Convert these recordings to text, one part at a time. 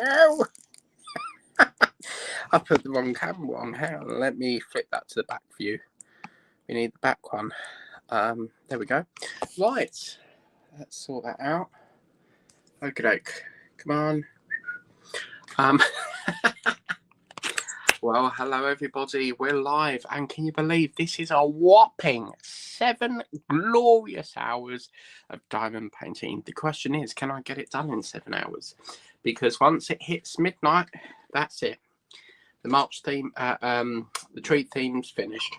No! I put the wrong camera on. Hang on, let me flip that to the back view. We need the back one. There we go. Right, let's sort that out. Okie doke. Come on. Well, hello everybody. We're live, and can you believe this is a whopping 7 glorious hours of diamond painting? The question is, can I get it done in 7 hours? Because once it hits midnight, that's it. The March theme, the tree theme's finished.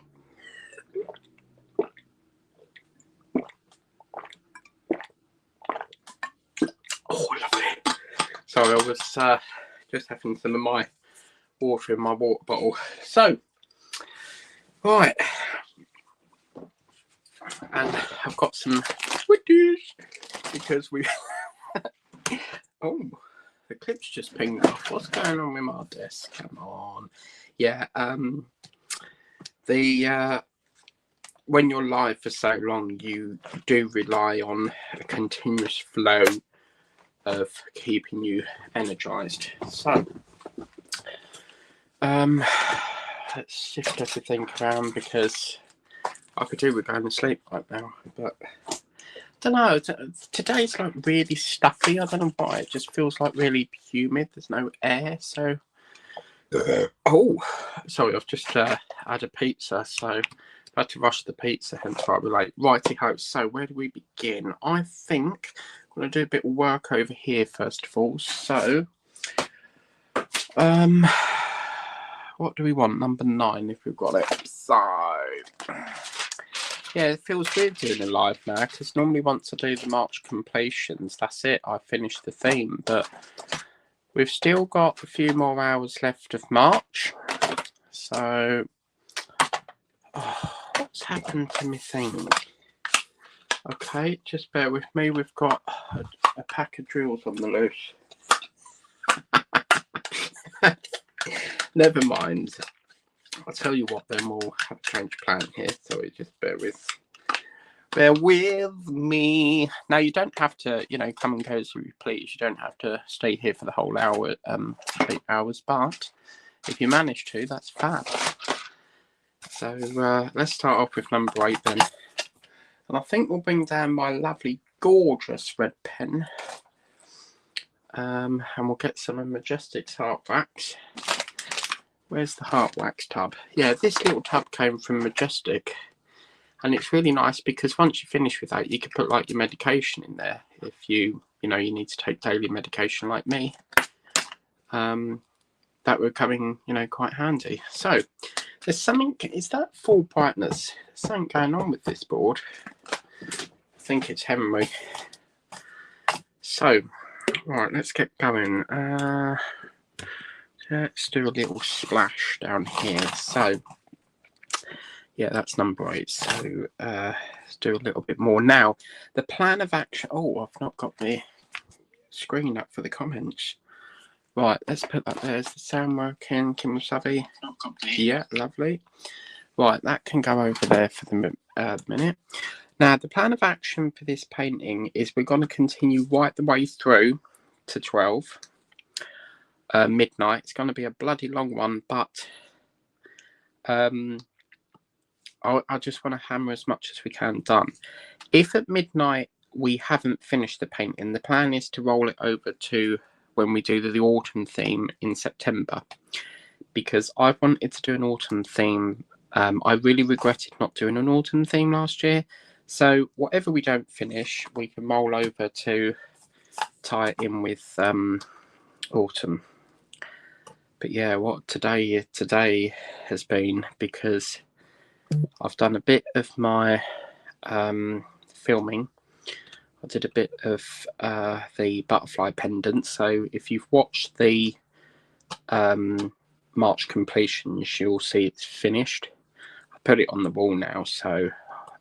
Oh, lovely. Sorry, I was just having some of my water in my water bottle. So, right. And I've got some Twitties because we... Oh, the clip's just pinged off. What's going on with my desk? Come on. Yeah, when you're live for so long, you do rely on a continuous flow of keeping you energized. So, let's shift everything around because I could do with going to sleep right now, but I don't know. Today's like really stuffy. I don't know why. It just feels like really humid. There's no air, so. Oh, sorry. I've just had a pizza, so I had to rush the pizza. Hence why we're late. Righty-ho. So where do we begin? I think I'm going to do a bit of work over here first of all. So, what do we want? Number 9, if we've got it. So. Yeah, it feels weird doing it live now because normally once I do the March completions, that's it. I finish the theme, but we've still got a few more hours left of March. So, what's happened to me thing? Okay, just bear with me. We've got a pack of drills on the loose. Never mind. I'll tell you what, then we'll have a change of plan here. Sorry, just bear with me. Now, you don't have to, come and go as you please. You don't have to stay here for the whole hour, 8 hours. But if you manage to, that's fab. So let's start off with number 8 then. And I think we'll bring down my lovely, gorgeous red pen. And we'll get some Majestic's heart wax. Where's the heart wax tub? Yeah, this little tub came from Majestic. And it's really nice because once you finish with that, you can put like your medication in there. If you need to take daily medication like me. That would come in, quite handy. So, there's something, is that full brightness? There's something going on with this board. I think it's Henry. So, right, let's get going. Let's do a little splash down here. So, yeah, that's number 8. So, let's do a little bit more. Now, the plan of action... Oh, I've not got the screen up for the comments. Right, let's put that there. Is the sound working? Kim Wasabi? Yeah, lovely. Right, that can go over there for the minute. Now, the plan of action for this painting is we're going to continue right the way through to 12. Midnight. It's going to be a bloody long one, but I just want to hammer as much as we can done. If at midnight we haven't finished the painting, the plan is to roll it over to when we do the autumn theme in September, because I wanted to do an autumn theme. I really regretted not doing an autumn theme last year, so whatever we don't finish we can roll over to tie it in with autumn. But yeah, what today has been, because I've done a bit of my filming. I did a bit of the butterfly pendant. So if you've watched the March completions, you'll see it's finished. I put it on the wall now, so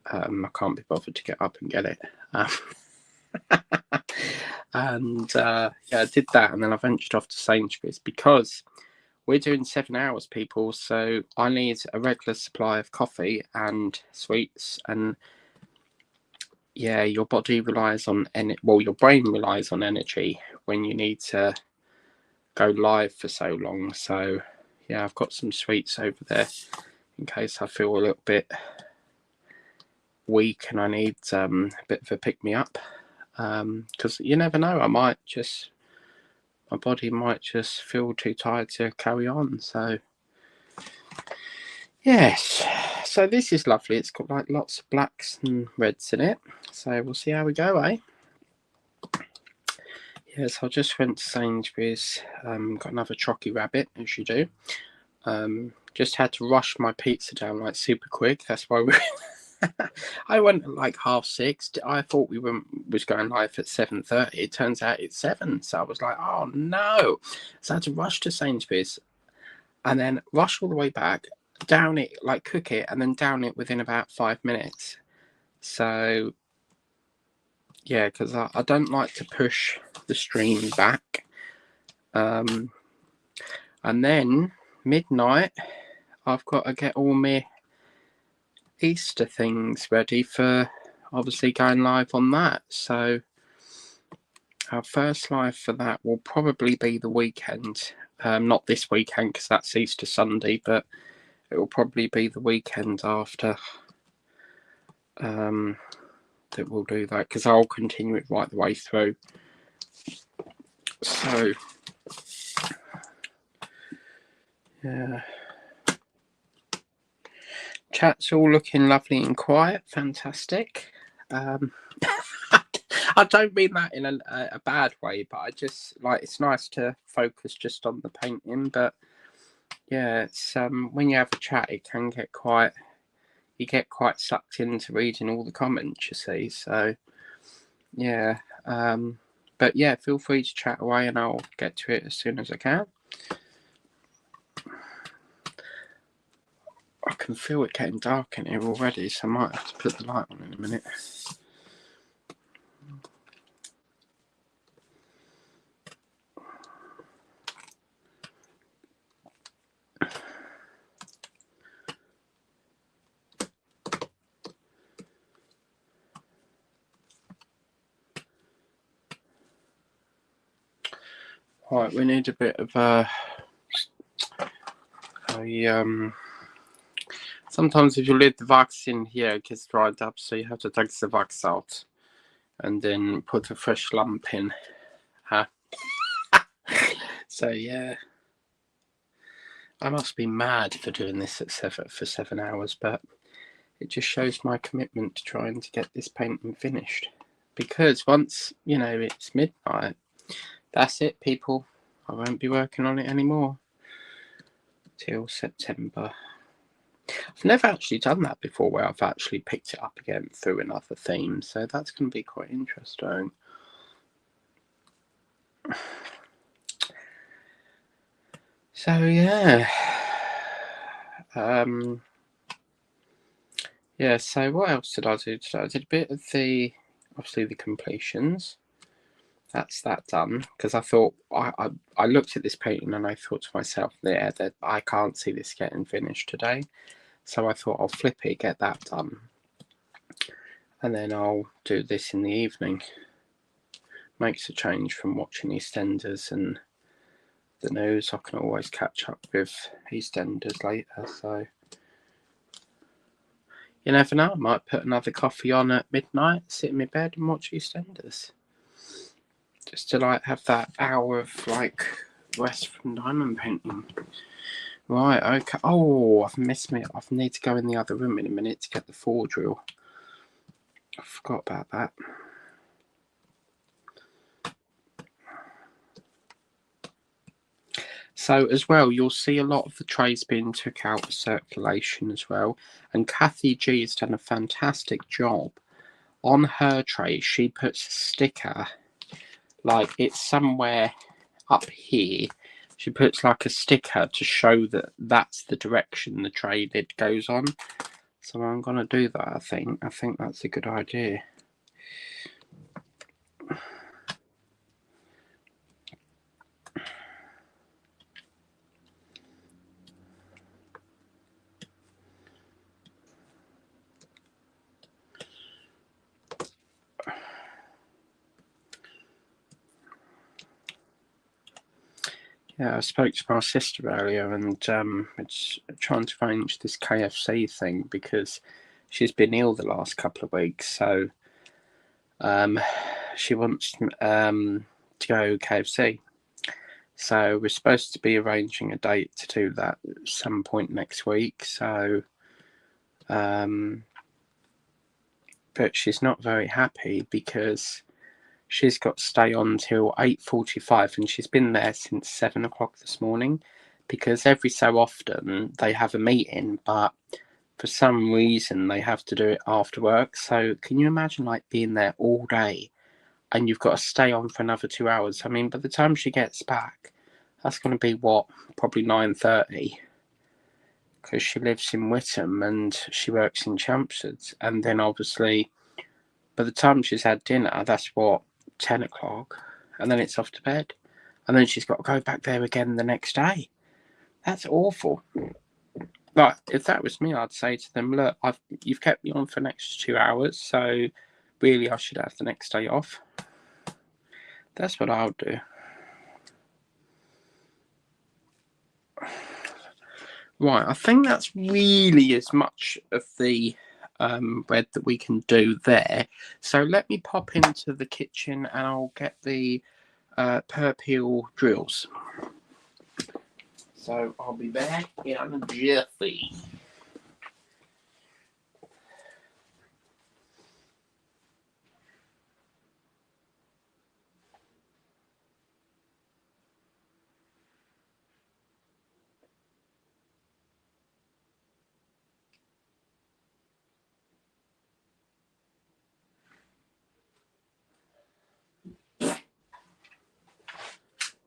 I can't be bothered to get up and get it. And yeah, I did that, and then I ventured off to Sainsbury's because we're doing 7 hours, people. So I need a regular supply of coffee and sweets, and yeah, your body relies on your brain relies on energy when you need to go live for so long. So yeah, I've got some sweets over there in case I feel a little bit weak and I need a bit of a pick me up, because you never know, my body might just feel too tired to carry on. So yes, so this is lovely. It's got like lots of blacks and reds in it, so we'll see how we go, eh? Yes, I just went to Sainsbury's, got another Trocky Rabbit, as you do. Just had to rush my pizza down like super quick. That's why I went at like 6:30. I thought was going live at 7:30. It turns out it's 7. So I was like, oh no. So I had to rush to Sainsbury's and then rush all the way back, down it, like cook it, and then down it within about 5 minutes. So yeah, because I don't like to push the stream back. And then midnight, I've got to get all my Easter things ready for obviously going live on that. So our first live for that will probably be the weekend. Not this weekend because that's Easter Sunday, but it will probably be the weekend after that we'll do that, because I'll continue it right the way through. So yeah, chat's all looking lovely and quiet. Fantastic. I don't mean that in a bad way, but I just like, it's nice to focus just on the painting. But yeah, it's when you have a chat, it can get you get quite sucked into reading all the comments, you see. So yeah, but yeah, feel free to chat away and I'll get to it as soon as I can. I can feel it getting dark in here already, so I might have to put the light on in a minute. Right, we need a bit of sometimes if you leave the wax in here, it gets dried up, so you have to take the wax out and then put a fresh lump in. So yeah, I must be mad for doing this at 7 hours, but it just shows my commitment to trying to get this painting finished. Because once, it's midnight, that's it, people. I won't be working on it anymore till September. I've never actually done that before, where I've actually picked it up again through another theme, so that's going to be quite interesting. So yeah, yeah. So what else did I do today? I did a bit of obviously the completions. That's that done, because I thought I looked at this painting and I thought to myself, that I can't see this getting finished today. So I thought I'll flip it, get that done, and then I'll do this in the evening. Makes a change from watching EastEnders and the news. I can always catch up with EastEnders later, so you never know. I might put another coffee on at midnight, sit in my bed and watch EastEnders, just to like have that hour of like rest from diamond painting. Right, okay. Oh, I've missed me. I need to go in the other room in a minute to get the 4 drill. I forgot about that. So as well, you'll see a lot of the trays being took out of circulation as well. And Kathy G has done a fantastic job. On her tray, she puts a sticker, like it's somewhere up here. She puts like a sticker to show that that's the direction the tray lid goes on. So I'm going to do that, I think. I think that's a good idea. Yeah, I spoke to my sister earlier, and it's trying to arrange this KFC thing because she's been ill the last couple of weeks. So she wants to go KFC. So we're supposed to be arranging a date to do that at some point next week. So, but she's not very happy because she's got to stay on till 8:45, and she's been there since 7 o'clock this morning. Because every so often they have a meeting, but for some reason they have to do it after work. So can you imagine like being there all day and you've got to stay on for another 2 hours? I mean, by the time she gets back, that's going to be what, probably 9:30, because she lives in Whittam and she works in Chelmsford. And then obviously by the time she's had dinner, that's what, 10 o'clock, and then it's off to bed, and then she's got to go back there again the next day. That's awful. Like, if that was me, I'd say to them, look, you've kept me on for an extra 2 hours, so really I should have the next day off. That's what I would do. Right, I think that's really as much of the bread that we can do there. So let me pop into the kitchen and I'll get the per peel drills. So I'll be back in a jiffy.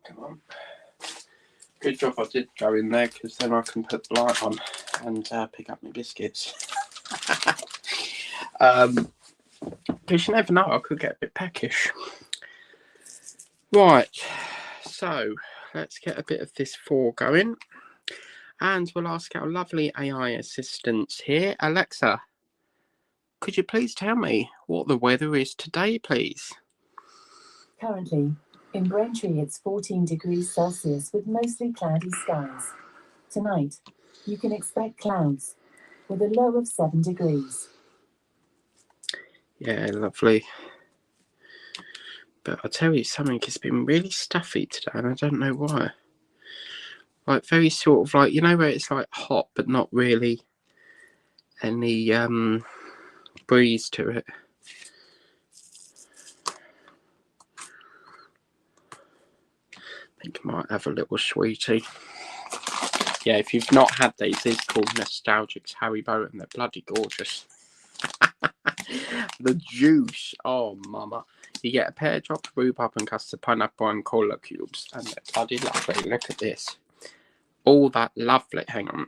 Come on. Good job I did go in there, because then I can put the light on and pick up my biscuits. Because you never know, I could get a bit peckish. Right, so let's get a bit of this 4 going. And we'll ask our lovely AI assistant here, Alexa, could you please tell me what the weather is today, please? Currently, in Braintree it's 14 degrees Celsius with mostly cloudy skies. Tonight, you can expect clouds with a low of 7 degrees. Yeah, lovely. But I'll tell you something, it's been really stuffy today, and I don't know why. Like, very sort of like, you know, where it's like hot, but not really any breeze to it. I think I might have a little sweetie. Yeah, if you've not had these called Nostalgics Haribo, and they're bloody gorgeous. The juice, oh mama. You get a pear dropped rhubarb and custard, pineapple and cola cubes, and they're bloody lovely. Look at this. All that lovely, hang on.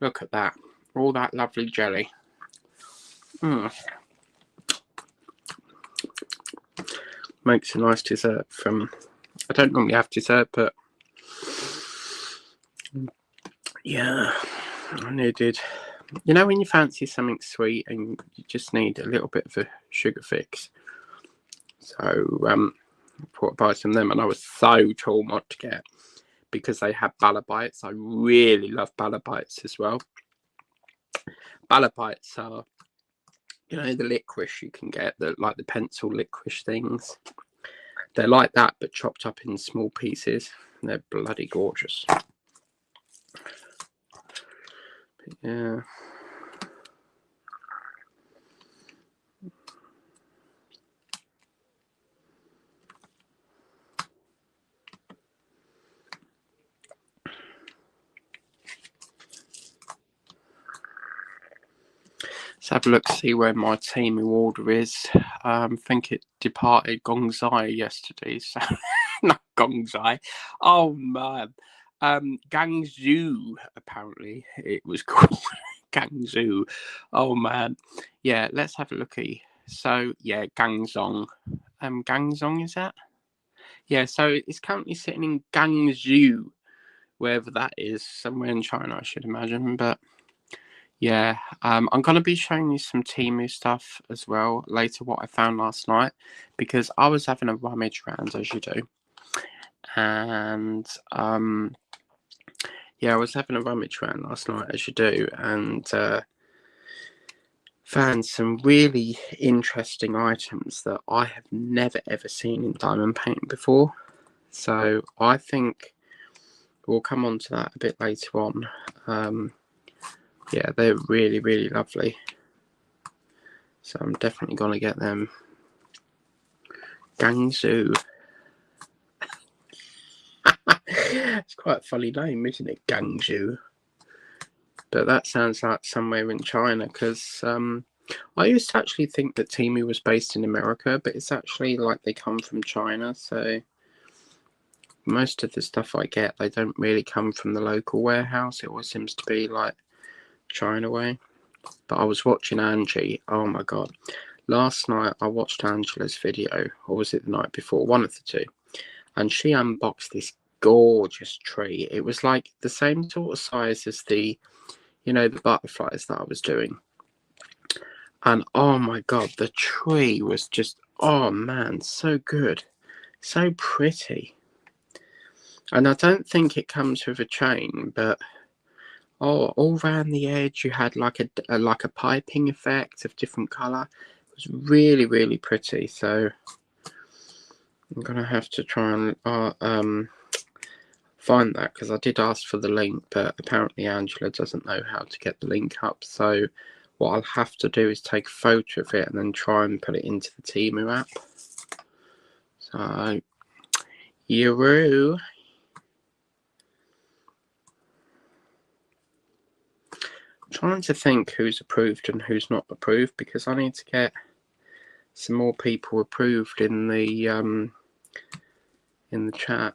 Look at that. All that lovely jelly. Makes a nice dessert from... I don't normally have dessert, but... yeah, I needed... You know when you fancy something sweet and you just need a little bit of a sugar fix? So, I bought a bite from them, and I was so torn what to get, because they have Balabites. I really love Balabites as well. Balabites are, you know, the licorice you can get, like the pencil licorice things. They're like that, but chopped up in small pieces. They're bloody gorgeous. But yeah. Let's have a look, see where my Temu order is. I think it departed Gongzai yesterday. So not Gongzai. Oh man. Gangzhou, apparently it was called. Gangzhou. Oh man. Yeah, let's have a looky. So yeah, Gangzong. Gangzong, is that? Yeah, so it's currently sitting in Gangzhou, wherever that is, somewhere in China, I should imagine. But yeah, I'm going to be showing you some Temu stuff as well later, what I found last night, because I was having a rummage round, as you do, and yeah, I was having a rummage around last night, as you do, and found some really interesting items that I have never ever seen in diamond painting before. So I think we'll come on to that a bit later on. Yeah, they're really, really lovely. So I'm definitely going to get them. Gangzhou. It's quite a funny name, isn't it? Gangzhou. But that sounds like somewhere in China, because I used to actually think that Temu was based in America, but it's actually like they come from China. So most of the stuff I get, they don't really come from the local warehouse. It always seems to be like China way. But I was watching Angie. Oh my god. Last night I watched Angela's video, or was it the night before? One of the two. And she unboxed this gorgeous tree. It was like the same sort of size as the, you know, the butterflies that I was doing. And oh my god, the tree was just, oh man, so good. So pretty. And I don't think it comes with a chain, but oh, all around the edge you had like a piping effect of different colour. It was really, really pretty. So I'm gonna have to try and find that, because I did ask for the link, but apparently Angela doesn't know how to get the link up. So what I'll have to do is take a photo of it and then try and put it into the Temu app. So Yuru. Trying to think who's approved and who's not approved, because I need to get some more people approved in the chat.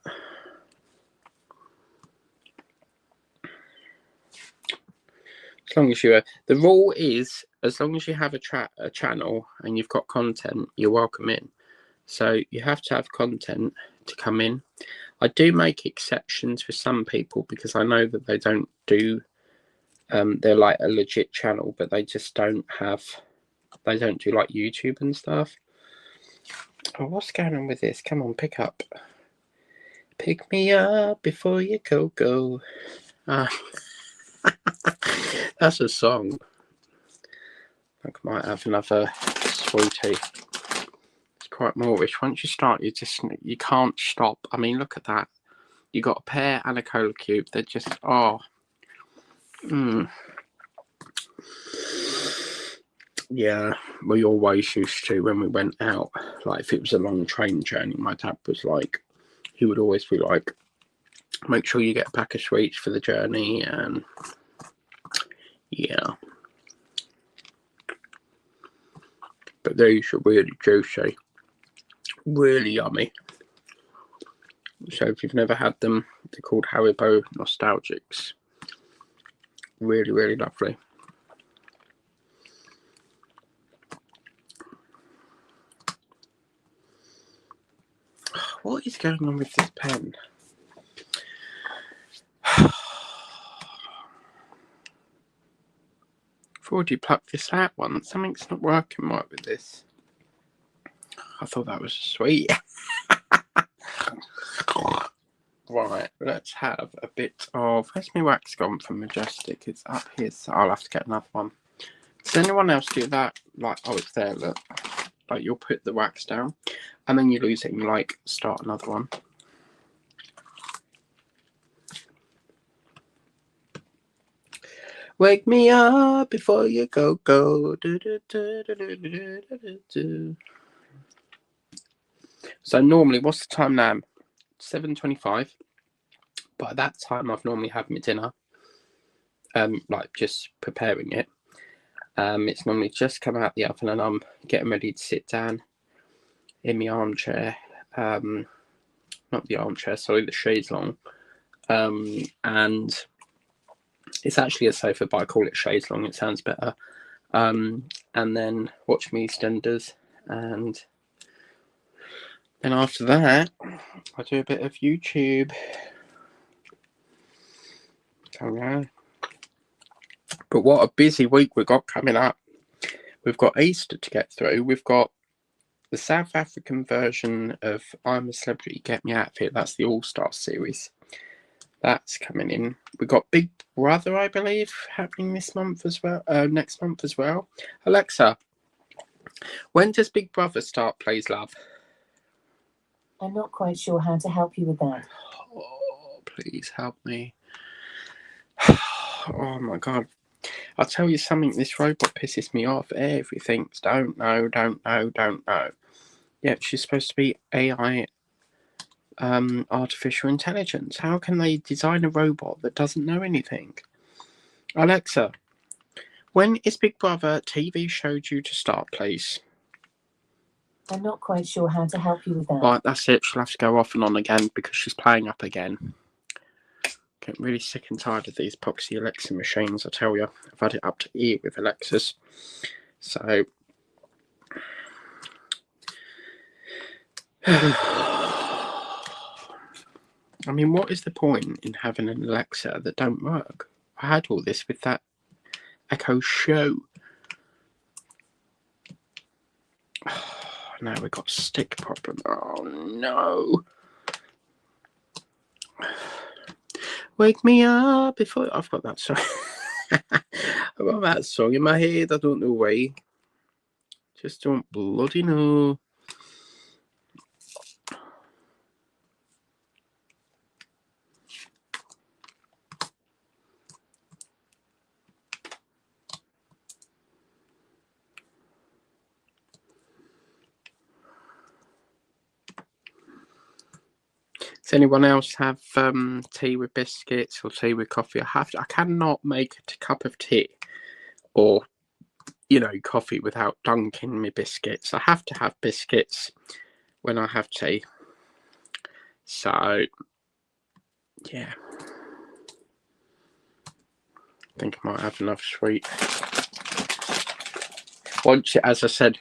As long as you the rule is, as long as you have a channel and you've got content, you're welcome in. So you have to have content to come in. I do make exceptions for some people, because I know that they don't do they're like a legit channel, but they just don't do like YouTube and stuff. Oh, what's going on with this? Come on, pick up. Pick me up before you go. That's a song. I might have another sweetie. It's quite Moorish. Once you start, you can't stop. I mean, look at that. You got a pear and a cola cube. They're just Yeah, we always used to, when we went out, like if it was a long train journey, my dad was like, he would always be like, make sure you get a pack of sweets for the journey. And yeah, but these are really juicy, really yummy. So if you've never had them, they're called Haribo Nostalgics. Really, really lovely. What is going on with this pen? I've already plucked this out once. Something's not working right with this. I thought that was sweet. Right, let's have a bit of... Where's my wax gone from Majestic? It's up here, so I'll have to get another one. Does anyone else do that? Like, oh, it's there, look. Like, you'll put the wax down, and then you lose it, and you, like, start another one. Wake me up before you go. So normally, what's the time now? 7:25. By that time, I've normally had my dinner. Like just preparing it. It's normally just come out the oven, and I'm getting ready to sit down in my armchair. Not the armchair, sorry, the chaise longue. And it's actually a sofa, but I call it chaise longue. It sounds better. And then watch me EastEnders, and then after that, I do a bit of YouTube. Alright. But what a busy week we've got coming up. We've got Easter to get through. We've got the South African version of I'm a Celebrity, Get Me Out of Here. That's the All-Star series. That's coming in. We've got Big Brother, I believe, happening this month as well. Next month as well. Alexa, when does Big Brother start, please, love? I'm not quite sure how to help you with that. Oh, please help me. Oh my God. I'll tell you something, this robot pisses me off. Everything's don't know. Yeah, she's supposed to be AI, artificial intelligence. How can they design a robot that doesn't know anything? Alexa, when is Big Brother TV show due to start, please? I'm not quite sure how to help you with that. Right, that's it. She'll have to go off and on again because she's playing up again. Getting really sick and tired of these poxy Alexa machines, I tell you. I've had it up to ear with Alexas. So... I mean, what is the point in having an Alexa that don't work? I had all this with that Echo Show. Now we've got a stick problem. Oh no. Wake me up before... I've got that song. I've got that song in my head. I don't know why. Just don't bloody know. Does anyone else have tea with biscuits or tea with coffee? I cannot make a cup of tea or, you know, coffee without dunking my biscuits. I have to have biscuits when I have tea. So, yeah. I think I might have another sweet. Once, as I said,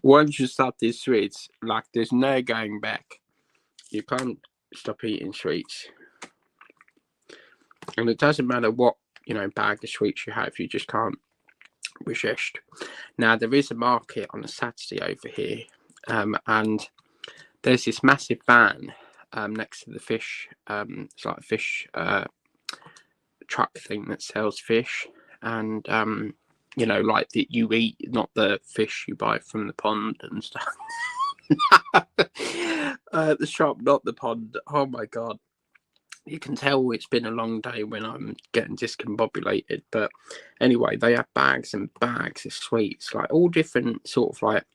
once you start these sweets, like, there's no going back. You can't stop eating sweets. And it doesn't matter what, you know, bag of sweets you have, you just can't resist. Now, there is a market on a Saturday over here, and there's this massive van next to the fish. It's like a fish truck thing that sells fish, and you know, like that you eat, not the fish you buy from the pond and stuff. The shop, not the pond. Oh my God. You can tell it's been a long day when I'm getting discombobulated. But anyway, they have bags and bags of sweets, like all different sort of, like,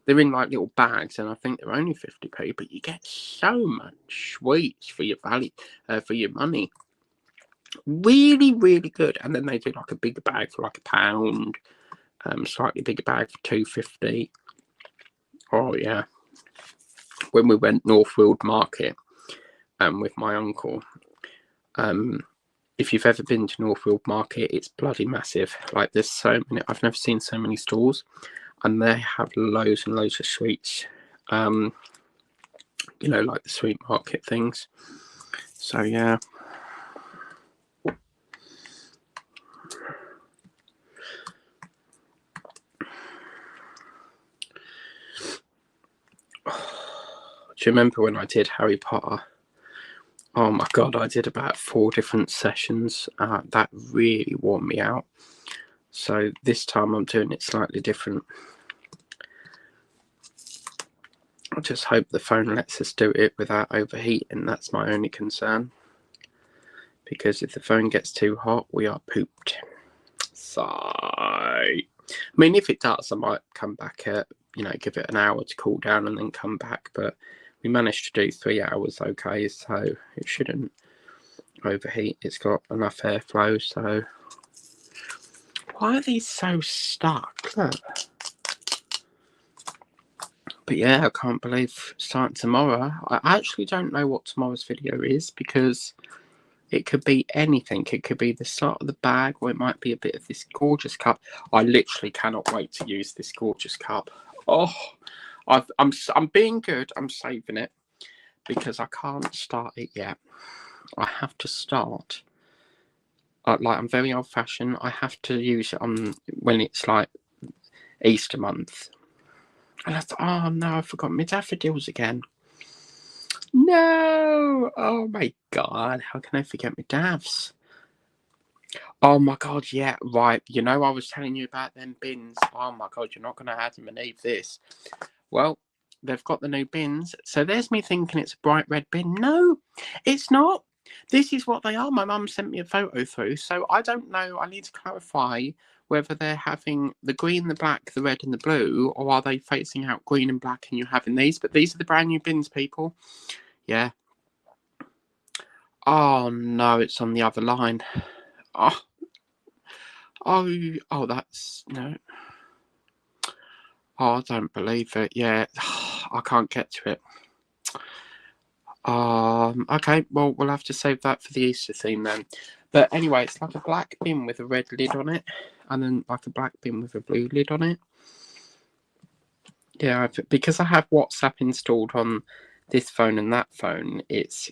they're in like little bags, and I think they're only 50p, but you get so much sweets for your value, for your money. Really, really good. And then they do like a bigger bag for like £1, slightly bigger bag for £2.50. Oh yeah. When we went Northfield Market with my uncle, if you've ever been to Northfield Market, it's bloody massive. Like, there's so many. I've never seen so many stores, and they have loads and loads of sweets. You know, like the sweet market things. So yeah. Do you remember when I did Harry Potter? Oh my God, I did about 4 different sessions. That really wore me out. So this time I'm doing it slightly different. I just hope the phone lets us do it without overheating. That's my only concern. Because if the phone gets too hot, we are pooped. So, I mean, if it does, I might come back at, you know, give it an hour to cool down and then come back. But we managed to do 3 hours okay, so it shouldn't overheat. It's got enough airflow, so... Why are these so stuck? Look. But yeah, I can't believe starting tomorrow. I actually don't know what tomorrow's video is, because it could be anything. It could be the start of the bag, or it might be a bit of this gorgeous cup. I literally cannot wait to use this gorgeous cup. Oh, I'm being good. I'm saving it because I can't start it yet. I have to start. Like, I'm very old-fashioned. I have to use it on when it's like Easter month. And I thought, oh no, I forgot my daffodils again. No! Oh my god, how can I forget my davs? Oh my god, yeah, right. You know, I was telling you about them bins. Oh my god, you're not going to Adam and Eve this. Well, they've got the new bins. So there's me thinking it's a bright red bin. No, it's not. This is what they are. My mum sent me a photo through. So I don't know. I need to clarify whether they're having the green, the black, the red and the blue, or are they facing out green and black and you're having these? But these are the brand new bins, people. Yeah. Oh no, it's on the other line. Oh, oh, that's no. Oh, I don't believe it. Yeah, I can't get to it. Okay, well, we'll have to save that for the Easter theme then. But anyway, it's like a black bin with a red lid on it, and then like a black bin with a blue lid on it. Yeah, because I have WhatsApp installed on this phone and that phone, it's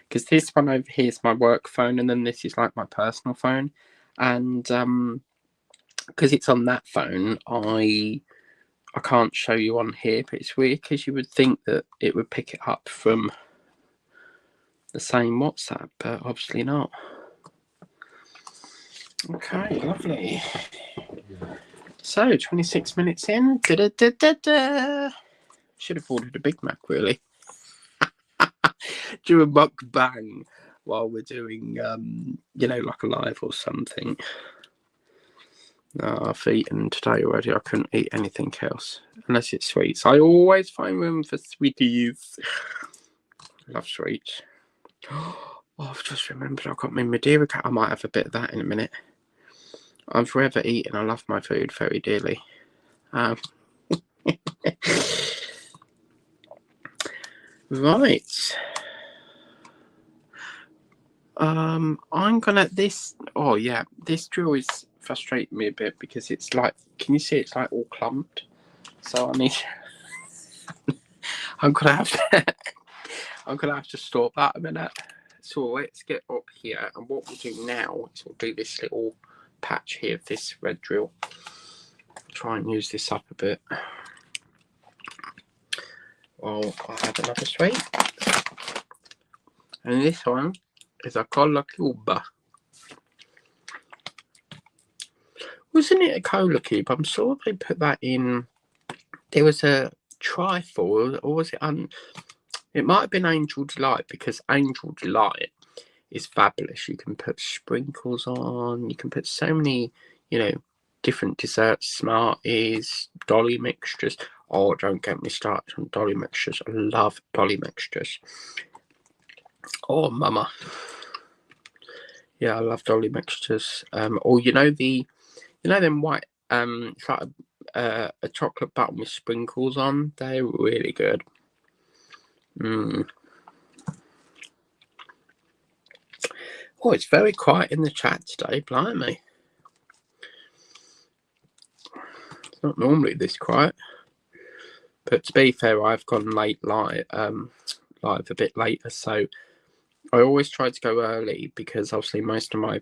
because this one over here is my work phone, and then this is like my personal phone, and because it's on that phone, I can't show you on here, but it's weird because you would think that it would pick it up from the same WhatsApp, but obviously not. Okay, lovely. So 26 minutes in. Should have ordered a Big Mac, really. Do a mukbang while we're doing, you know, like a live or something. No, I've eaten today already. I couldn't eat anything else unless it's sweets. I always find room for sweeties. Love sweets. Oh, I've just remembered I've got my Madeira cat. I might have a bit of that in a minute. I'm forever eating. I love my food very dearly. Right. I'm gonna this. Oh yeah, this drill is frustrating me a bit because it's like, can you see it's like all clumped? So I need. I'm gonna have to. I'm gonna have to stop that a minute. So let's get up here, and what we'll do now is we'll do this little patch here of this red drill. Try and use this up a bit. Well, I have another sweet, and this one is a cola cube. Wasn't it a cola cube? I'm sure they put that in. There was a trifle, or was it? It might have been Angel Delight, because Angel Delight is fabulous. You can put sprinkles on. You can put so many, you know, different desserts, Smarties, Dolly mixtures. Oh, don't get me started on Dolly mixtures. I love Dolly mixtures. Oh, mama. Yeah, I love Dolly mixtures. Or you know them white. It's like a chocolate button with sprinkles on. They're really good. Oh, it's very quiet in the chat today, blimey. It's not normally this quiet. But to be fair, I've gone live a bit later, so I always try to go early because obviously most of my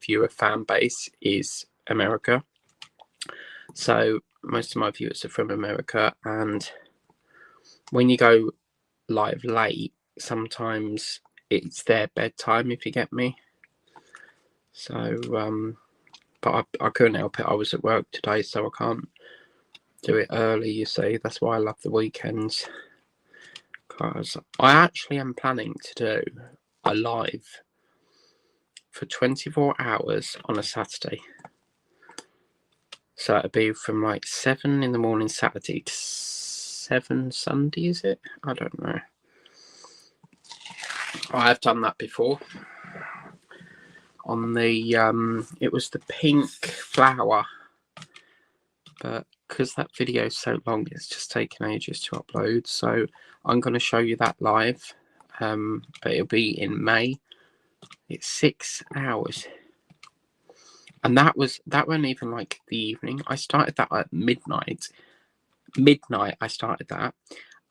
viewer fan base is America. So most of my viewers are from America, and when you go live late, sometimes it's their bedtime, if you get me. So but I couldn't help it. I was at work today, so I can't do it early, you see. That's why I love the weekends, because I actually am planning to do a live for 24 hours on a Saturday. So it'll be from like 7 in the morning Saturday to 7 Sunday, is it? I don't know. I've done that before. On the it was the pink flower, but because that video is so long, it's just taken ages to upload. So I'm going to show you that live, but it'll be in May. It's 6 hours, and that wasn't even like the evening. I started that at midnight. I started that,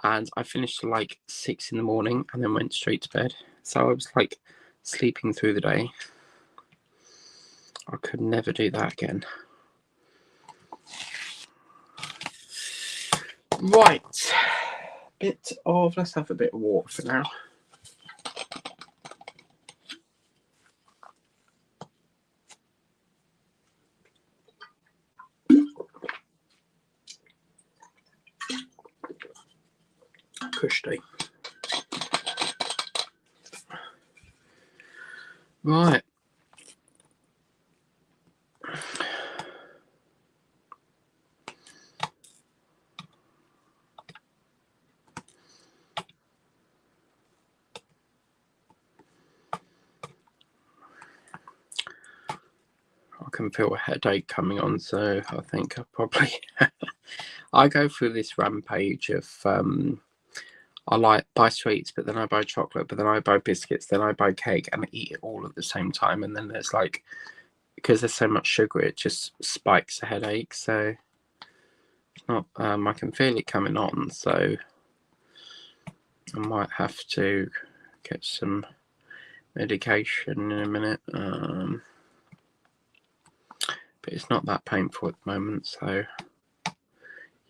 and I finished at like 6 in the morning, and then went straight to bed. So I was like sleeping through the day. I could never do that again. Right. Let's have a bit of water for now. Cushy. Right. I can feel a headache coming on, so I think I probably I go through this rampage of I buy sweets, but then I buy chocolate, but then I buy biscuits, then I buy cake, and I eat it all at the same time. And then there's like, because there's so much sugar, it just spikes the headache. So it's not. I can feel it coming on, so I might have to get some medication in a minute. But it's not that painful at the moment, so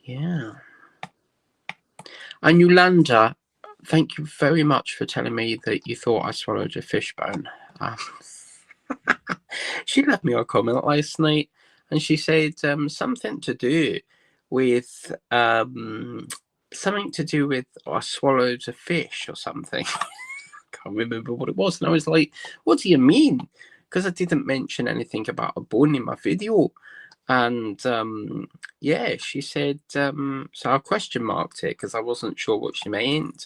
yeah. And Yolanda, thank you very much for telling me that you thought I swallowed a fish bone. She left me a comment last night, and she said something to do with I swallowed a fish or something. Can't remember what it was, and I was like, "What do you mean?" Because I didn't mention anything about a bone in my video. And yeah, she said, so I question marked it because I wasn't sure what she meant.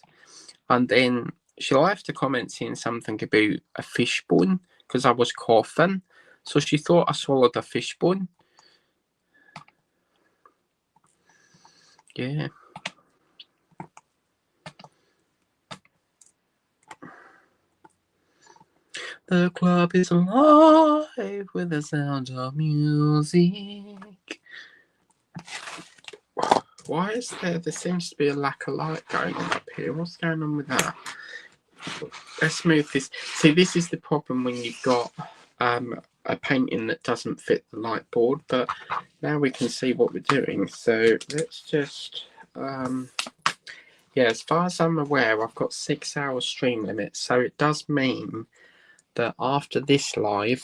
And then she left a comment saying something about a fish bone because I was coughing. So she thought I swallowed a fish bone. Yeah. The club is alive with the sound of music. Why is there seems to be a lack of light going on up here? What's going on with that? Let's move this. See, this is the problem when you've got a painting that doesn't fit the light board, but now we can see what we're doing. So let's just yeah, as far as I'm aware, I've got 6 hours stream limit, so it does mean that after this live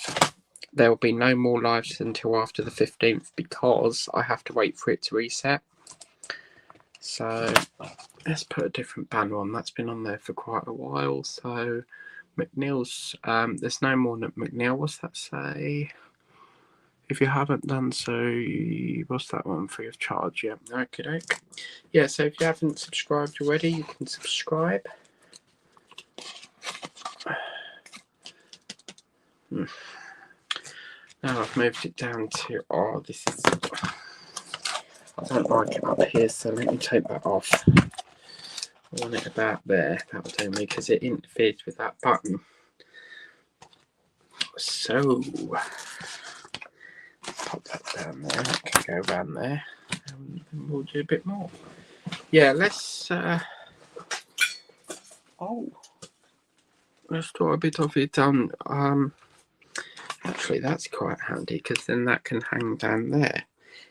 there will be no more lives until after the 15th because I have to wait for it to reset. So let's put a different banner on. That's been on there for quite a while. So McNeil's, there's no more than McNeil. What's that say? If you haven't done so, what's that one? Free of charge. Yeah, okay. Yeah, so if you haven't subscribed already, you can subscribe. Now I've moved it down to, oh, this is, I don't like it up here, so let me take that off. I want it about there. That'll do me because it interferes with that button. So pop that down there. It can go around there, and we'll do a bit more. Yeah, let's let's do a bit of it on. Actually, that's quite handy because then that can hang down there.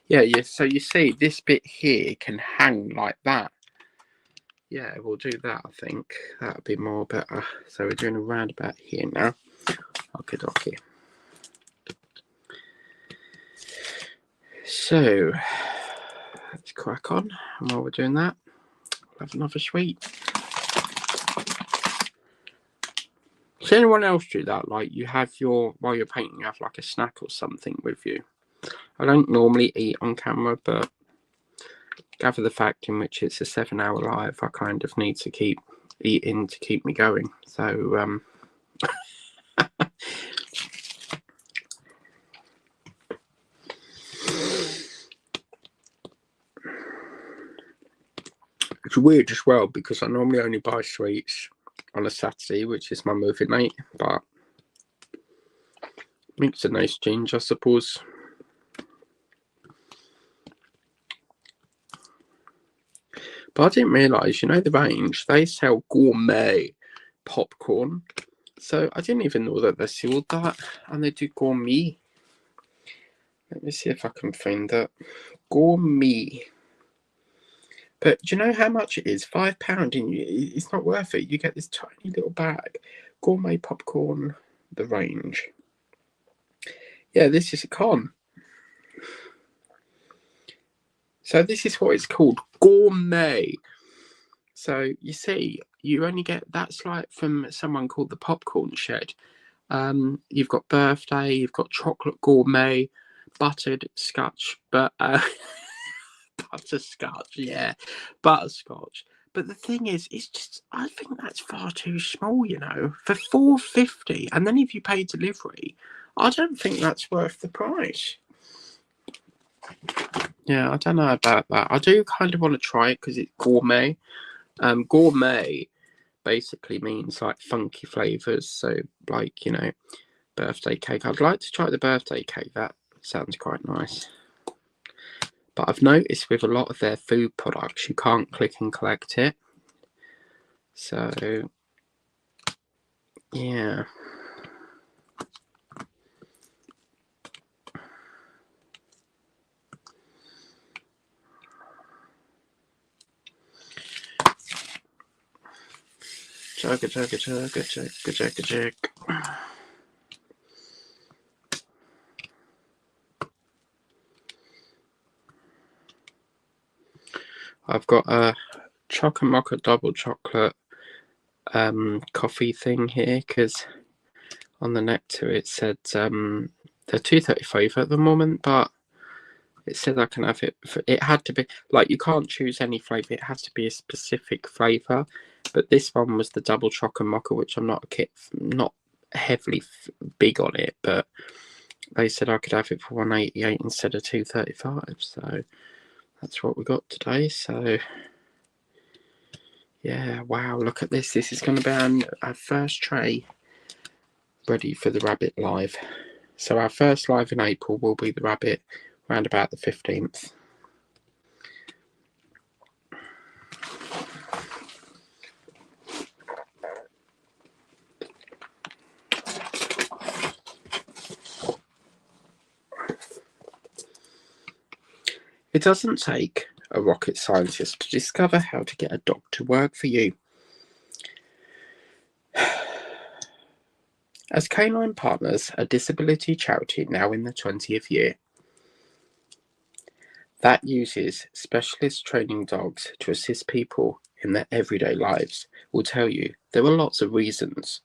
Yeah. So you see, this bit here can hang like that. Yeah, we'll do that. I think that'll be more better. So we're doing a roundabout here now. Okay. So let's crack on. And while we're doing that, we'll have another sweet. Does anyone else do that? Like you have while you're painting, you have like a snack or something with you. I don't normally eat on camera, but gather the fact in which it's a 7-hour live, I kind of need to keep eating to keep me going. So it's weird as well because I normally only buy sweets on a Saturday, which is my movie night, but makes a nice change, I suppose. But I didn't realise, the range, they sell gourmet popcorn. So I didn't even know that they sold that. And they do gourmet. Let me see if I can find that. Gourmet. But do you know how much it is? £5, and it's not worth it. You get this tiny little bag, gourmet popcorn, the range. Yeah, this is a con. So this is what it's called, gourmet. So you see, you only get, that's like from someone called the Popcorn Shed. You've got birthday, you've got chocolate gourmet, buttered scotch, but butterscotch, yeah, butterscotch. But the thing is, it's just, I think that's far too small, you know, for £4.50. And then if you pay delivery, I don't think that's worth the price. Yeah, I don't know about that. I do kind of want to try it because it's gourmet. Gourmet basically means like funky flavors. So, like, you know, birthday cake. I'd like to try the birthday cake. That sounds quite nice. But I've noticed with a lot of their food products, you can't click and collect it. So, yeah. Chugga, chugga, chugga, chugga, chugga, chugga. I've got a chocolate mocha double chocolate coffee thing here because on the neck to it said they're £2.35 at the moment, but it said I can have it. It had to be like, you can't choose any flavour. It has to be a specific flavour. But this one was the double chocolate mocha, which I'm not heavily big on it, but they said I could have it for £1.88 instead of £2.35. So that's what we got today. So yeah, wow, look at this. This is going to be our first tray ready for the Rabbit Live. So our first live in April will be the Rabbit around about the 15th. It doesn't take a rocket scientist to discover how to get a dog to work for you. As Canine Partners, a disability charity now in the 20th year, that uses specialist training dogs to assist people in their everyday lives, will tell you there are lots of reasons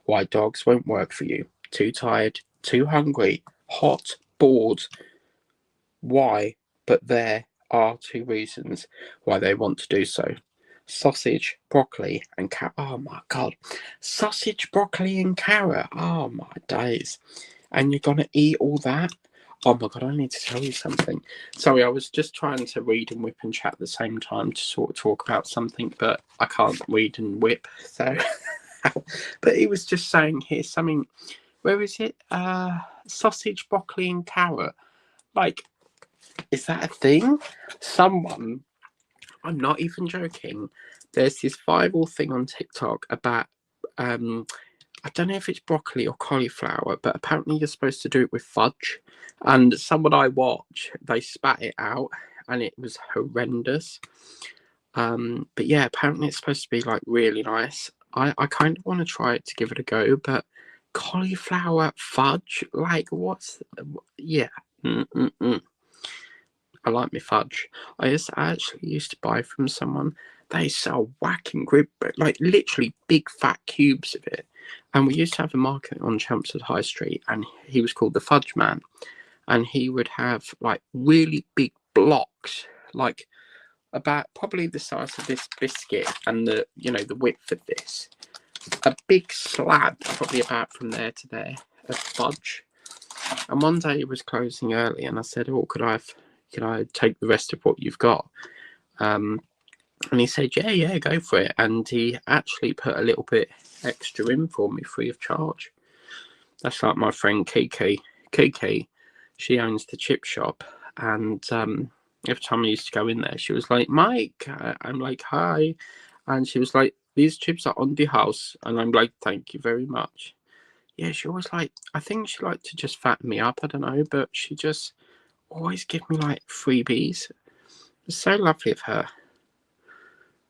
why dogs won't work for you. Too tired, too hungry, hot, bored. Why? But there are 2 reasons why they want to do so. Sausage, broccoli, and carrot. Oh my god. Sausage, broccoli, and carrot. Oh my days. And you're gonna eat all that? Oh my god, I need to tell you something. Sorry, I was just trying to read and whip and chat at the same time to sort of talk about something, but I can't read and whip. So, but he was just saying here something. Where is it? Sausage, broccoli, and carrot. Like, is that a thing? Someone, I'm not even joking. There's this viral thing on TikTok about I don't know if it's broccoli or cauliflower, but apparently you're supposed to do it with fudge. And someone I watch, they spat it out and it was horrendous. But yeah, apparently it's supposed to be like really nice. I kind of want to try it to give it a go, but cauliflower fudge, like yeah. I like my fudge. I actually used to buy from someone. They sell whacking grip, like literally big fat cubes of it. And we used to have a market on Chelmsford High Street, and he was called the Fudge Man. And he would have like really big blocks, like about probably the size of this biscuit and the width of this. A big slab, probably about from there to there, of fudge. And one day he was closing early, and I said, "Oh, could I take the rest of what you've got?" And he said, yeah, go for it. And he actually put a little bit extra in for me free of charge. That's like my friend Kiki. Kiki, she owns the chip shop. And every time I used to go in there, she was like, Mike, I'm like, hi. And she was like, these chips are on the house. And I'm like, thank you very much. Yeah, she always I think she liked to just fatten me up. I don't know, but she just always give me like freebies. It's so lovely of her.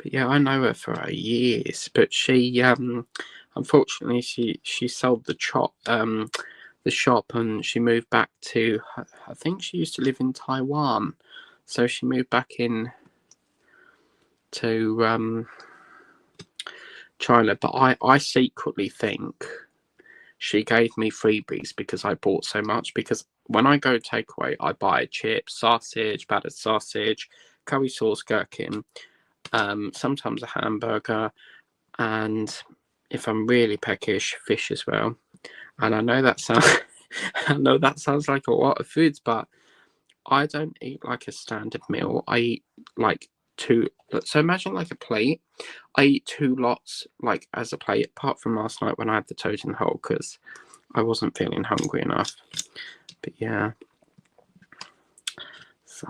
But yeah, I know her for years. But she, unfortunately, she sold the shop, and she moved back to. I think she used to live in Taiwan, so she moved back in to China. But I secretly think she gave me freebies because I bought so much. Because when I go takeaway, I buy chips, sausage, battered sausage, curry sauce gherkin, sometimes a hamburger, and if I'm really peckish, fish as well. And I know that sounds I know that sounds like a lot of foods, but I don't eat like a standard meal. I eat like two. So imagine like a plate. I eat two lots like as a plate, apart from last night when I had the toad in the hole because I wasn't feeling hungry enough. But yeah. So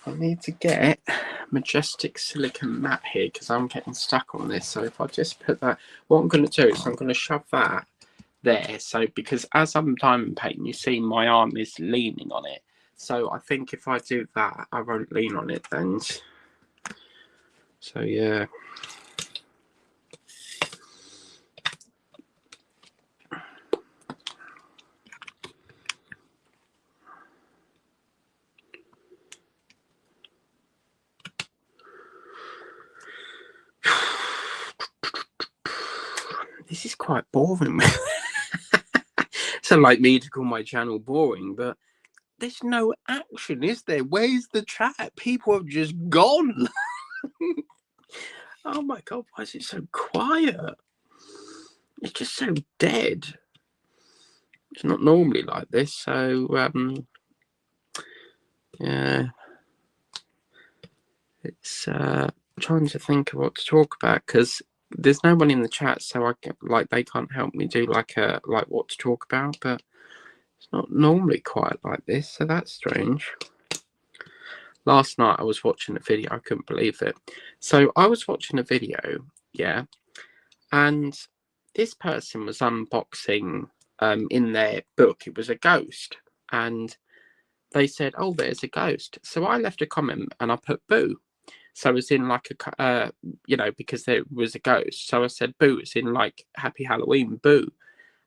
I need to get majestic silicone mat here because I'm getting stuck on this. So if I just put that, what I'm going to do is I'm going to shove that there. So because as I'm diamond painting, you see my arm is leaning on it. So I think if I do that, I won't lean on it then. So yeah. This is quite boring. So like me to call my channel boring, but there's no action, is there? Where's the chat? People have just gone. Oh my god, why is it so quiet? It's just so dead. It's not normally like this, so yeah. It's trying to think of what to talk about because there's no one in the chat, so I can, like, they can't help me do like what to talk about, but it's not normally quite like this, so that's strange. Last night I was watching a video, I couldn't believe it. So I was watching a video, yeah, and this person was unboxing in their book, it was a ghost, and they said, oh, there's a ghost. So I left a comment and I put boo. So it's in like a, because there was a ghost. So I said boo, it's in like happy Halloween, boo.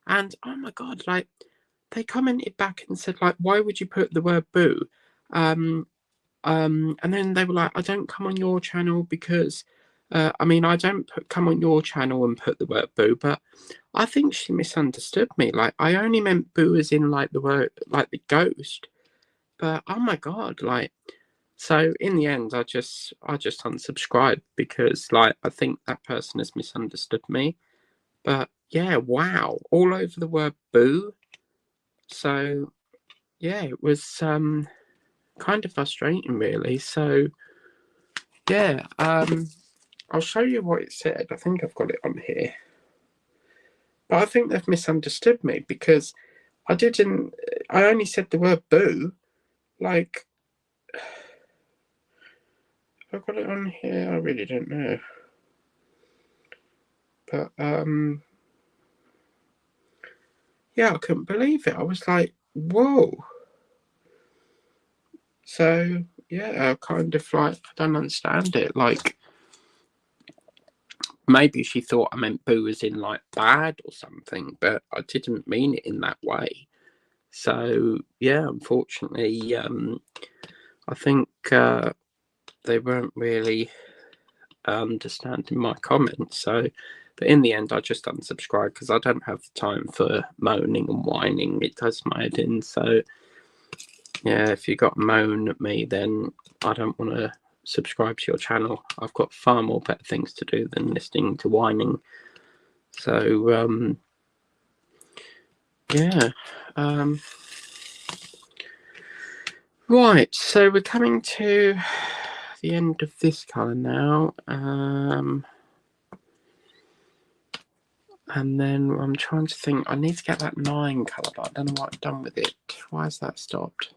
And oh my God, like they commented back and said like, why would you put the word boo? And then they were like, I don't come on your channel because, I don't come on your channel and put the word boo, but I think she misunderstood me. Like I only meant boo as in like the word, like the ghost. But oh my God, like, so in the end, I just unsubscribed because like I think that person has misunderstood me. But yeah, wow, all over the word boo. So yeah, it was kind of frustrating really. So yeah, I'll show you what it said. I think I've got it on here. But I think they've misunderstood me because I only said the word boo. Like, I've got it on here. I really don't know. But yeah, I couldn't believe it. I was like, whoa. So yeah, kind of like I don't understand it. Like maybe she thought I meant boo as in like bad or something, but I didn't mean it in that way. So yeah, unfortunately, I think they weren't really understanding my comments. So, but in the end, I just unsubscribed because I don't have the time for moaning and whining. It does my head in. So yeah, if you got to moan at me, then I don't want to subscribe to your channel. I've got far more better things to do than listening to whining. So yeah. Right, so we're coming to the end of this colour now. And then I'm trying to think, I need to get that 9 colour, but I don't know what I've done with it. Why has that stopped?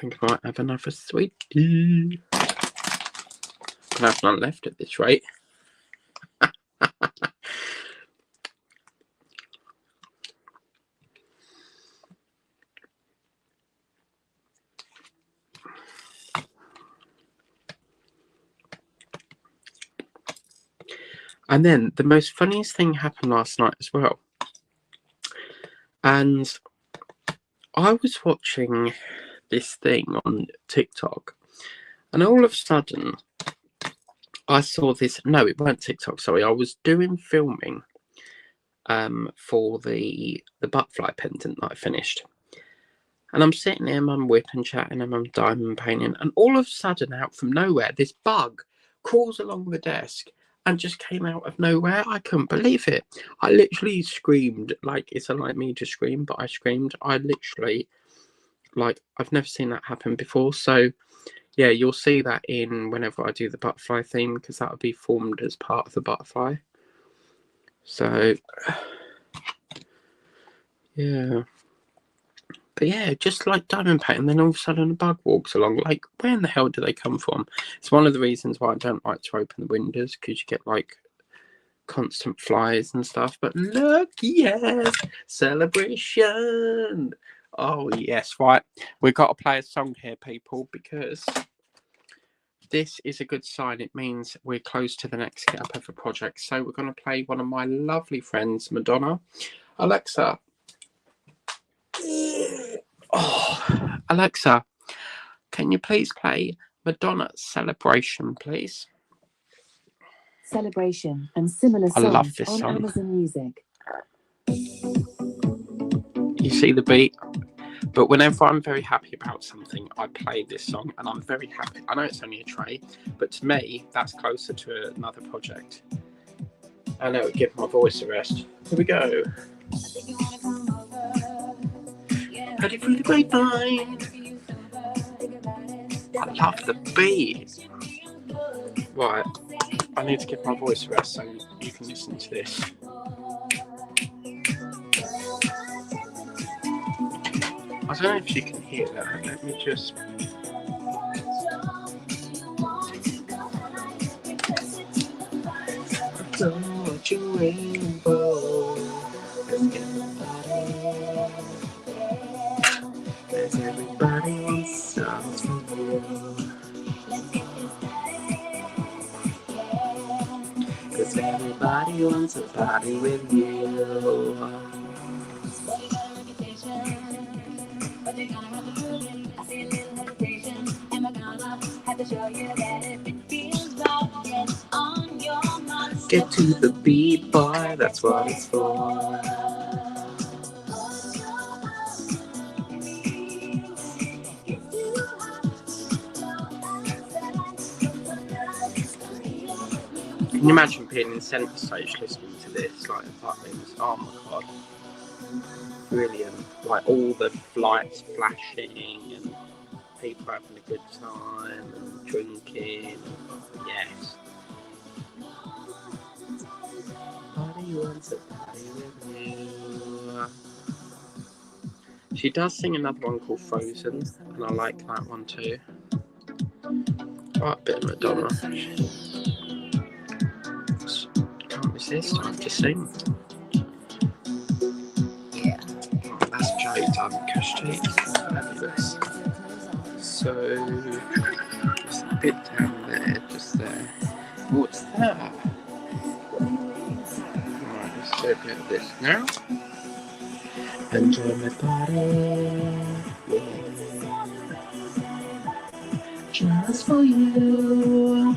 think I might have another sweetie. Can have none left at this rate. And then the most funniest thing happened last night as well. And I was watching this thing on TikTok, and all of a sudden I saw this. No, it weren't TikTok. Sorry, I was doing filming for the butterfly pendant that I finished, and I'm sitting there, I'm whipping, chatting, and I'm diamond painting, and all of a sudden, out from nowhere, this bug crawls along the desk and just came out of nowhere. I couldn't believe it. I literally screamed. Like, it's unlike me to scream, but I screamed. I literally, like, I've never seen that happen before. So yeah, you'll see that in whenever I do the butterfly theme, because that will be formed as part of the butterfly. So yeah, but yeah, just like diamond paint, and then all of a sudden a bug walks along. Like, where in the hell do they come from? It's one of the reasons why I don't like to open the windows, because you get like constant flies and stuff. But look, yes, celebration. Oh yes, right, we've got to play a song here, people, because this is a good sign. It means we're close to the next Get Up Ever project. So we're going to play one of my lovely friends, Madonna. Alexa. Oh, Alexa, can you please play Madonna Celebration, please? Celebration and similar songs I love this on song. Amazon Music. You see the beat? But whenever I'm very happy about something, I play this song, and I'm very happy. I know it's only a tray, but to me, that's closer to another project. I know it would give my voice a rest. Here we go. Ready for the grapevine. I love the beat. Right, I need to give my voice a rest so you can listen to this. I don't know if you can hear that. Let me just... What you waiting for? Cause everybody wants something from you. Cause everybody wants a party with you. Get to the beat, boy, that's what it's for. Can you imagine being in centre stage listening to this, like the buttons? Oh my god. Brilliant. Like all the lights flashing and people having a good time and drinking. Yes. Party wants a party with you. She does sing another one called Frozen, and I like that one too. Quite a bit of Madonna. Can't resist, I have to sing. Yeah. Oh, that's Joe done, Cash Tea. Fabulous. So, just a bit down there, just there. What's that? Right, let's do a bit of this now. Enjoy my party. Yeah. Just for you.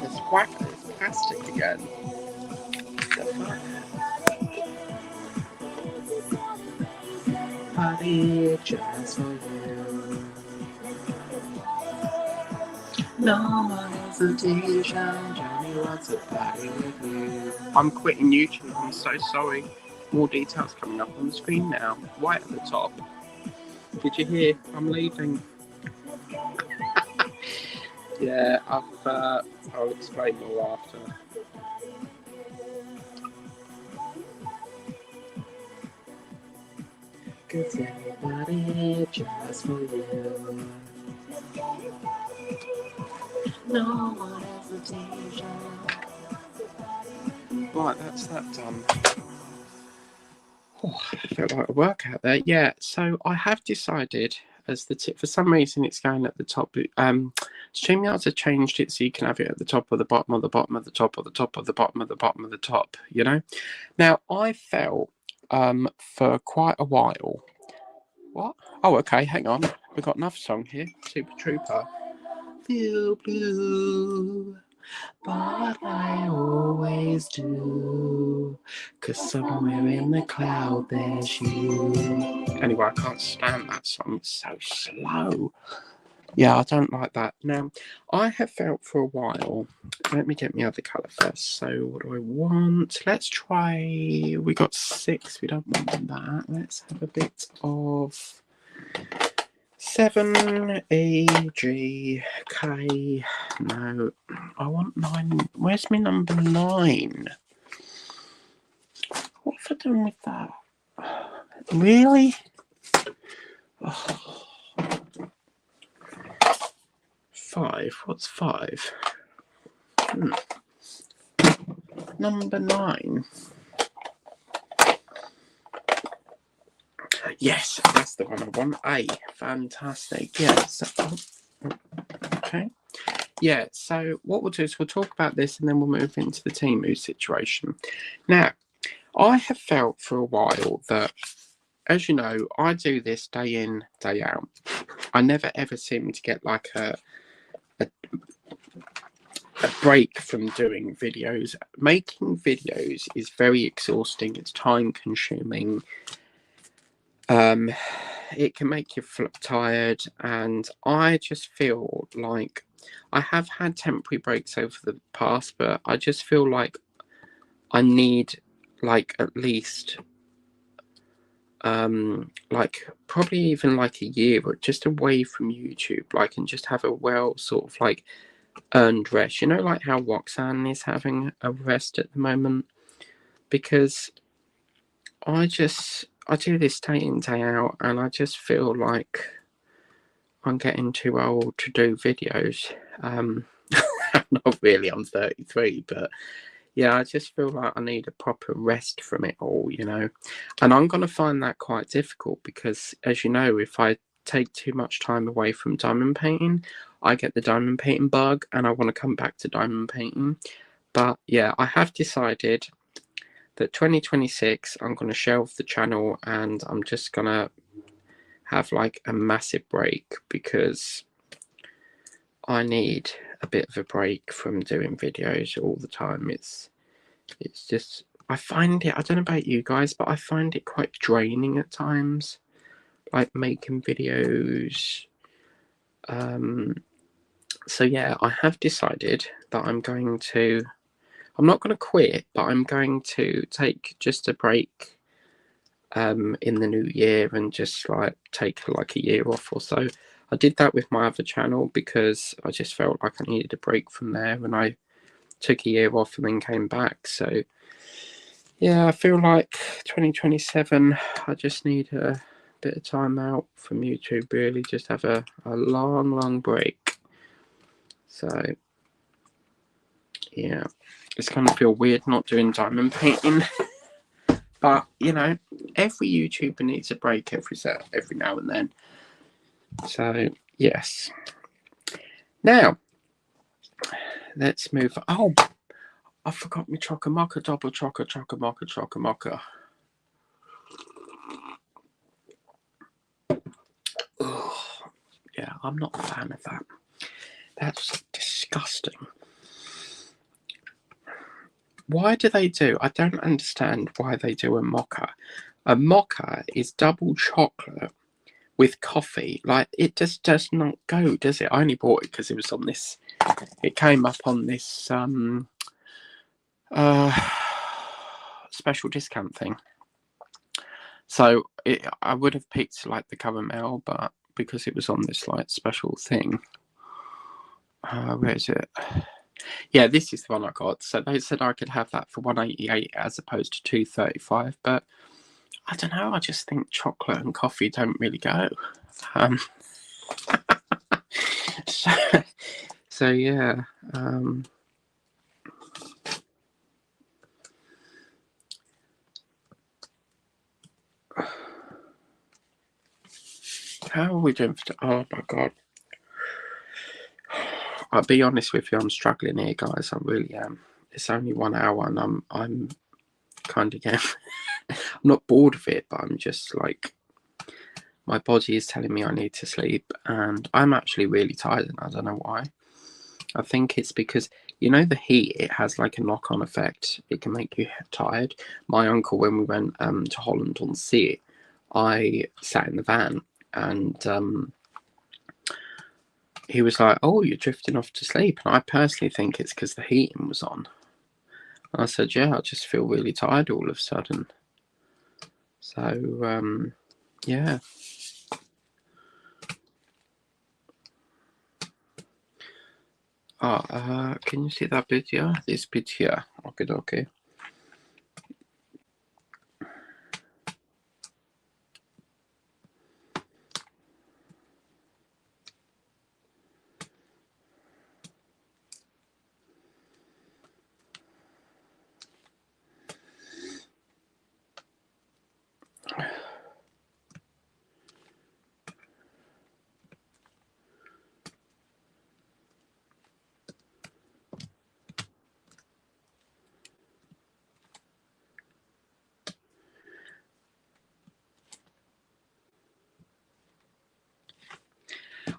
It's whack, it's plastic again. What the fuck? Party just for you. No hesitation, Johnny wants a party with you. I'm quitting YouTube, I'm so sorry. More details coming up on the screen now, right at the top. Did you hear? I'm leaving. Yeah, I'll explain more after. 'cause everybody just for you. No more hesitation. Right, that's that done. Oh, I felt like a workout there. Yeah, so I have decided as the tip. For some reason, it's going at the top. StreamYards have changed it so you can have it at the top or the bottom or the bottom of the top or the top of the bottom of the bottom of the top. You know. Now I felt for quite a while. What? Oh, okay. Hang on. We've got another song here. Super Trooper. Feel blue. But I always do, 'cause somewhere in the cloud there's you. Anyway, I can't stand that song, it's so slow. Yeah, I don't like that. Now, I have felt for a while, let me get my other colour first. So, what do I want? Let's try, we got 6, we don't want that. Let's have a bit of 7, E, G, K. No, I want 9. Where's my number 9? What have I done with that? Really? Oh. 5. What's 5? Number 9. Yes, that's the one I want. A. Fantastic. Yes. Okay. Yeah, so what we'll do is we'll talk about this and then we'll move into the Temu situation. Now, I have felt for a while that, as you know, I do this day in, day out. I never ever seem to get like a break from doing videos. Making videos is very exhausting. It's time consuming. It can make you tired, and I just feel like I have had temporary breaks over the past, but I just feel like I need like at least like probably even like a year or just away from YouTube, like, and just have a well sort of like earned rest, you know, like how Roxanne is having a rest at the moment, because I do this day in, day out, and I just feel like I'm getting too old to do videos. Not really, I'm 33, but yeah, I just feel like I need a proper rest from it all, you know. And I'm going to find that quite difficult because, as you know, if I take too much time away from diamond painting, I get the diamond painting bug and I want to come back to diamond painting. But yeah, I have decided that 2026 I'm going to shelve the channel and I'm just going to have like a massive break because I need a bit of a break from doing videos all the time. It's just, I find it, I don't know about you guys, but I find it quite draining at times, like making videos. So yeah, I have decided that I'm not going to quit, but I'm going to take just a break in the new year and just like take like a year off or so. I did that with my other channel because I just felt like I needed a break from there, and I took a year off and then came back. So yeah, I feel like 2027 I just need a bit of time out from YouTube, really, just have a long break. So yeah, it's going to feel weird not doing diamond painting. But you know, every YouTuber needs a break every now and then. So yes. Now let's move. Oh, I forgot my chocolate double chocolate mocha. Oh, yeah, I'm not a fan of that. That's disgusting. Why do they do? I don't understand why they do a mocha. A mocha is double chocolate with coffee. Like, it just does not go, does it? I only bought it because it was on this. It came up on this special discount thing. So I would have picked like the caramel, but because it was on this like special thing. Where is it? Yeah, this is the one I got. So they said I could have that for $188 as opposed to $235, but I don't know, I just think chocolate and coffee don't really go. Um, so yeah. How are we doing for oh my god. I'll be honest with you, I'm struggling here, guys. I really am. It's only 1 hour and I'm kind of getting I'm not bored of it, but I'm just like, my body is telling me I need to sleep, and I'm actually really tired, and I don't know why. I think it's because, you know, the heat, it has like a knock-on effect. It can make you tired. My uncle, when we went to Holland on sea, I sat in the van, and he was like, "Oh, you're drifting off to sleep," and I personally think it's because the heating was on. And I said, "Yeah, I just feel really tired all of a sudden." So yeah. Can you see that bit here? This bit here. Okay.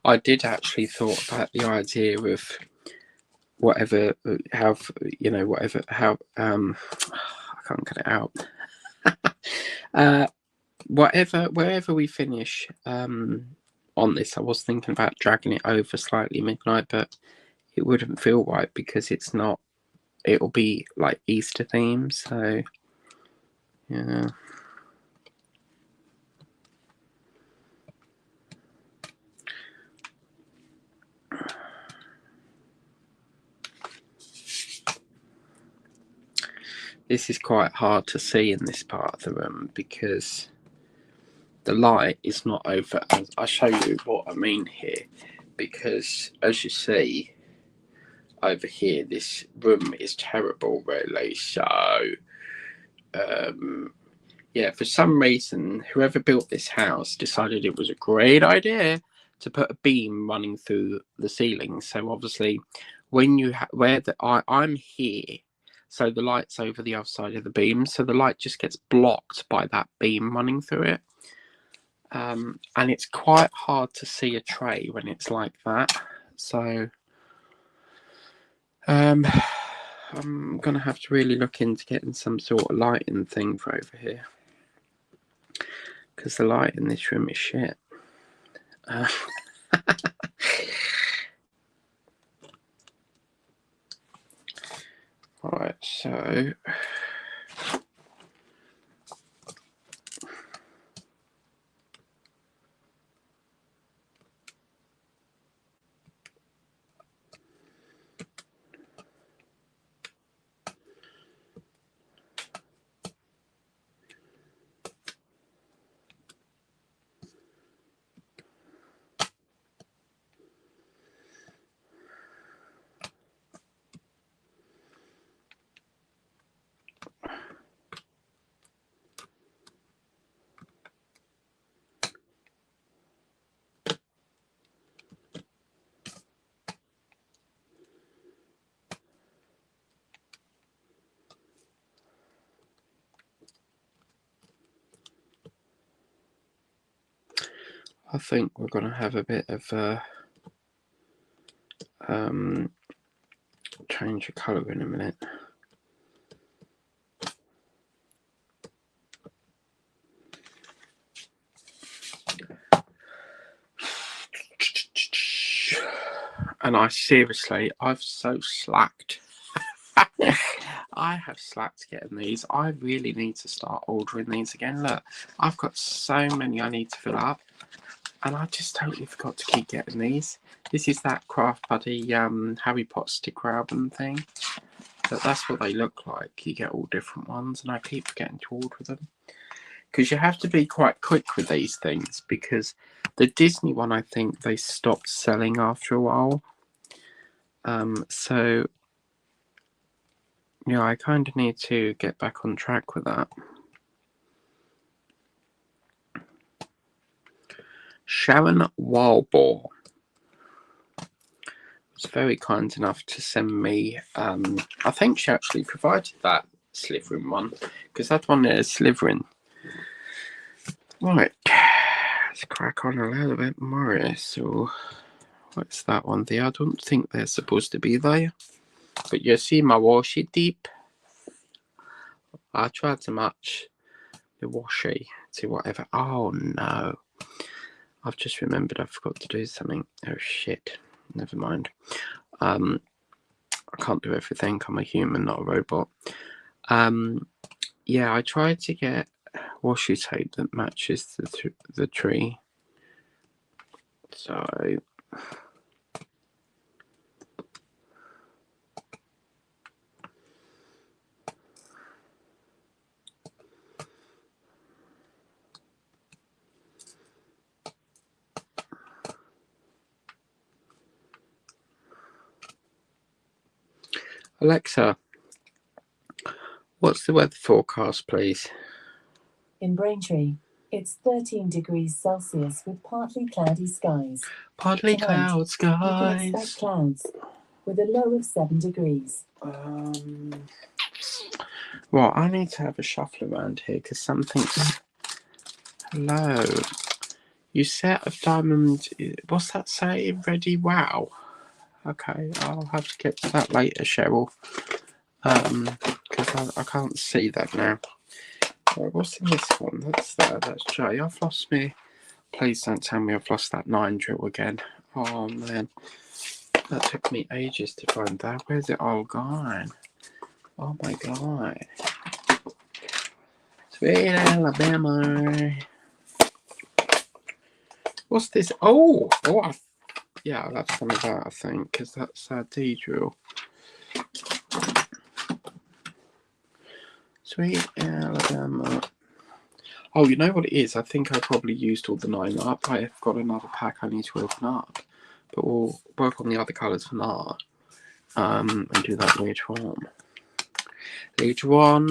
I did actually thought about the idea of whatever, I can't get it out. Wherever we finish on this, I was thinking about dragging it over slightly midnight, but it wouldn't feel right because it's not. It'll be like Easter theme, so yeah. This is quite hard to see in this part of the room because the light is not over. I'll show you what I mean here, because as you see over here, this room is terrible really. So yeah, for some reason whoever built this house decided it was a great idea to put a beam running through the ceiling. So obviously when you I'm here, so the light's over the other side of the beam, so the light just gets blocked by that beam running through it. And it's quite hard to see a tray when it's like that. So I'm gonna have to really look into getting some sort of lighting thing for over here, because the light in this room is shit. Alright, so I think we're going to have a bit of a change of colour in a minute. And I've so slacked. I have slacked getting these. I really need to start ordering these again. Look, I've got so many I need to fill up, and I just totally forgot to keep getting these. This is that Craft Buddy Harry Potter sticker album thing. But that's what they look like. You get all different ones, and I keep forgetting to order them. because you have to be quite quick with these things, because the Disney one, I think they stopped selling after a while. So yeah, I kind of need to get back on track with that. Sharon Walbor was very kind enough to send me. I think she actually provided that Slytherin one, because that one is Slytherin. Right, let's crack on a little bit more. So, what's that one there? I don't think they're supposed to be there. But you see my washi deep. I tried to match the washi to whatever. Oh no. I've just remembered I forgot to do something. Oh shit. Never mind. I can't do everything. I'm a human, not a robot. Yeah, I tried to get washi tape that matches the tree. So Alexa, what's the weather forecast, please? In Braintree, it's 13 degrees Celsius with partly cloudy skies. Partly Tonight, cloud You can expect skies. clouds with a low of 7 degrees. Well, I need to have a shuffle around here because something's. Hello. You set of diamond. What's that say? Ready? Wow. Okay, I'll have to get to that later, Cheryl. Because I can't see that now. Right, what's in this one? That's there. That's J. I've lost me. Please don't tell me I've lost that 9 drill again. Oh man, that took me ages to find that. Where's it all gone? Oh my god. Sweet Alabama. What's this? Oh, yeah, I'll have some of that, I think, because that's our D drill. Sweet Alabama. Oh, you know what it is? I think I probably used all the 9 up. I've got another pack I need to open up. But we'll work on the other colours for now. And do that later on. Later on.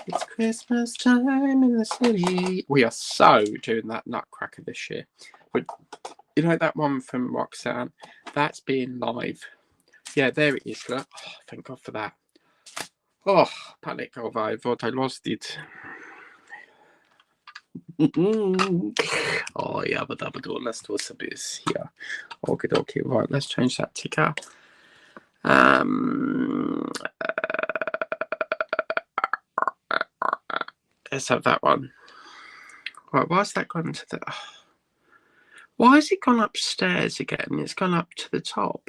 It's Christmas time in the city. We are so doing that Nutcracker this year. But you know that one from Roxanne? That's being live. Yeah, there it is. Look. Oh, thank God for that. Oh, panic over. I thought I lost it. Oh, yeah, but let's do some bits here. Okay. Right, let's change that ticker. Let's have that one. Right, why's that gone to the... Why has it gone upstairs again? It's gone up to the top.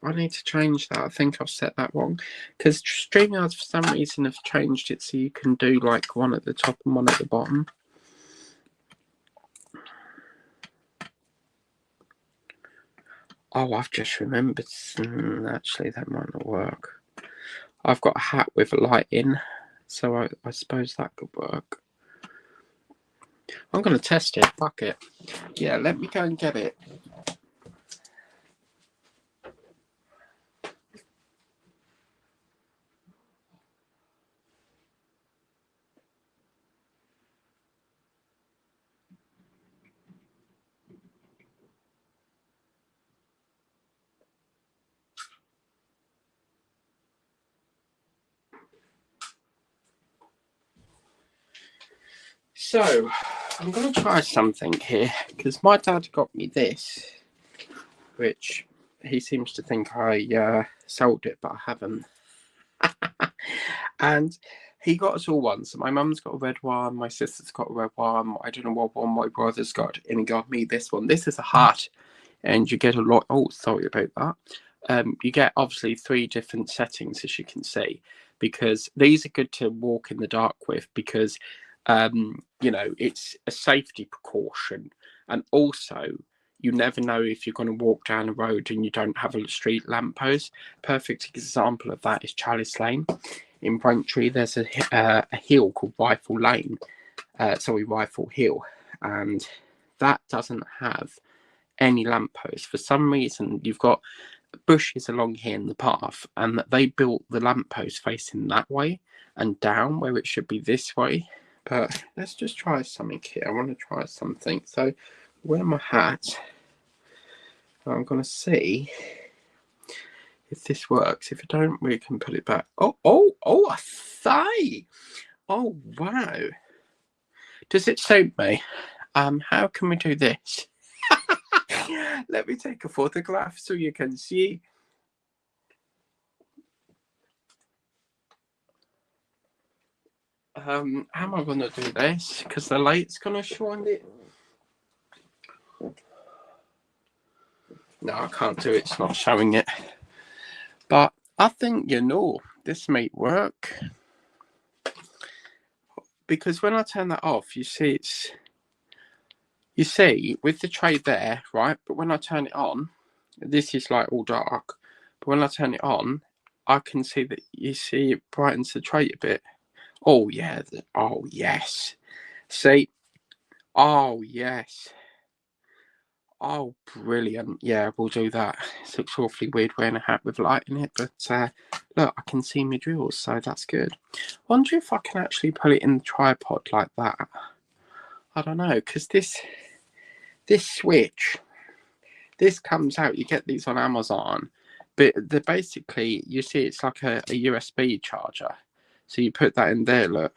I need to change that. I think I've set that wrong. Because StreamYard, for some reason, have changed it so you can do like one at the top and one at the bottom. Oh, I've just remembered. Actually, that might not work. I've got a hat with a light in, so I suppose that could work. I'm going to test it. Fuck it. Yeah, let me go and get it. So, I'm going to try something here, because my dad got me this, which he seems to think I sold it, but I haven't. And he got us all one. So my mum's got a red one, my sister's got a red one, I don't know what one my brother's got, and he got me this one. This is a hat, and you get a lot. Oh, sorry about that. You get obviously 3 different settings, as you can see, because these are good to walk in the dark with, because you know, it's a safety precaution, and also you never know if you're going to walk down a road and you don't have a street lamppost. Perfect example of that is Chalice Lane. in Braintree, there's a hill called Rifle Lane, Rifle Hill, and that doesn't have any lampposts. For some reason, you've got bushes along here in the path, and that they built the lamppost facing that way and down where it should be this way. But let's just try something here. I want to try something. So wear my hat. I'm going to see if this works. If it don't, we can put it back. A thigh. Oh, wow. Does it suit me? How can we do this? Let me take a photograph so you can see. How am I going to do this? Because the light's going to shine it. No, I can't do it. It's not showing it. But I think, this might work. Because when I turn that off, you see with the tray there, right? But when I turn it on, this is like all dark. But when I turn it on, I can see that it brightens the tray a bit. Oh, yeah. Oh, yes. See? Oh, yes. Oh, brilliant. Yeah, we'll do that. It looks awfully weird wearing a hat with light in it, but look, I can see my drills, so that's good. Wonder if I can actually put it in the tripod like that. I don't know, because this switch, this comes out, you get these on Amazon, but they're basically, you see, it's like a USB charger. So you put that in there, look.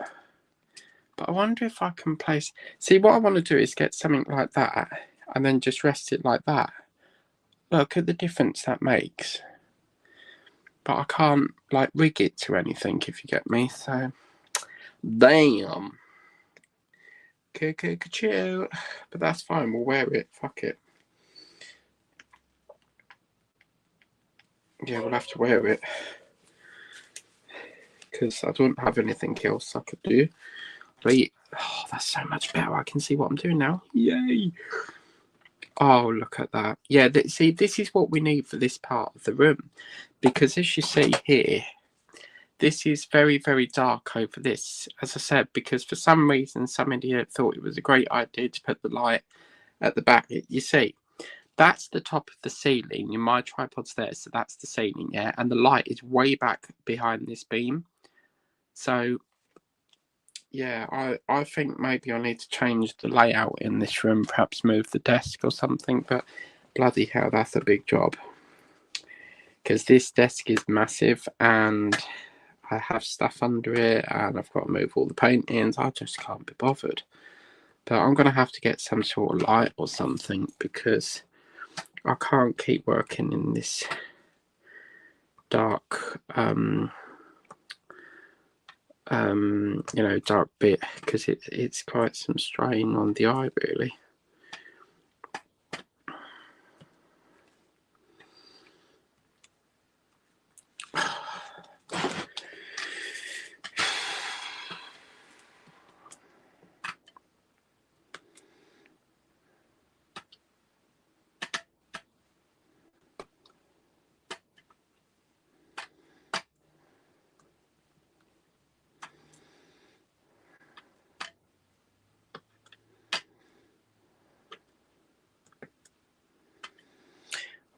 But I wonder if I can place... See, what I want to do is get something like that and then just rest it like that. Look at the difference that makes. But I can't, like, rig it to anything, if you get me. So, damn. Ka-choo. But that's fine, we'll wear it. Fuck it. Yeah, we'll have to wear it. Because I don't have anything else I could do. Right. Oh, that's so much better. I can see what I'm doing now. Yay. Oh, look at that. Yeah, see, this is what we need for this part of the room. Because as you see here, this is very, very dark over this. As I said, because for some reason, some idiot thought it was a great idea to put the light at the back. You see, that's the top of the ceiling. And my tripod's there, so that's the ceiling, yeah? And the light is way back behind this beam. So... yeah, I think maybe I need to change the layout in this room, perhaps move the desk or something, but bloody hell, that's a big job. Because this desk is massive and I have stuff under it and I've got to move all the paintings. I just can't be bothered. But I'm going to have to get some sort of light or something because I can't keep working in this dark... dark bit because it's quite some strain on the eye, really.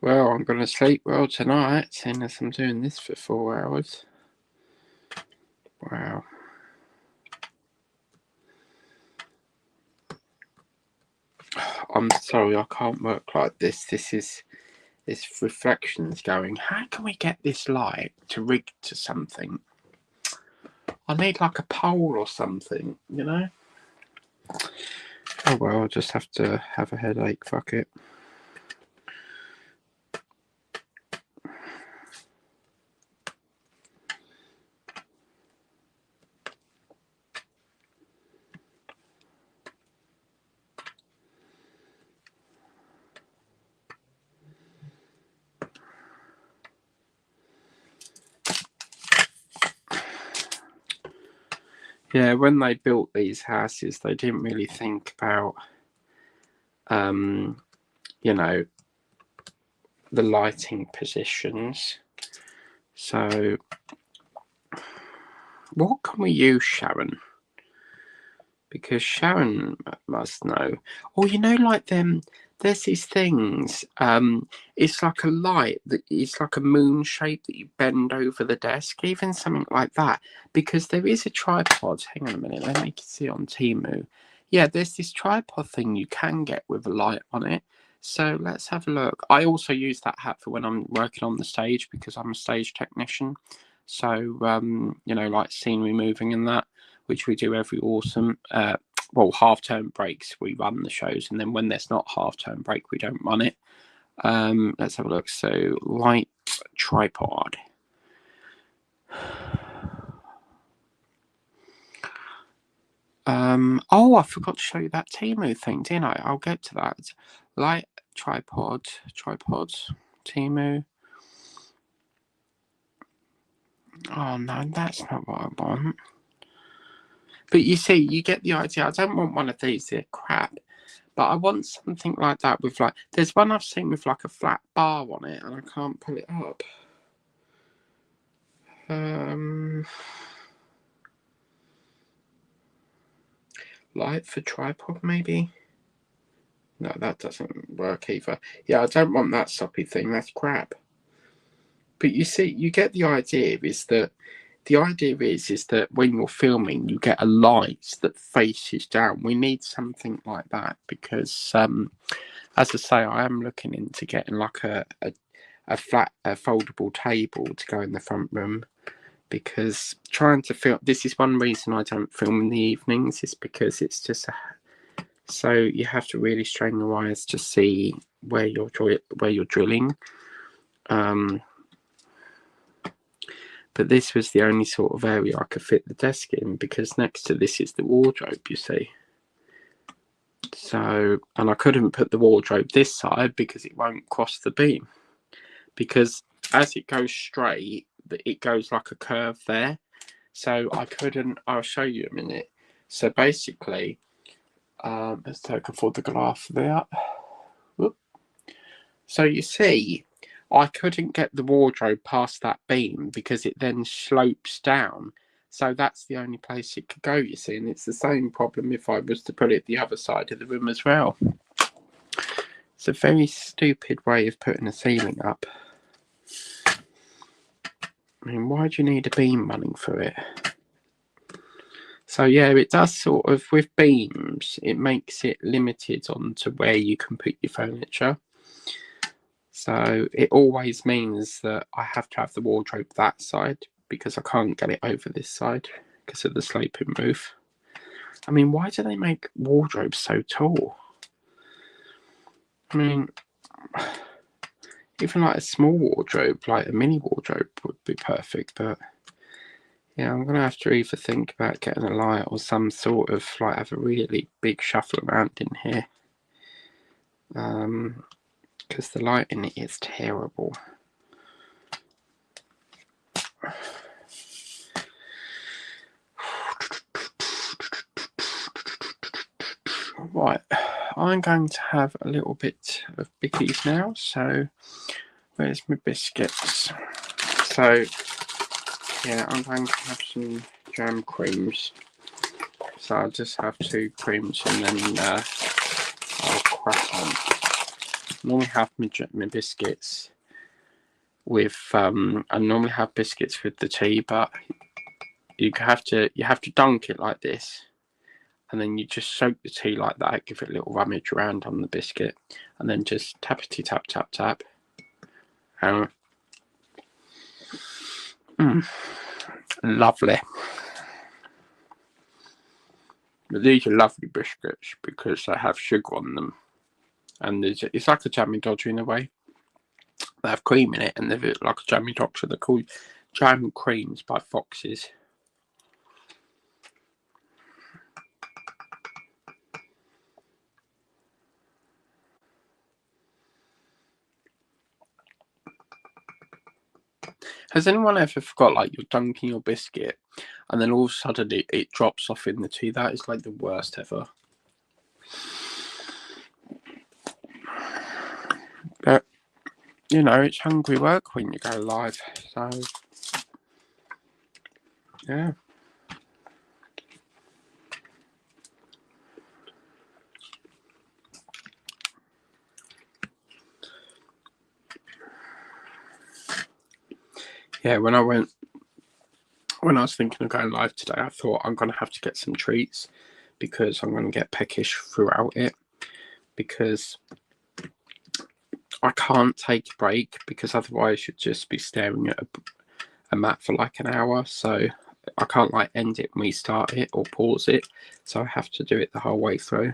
Well, I'm going to sleep well tonight, seeing as I'm doing this for 4 hours. Wow. I'm sorry, I can't work like this. This reflection's going. How can we get this light to rig to something? I need like a pole or something, Oh well, I'll just have to have a headache. Fuck it. Yeah, when they built these houses, they didn't really think about, the lighting positions. So, What can we use, Sharon? Because Sharon must know. Or you know, like them. There's these things. It's like a light that it's like a moon shape that you bend over the desk. Even something like that. Because there is a tripod. Hang on a minute. Let me see on Temu. Yeah, there's this tripod thing you can get with a light on it. So let's have a look. I also use that hat for when I'm working on the stage because I'm a stage technician. So you know, like scenery moving and that, which we do every autumn. Well, half-term breaks we run the shows, and then when there's not half-term break, we don't run it. Let's have a look. So light tripod. Oh, I forgot to show you that Temu thing, didn't I? I'll get to that. Light tripods, Temu. Oh no, that's not what I want. But you see, you get the idea. I don't want one of these. They're crap. But I want something like that with like. There's one I've seen with like a flat bar on it, and I can't pull it up. Light for tripod, maybe. No, that doesn't work either. Yeah, I don't want that soppy thing. That's crap. But you see, you get the idea. Is that the idea is that when you're filming, you get a light that faces down. We need something like that because, as I say, I am looking into getting like a flat, foldable table to go in the front room. Because trying to film, this is one reason I don't film in the evenings, is because it's just so you have to really strain your eyes to see where you're drilling. But this was the only sort of area I could fit the desk in, because next to this is the wardrobe, you see. So, and I couldn't put the wardrobe this side because it won't cross the beam, because as it goes straight, it goes like a curve there. So I couldn't. I'll show you a minute. So basically, let's take a photograph there. Whoop. So you see, I couldn't get the wardrobe past that beam because it then slopes down. So that's the only place it could go, you see. And it's the same problem if I was to put it the other side of the room as well. It's a very stupid way of putting a ceiling up. I mean, why do you need a beam running through it? So yeah, it does sort of, with beams, it makes it limited on to where you can put your furniture. So it always means that I have to have the wardrobe that side because I can't get it over this side because of the sloping roof. I mean, why do they make wardrobes so tall? I mean, even like a small wardrobe, like a mini wardrobe would be perfect, but yeah, I'm going to have to either think about getting a light or some sort of, like, have a really big shuffle around in here. Because the light in it is terrible. Right, I'm going to have a little bit of bickies now. So, where's my biscuits? So, yeah, I'm going to have some jam creams. So I'll just have 2 creams and then I'll crack on. I normally have my biscuits with I normally have biscuits with the tea, but you have to dunk it like this, and then you just soak the tea like that, give it a little rummage around on the biscuit, and then just tappity tap tap tap. Lovely. But these are lovely biscuits because they have sugar on them, and it's like a jammy dodger in a way. They have cream in it, and they're like a jammy dodger. They're called jam creams by Foxes. Has anyone ever forgot, like, you're dunking your biscuit and then all of a sudden it drops off in the tea? That is like the worst ever. But, you know, it's hungry work when you go live. So, yeah. Yeah, when I was thinking of going live today, I thought I'm going to have to get some treats because I'm going to get peckish throughout it, because I can't take a break, because otherwise you'd just be staring at a mat for like an hour. So I can't like end it and restart it or pause it. So I have to do it the whole way through.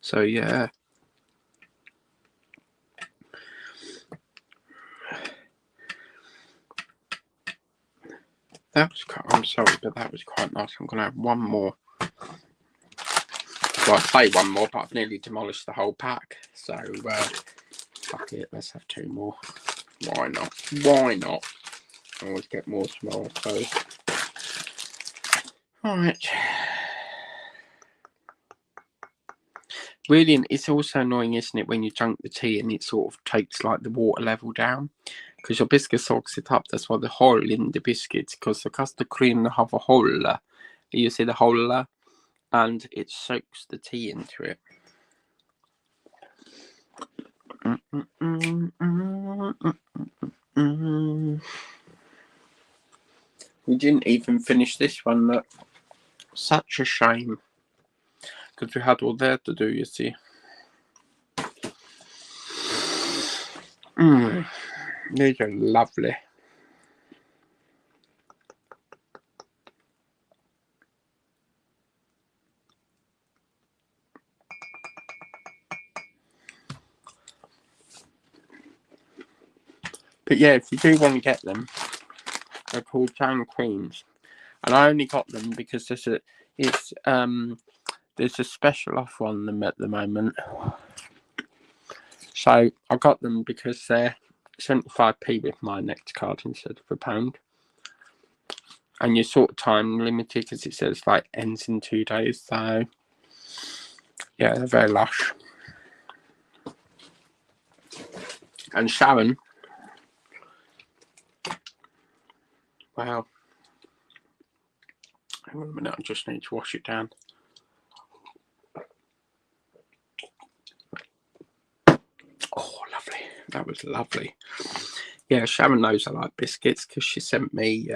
So yeah. That was quite, I'm sorry, but that was quite nice. I'm going to have one more. Well, I say one more, but I've nearly demolished the whole pack. So, fuck it, let's have 2 more. Why not? Why not? I always get more tomorrow, so. Alright. Really, it's also annoying, isn't it, when you drink the tea and it sort of takes like the water level down, because your biscuit soaks it up. That's why the hole in the biscuits, because the cream have a hole. You see the hole, and it soaks the tea into it. We didn't even finish this one. Look, such a shame, because we had all there to do. You see. These are lovely. But yeah, if you do want to get them, they're called Jam Queens, and I only got them because there's a special offer on them at the moment. So I got them because they're 75p with my next card instead of £1. And you're sort of time limited, because it says like ends in 2 days. So yeah, they're very lush. And Sharon, well, hang on a minute, I just need to wash it down. Oh, lovely. That was lovely. Yeah, Sharon knows I like biscuits, because she sent me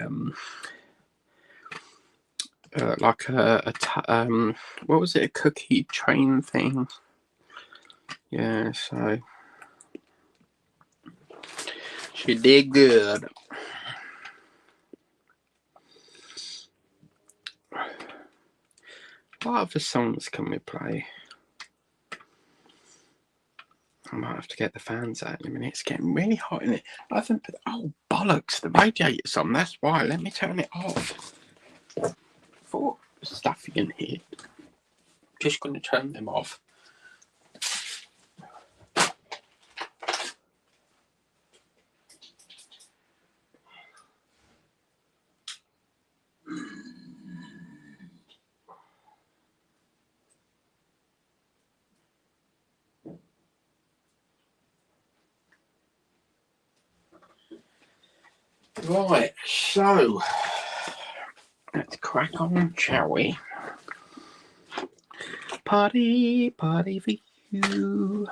like what was it, a cookie train thing. Yeah, so she did good. What other songs can we play? I might have to get the fans out in a minute. It's getting really hot in it. I haven't put. Oh bollocks! The radiator's on. That's why. Let me turn it off. For stuffy in here. Just going to turn them off. Right, so let's crack on, shall we? Party, party for you.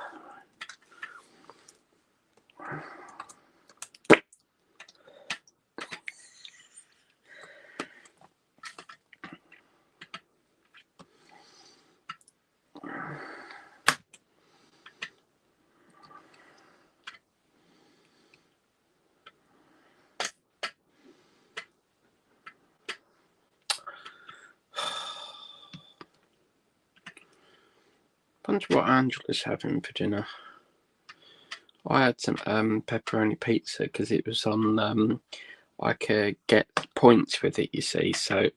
Wonder what Angela's having for dinner. I had some pepperoni pizza because it was on I could get points with it, you see, so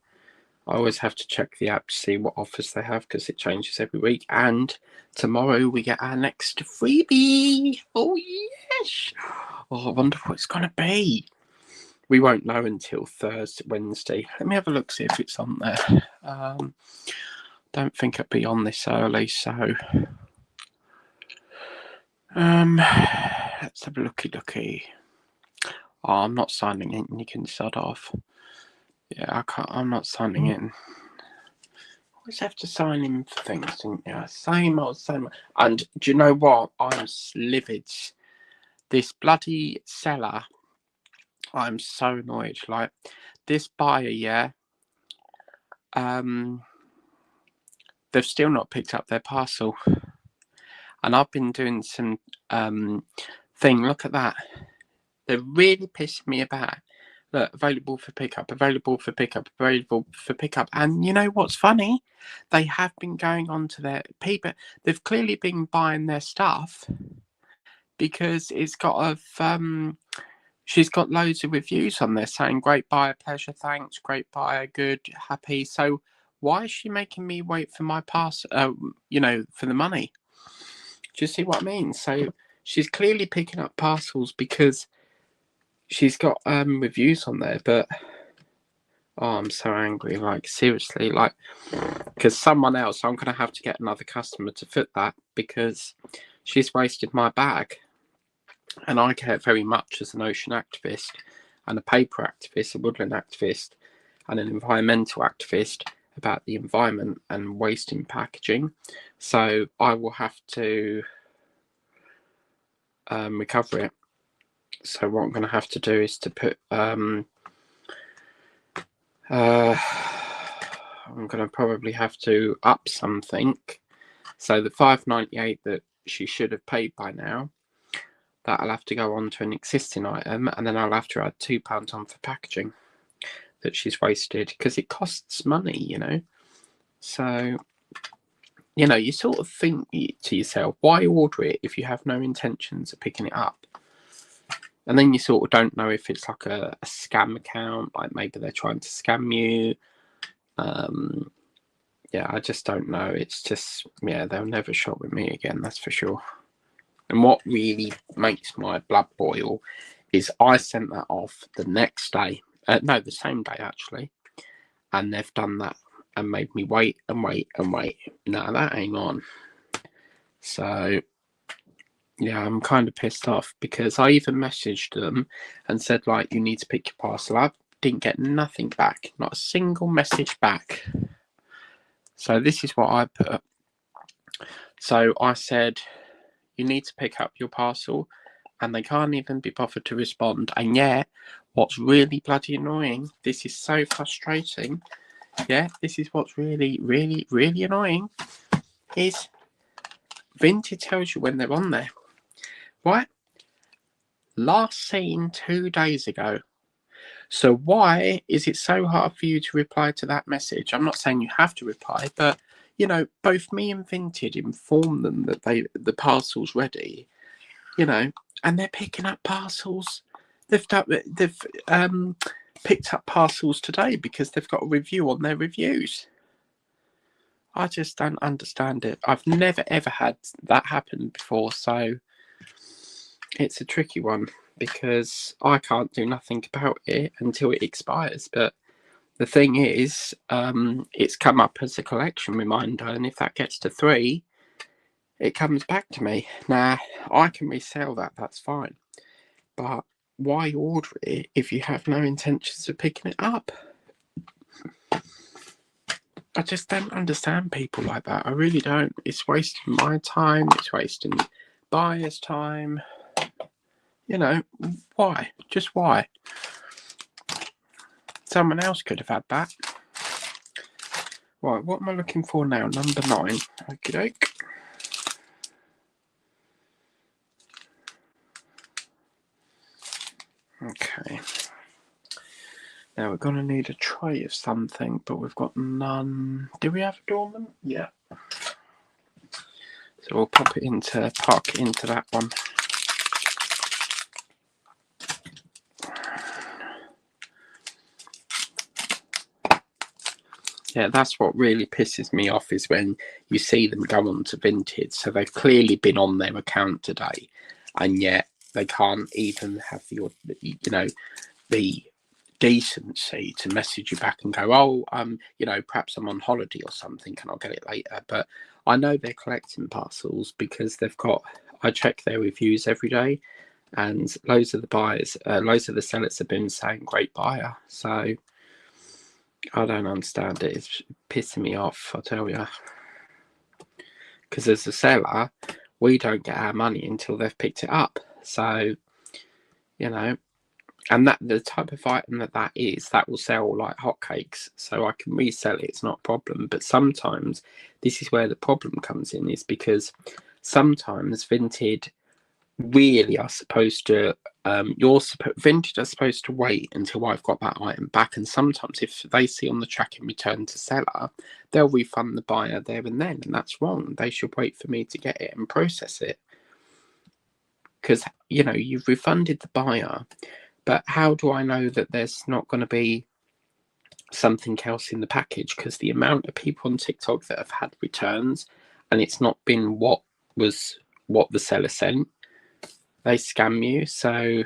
I always have to check the app to see what offers they have, because it changes every week. And tomorrow we get our next freebie. Oh yes. Oh, I wonder what it's gonna be. We won't know until Wednesday. Let me have a look, see if it's on there. Don't think it'll be on this early, so let's have a looky. Oh, I'm not signing in. You can start off. Yeah, I can't. I'm not signing in. Always have to sign in for things, don't you? Same old. And do you know what? I'm livid. This bloody seller. I'm so annoyed. Like this buyer, yeah. They've still not picked up their parcel, and I've been doing some thing. Look at that. They're really pissing me about. Look, available for pickup, available for pickup, available for pickup. And you know what's funny? They have been going on to their people. They've clearly been buying their stuff because it's got she's got loads of reviews on there saying great buyer, pleasure, thanks, great buyer, good, happy. So why is she making me wait for my for the money? Do you see what I mean? So she's clearly picking up parcels because she's got reviews on there, but I'm so angry. Like seriously, like because someone else, I'm gonna have to get another customer to fit that because she's wasted my bag. And I care very much as an ocean activist and a paper activist, a woodland activist, and an environmental activist about the environment and wasting packaging. So I will have to recover it. So what I'm going to have to do is to put I'm going to probably have to up something. So the £5.98 that she should have paid by now, that'll have to go on to an existing item, and then I'll have to add £2 on for packaging that she's wasted because it costs money, you know. So, you know, you sort of think to yourself, why order it if you have no intentions of picking it up? And then you sort of don't know if it's like a scam account, like maybe they're trying to scam you. Yeah, I just don't know. It's just, yeah, they'll never shop with me again, that's for sure. And what really makes my blood boil is I sent that off the next day. No, the same day, actually. And they've done that and made me wait and wait and wait. No, that ain't on. So, yeah, I'm kind of pissed off because I even messaged them and said, like, you need to pick your parcel up. Didn't get nothing back. Not a single message back. So this is what I put. So I said, you need to pick up your parcel, and they can't even be bothered to respond. And yet, what's really bloody annoying, this is so frustrating, yeah, this is what's really, really, really annoying, is Vinted tells you when they're on there, right? Last seen 2 days ago. So why is it so hard for you to reply to that message? I'm not saying you have to reply, but you know, both me and Vinted inform them that the parcel's ready, you know, and they're picking up parcels. They've picked up parcels today because they've got a review on their reviews. I just don't understand it. I've never ever had that happen before, so it's a tricky one because I can't do nothing about it until it expires. But the thing is, it's come up as a collection reminder, and if that gets to 3, it comes back to me. Now, I can resell that, that's fine. But why order it if you have no intentions of picking it up? I just don't understand people like that. I really don't. It's wasting my time. It's wasting buyers' time. You know, why? Just why? Someone else could have had that. Right, what am I looking for now? Number 9. Okie doke. Okay. Now we're going to need a tray of something, but we've got none. Do we have a dormant? Yeah. So we'll park it into that one. Yeah, that's what really pisses me off is when you see them go on to Vinted. So they've clearly been on their account today, and yet they can't even have the decency to message you back and go, oh, perhaps I'm on holiday or something and I'll get it later. But I know they're collecting parcels because I check their reviews every day, and loads of the sellers have been saying great buyer. So I don't understand it. It's pissing me off, I tell you. Because as a seller, we don't get our money until they've picked it up. So, you know, and that the type of item that will sell like hotcakes. So I can resell it, it's not a problem. But sometimes this is where the problem comes in, is because sometimes Vinted really are supposed to Vinted are supposed to wait until I've got that item back, and sometimes if they see on the tracking return to seller, they'll refund the buyer there and then, and that's wrong. They should wait for me to get it and process it, because you've refunded the buyer, but how do I know that there's not going to be something else in the package? Because the amount of people on TikTok that have had returns and it's not been what the seller sent, they scam you. So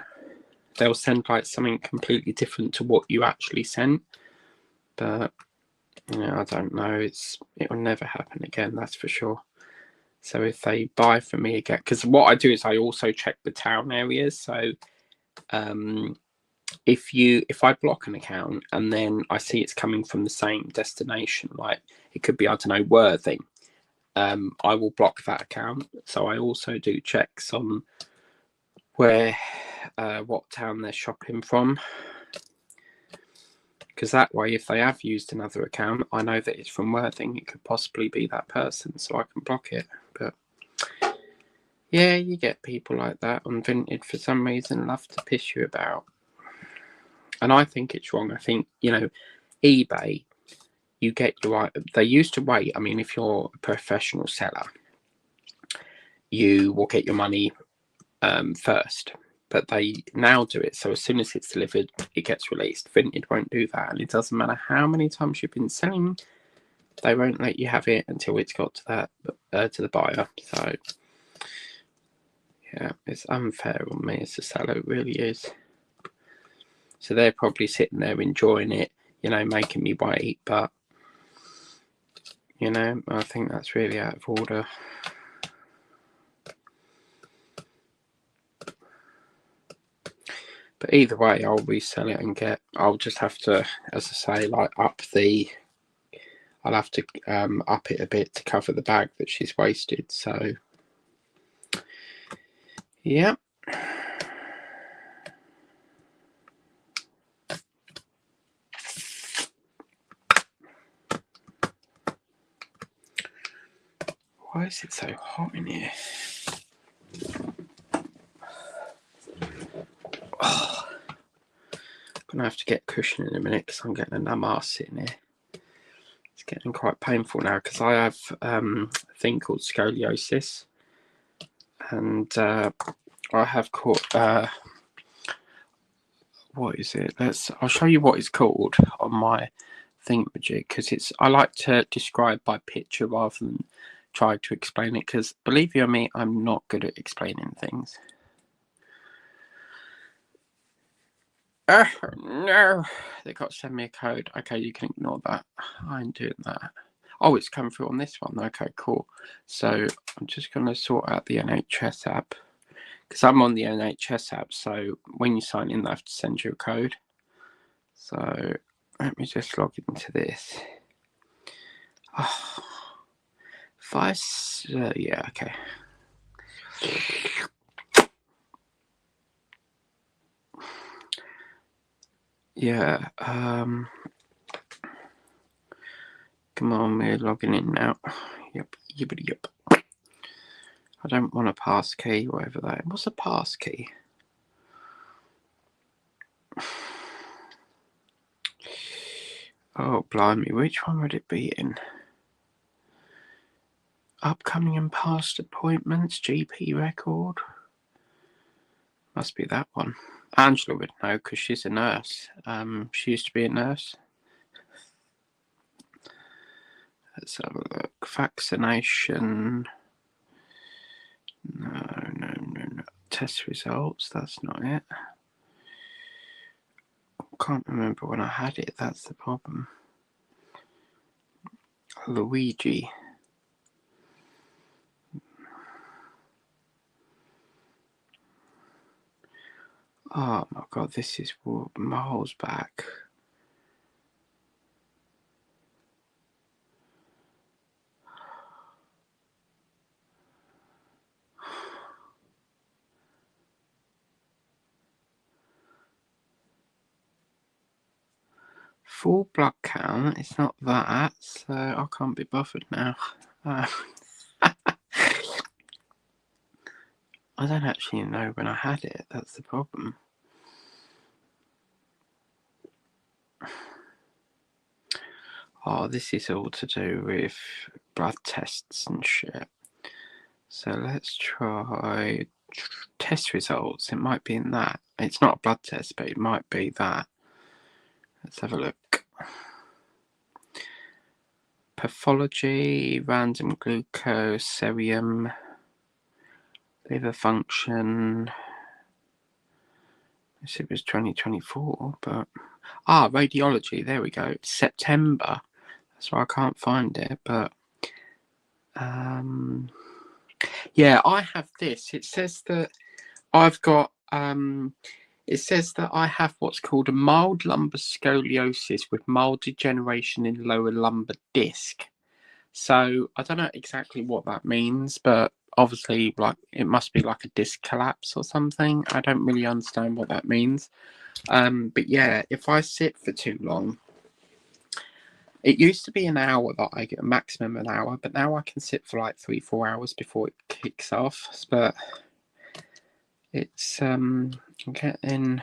they'll send like something completely different to what you actually sent. But I don't know. It will never happen again, that's for sure. So if they buy from me again, because what I do is I also check the town areas. So if I block an account and then I see it's coming from the same destination, like it could be, I don't know, Worthing, I will block that account. So I also do checks on what town they're shopping from, because that way if they have used another account, I know that it's from Worthing. It could possibly be that person, so I can block it. But yeah, you get people like that on Vinted for some reason, love to piss you about, and I think it's wrong. I think eBay, you get your right. They used to wait. I mean, if you're a professional seller, you will get your money first. But they now do it so as soon as it's delivered, it gets released. Vinted won't do that, and it doesn't matter how many times you've been selling, they won't let you have it until it's got to the buyer. So yeah, it's unfair on me as a seller, it really is. So they're probably sitting there enjoying it, making me wait, but I think that's really out of order. But either way, I'll resell it and I'll just have to, as I say, like I'll have to up it a bit to cover the bag that she's wasted. So yeah. Why is it so hot in here? Oh, I'm gonna have to get a cushion in a minute because I'm getting a numb arse sitting here. It's getting quite painful now because I have a thing called scoliosis, and I have caught what is it? I'll show you what it's called on my thingamajig, because I like to describe by picture rather than try to explain it, because believe you or me, I'm not good at explaining things. No, they got to send me a code. Okay, you can ignore that. I ain't doing that. Oh, it's come through on this one. Okay, cool. So I'm just going to sort out the NHS app, because I'm on the NHS app. So when you sign in, they have to send you a code. So let me just log into this. Oh, yeah, okay. Yeah, come on, we're logging in now. Yep. I don't want a pass key, whatever that is. What's a pass key? Oh, blimey, which one would it be in? Upcoming and past appointments, GP record. Must be that one. Angela would know because she's a nurse. She used to be a nurse. Let's have a look. Vaccination. No. Test results, that's not it. Can't remember when I had it, that's the problem. Luigi. Oh my god, this is miles back. Full blood count, it's not that, so I can't be bothered now. I don't actually know when I had it, that's the problem. Oh, this is all to do with blood tests and shit. So let's try test results. It might be in that. It's not a blood test, but it might be that. Let's have a look. Pathology, random glucose, serum, liver function. This it was 2024, but radiology. There we go. It's September. That's why I can't find it. But yeah, I have this. It says that I've got. It says that I have what's called a mild lumbar scoliosis with mild degeneration in lower lumbar disc. So I don't know exactly what that means, but obviously, like, it must be like a disc collapse or something. I don't really understand what that means. But yeah, if I sit for too long, it used to be an hour that I get a maximum an hour, but now I can sit for like 3-4 hours before it kicks off. But it's getting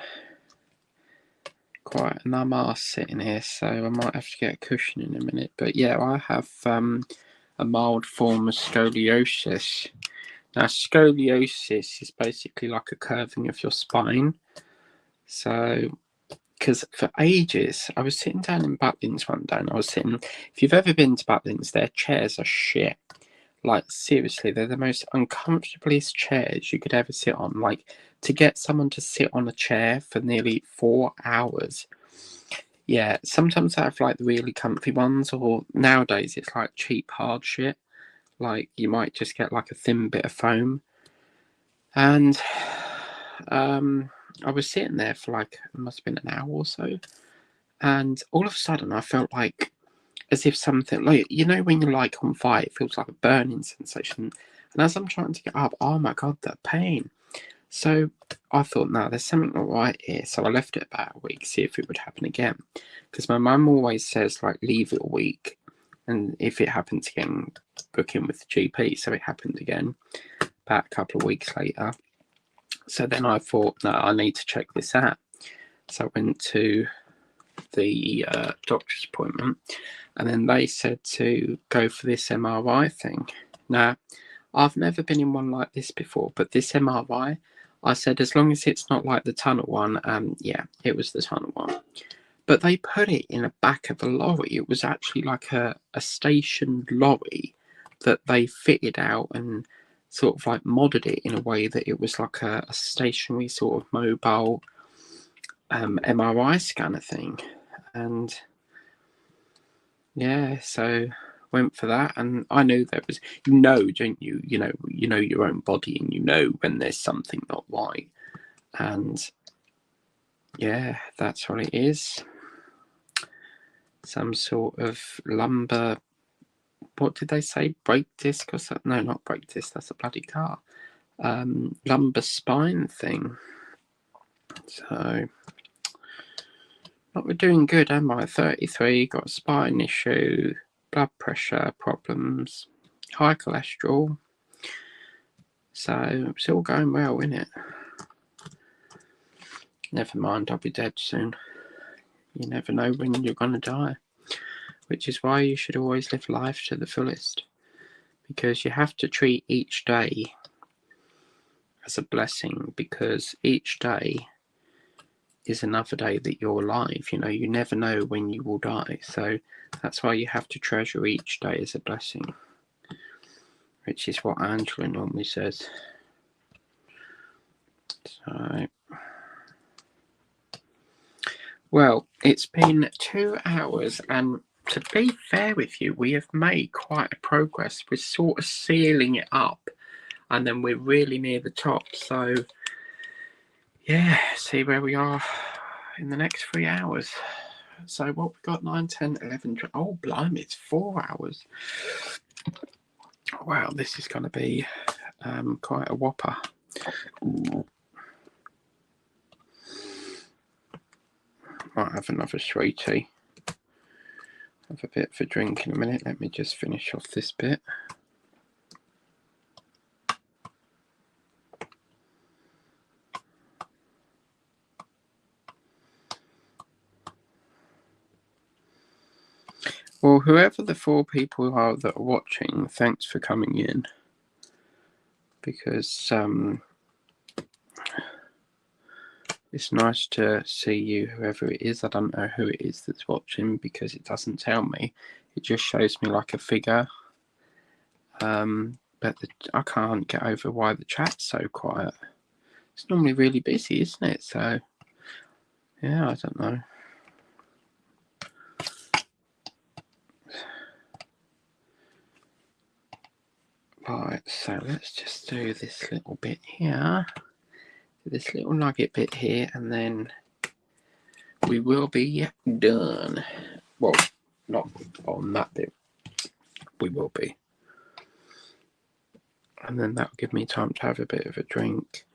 quite a numb ass sitting here, so I might have to get a cushion in a minute. But yeah, I have a mild form of scoliosis. Now, scoliosis is basically like a curving of your spine. So, because for ages, I was sitting down in Butlins one day, and if you've ever been to Butlins, their chairs are shit. Like, seriously, they're the most uncomfortablest chairs you could ever sit on. Like, to get someone to sit on a chair for nearly 4 hours. Yeah, sometimes I have like the really comfy ones, or nowadays it's like cheap hard shit. Like, you might just get like a thin bit of foam. And I was sitting there for like, it must have been an hour or so. And all of a sudden I felt like as if something, like, you know, when you're like on fire, it feels like a burning sensation. And as I'm trying to get up, oh my god, that pain. So I thought, no, there's something not right here. So I left it about a week, see if it would happen again. Because my mum always says, like, leave it a week. And if it happens again, book in with the GP. So it happened again about a couple of weeks later. So then I thought, no, I need to check this out. So I went to the doctor's appointment, and then they said to go for this MRI thing. Now, I've never been in one like this before, but this MRI, I said, as long as it's not like the tunnel one, yeah, it was the tunnel one. But they put it in the back of a lorry. It was actually like a stationed lorry that they fitted out and sort of like modded it in a way that it was like a stationary sort of mobile MRI scanner thing. And yeah, so went for that, and I knew there was, don't you? You know your own body, and you know when there's something not right. And yeah, that's what it is. Some sort of lumbar. What did they say? Brake disc or something? No, not brake disc. That's a bloody car. Lumbar spine thing. So, not we're doing good, am I? 33, got a spine issue, blood pressure problems, high cholesterol. So it's all going well, isn't it? Never mind, I'll be dead soon. You never know when you're going to die. Which is why you should always live life to the fullest. Because you have to treat each day as a blessing, because each day is another day that you're alive. You never know when you will die. So that's why you have to treasure each day as a blessing. Which is what Angela normally says. So, well, it's been 2 hours, and to be fair with you, we have made quite a progress. We're sort of sealing it up, and then we're really near the top. So yeah, see where we are in the next 3 hours. So what we got, 9, 10, 11, 12. Oh, blimey, it's 4 hours. Wow, this is going to be quite a whopper. Might have another sweetie. Have a bit for drink in a minute. Let me just finish off this bit. Well, whoever the 4 people are that are watching, thanks for coming in. Because it's nice to see you, whoever it is. I don't know who it is that's watching because it doesn't tell me. It just shows me like a figure. But I can't get over why the chat's so quiet. It's normally really busy, isn't it? So, yeah, I don't know. Right, so let's just do this little bit here. This little nugget bit here, and then we will be done. Well, not on that bit. We will be. And then that'll give me time to have a bit of a drink,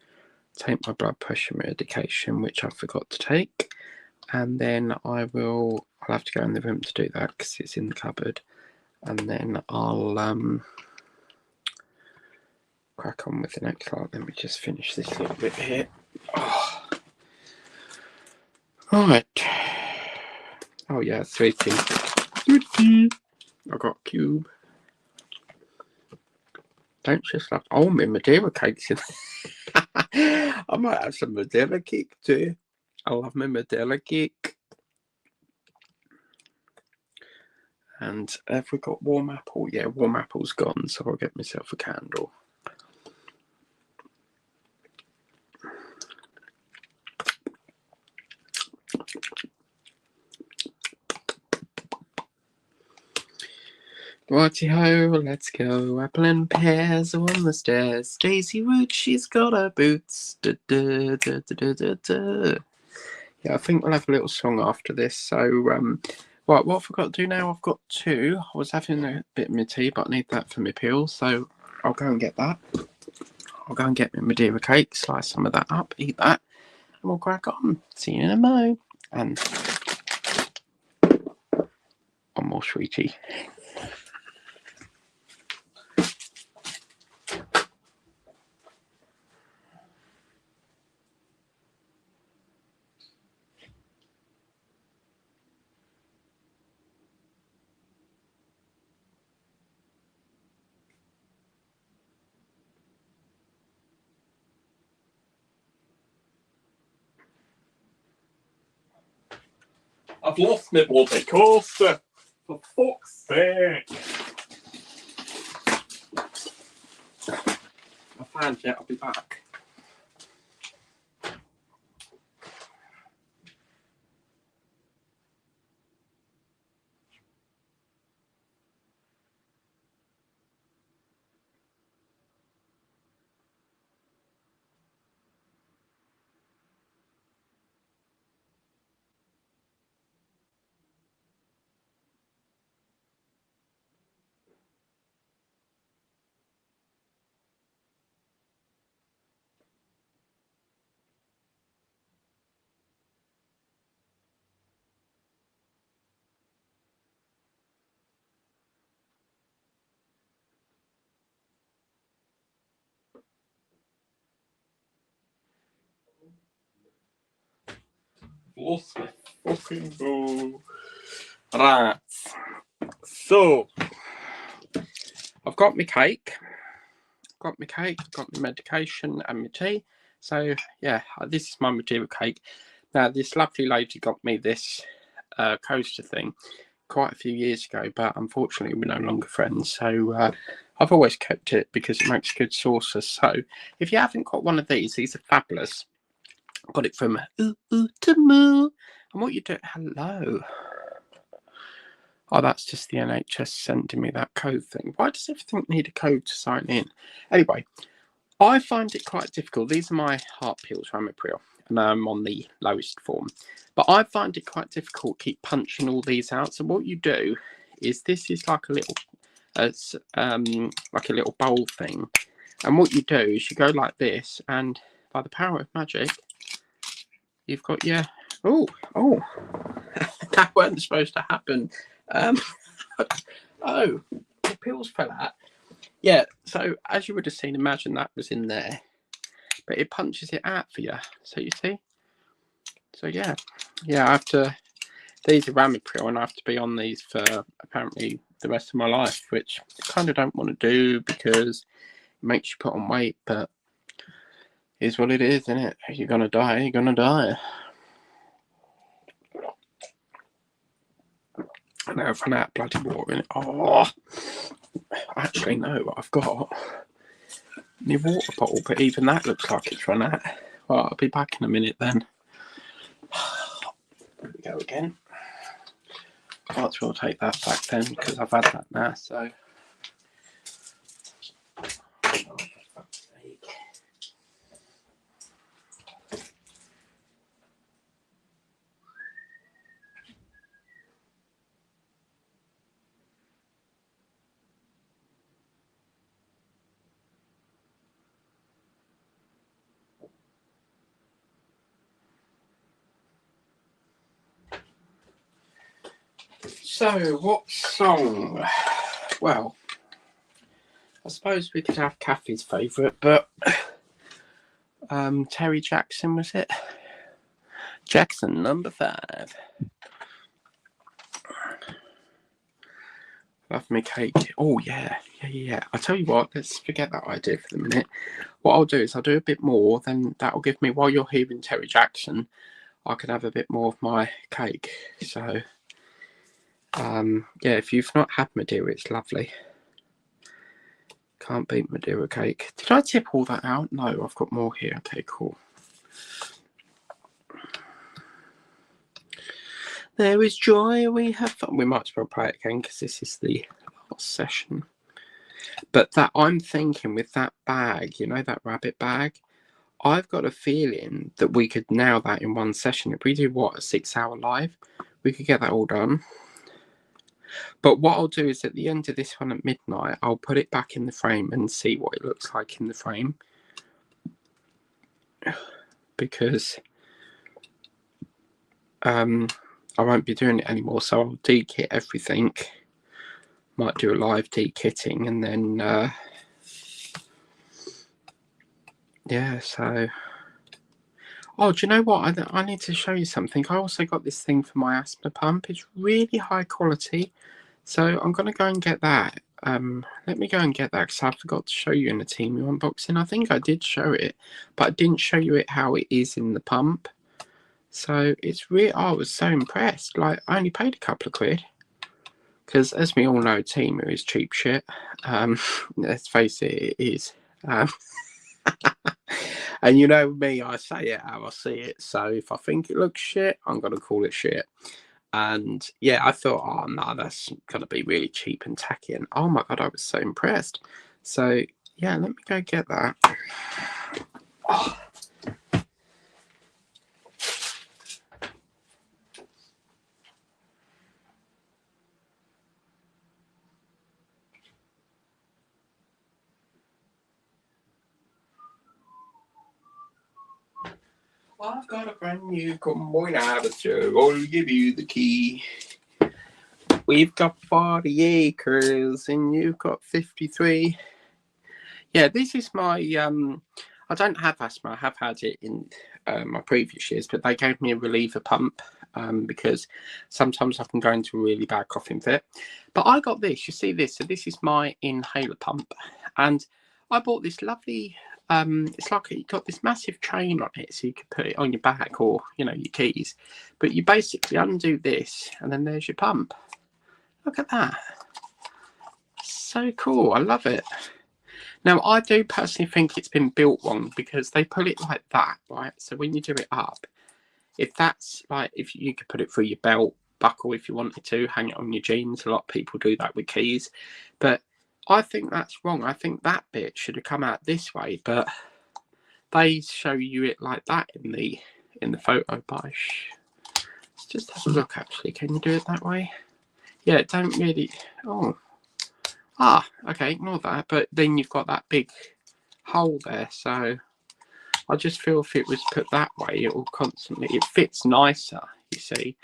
take my blood pressure medication, which I forgot to take, and then I'll have to go in the room to do that because it's in the cupboard, and then I'll crack on with the next part. Let me just finish this little bit here. Oh. Right. Oh yeah, sweetie. I got a cube. Don't just love. Oh, my Madeira cakes in. I might have some Madeira cake too. I love my Madeira cake. And have we got warm apple? Yeah, warm apple's gone, so I'll get myself a candle. Righty-ho, let's go. Apple and pears are on the stairs. Daisy Root, she's got her boots. Da, da, da, da, da, da. Yeah, I think we'll have a little song after this. So, right, what have I got to do now? I've got 2. I was having a bit of my tea, but I need that for my pills, so I'll go and get that. I'll go and get my Madeira cake, slice some of that up, eat that, and we'll crack on. See you in a mo. And one more sweetie. I've lost my bloody coaster. For fuck's sake. I found it. I'll be back. Lost my fucking ball. Right. So, I've got my cake. Got my medication and my tea. So, yeah, this is my Madeira cake. Now, this lovely lady got me this coaster thing quite a few years ago, but unfortunately we're no longer friends. So, I've always kept it because it makes good sauces. So, if you haven't got one of these are fabulous. Got it from Autum. And what you do? Hello. Oh, that's just the NHS sending me that code thing. Why does everything need a code to sign in? Anyway, I find it quite difficult. These are my heart pills, Ramipril. and I'm on the lowest form. But I find it quite difficult to keep punching all these out. So what you do is, this is like a little, like a little bowl thing. And what you do is you go like this, and by the power of magic, you've got your, oh, that wasn't supposed to happen. Oh, the pills fell out. Yeah, so as you would have seen, imagine that was in there. But it punches it out for you. So you see? So yeah, I have to, these are Ramipril, and I have to be on these for apparently the rest of my life, which I kind of don't want to do because it makes you put on weight, but it is what it is, isn't it? You're going to die, you're going to die. And now I've run out of bloody water in it. Oh, actually, no, I've got the water bottle, but even that looks like it's run out. Well, I'll be back in a minute then. There we go again. Might as well take that back then, because I've had that now, so. So, what song? Well, I suppose we could have Kathy's favourite, but Terry Jackson, was it? Jackson, number 5. Love me cake. Oh, yeah. I tell you what, let's forget that idea for the minute. What I'll do is I'll do a bit more, then that'll give me, while you're hearing Terry Jackson, I can have a bit more of my cake. So, yeah, if you've not had Madeira, it's lovely. Can't beat Madeira cake. Did I tip all that out? No, I've got more here. Okay, cool. There is joy, we have fun. We might as well play it again because this is the last session. But that, I'm thinking with that bag, you know, that rabbit bag, I've got a feeling that we could nail that in one session. If we do, what, a 6-hour live, we could get that all done. But what I'll do is at the end of this one at midnight, I'll put it back in the frame and see what it looks like in the frame. Because I won't be doing it anymore, so I'll de-kit everything. Might do a live de-kitting, and then yeah, so. Oh, do you know what? I need to show you something. I also got this thing for my asthma pump. It's really high quality. So I'm going to go and get that. Let me go and get that because I forgot to show you in the Temu unboxing. I think I did show it, but I didn't show you it how it is in the pump. So it's really, I was so impressed. Like, I only paid a couple of quid. Because as we all know, Temu is cheap shit. Let's face it, it is. And you know me, I say it how I see it. So if I think it looks shit, I'm going to call it shit. And yeah, I thought, oh no, that's going to be really cheap and tacky. And oh my God, I was so impressed. So yeah, let me go get that. Oh. I've got a brand new convoy now, so I'll give you the key. We've got 40 acres and you've got 53. Yeah, this is my, I don't have asthma. I have had it in my previous years, but they gave me a reliever pump because sometimes I can go into a really bad coughing fit. But I got this, you see this, so this is my inhaler pump. And I bought this lovely, it's like it got this massive chain on it, so you could put it on your back or, you know, your keys. But you basically undo this and then there's your pump. Look at that. So cool. I love it. Now, I do personally think it's been built wrong because they put it like that, right? So when you do it up, if that's like, if you could put it through your belt buckle if you wanted to, hang it on your jeans. A lot of people do that with keys. But I think that's wrong. I think that bit should have come out this way, but they show you it like that in the in the photo, but let's just have a look. Actually, can you do it that way? Yeah, don't really. Oh, okay, ignore that. But then you've got that big hole there, so I just feel if it was put that way, it will constantly. It fits nicer, you see.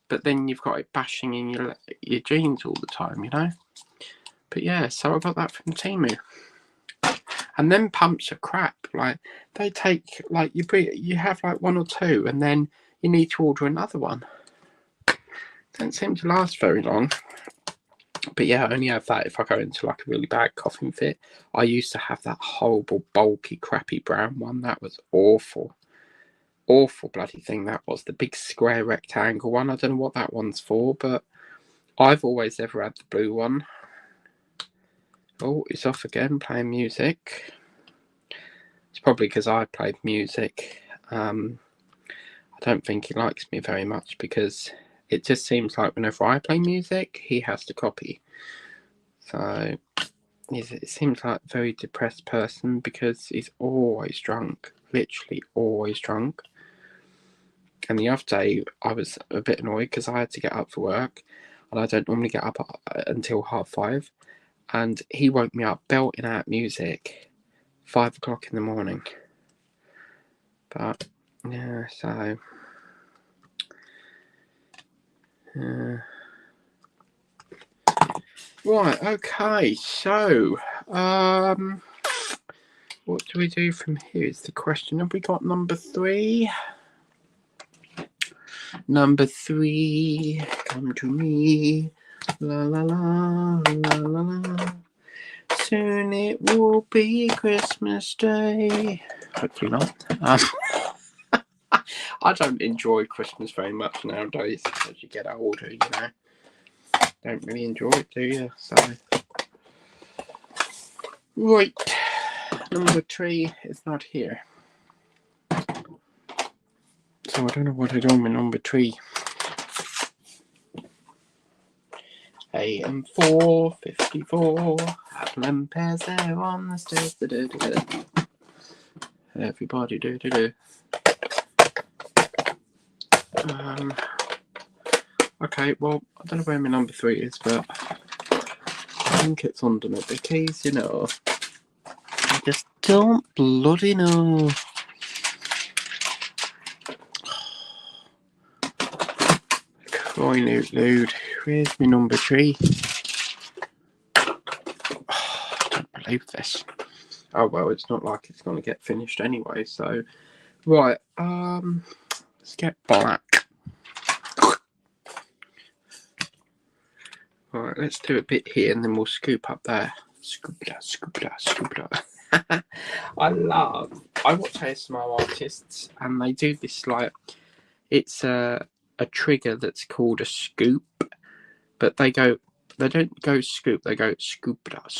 But then you've got it bashing in your jeans all the time, you know. But yeah, so I got that from Temu. And then pumps are crap. Like they take like you have like one or two, and then you need to order another one. Don't seem to last very long. But yeah, I only have that if I go into like a really bad coughing fit. I used to have that horrible, bulky, crappy brown one. That was awful. Awful bloody thing that was. The big square rectangle one. I don't know what that one's for, but I've always ever had the blue one. Oh, it's off again, playing music. It's probably because I played music. I don't think he likes me very much because it just seems like whenever I play music, he has to copy. So it seems like a very depressed person because he's always drunk, literally always drunk. And the other day, I was a bit annoyed because I had to get up for work, and I don't normally get up until 5:30. And he woke me up belting out music, 5 o'clock in the morning. But yeah, so right, okay, so what do we do from here is the question. Have we got number 3? Number 3, come to me, la la la la la la. Soon it will be Christmas Day. Hopefully not. I don't enjoy Christmas very much nowadays as you get older, you know. Don't really enjoy it, do you? So, right, number 3 is not here. So I don't know what I do with number 3. AM 454, apple and pears there on the stairs. Everybody do. Okay, well, I don't know where my number 3 is, but I think it's under my bickies, you know. I just don't bloody know. Crying out loud. Where's my number 3? I don't believe this. Oh, well, it's not like it's going to get finished anyway, so... Right, let's get black. Alright, let's do a bit here and then we'll scoop up there. Scoop it up. I watch ASMR artists and they do this like, it's a trigger that's called a scoop, but they don't go scoop, they go scoop it up.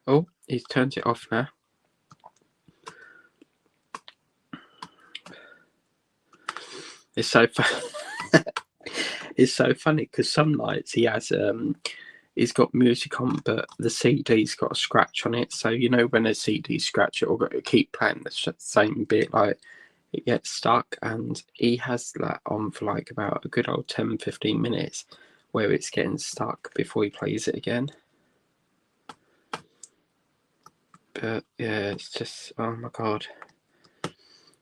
Oh, he's turned it off now. It's so it's so funny because some nights he's got music on, but the CD's got a scratch on it. So you know when a CD scratch, it will keep playing the same bit, like it gets stuck. And he has that on for like about a good old 10-15 minutes, where it's getting stuck before he plays it again. But yeah, it's just, oh my god,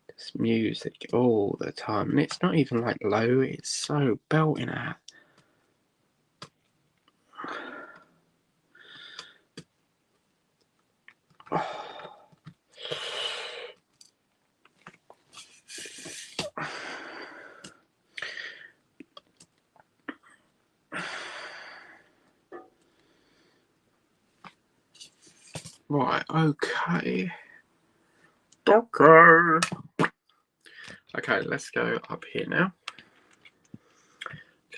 it's music all the time, and it's not even like low, it's so belting out. Right, okay. Okay, let's go up here now.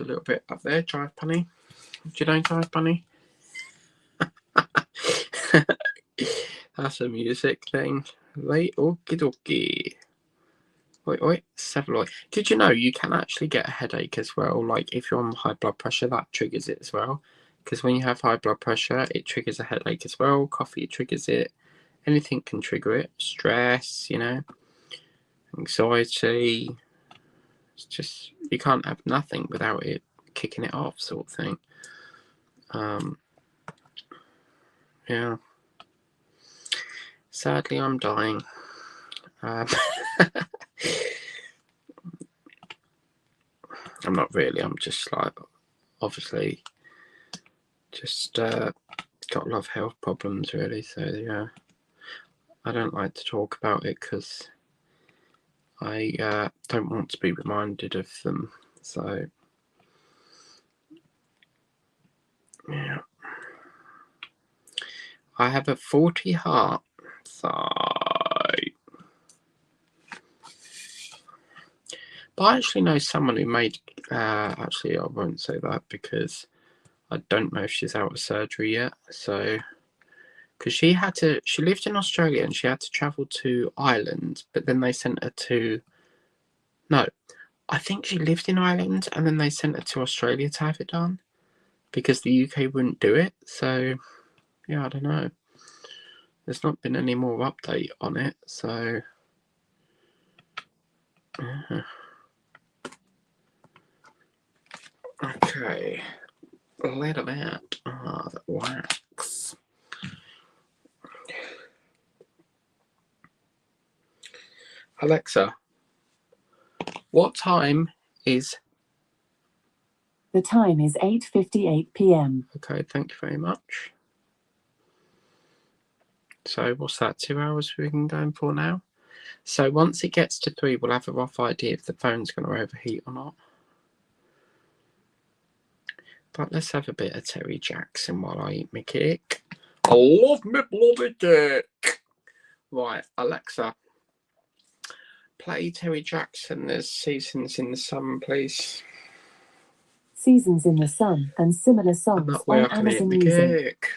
A little bit up there, Drive Bunny. Do you know Drive Bunny? That's a music thing. Wait, okie dokie. Wait, Severoid. Did you know you can actually get a headache as well? Like if you're on high blood pressure, that triggers it as well. Because when you have high blood pressure, it triggers a headache as well. Coffee triggers it. Anything can trigger it. Stress, you know, anxiety. It's just, you can't have nothing without it kicking it off, sort of thing. Yeah. Sadly, I'm dying. I'm not really. I'm just like, obviously, just got a lot of health problems, really. So yeah, I don't like to talk about it because I don't want to be reminded of them. So yeah, I have a 40 heart. So, but I actually know someone who made. Actually, I won't say that because I don't know if she's out of surgery yet. So, because she lived in Australia and she had to travel to Ireland, but then they sent her to. No, I think she lived in Ireland and then they sent her to Australia to have it done because the UK wouldn't do it. So, yeah, I don't know. There's not been any more update on it. So, yeah. Okay. A little bit of wax. Alexa, what time is... The time is 8:58 p.m. Okay, thank you very much. So what's that, 2 hours we've been going for now? So once it gets to 3, we'll have a rough idea if the phone's going to overheat or not. But let's have a bit of Terry Jackson while I eat my cake. I love me bloody cake. Right, Alexa, play Terry Jackson, There's Seasons in the Sun, please. Seasons in the Sun and similar songs on Amazon Music.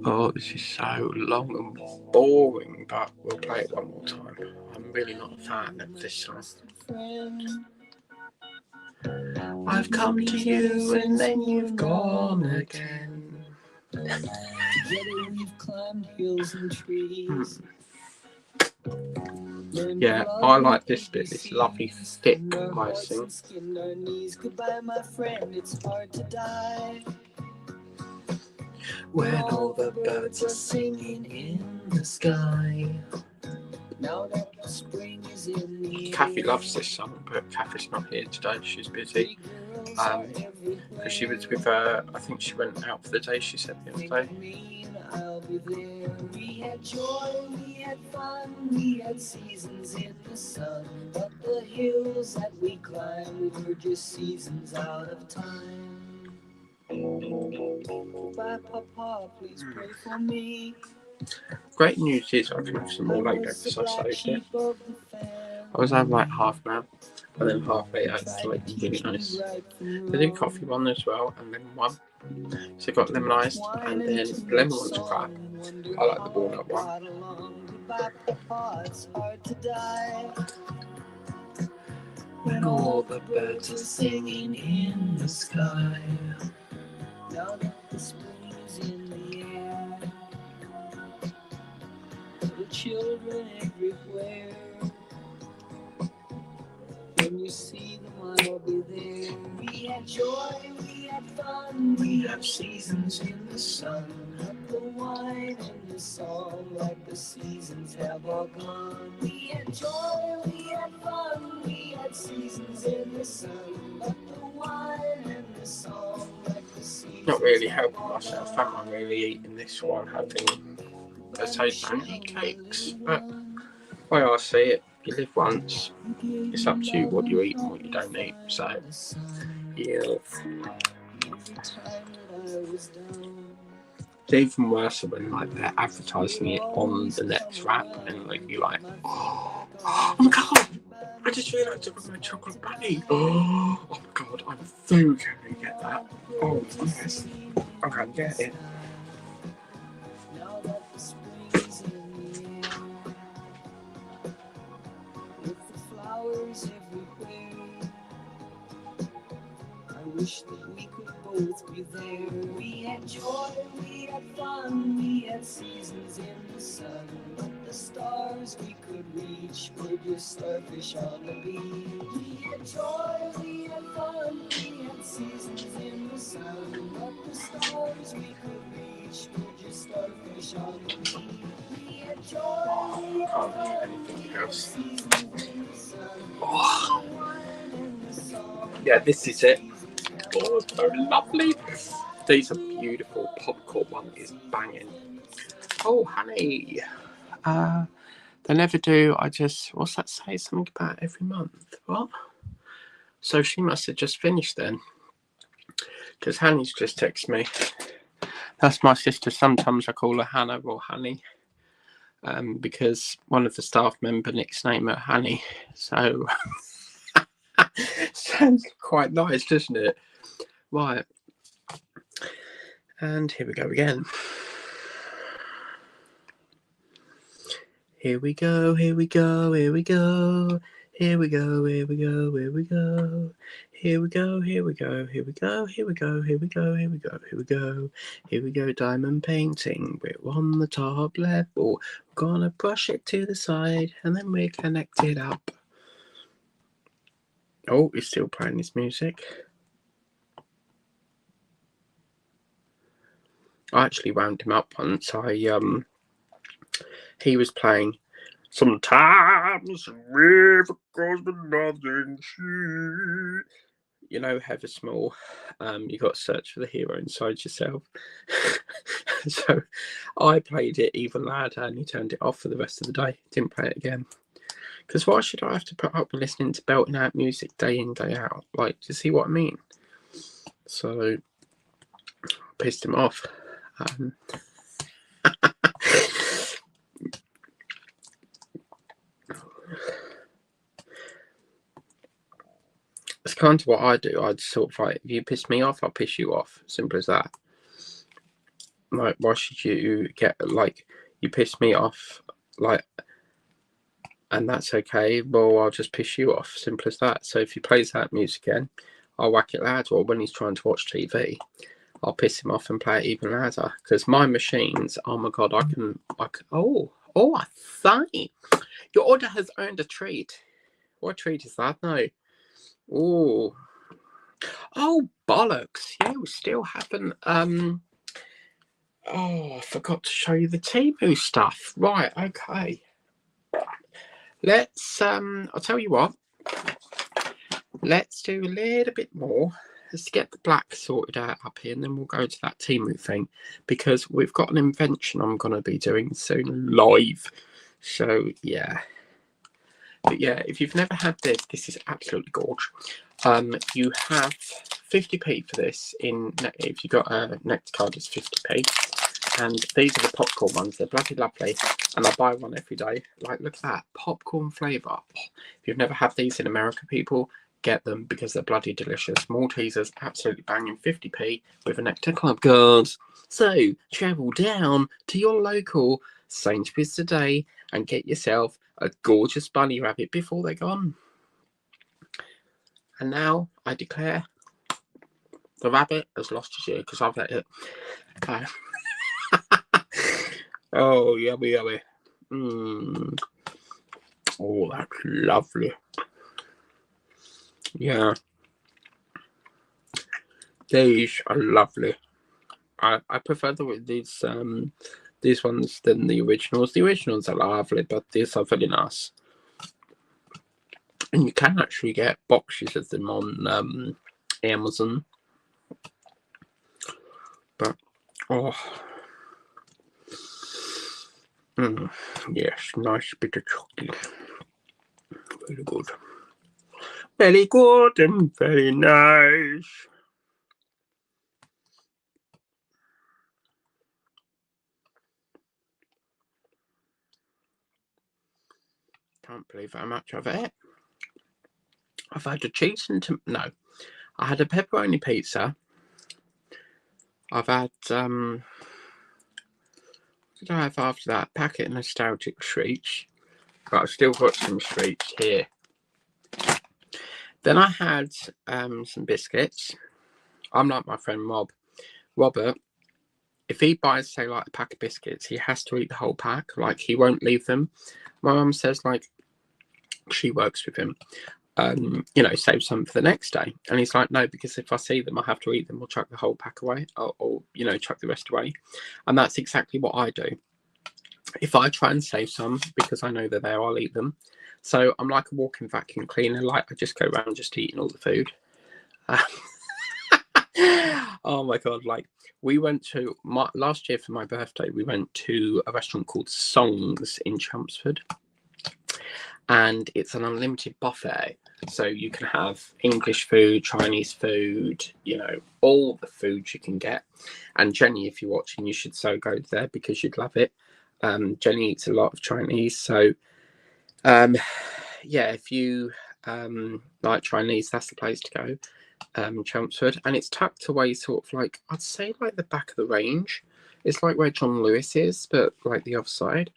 Oh, this is so long and boring, but we'll play it one more time. I'm really not a fan of this song. I've come to you and then you've gone again. Together we've climbed hills and trees. Yeah, I like this bit, this lovely thick icing. Goodbye, my friend, it's hard to die. When all the birds are singing in the sky. Now that the spring is in the Kathy loves this song, but Kathy's not here today, she's busy. Because she was with her, I think she went out for the day, she said the other day. I'll be there. We had joy, we had fun, we had seasons in the sun, but the hills that we climbed were just seasons out of time. Bye, Papa, please pray for me. Great news is I can have some more later because I saved it. I was having like half now, and then half later. It's like really nice. They do coffee one as well, and then one. So got lemonized, and then the lemon one's crap. I like the walnut one. When all the birds are singing in the sky. Now that the spring is in the air. The children everywhere. When you see them, I'll be there. We had joy, we had fun, we have seasons in the sun. Not the wine and the song, like the seasons have all gone. We had joy, we had fun, we had seasons in the sun. Not the wine and the song, like the seasons. Not really helping myself, am I really eating this while having, let's say, pancakes? But the way I see it, you live once, it's up to you what you eat and what you don't eat. So, yeah. It's even worse when like they're advertising it on the Nets app and like you're like, oh my god, I just realised I got my chocolate bunny. Oh my god, I'm so going to get that. Oh yes, I can't get it. I wish that we could both be there. We had joy, we had fun, we had seasons in the sun. But the stars we could reach were just starfish on the beach. We had joy, we had fun, we had seasons in the sun. But the stars we could reach were just starfish on the beach. We had joy, we had fun, we had seasons in the sun. Oh. Yeah, this is it. Oh, it's so lovely. These are beautiful. Popcorn one is banging. Oh, honey. They never do. What's that say? Something about every month. What? So she must have just finished then. Because Honey's just texted me. That's my sister. Sometimes I call her Hannah or Honey. Because one of the staff member nicknamed her Honey. So sounds quite nice, doesn't it? Right. And here we go again. Here we go, here we go, here we go. Here we go, here we go, here we go. Here we go, here we go, here we go, here we go, here we go, here we go, here we go. Here we go, diamond painting. We're on the top level. We're gonna brush it to the side and then we're connected up. Oh, he's still playing this music. I actually wound him up once. He was playing Sometimes the river goes to nothing sea. You know, Heather Small. You got to search for the hero inside yourself. So I played it even louder and he turned it off for the rest of the day. Didn't play it again. Because why should I have to put up with listening to belting out music day in, day out? Like, do you see what I mean? So, pissed him off. It's kind of what I do. I'd sort of like, if you piss me off, I'll piss you off. Simple as that. Like, why should you get, like, you piss me off, like, and that's okay, well, I'll just piss you off. Simple as that. So if he plays that music again, I'll whack it louder. Or when he's trying to watch TV, I'll piss him off and play it even louder. Because my machines, oh my god, I can I say, your order has earned a treat. What treat is that now? Oh bollocks! Yeah, we still haven't. I forgot to show you the Temu stuff. Right, okay. Let's I'll tell you what. Let's do a little bit more. Let's get the black sorted out up here, and then we'll go to that Temu thing because we've got an invention I'm going to be doing soon live. So yeah. But yeah, if you've never had this is absolutely gorgeous. You have 50p for this. If you got a Nectar card, it's 50p. And these are the popcorn ones. They're bloody lovely. And I buy one every day. Like, look at that. Popcorn flavour. Oh, if you've never had these in America, people, get them because they're bloody delicious. Maltesers, absolutely banging. 50p with a Nectar Club card. So, travel down to your local Sainsbury's today and get yourself a gorgeous bunny rabbit before they're gone. And now, I declare, the rabbit has lost his ear because I've let it. Oh, yummy, yummy. Oh, that's lovely. Yeah. These are lovely. I prefer these ones than the originals. The originals are lovely, but these are very nice. And you can actually get boxes of them on Amazon. But, yes, nice bit of chocolate. Very good. Very good and very nice. Can't believe how much I've ate. I've had a cheese and no, I had a pepperoni pizza. I've had what did I have after that? A packet of nostalgic treats. But I've still got some treats here. Then I had some biscuits. I'm like my friend Robert. If he buys, say, like a pack of biscuits, he has to eat the whole pack. Like, he won't leave them. My mum says, like, she works with him. You know, save some for the next day. And he's like, no, because if I see them, I have to eat them or chuck the whole pack away, or you know, chuck the rest away. And that's exactly what I do. If I try and save some because I know they're there, I'll eat them. So I'm like a walking vacuum cleaner. Like, I just go around just eating all the food. Oh my god! Like, we went to last year for my birthday. We went to a restaurant called Songs in Chelmsford, and it's an unlimited buffet. So you can have English food, Chinese food, you know, all the food you can get. And Jenny, if you're watching, you should so go there because you'd love it. Jenny eats a lot of Chinese, so yeah, if you like Chinese, that's the place to go. Chelmsford, and it's tucked away sort of like, I'd say, like the back of the range. It's like where John Lewis is, but like the other side.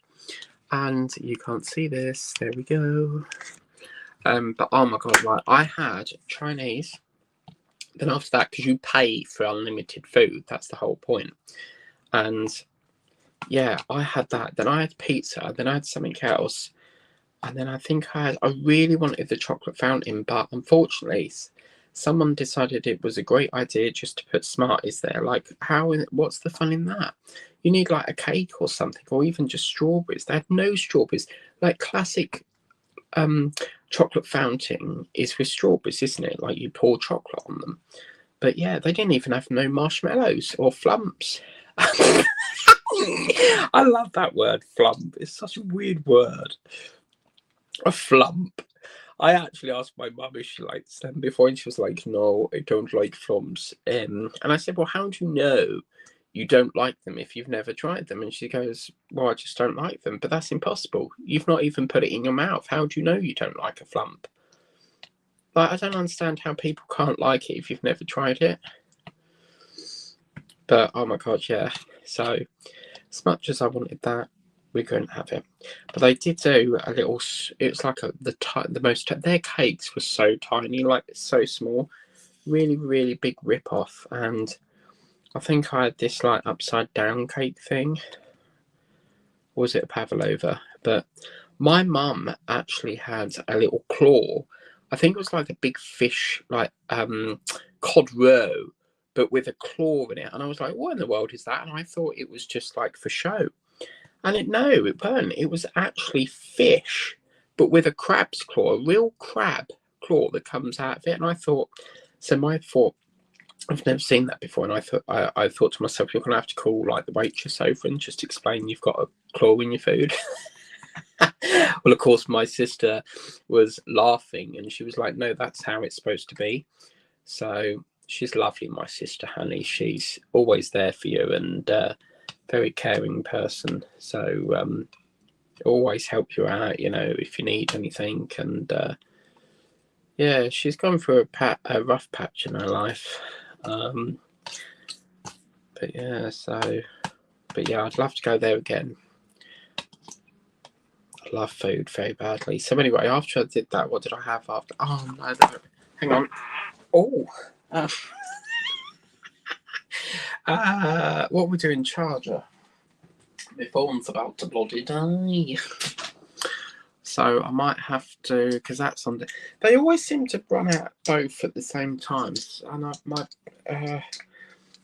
And you can't see this, there we go. But oh my god, like, I had Chinese, then after that, because you pay for unlimited food, that's the whole point. And yeah, I had that, then I had pizza, then I had something else, and then I think I really wanted the chocolate fountain, but unfortunately someone decided it was a great idea just to put Smarties there. Like, what's the fun in that? You need like a cake or something, or even just strawberries. They had no strawberries. Like, classic chocolate fountain is with strawberries, isn't it? Like, you pour chocolate on them. But yeah, they didn't even have no marshmallows or flumps. I love that word, flump. It's such a weird word. A flump. I actually asked my mum if she likes them before, and she was like, no, I don't like flumps. And I said, well, how do you know you don't like them if you've never tried them? And she goes, well, I just don't like them. But that's impossible. You've not even put it in your mouth. How do you know you don't like a flump? Like, I don't understand how people can't like it if you've never tried it. But oh my god, yeah. So as much as I wanted that, we couldn't have it. But they did do a little, it was like their cakes were so tiny, like so small, really, really big rip off. And I think I had this like upside down cake thing. Or was it a pavlova? But my mum actually had a little claw. I think it was like a big fish, like cod roe, but with a claw in it. And I was like, what in the world is that? And I thought it was just like for show. And it weren't. It was actually fish, but with a crab's claw, a real crab claw that comes out of it. And I thought, I've never seen that before. And I thought to myself, you're going to have to call like the waitress over and just explain you've got a claw in your food. Well, of course, my sister was laughing and she was like, no, that's how it's supposed to be. So she's lovely, my sister, honey. She's always there for you and very caring person. So always help you out, you know, if you need anything. And yeah, she's gone through a rough patch in her life. But yeah, I'd love to go there again. I love food very badly. So anyway, after I did that, what did I have after? Oh no, hang on. Oh, what we're doing, charger. My phone's about to bloody die. So I might have to, because that's on. They always seem to run out both at the same time. And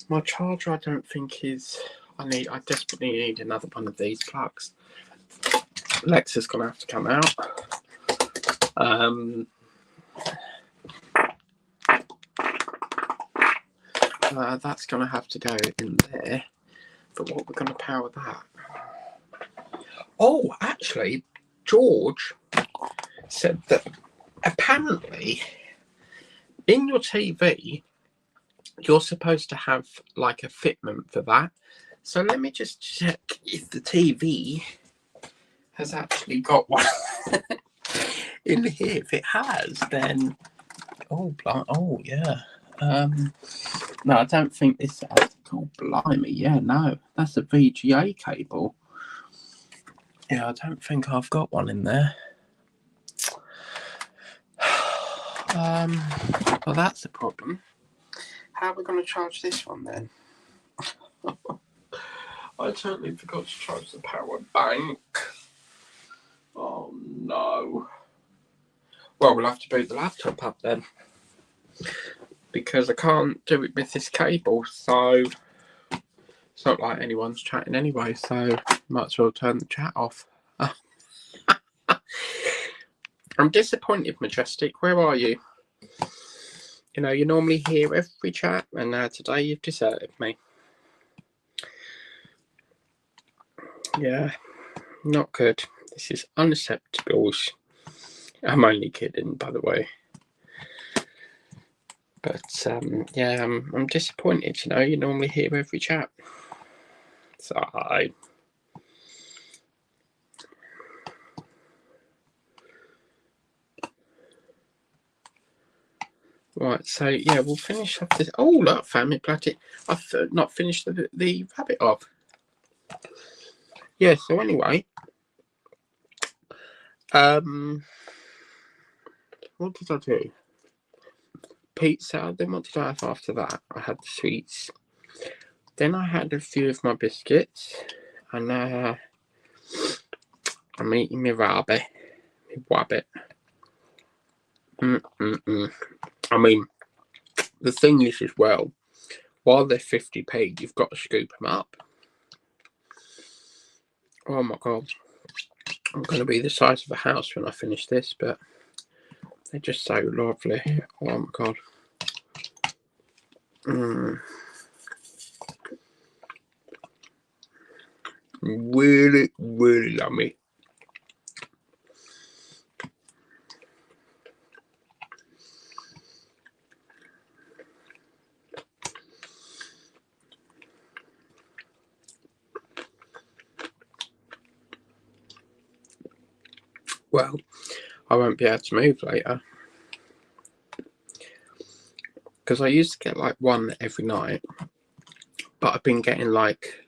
my charger, I don't think is. I desperately need another one of these plugs. Lexa's gonna have to come out. That's gonna have to go in there. But what we're gonna power that? Oh, actually, George said that apparently in your TV you're supposed to have like a fitment for that. So let me just check if the TV has actually got one. in here. If it has, then oh yeah. No, I don't think this has. Oh blimey, yeah, no, that's a VGA cable. Yeah, I don't think I've got one in there. Well, that's a problem. How are we going to charge this one then? I totally forgot to charge the power bank. Oh no. Well, we'll have to boot the laptop up then, because I can't do it with this cable, so it's not like anyone's chatting anyway, so might as well turn the chat off. I'm disappointed, Majestic. Where are you? You know, you normally hear every chat, and today you've deserted me. Yeah, not good. This is unacceptable. I'm only kidding, by the way. But yeah, I'm disappointed. You know, you normally hear every chat. So right, so yeah, we'll finish off this. Oh look, family bloody! I've not finished the rabbit off. Yeah. So anyway, what did I do? Pizza. Then what did I have after that? I had the sweets. Then I had a few of my biscuits, and I'm eating my rabbit. I mean, the thing is as well, while they're 50p, you've got to scoop them up. Oh my god, I'm going to be the size of a house when I finish this, but they're just so lovely. Oh my god. Really, really yummy. Well, I won't be able to move later, because I used to get like one every night, but I've been getting like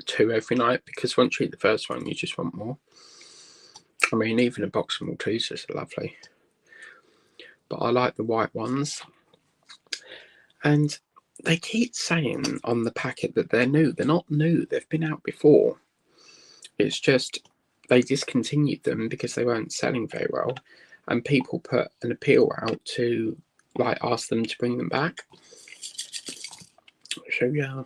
2 every night, because once you eat the first one, you just want more. I mean, even a box of Maltesers are lovely, but I like the white ones. And they keep saying on the packet that they're new. They're not new. They've been out before. It's just they discontinued them because they weren't selling very well, and people put an appeal out to like ask them to bring them back. So yeah.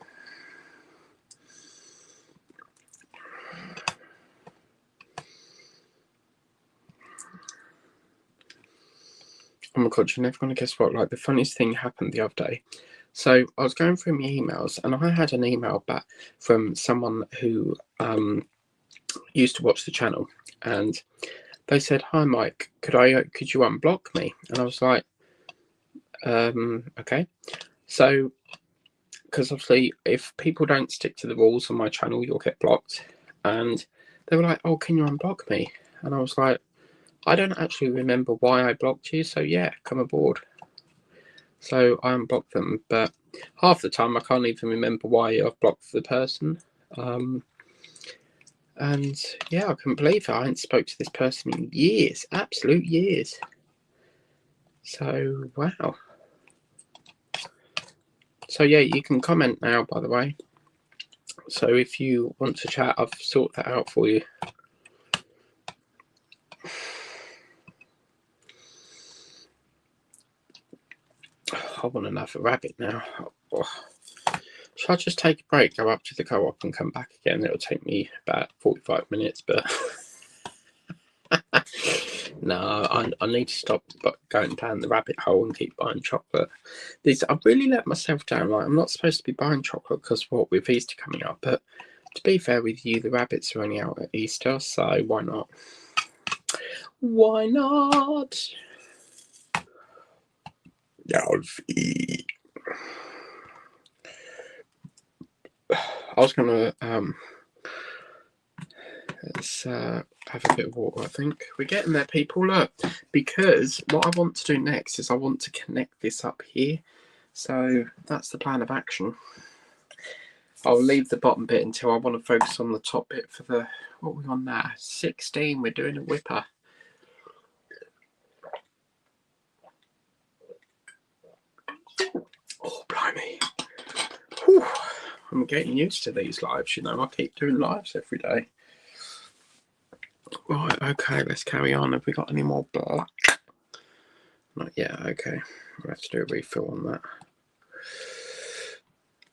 Oh my god, you're never going to guess what, like the funniest thing happened the other day. So I was going through my emails, and I had an email back from someone who used to watch the channel, and they said, "Hi Mike, could you unblock me?" And I was like, okay. So, because obviously if people don't stick to the rules on my channel, you'll get blocked. And they were like, "Oh, can you unblock me?" And I was like, I don't actually remember why I blocked you, so yeah, come aboard. So I unblocked them, but half the time I can't even remember why I've blocked the person. And yeah, I couldn't believe it. I hadn't spoke to this person in years, absolute years. So wow. So yeah, you can comment now, by the way. So if you want to chat, I've sorted that out for you. I want another rabbit now. Oh. Shall I just take a break, go up to the co-op and come back again? It'll take me about 45 minutes, but no, I need to stop going down the rabbit hole and keep buying chocolate. I've really let myself down. Like, I'm not supposed to be buying chocolate because with Easter coming up, but to be fair with you, the rabbits are only out at Easter, so why not? Why not? Alfie. I was gonna let's have a bit of water. I think we're getting there, people. Look, because what I want to do next is I want to connect this up here. So that's the plan of action. I'll leave the bottom bit until I want to focus on the top bit for the, what are we on now? 16. We're doing a whipper. Oh, blimey. Whew. I'm getting used to these lives, you know. I keep doing lives every day. Right, okay, let's carry on. Have we got any more black? Not yet, okay. We'll have to do a refill on that.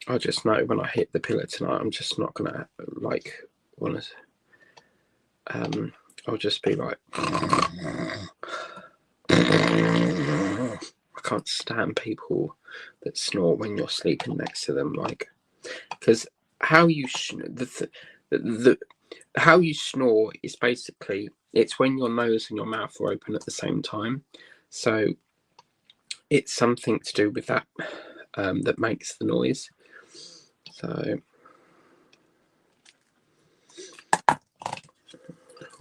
I just know when I hit the pillar tonight, I'm just not going to, like, want to... I'll just be like... I can't stand people that snore when you're sleeping next to them, like... Because how you how you snore is basically, it's when your nose and your mouth are open at the same time. So it's something to do with that that makes the noise. So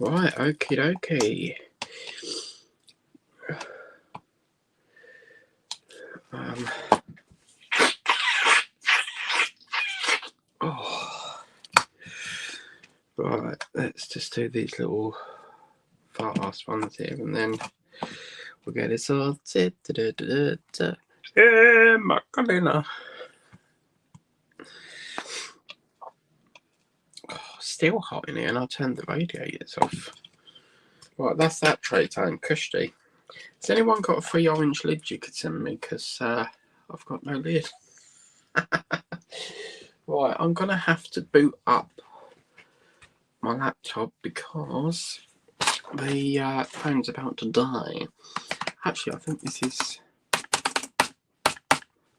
right, okie dokie. Right, let's just do these little fast ones here, and then we'll get it sorted. Yeah, Macarena. Oh, still hot in here, and I'll turn the radiators off. Right, that's that tray time. Cushy. Has anyone got a free orange lid you could send me? Because I've got no lid. Right, I'm going to have to boot up my laptop because the phone's about to die. Actually, I think this is...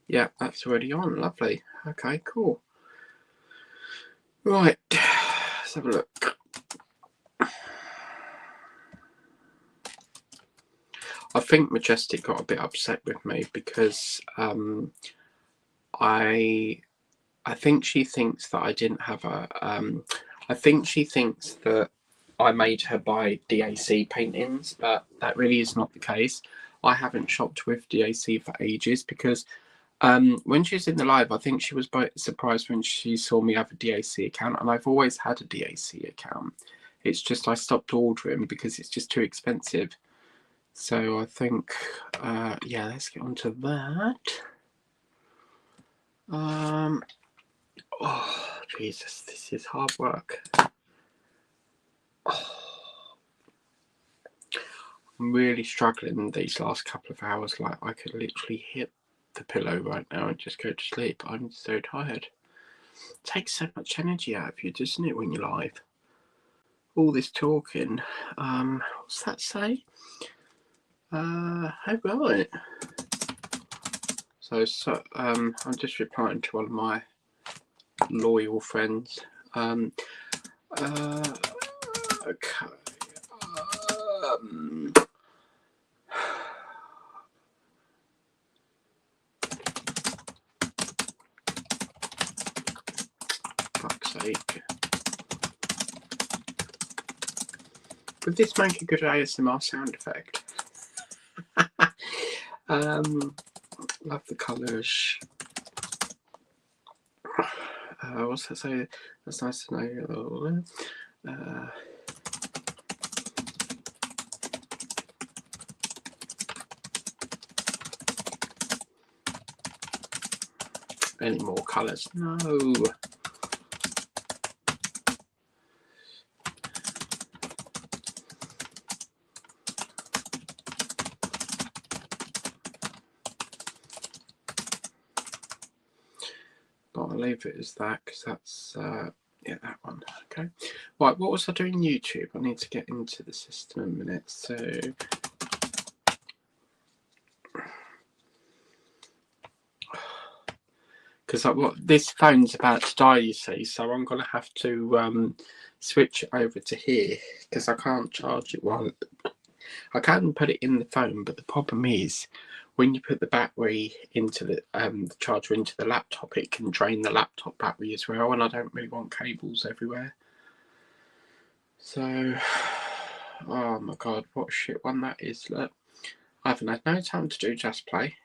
Yeah, that's already on. Lovely. Okay, cool. Right, let's have a look. I think Majestic got a bit upset with me because I think she thinks that I didn't have a... I think she thinks that I made her buy DAC paintings, but that really is not the case. I haven't shopped with DAC for ages because when she was in the live, I think she was surprised when she saw me have a DAC account, and I've always had a DAC account. It's just I stopped ordering because it's just too expensive. So I think, yeah, let's get on to that. Oh, Jesus, this is hard work. Oh. I'm really struggling these last couple of hours. Like, I could literally hit the pillow right now and just go to sleep. I'm so tired. It takes so much energy out of you, doesn't it, when you're live? All this talking. What's that say? Oh, right. So I'm just replying to one of my loyal friends. Okay. Fuck's sake. Would this make a good ASMR sound effect? Love the colours. What's that say? That's nice to know. Any more colours? No. But I'll leave it as that because that's yeah, that one. Okay. Right, what was I doing YouTube? I need to get into the system in a minute. So because this phone's about to die, you see, so I'm going to have to switch it over to here because I can't charge it while I can put it in the phone, but the problem is when you put the battery into the charger into the laptop, it can drain the laptop battery as well, and I don't really want cables everywhere. So, oh my god, what a shit one that is. Look, I haven't had no time to do Just Play.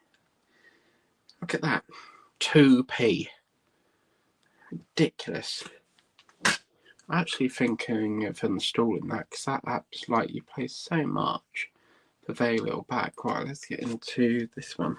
Look at that. 2p. Ridiculous. I'm actually thinking of installing that because that app's like you pay so much for very little back. Right, let's get into this one.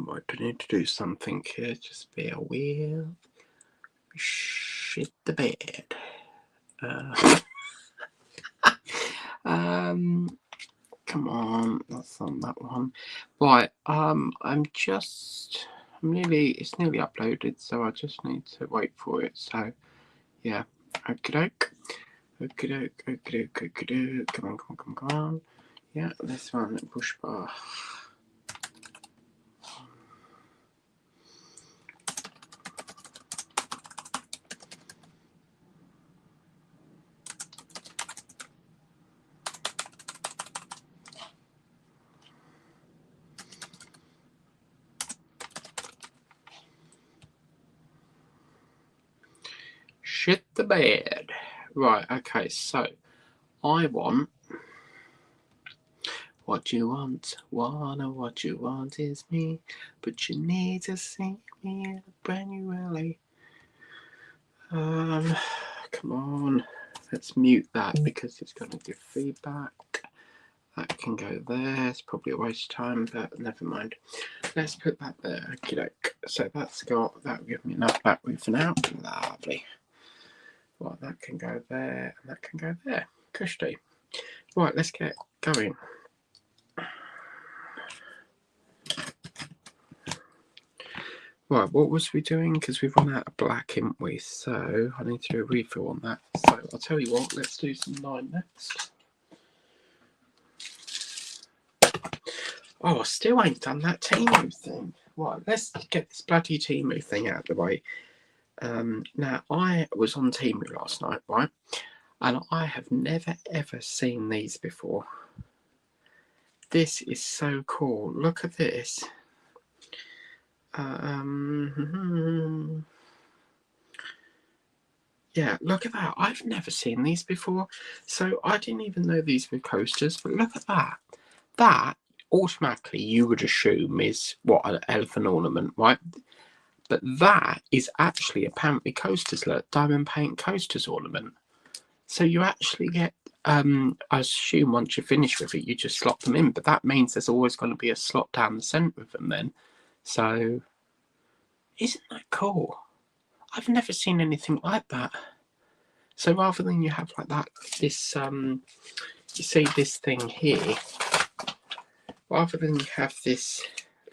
I do need to do something here. Just bear with. Shit the bed. Come on, that's on that one. Right, it's nearly uploaded, so I just need to wait for it. So, yeah, okie doke. Come on. Yeah, this one, push bar. Shit the bed. Right, okay, so I want what you want. What you want is me, but you need to see me in a brand new alley. Come on, let's mute that because it's going to give feedback. That can go there. It's probably a waste of time, but never mind. Let's put that there. Okay, so that'll give me enough battery for now. Lovely. Right, that can go there, and that can go there. Cushy. Right, let's get going. Right, what was we doing? Because we've run out of black, haven't we? So I need to do a refill on that. So I'll tell you what, let's do some 9 next. Oh, I still ain't done that Temu thing. Right, let's get this bloody Temu thing out of the way. Now, I was on Temu last night, right? And I have never ever seen these before. This is so cool. Look at this. Yeah, look at that. I've never seen these before. So I didn't even know these were coasters, but look at that. That automatically you would assume is what, an elephant ornament, right? But that is actually apparently coasters, look, diamond paint coasters ornament. So you actually get, I assume once you finish with it, you just slot them in. But that means there's always going to be a slot down the centre of them then. So isn't that cool? I've never seen anything like that. So rather than you have like that, this, you see this thing here, rather than you have this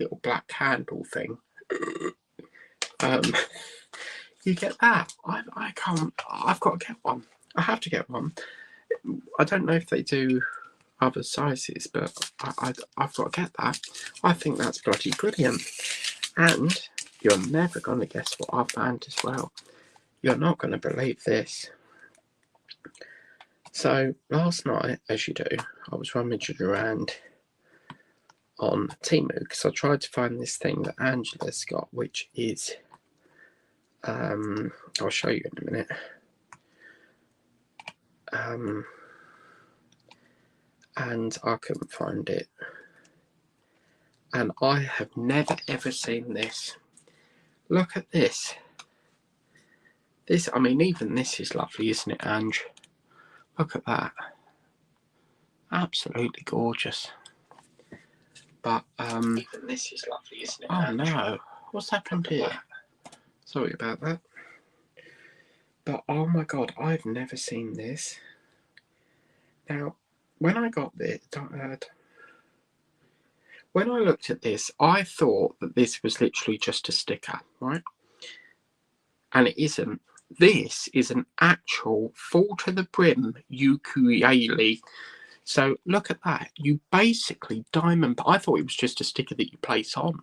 little black handle thing, you get that. I've got to get one. I have to get one. I don't know if they do other sizes, but I've got to get that. I think that's bloody brilliant. And you're never going to guess what I found as well. You're not going to believe this. So last night, as you do, I was rummaging around on Temu because I tried to find this thing that Angela's got, which is, I'll show you in a minute. And I couldn't find it. And I have never ever seen this. Look at this. This, I mean, even this is lovely, isn't it, Ange? Look at that. Absolutely gorgeous. But, even this is lovely, isn't it, Ange? Oh no, what's happened here? Sorry about that. But, oh my god, I've never seen this. Now, when I got this, when I looked at this, I thought that this was literally just a sticker, right? And it isn't. This is an actual full to the brim ukulele. So look at that. You basically diamond. I thought it was just a sticker that you place on,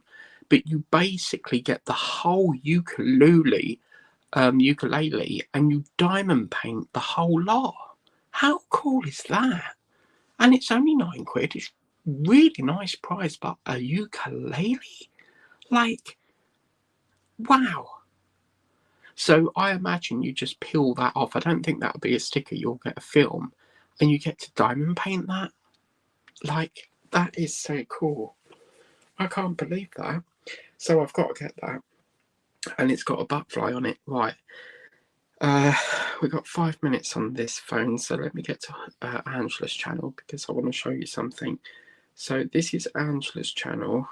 but you basically get the whole ukulele, and you diamond paint the whole lot. How cool is that? And it's only £9. It's really nice price, but a ukulele? Like, wow. So I imagine you just peel that off. I don't think that'll be a sticker. You'll get a film and you get to diamond paint that. Like, that is so cool. I can't believe that. So I've got to get that. And it's got a butterfly on it. Right. We've got 5 minutes on this phone. So let me get to Angela's channel because I want to show you something. So this is Angela's channel.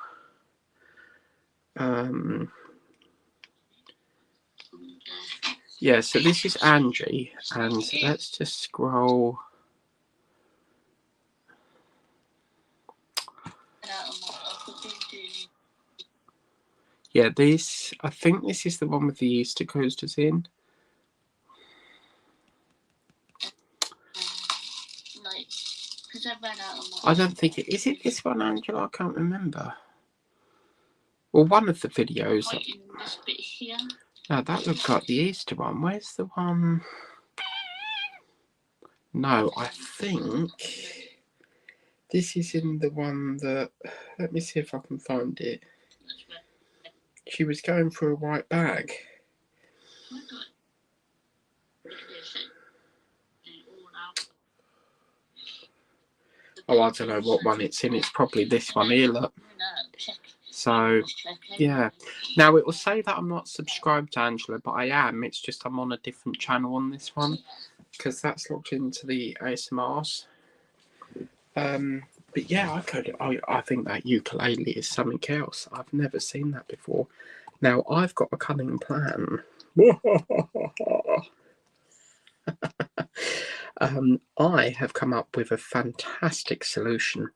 Yeah, so this is Angie, and let's just scroll. Yeah, I think this is the one with the Easter coasters in. I don't think is it this one, Angela? I can't remember. Well, one of the videos. No, that looks like the Easter one. Where's the one? No, I think this is in the one that. Let me see if I can find it. She was going for a white bag. Oh, I don't know what one it's in. It's probably this one here, look. So, yeah. Now, it will say that I'm not subscribed to Angela, but I am. It's just I'm on a different channel on this one because that's logged into the ASMRs. But yeah, I think that ukulele is something else. I've never seen that before. Now, I've got a cunning plan. I have come up with a fantastic solution.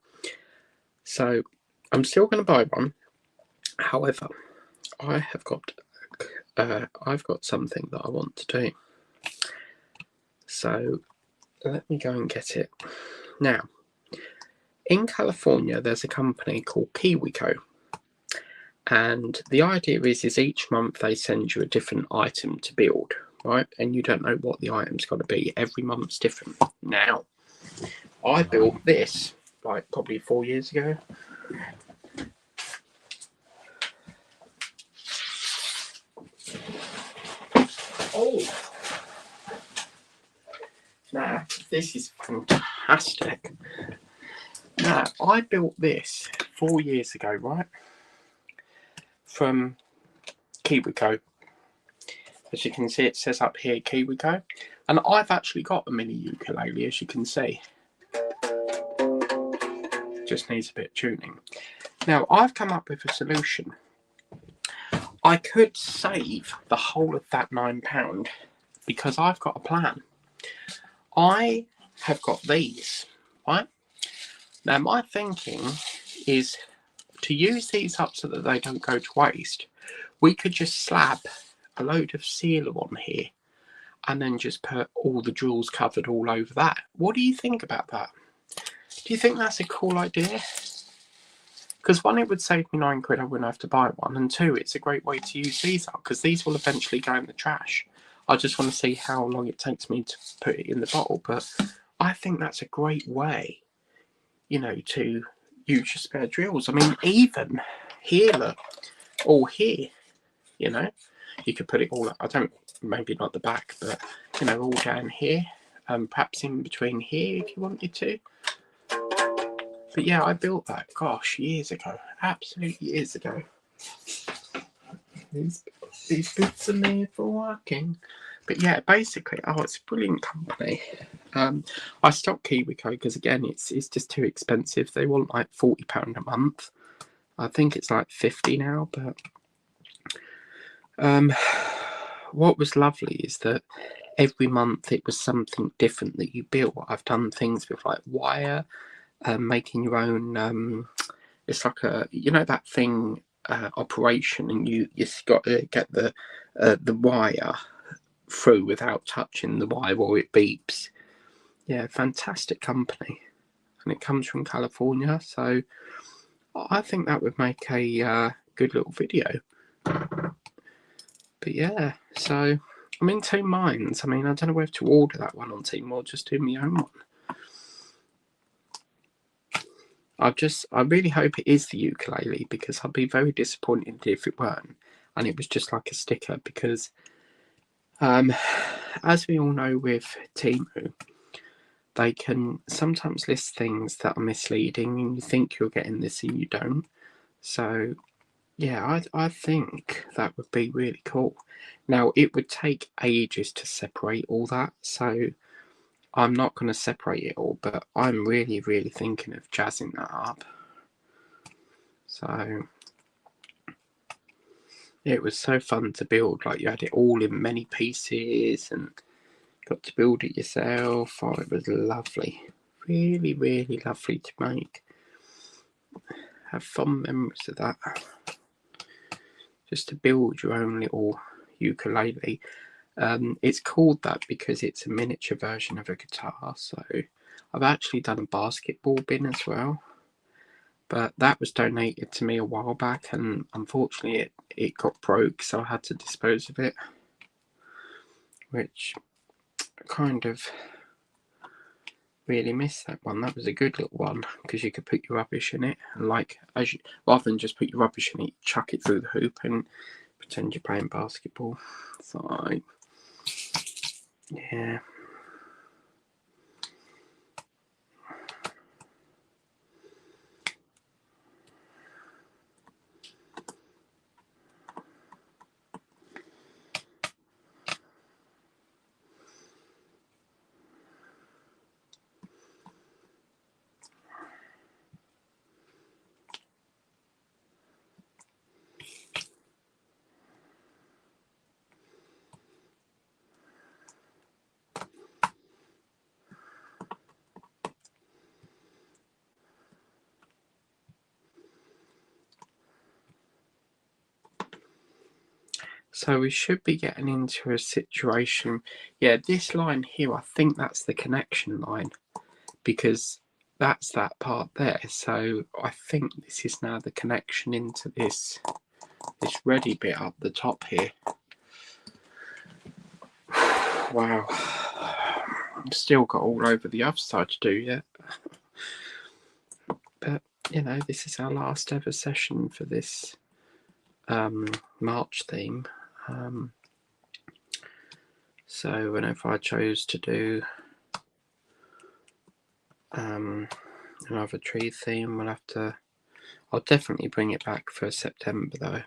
So I'm still going to buy one. However, I've got something that I want to do. So let me go and get it. Now, in California, there's a company called KiwiCo. And the idea is each month they send you a different item to build, right? And you don't know what the item's got to be. Every month's different. Now, I built this like probably 4 years ago. Oh, now this is fantastic. Now, I built this 4 years ago, right? From KiwiCo. As you can see, it says up here KiwiCo. And I've actually got a mini ukulele, as you can see. Just needs a bit of tuning. Now, I've come up with a solution. I could save the whole of that £9 because I've got a plan. I have got these, right? Now, my thinking is to use these up so that they don't go to waste. We could just slab a load of sealer on here and then just put all the jewels covered all over that. What do you think about that? Do you think that's a cool idea? Because one, it would save me £9, I wouldn't have to buy one, and two, it's a great way to use these up because these will eventually go in the trash. I just want to see how long it takes me to put it in the bottle, but I think that's a great way, you know, to use your spare drills. I mean, even here, look, all here, you know, you could put it all, maybe not the back, but, you know, all down here, perhaps in between here if you wanted to. But yeah, I built that, gosh, years ago, absolute years ago. These boots are made for walking. But yeah, basically, it's a brilliant company. I stock KiwiCo because again, it's just too expensive. They want like £40 a month. I think it's like 50 now. But what was lovely is that every month it was something different that you built. I've done things with like wire, making your own. It's like that thing. Operation, and you've got to get the wire through without touching the wire or it beeps. Yeah, fantastic company, and it comes from California, so I think that would make a good little video. But yeah, so I'm in two minds. I mean, I don't know whether to order that one on Team or just do my own one. I really hope it is the ukulele, because I'd be very disappointed if it weren't and it was just like a sticker, because as we all know with Temu, they can sometimes list things that are misleading and you think you're getting this and you don't. So yeah, I think that would be really cool. Now, it would take ages to separate all that, so I'm not going to separate it all, but I'm really, really thinking of jazzing that up. So it was so fun to build. Like, you had it all in many pieces and got to build it yourself. Oh, it was lovely. Really, really lovely to make. Have fond memories of that. Just to build your own little ukulele. It's called that because it's a miniature version of a guitar. So I've actually done a basketball bin as well, but that was donated to me a while back, and unfortunately it got broke, so I had to dispose of it, which kind of really miss that one. That was a good little one because you could put your rubbish in it, and like, rather than just put your rubbish in it, chuck it through the hoop and pretend you're playing basketball. So yeah. So we should be getting into a situation. Yeah, this line here, I think that's the connection line, because that's that part there. So I think this is now the connection into this ready bit up the top here. Wow. Still got all over the other side to do yet. But, you know, this is our last ever session for this March theme. So whenever I chose to do another tree theme, I'll definitely bring it back for September though.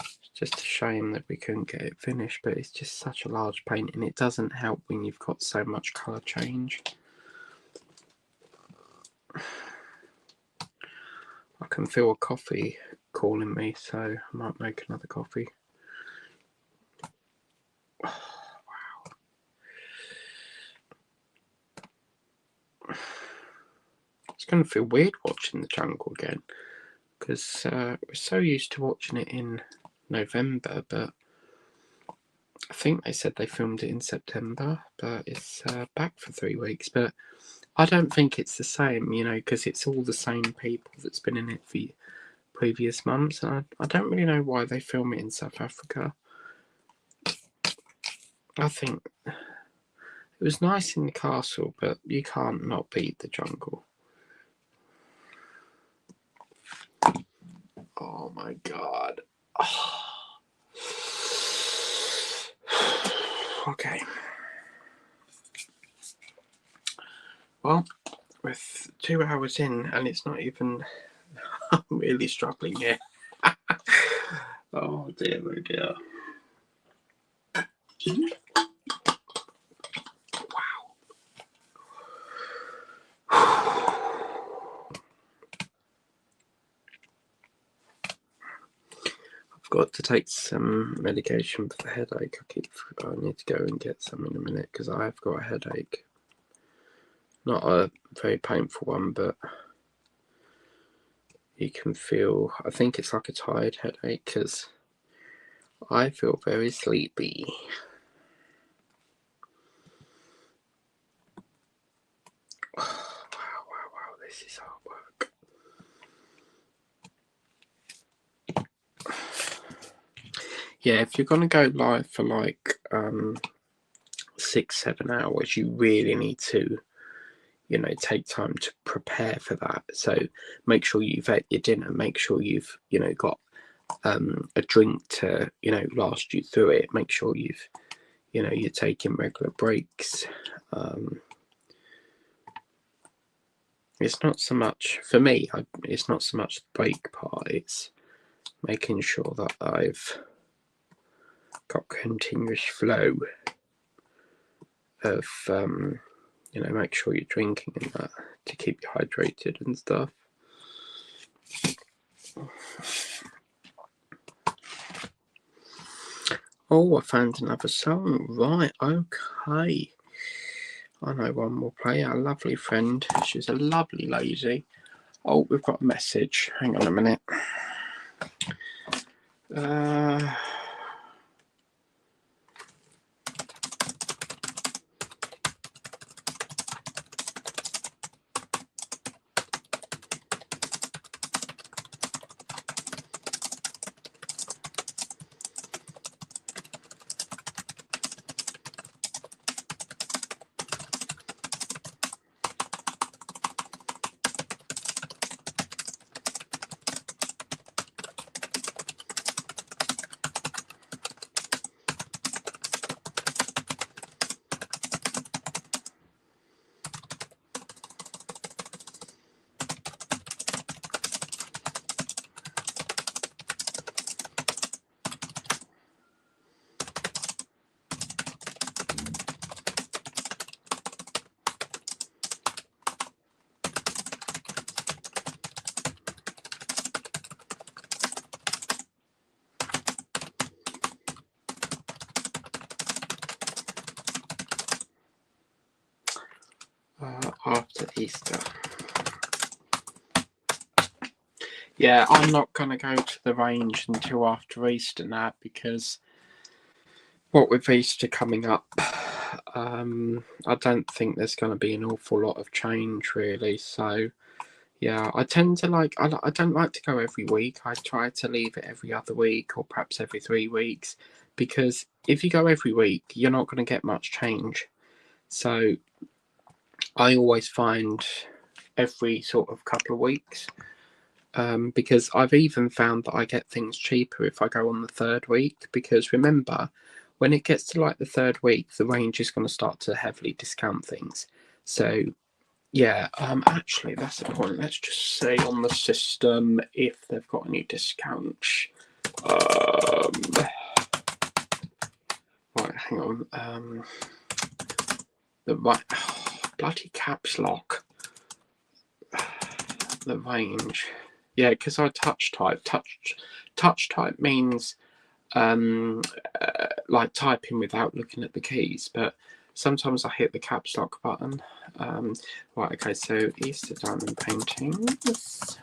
It's just a shame that we couldn't get it finished, but it's just such a large painting. It doesn't help when you've got so much colour change. I can feel a coffee calling me, so I might make another coffee. Oh, wow. It's going to feel weird watching the jungle again, because we're so used to watching it in November, but I think they said they filmed it in September, but it's back for 3 weeks. But I don't think it's the same, you know, because it's all the same people that's been in it for previous months, and I don't really know why they film it in South Africa. I think it was nice in the castle, but you can't not beat the jungle. Oh my god. Oh. Okay. Well, with 2 hours in, and it's not even. I'm really struggling here. Oh dear, oh dear. I've got to take some medication for the headache. I need to go and get some in a minute because I have got a headache. Not a very painful one, but you can feel, I think it's like a tired headache because I feel very sleepy. Wow, this is hard work. Yeah, if you're going to go live for like 6-7 hours, you really need to, you know, take time to prepare for that. So make sure you've ate your dinner, make sure you've, you know, got a drink to, you know, last you through it. Make sure you've, you know, you're taking regular breaks. It's not so much for me, it's not so much the break part, it's making sure that I've got continuous flow of you know, make sure you're drinking and that to keep you hydrated and stuff. Oh, I found another song. Right, okay. I know one will play. Our lovely friend. She's a lovely lady. Oh, we've got a message. Hang on a minute. After Easter. Yeah, I'm not going to go to the range until after Easter now, because what with Easter coming up, I don't think there's going to be an awful lot of change really. So yeah, I tend to like, I don't like to go every week. I try to leave it every other week or perhaps every 3 weeks, because if you go every week, you're not going to get much change. So I always find every sort of couple of weeks, because I've even found that I get things cheaper if I go on the 3rd week, because remember, when it gets to like the 3rd week, the range is going to start to heavily discount things. So yeah, actually that's the point. Let's just see on the system if they've got any discounts. Right, hang on. The right, bloody caps lock. The range. Yeah, because I touch type. Touch type means like typing without looking at the keys, but sometimes I hit the caps lock button. Right, okay, so Easter diamond paintings.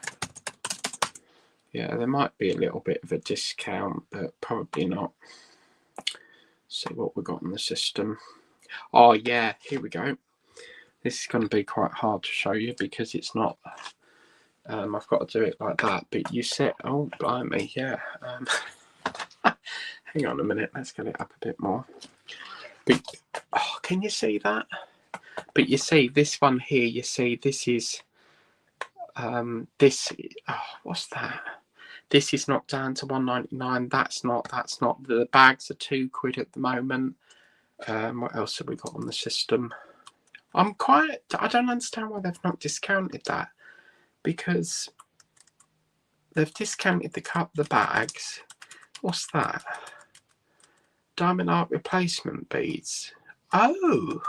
Yeah, there might be a little bit of a discount, but probably not. See what we've got in the system. Oh yeah, here we go. This is going to be quite hard to show you because it's not, I've got to do it like that, but you set, oh blimey, yeah. Hang on a minute, let's get it up a bit more. But, oh, can you see that? But you see this one here, you see this is, this, oh, what's that? This is not down to £1.99, that's not, the bags are £2 at the moment. What else have we got on the system? I don't understand why they've not discounted that, because they've discounted the bags. What's that? Diamond art replacement beads. Oh,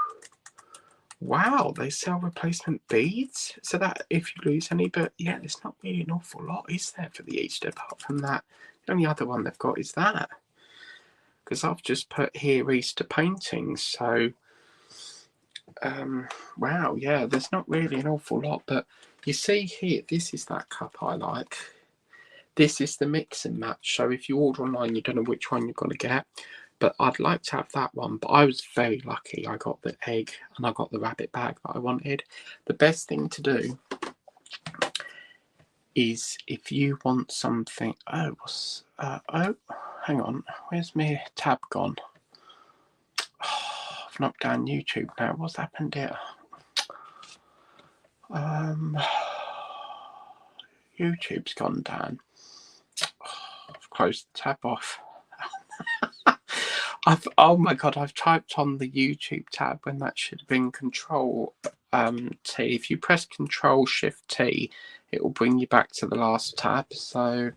wow, they sell replacement beads, so that if you lose any, but yeah, there's not really an awful lot, is there, for the Easter, apart from that. The only other one they've got is that, because I've just put here Easter paintings, so wow, yeah, there's not really an awful lot. But you see here, this is that cup I like. This is the mix and match, so if you order online, you don't know which one you're going to get, but I'd like to have that one. But I was very lucky, I got the egg and I got the rabbit bag that I wanted. The best thing to do is, if you want something, oh hang on. Where's my tab gone? Oh, I've knocked down YouTube now. What's happened here? YouTube's gone down. I've closed the tab off. Oh my god, I've typed on the YouTube tab when that should have been Control T. If you press Control Shift T, it will bring you back to the last tab. So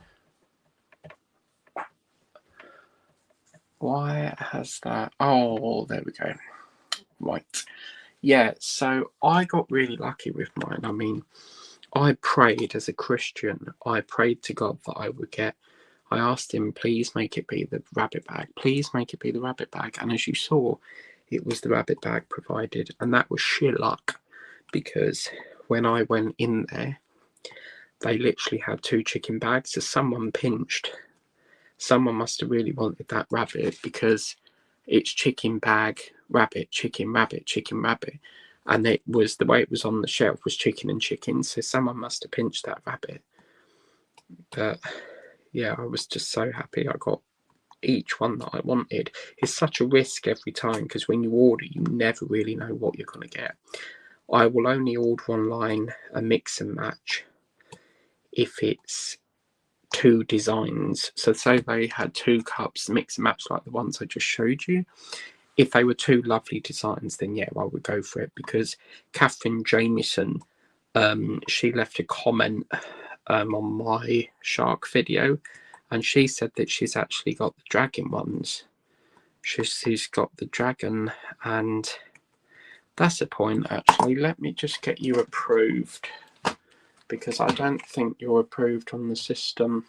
why has that? Oh, there we go. Right. Yeah, so I got really lucky with mine. I mean, I prayed as a Christian. I prayed to God that I asked him, please make it be the rabbit bag. Please make it be the rabbit bag. And as you saw, it was the rabbit bag provided. And that was sheer luck, because when I went in there, they literally had 2 chicken bags. So someone pinched. Someone must have really wanted that rabbit, because it's chicken bag, rabbit, chicken, rabbit, chicken, rabbit. And it was, the way it was on the shelf was chicken and chicken. So someone must have pinched that rabbit. But yeah, I was just so happy I got each one that I wanted. It's such a risk every time, because when you order, you never really know what you're going to get. I will only order online a mix and match if it's 2 designs. So say they had 2 cups mix and match like the ones I just showed you. If they were 2 lovely designs, then yeah, I would go for it, because Catherine Jameson, she left a comment on my shark video, and she said that she's actually got the dragon ones. She's got the dragon, and that's a point actually. Let me just get you approved, because I don't think you're approved on the system.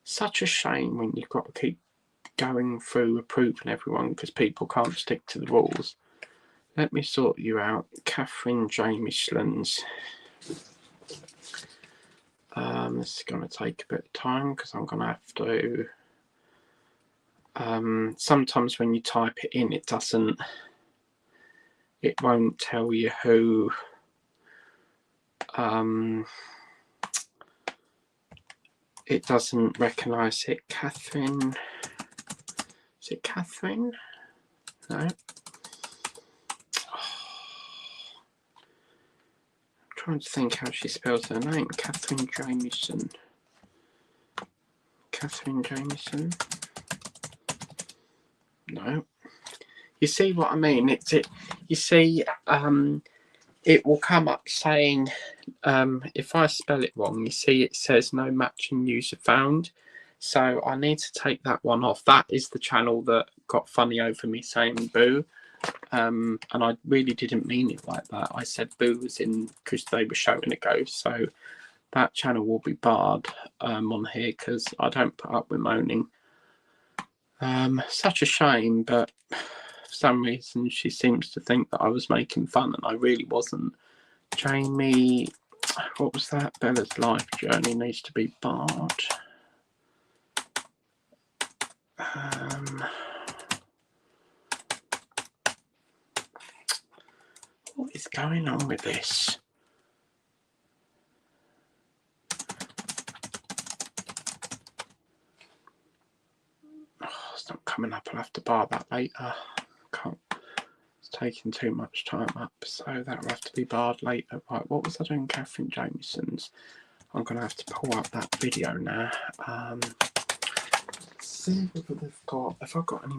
Such a shame when you've got to keep going through approving everyone because people can't stick to the rules. Let me sort you out. Catherine Jameslands. This is going to take a bit of time because I'm going to have to. Sometimes when you type it in, it won't tell you who. It doesn't recognise it. Catherine. Is it Catherine? No. I'm trying to think how she spells her name. Catherine Jameson. Catherine Jameson. No. You see what I mean? You see, it will come up saying, if I spell it wrong, you see it says no matching user found. So I need to take that one off. That is the channel that got funny over me saying boo. And I really didn't mean it like that. I said boo was in because they were showing a ghost. So that channel will be barred on here because I don't put up with moaning. Such a shame, but for some reason she seems to think that I was making fun, and I really wasn't. Jamie, what was that? Bella's life journey needs to be barred. What is going on with this? Oh, it's not coming up. I'll have to bar that later. Can't. It's taking too much time up, so that'll have to be barred later. Right, what was I doing? Catherine Jameson's. I'm going to have to pull up that video now. See what they've got. Have I got any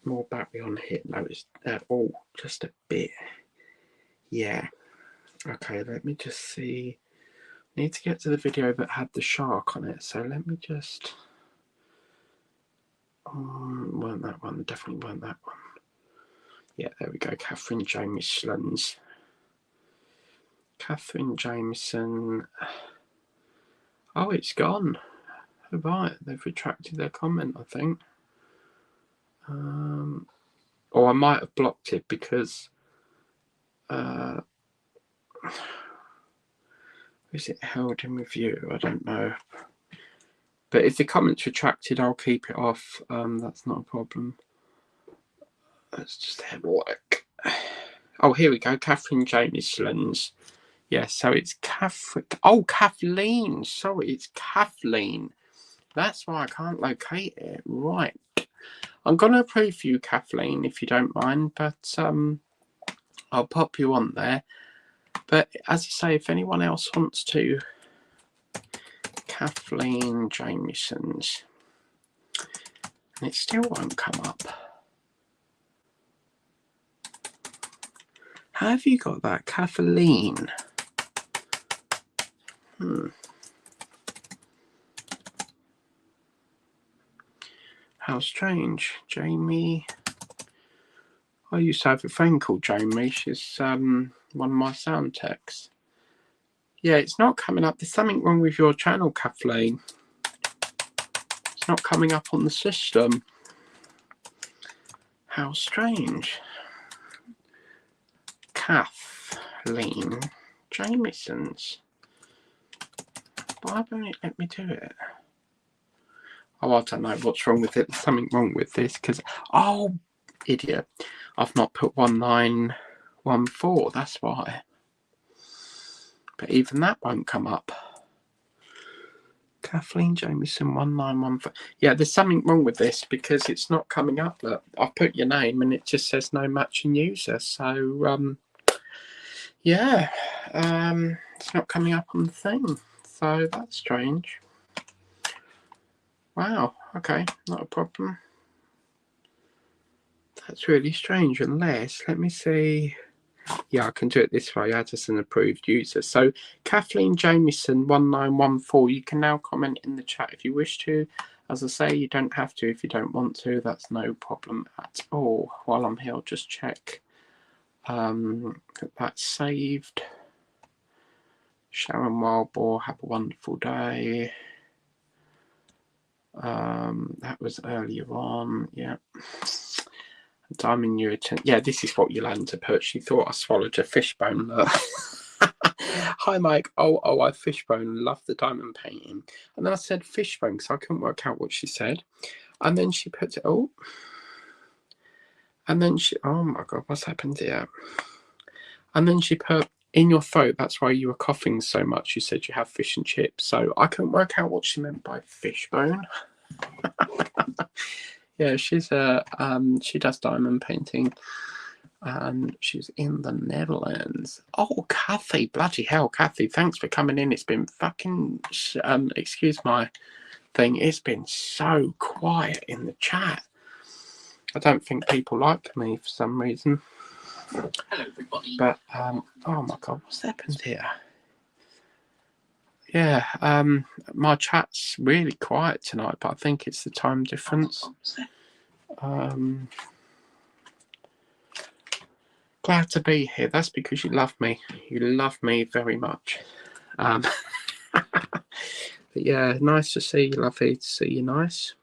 more battery on here? No, it's just a bit. Yeah. Okay, let me just see. Need to get to the video that had the shark on it, so let me just. Weren't that one? Definitely weren't that one. Yeah, there we go. Catherine Jameslands. Catherine Jameson. Oh, it's gone. Oh, right, they've retracted their comment, I think. Or I might have blocked it because. Is it held in review? I don't know. But if the comment's retracted, I'll keep it off. That's not a problem. Let's just have a look. Oh, here we go. Catherine Jameslands. Yeah, so it's Catherine. Oh, Kathleen. Sorry, it's Kathleen. That's why I can't locate it. Right. I'm going to approve you, Kathleen, if you don't mind, but I'll pop you on there. But as I say, if anyone else wants to, Kathleen Jamieson's, and it still won't come up. How have you got that, Kathleen? How strange. Jamie. I used to have a friend called Jamie. She's one of my sound techs. Yeah, it's not coming up. There's something wrong with your channel, Kathleen. It's not coming up on the system. How strange. Kathleen Jamieson's. Why won't it let me do it? Oh, I don't know what's wrong with it. There's something wrong with this because, oh, idiot. I've not put 1914. That's why. But even that won't come up. Kathleen Jamieson 1914. Yeah, there's something wrong with this because it's not coming up. Look, I've put your name and it just says no matching user. So, yeah, it's not coming up on the thing. So that's strange. Wow, okay, not a problem. That's really strange, unless, let me see. Yeah, I can do it this way, add as an approved user. So, Kathleen Jamieson 1914, you can now comment in the chat if you wish to. As I say, you don't have to if you don't want to. That's no problem at all. While I'm here, I'll just check that that's saved. Sharon Wildboar, have a wonderful day. That was earlier on, yeah. Diamond Newton. Yeah, this is what Yolanda put. She thought I swallowed a fishbone. Hi, Mike. Oh, I fishbone. Love the diamond painting. And then I said fishbone because I couldn't work out what she said. And then she put it. Oh. And then she. Oh my God, what's happened here? And then she put in your throat. That's why you were coughing so much. You said you have fish and chips. So I couldn't work out what she meant by fishbone. Yeah, she's she does diamond painting, and she's in the Netherlands. Oh, Kathy, bloody hell, Kathy! Thanks for coming in. It's been fucking excuse my thing. It's been so quiet in the chat. I don't think people like me for some reason. Hello, everybody. But oh my God, what's happened here? Yeah, my chat's really quiet tonight, but I think it's the time difference. Glad to be here. That's because you love me. You love me very much. But yeah, nice to see you. Lovely to see you. Nice.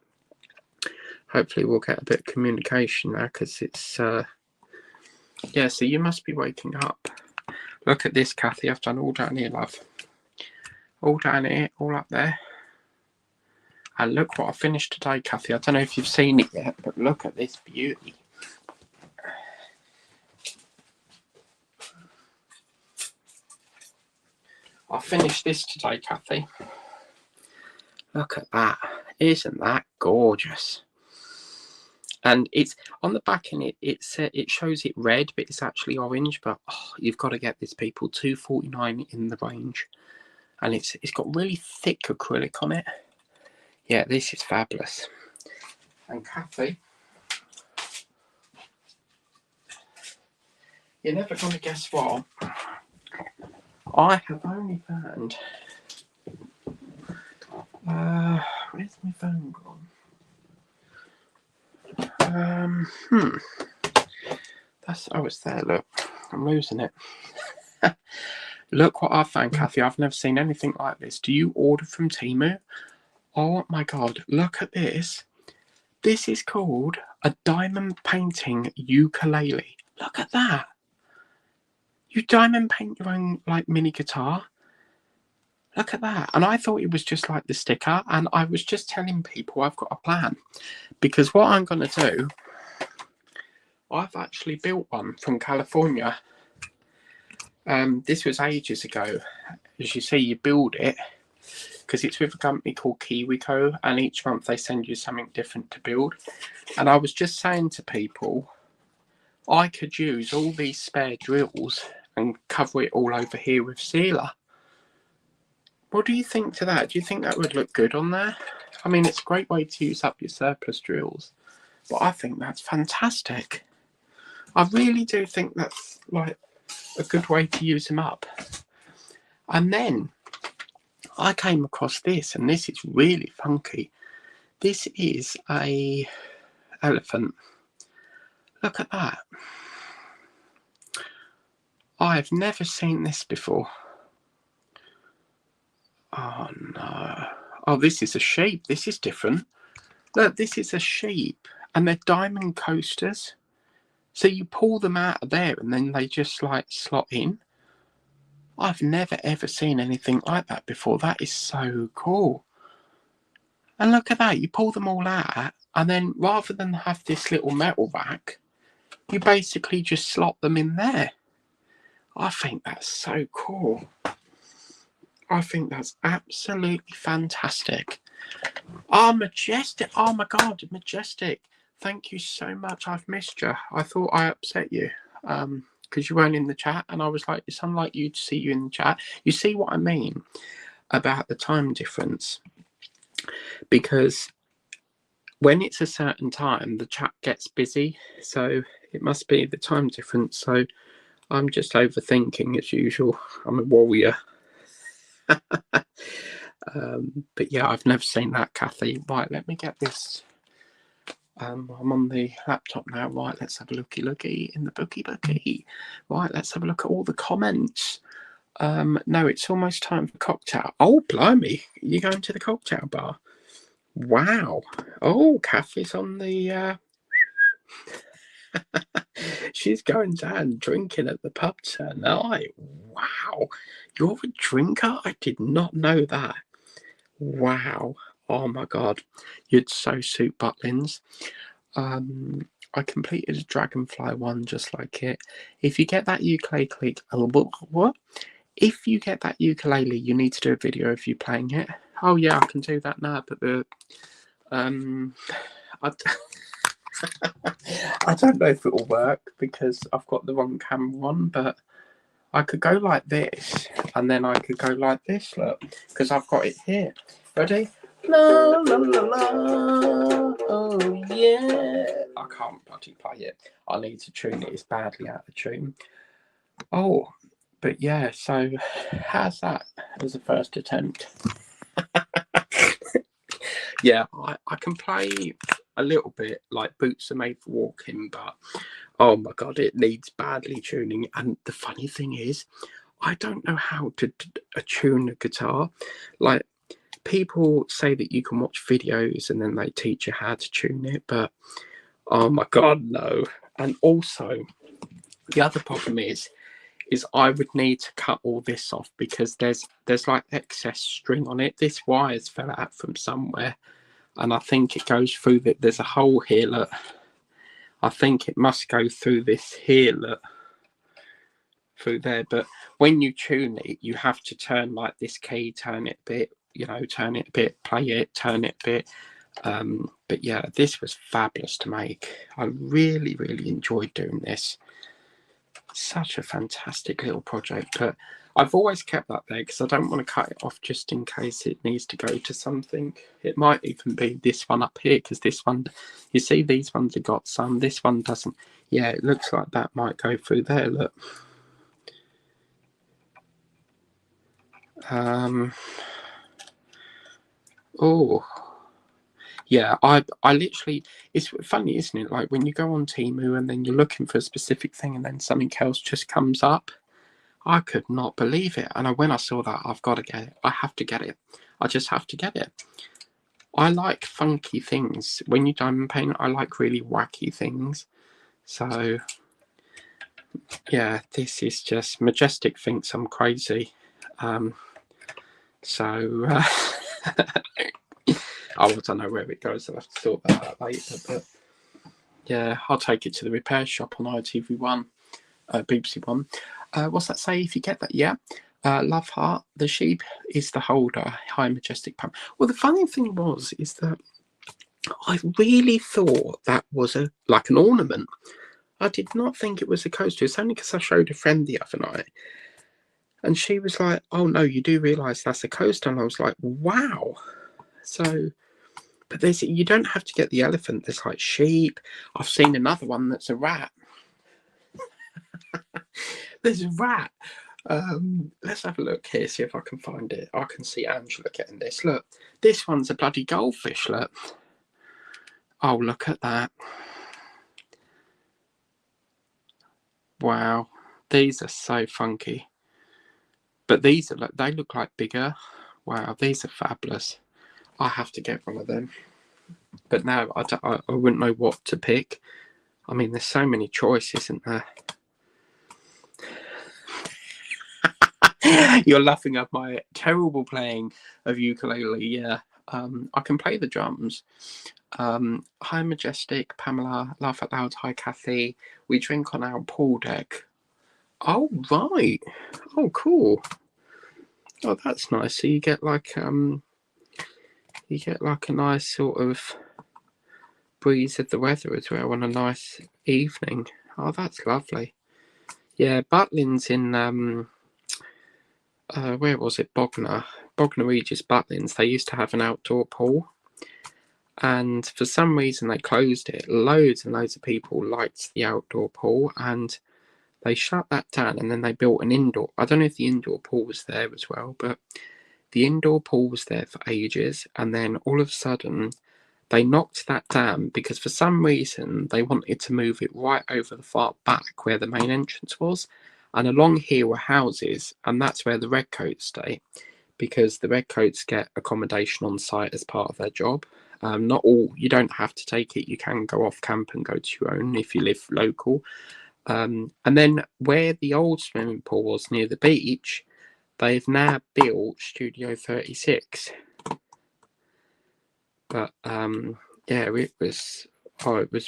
Hopefully we'll get a bit of communication now because it's yeah, so you must be waking up. Look at this, Kathy. I've done all down here, love. All down here, all up there. And look what I finished today, Kathy. I don't know if you've seen it yet, but look at this beauty. I finished this today, Kathy. Look at that. Isn't that gorgeous? And it's on the back, and it shows it red, but it's actually orange. But oh, you've got to get this, people. $2.49 in the range, and it's got really thick acrylic on it. Yeah, this is fabulous. And Kathy, you're never going to guess what. I have only found. Where's my phone gone? That's it's there. Look, I'm losing it. Look what I found, Kathy. I've never seen anything like this. Do you order from Temu? Oh my God! Look at this. This is called a diamond painting ukulele. Look at that. You diamond paint your own like mini guitar. Look at that. And I thought it was just like the sticker. And I was just telling people I've got a plan. Because what I'm going to do, I've actually built one from California. This was ages ago. As you see, you build it. because it's with a company called KiwiCo, and each month they send you something different to build. And I was just saying to people, I could use all these spare drills and cover it all over here with sealer. What do you think to that? Do you think that would look good on there? I mean, it's a great way to use up your surplus drills, but I think that's fantastic. I really do think that's like a good way to use them up. And then I came across this, and this is really funky. This is a elephant. Look at that. I've never seen this before. Oh no. Oh, this is a sheep. This is different. Look, this is a sheep, and they're diamond coasters. So you pull them out of there and then they just like slot in. I've never ever seen anything like that before. That is so cool. And look at that. You pull them all out, and then rather than have this little metal rack, you basically just slot them in there. I think that's so cool. I think that's absolutely fantastic. Oh, Majestic. Oh my God, Majestic. Thank you so much. I've missed you. I thought I upset you because you weren't in the chat, and I was like, it's unlike you to see you in the chat. You see what I mean about the time difference? Because when it's a certain time, the chat gets busy. So it must be the time difference. So I'm just overthinking as usual. I'm a warrior. But yeah, I've never seen that, Kathy. Right, let me get this. I'm on the laptop now. Right, let's have a looky in the bookie. Right, let's have a look at all the comments. No, it's almost time for cocktail. Oh, blimey, you're going to the cocktail bar? Wow. Oh, Kathy's on the she's going down drinking at the pub tonight. Wow, you're a drinker? I did not know that. Wow. Oh my God, you'd so suit Butlins. I completed a Dragonfly one just like it. If you get that ukulele, what? If you get that ukulele, you need to do a video of you playing it. Oh yeah, I can do that now, but the I don't know if it will work because I've got the wrong camera on, but I could go like this, and then I could go like this, look, because I've got it here. Ready? La, la, la, la. Oh, yeah. I can't bloody play it. I need to tune it. It's badly out of tune. Oh, but yeah, so how's that as a first attempt? Yeah, I can play a little bit, like Boots Are Made for Walking, but oh my God, it needs badly tuning. And the funny thing is, I don't know how to tune a guitar. Like, people say that you can watch videos and then they teach you how to tune it, but oh my God, no. And also, the other problem is I would need to cut all this off because there's like excess string on it. This wire's fell out from somewhere, and I think it goes through that. There's a hole here, look. I think it must go through this here, look, through there. But when you tune it, you have to turn like this key, turn it a bit, you know, turn it a bit, play it, turn it a bit. But yeah, this was fabulous to make. I really, really enjoyed doing this. Such a fantastic little project, but I've always kept that there because I don't want to cut it off just in case it needs to go to something. It might even be this one up here because this one, you see, these ones have got some, this one doesn't. Yeah, it looks like that might go through there, look. Oh yeah, I literally, it's funny, isn't it, like when you go on Temu and then you're looking for a specific thing and then something else just comes up. I could not believe it. And when I saw that, I've got to get it. I have to get it. I just have to get it. I like funky things. When you diamond paint, I like really wacky things. So yeah, this is just Majestic thinks I'm crazy. I don't know where it goes. I'll have to sort that out later. But yeah, I'll take it to the repair shop on ITV1, BBC One. What's that say? If you get that, yeah. Love Heart. The sheep is the holder. High Majestic Pam. Well, the funny thing is that I really thought that was like an ornament. I did not think it was a coaster. It's only because I showed a friend the other night, and she was like, "Oh no, you do realise that's a coaster?" And I was like, "Wow." So, but you don't have to get the elephant. There's like sheep. I've seen another one that's a rat. There's a rat. Let's have a look here, see if I can find it. I can see Angela getting this. Look, this one's a bloody goldfish. Look. Oh, look at that. Wow, these are so funky. But these are they look like bigger. Wow, these are fabulous. I have to get one of them. But now I wouldn't know what to pick. I mean, there's so many choices, isn't there? You're laughing at my terrible playing of ukulele. Yeah, I can play the drums. Hi Majestic, Pamela, Laugh Out Loud, hi Kathy. We drink on our pool deck. Oh right. Oh cool. Oh, that's nice. So you get like a nice sort of breeze of the weather as well on a nice evening. Oh, that's lovely. Yeah, Butlins in where was it? Bognor Regis Butlins. They used to have an outdoor pool, and for some reason they closed it. Loads and loads of people liked the outdoor pool, and they shut that down. And then they built an indoor. I don't know if the indoor pool was there as well, but the indoor pool was there for ages, and then all of a sudden they knocked that down because for some reason they wanted to move it right over the far back where the main entrance was, and along here were houses, and that's where the redcoats stay, because the redcoats get accommodation on site as part of their job. Not all, you don't have to take it, you can go off camp and go to your own if you live local. And then where the old swimming pool was near the beach, they've now built Studio 36. But yeah, it was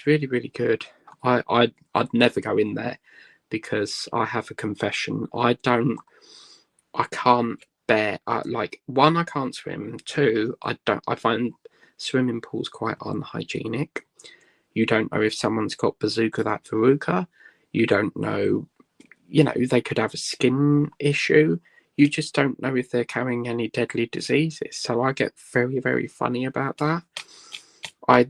really, really good. I'd never go in there because I have a confession. I can't bear like, one, I can't swim. Two, I find swimming pools quite unhygienic. You don't know if someone's got that verruca. You don't know, they could have a skin issue. You just don't know if they're carrying any deadly diseases. So I get very, very funny about that.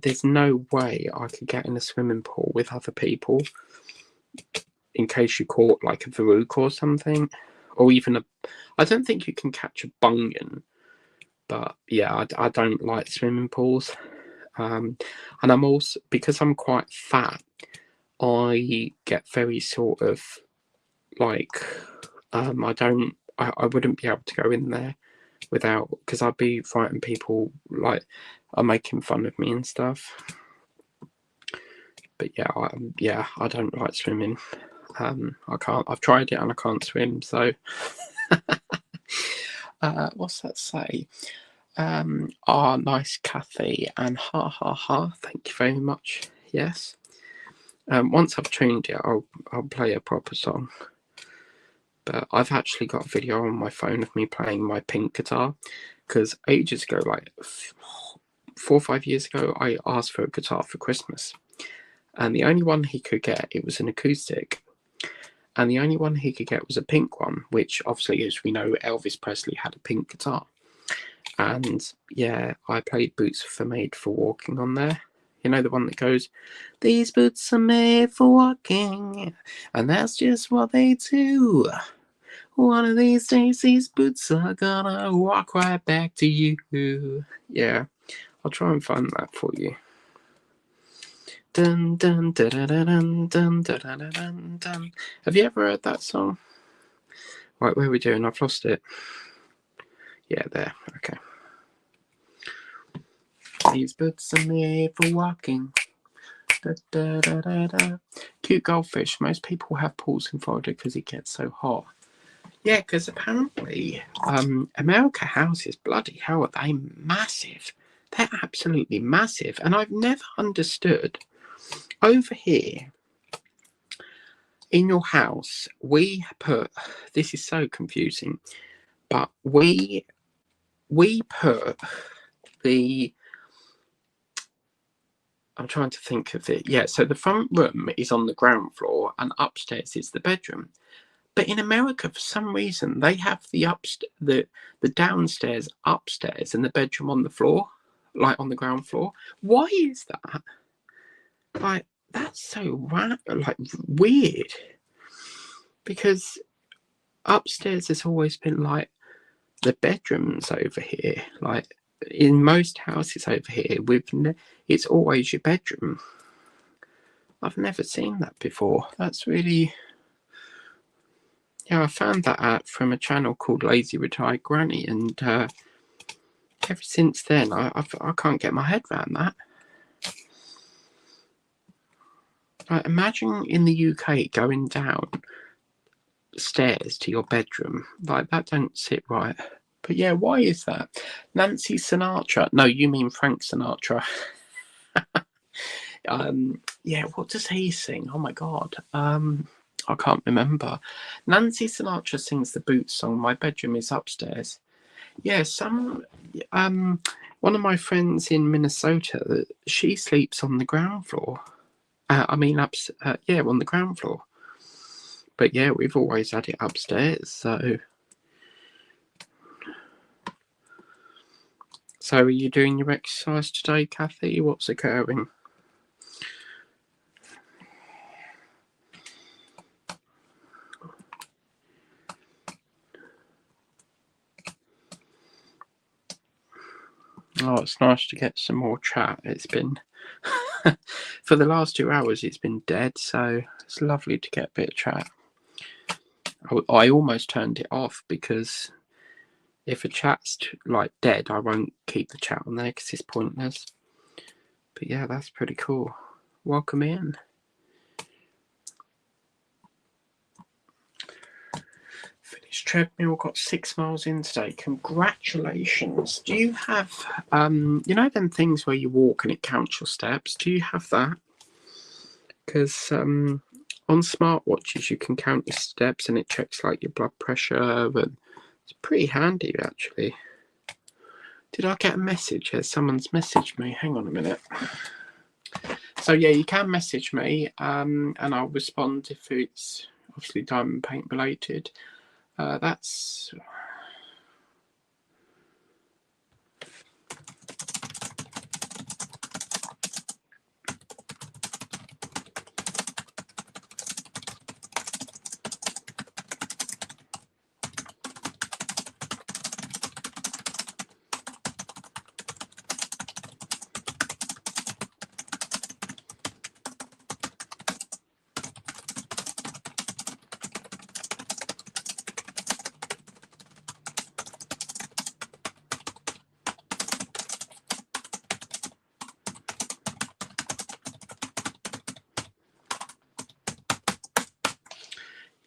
There's no way I could get in a swimming pool with other people in case you caught like a verruca or something, or even I don't think you can catch a bunion. But yeah, I don't like swimming pools. And I'm also, because I'm quite fat, I get very sort of like, I wouldn't be able to go in there without, because I'd be frightened people like are making fun of me and stuff. But yeah, I don't like swimming. I can't. I've tried it and I can't swim. So, what's that say? Nice Kathy and ha ha ha. Thank you very much. Yes. Once I've tuned it, I'll play a proper song. But I've actually got a video on my phone of me playing my pink guitar, because ages ago, like 4 or 5 years ago, I asked for a guitar for Christmas, and the only one he could get, it was an acoustic, and the only one he could get was a pink one, which obviously, as we know, Elvis Presley had a pink guitar. And yeah, I played Boots for Made for Walking on there. You know, the one that goes, "These boots are made for walking, and that's just what they do. One of these days, these boots are gonna walk right back to you." Yeah, I'll try and find that for you. Dun dun dun dun dun dun dun dun dun. Have you ever heard that song? Right, where are we doing? I've lost it. Yeah, there. Okay. These boots are made for walking. Da, da, da, da, da. Cute goldfish. Most people have pools in Florida because it gets so hot. Yeah, because apparently America houses, bloody hell, are they massive. They're absolutely massive. And I've never understood, over here, in your house, we put, this is so confusing, but we put the, I'm trying to think of it. Yeah, so the front room is on the ground floor and upstairs is the bedroom. But in America, for some reason, they have the downstairs upstairs and the bedroom on the floor, like on the ground floor. Why is that? Like, that's so like weird. Because upstairs has always been like the bedrooms over here. Like in most houses over here, it's always your bedroom. I've never seen that before. That's really... Yeah, I found that out from a channel called Lazy Retired Granny, and ever since then, I can't get my head around that. Like, imagine in the UK going down stairs to your bedroom. Like, that don't sit right. But yeah, why is that? Nancy Sinatra. No, you mean Frank Sinatra. Yeah, what does he sing? Oh my God. I can't remember. Nancy Sinatra sings the Boots song, My Bedroom is Upstairs. Yeah, one of my friends in Minnesota, she sleeps on the ground floor. Yeah, on the ground floor. But yeah, we've always had it upstairs, so... So are you doing your exercise today, Kathy? What's occurring? Oh, it's nice to get some more chat. It's been... for the last 2 hours, it's been dead, so it's lovely to get a bit of chat. I almost turned it off because if a chat's like dead, I won't keep the chat on there because it's pointless. But yeah, that's pretty cool. Welcome in. Finished treadmill, got 6 miles in today. Congratulations. Do you have, you know them things where you walk and it counts your steps? Do you have that? Because on smartwatches you can count your steps and it checks like your blood pressure, and it's pretty handy actually. Did I get a message here? Someone's messaged me. Hang on a minute. So yeah, you can message me and I'll respond if it's obviously diamond paint related. That's...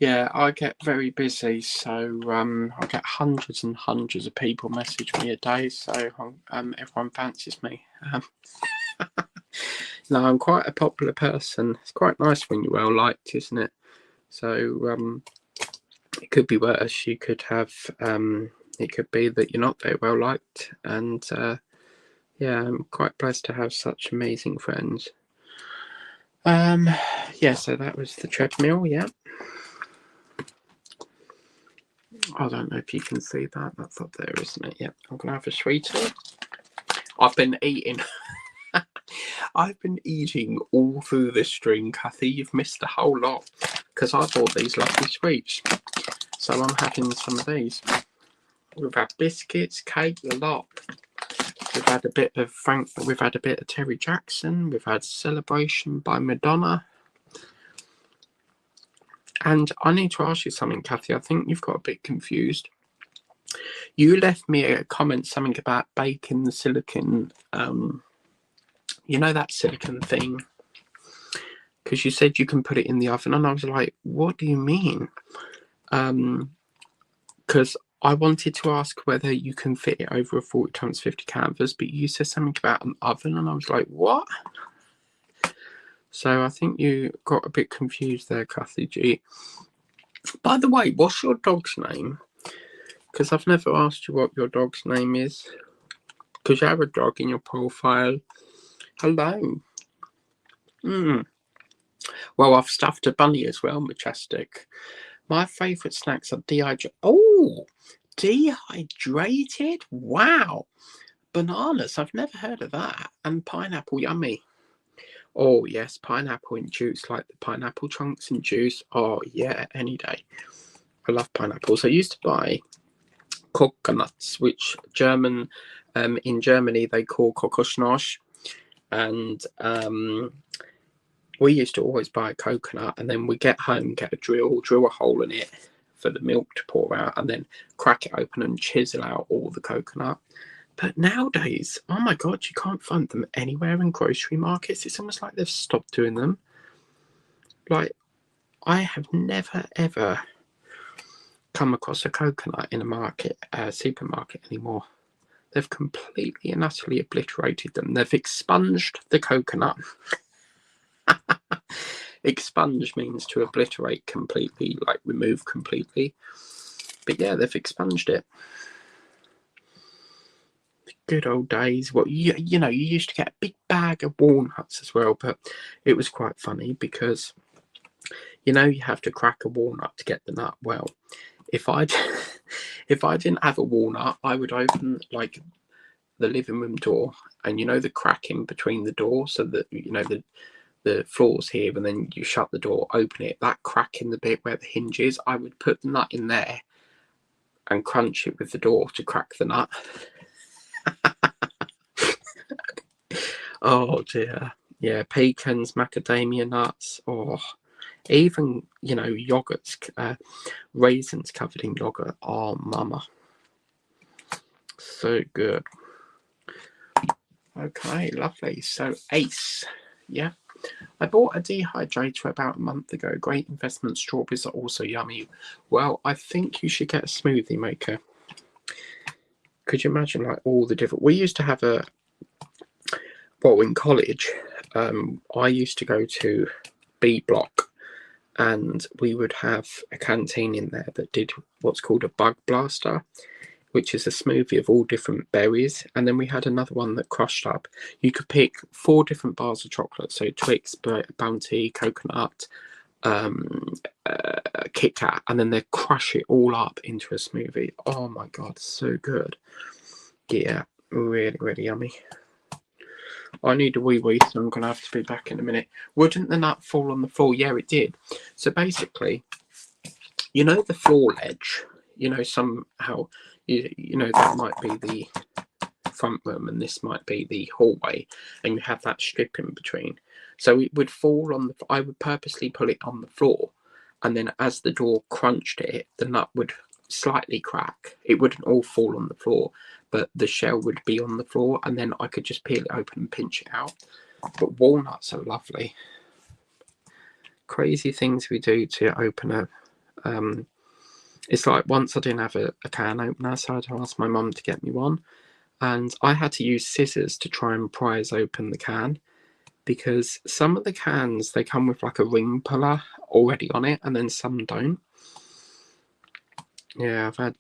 Yeah, I get very busy, so I get hundreds and hundreds of people message me a day, so everyone fancies me. No, I'm quite a popular person. It's quite nice when you're well liked, isn't it? So it could be worse. You could have it could be that you're not very well liked, and yeah, I'm quite blessed to have such amazing friends. Yeah, so that was the treadmill. Yeah. I don't know if you can see that. That's up there, isn't it? Yep. I'm gonna have a sweetie. I've been eating. I've been eating all through this stream, Kathy. You've missed a whole lot because I bought these lovely sweets. So I'm having some of these. We've had biscuits, cake, a lot. We've had a bit of We've had a bit of Terry Jackson. We've had Celebration by Madonna. And I need to ask you something, Kathy. I think you've got a bit confused. You left me a comment, something about baking the silicone. You know that silicone thing? Because you said you can put it in the oven. And I was like, what do you mean? Because I wanted to ask whether you can fit it over a 40 times 50 canvas. But you said something about an oven. And I was like, what? So I think you got a bit confused there, Kathy G. By the way, what's your dog's name? Because I've never asked you what your dog's name is. Because you have a dog in your profile. Hello. Well, I've stuffed a bunny as well, Majestic. My favourite snacks are dehydrated. Oh, dehydrated? Wow. Bananas, I've never heard of that. And pineapple, yummy. Oh, yes, pineapple in juice, like the pineapple chunks in juice. Oh, yeah, any day. I love pineapples. I used to buy coconuts, which in Germany they call Kokosnosch. And we used to always buy a coconut, and then we get home, get a drill a hole in it for the milk to pour out, and then crack it open and chisel out all the coconut. But nowadays, oh my God, you can't find them anywhere in grocery markets. It's almost like they've stopped doing them. Like, I have never, ever come across a coconut in a supermarket anymore. They've completely and utterly obliterated them. They've expunged the coconut. Expunge means to obliterate completely, like remove completely. But yeah, they've expunged it. Good old days. Well, you know, you used to get a big bag of walnuts as well, but it was quite funny because, you know, you have to crack a walnut to get the nut. Well, if I didn't have a walnut, I would open like the living room door, and you know the cracking between the door, so that you know the floor's here, and then you shut the door, open it. That crack in the bit where the hinge is, I would put the nut in there and crunch it with the door to crack the nut. Oh dear. Yeah, pecans, macadamia nuts, or even, you know, yogurts, raisins covered in yogurt. Oh, mama. So good. Okay, lovely. So, Ace. Yeah. I bought a dehydrator about a month ago. Great investment. Strawberries are also yummy. Well, I think you should get a smoothie maker. Could you imagine, like, all the different... We used to have in college, I used to go to B Block, and we would have a canteen in there that did what's called a bug blaster, which is a smoothie of all different berries. And then we had another one that crushed up. You could pick 4 different bars of chocolate, so Twix, Bounty, coconut, Kit Kat, and then they crush it all up into a smoothie. Oh my God, so good. Yeah, really, really yummy. I need a wee, so I'm going to have to be back in a minute. Wouldn't the nut fall on the floor? Yeah, it did. So basically, you know the floor ledge, you know, somehow, you know, that might be the front room and this might be the hallway, and you have that strip in between. So it would fall on I would purposely put it on the floor, and then as the door crunched it, the nut would slightly crack. It wouldn't all fall on the floor, but the shell would be on the floor, and then I could just peel it open and pinch it out. But walnuts are lovely. Crazy things we do to open a it's like once I didn't have a can opener, so I had to ask my mum to get me one, and I had to use scissors to try and prise open the can, because some of the cans, they come with like a ring puller already on it, and then some don't. Yeah, I've had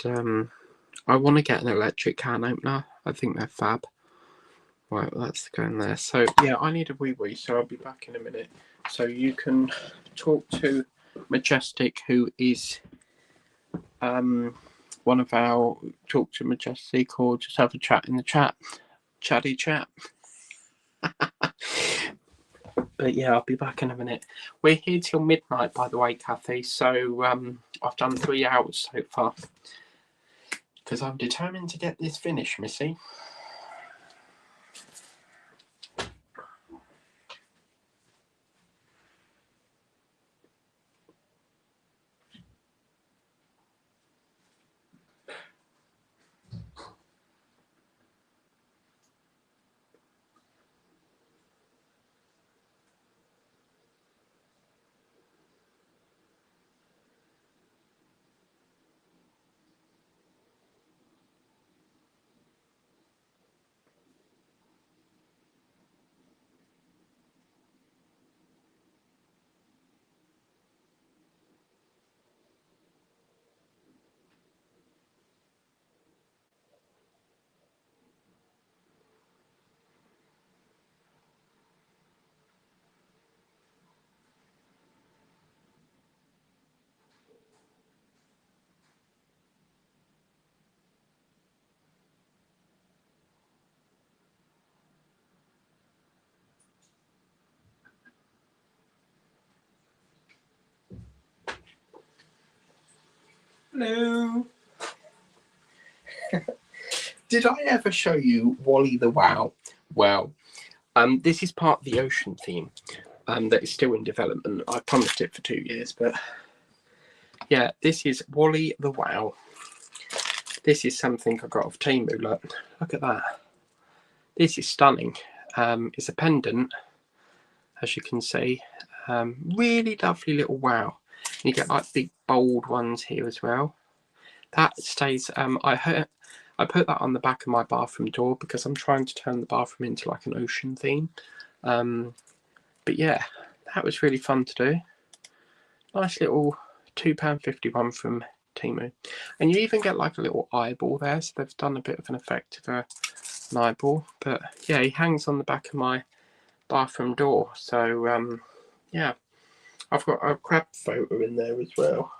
I want to get an electric can opener. I think they're fab. Right, let's go in there. So yeah, I need a wee, so I'll be back in a minute. So you can talk to Majestic, who is one of our talk to Majestic, or just have a chat in the chatty chat. But yeah, I'll be back in a minute. We're here till midnight, by the way, Kathy. So I've done 3 hours so far, because I'm determined to get this finished, Missy. Hello. Did I ever show you Wally the Wow? Well, this is part of the ocean theme that is still in development. I promised it for 2 years, but yeah, this is Wally the Wow. This is something I got off Temu. Look at that. This is stunning. It's a pendant, as you can see. Really lovely little wow. You get like big bold ones here as well. That stays. I put that on the back of my bathroom door because I'm trying to turn the bathroom into like an ocean theme. But yeah, that was really fun to do. Nice little £2.50 one from Temu. And you even get like a little eyeball there, so they've done a bit of an effect of an eyeball. But yeah, he hangs on the back of my bathroom door. So yeah, I've got a crab photo in there as well.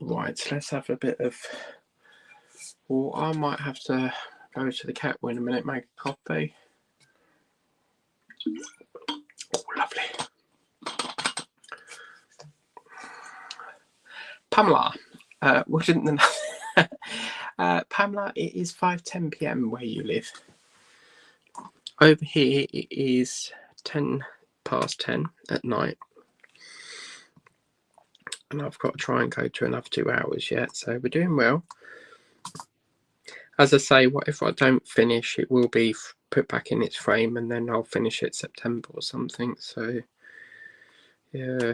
Right, let's have a bit of. Well, I might have to go to the cat in a minute, make a coffee. Oh, lovely. Pamela, wouldn't the Pamela, it is 5:10 p.m. where you live. Over here it is 10:10 at night. And I've got to try and go to another 2 hours yet, so we're doing well. As I say, whatever I don't finish, it will be put back in its frame, and then I'll finish it September or something. So yeah,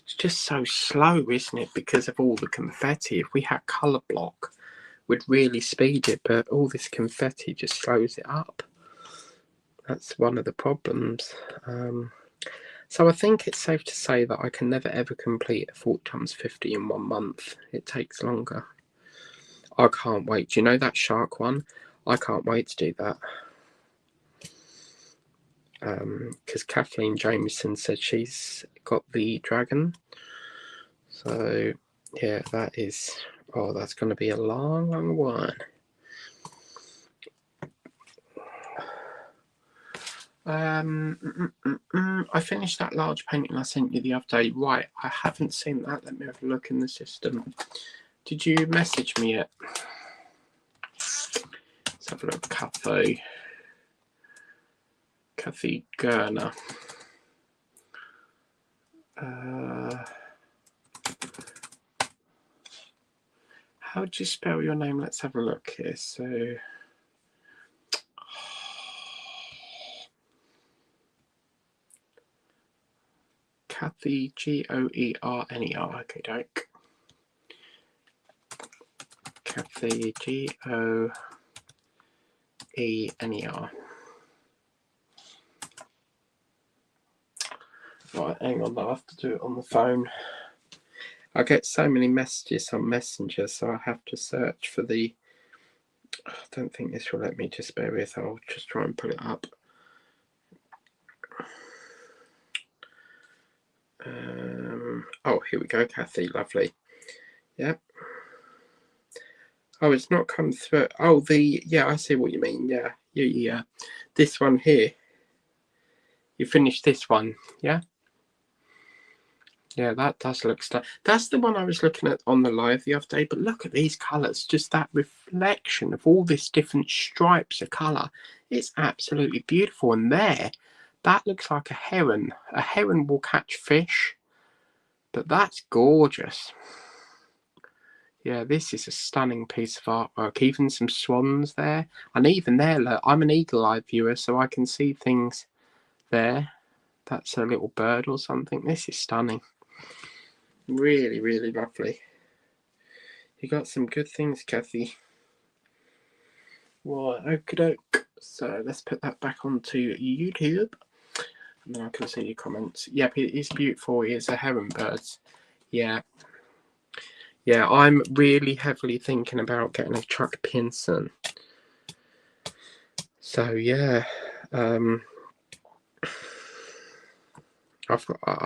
it's just so slow, isn't it, because of all the confetti. If we had colour block, we'd really speed it, but all this confetti just slows it up. That's one of the problems. So I think it's safe to say that I can never ever complete a 40x50 in 1 month. It takes longer. I can't wait. Do you know that shark one? I can't wait to do that. Because Kathleen Jameson said she's got the dragon. So yeah, that is. Oh, that's going to be a long, long one. I finished that large painting I sent you the other day. Right, I haven't seen that. Let me have a look in the system. Did you message me it? Let's have a look. Kathy Gerner. How do you spell your name? Let's have a look here. So, Kathy, Goerner. Okay, doke. Kathy, Goener. Right, hang on, I'll have to do it on the phone. I get so many messages on Messenger, so I have to search for the. I don't think this will let me. Just bear with. I'll just try and pull it up. Oh, here we go, Kathy. Lovely. Yep. Oh, it's not come through. Oh, yeah, I see what you mean. Yeah. This one here. You finished this one, yeah? Yeah, that does look stunning. That's the one I was looking at on the live the other day. But look at these colours. Just that reflection of all this different stripes of colour. It's absolutely beautiful. And there, that looks like a heron. A heron will catch fish. But that's gorgeous. Yeah, this is a stunning piece of artwork. Even some swans there. And even there, look, I'm an eagle-eye viewer, so I can see things there. That's a little bird or something. This is stunning. Really, really lovely. You got some good things, Kathy. Right, okie doke. So let's put that back onto YouTube. And then I can see your comments. Yep, it is beautiful. It's a heron bird. Yeah. Yeah, I'm really heavily thinking about getting a Chuck Pinson. So yeah. I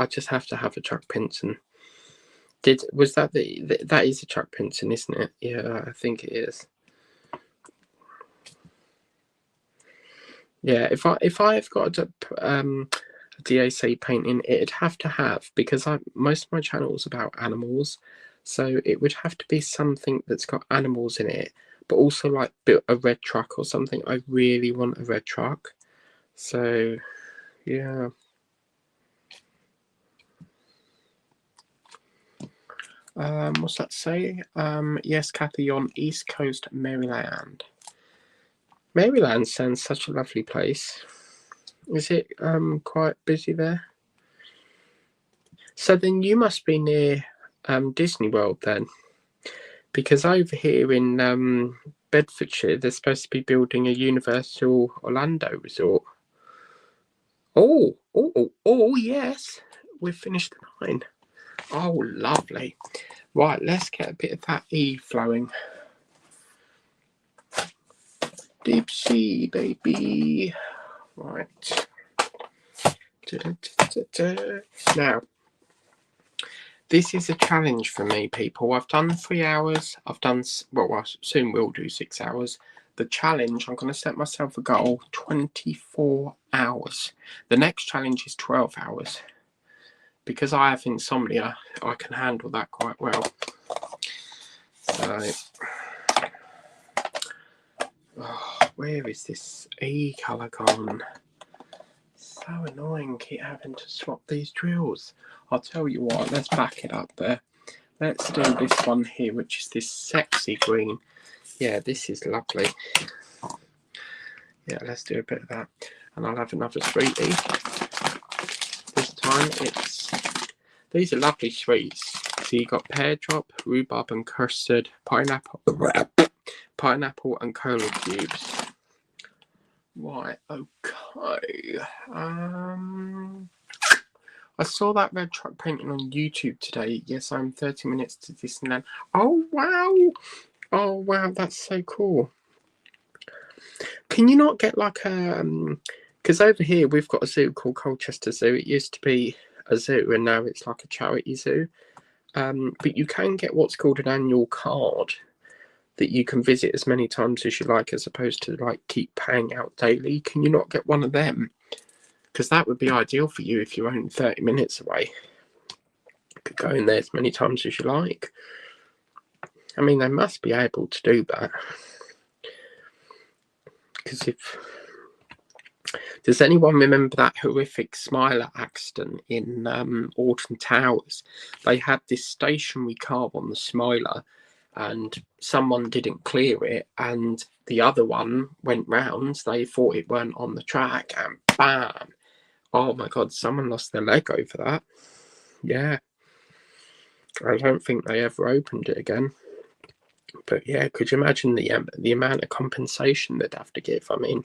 just have to have a Chuck Pinson. Was that that is a Chuck Pinson, isn't it? Yeah, I think it is. Yeah, if I've got a DAC painting, it'd have to have, because most of my channel is about animals, so it would have to be something that's got animals in it, but also like a red truck or something. I really want a red truck, so yeah. What's that say? Yes, Kathy, on East Coast, Maryland. Maryland sounds such a lovely place. Is it quite busy there? So then you must be near Disney World then, because over here in Bedfordshire they're supposed to be building a Universal Orlando resort. Oh yes, we've finished the 9. Oh, lovely. Right, let's get a bit of that E flowing. Deep sea, baby. Right. Now, this is a challenge for me, people. I've done 3 hours. I've done, well, I soon will do 6 hours. The challenge, I'm going to set myself a goal, 24 hours. The next challenge is 12 hours. Because I have insomnia, I can handle that quite well. So, where is this E colour gone? So annoying, keep having to swap these drills. I'll tell you what, let's back it up there. Let's do this one here, which is this sexy green. Yeah, this is lovely. Yeah, let's do a bit of that. And I'll have another sweetie. This time these are lovely sweets. So you got pear drop, rhubarb and custard, pineapple and cola cubes. Right, okay. I saw that red truck painting on YouTube today. Yes, I'm 30 minutes to Disneyland. Oh wow! Oh wow, that's so cool. Can you not get like a because over here we've got a zoo called Colchester Zoo. It used to be a zoo and now it's like a charity zoo. But you can get what's called an annual card that you can visit as many times as you like, as opposed to like keep paying out daily. Can you not get one of them? Because that would be ideal for you if you're only 30 minutes away. You could go in there as many times as you like. I mean, they must be able to do that. Because if... Does anyone remember that horrific Smiler accident in Autumn Towers? They had this stationary car on the Smiler and someone didn't clear it and the other one went round. They thought it weren't on the track and bam! Oh my God, someone lost their leg over that. Yeah. I don't think they ever opened it again. But yeah, could you imagine the amount of compensation they'd have to give? I mean,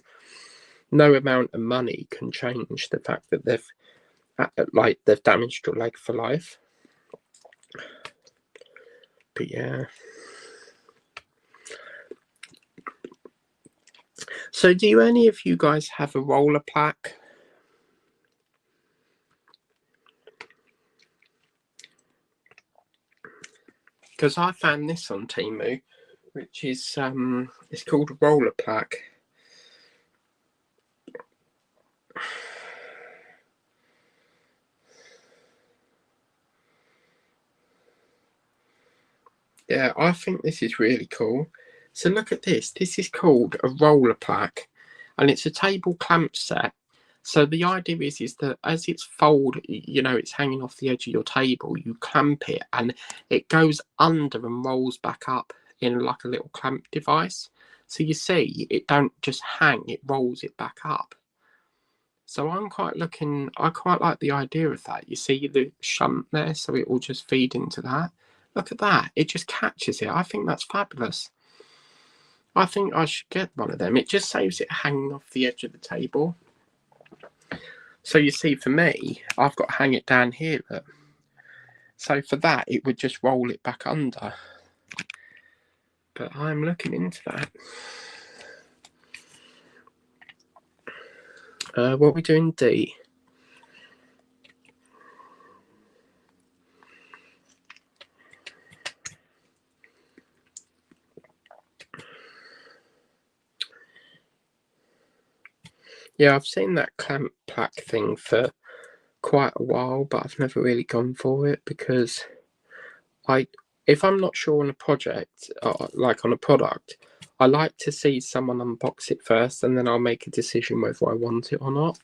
no amount of money can change the fact that they've damaged your leg for life. But yeah. So do any of you guys have a roller plaque? Because I found this on Temu, which is it's called a roller plaque. Yeah, I think this is really cool. So look at this. This is called a roller plaque, and it's a table clamp set. So the idea is that as it's folded, you know, it's hanging off the edge of your table, you clamp it and it goes under and rolls back up in like a little clamp device. So you see, it don't just hang, it rolls it back up. So I quite like the idea of that. You see the shunt there, so it will just feed into that. Look at that, it just catches it. I think that's fabulous. I think I should get one of them. It just saves it hanging off the edge of the table. So you see, for me, I've got to hang it down here. Look. So for that, it would just roll it back under. But I'm looking into that. What are we doing, D? Yeah, I've seen that clamp plaque thing for quite a while, but I've never really gone for it because if I'm not sure on a project, like on a product, I like to see someone unbox it first, and then I'll make a decision whether I want it or not.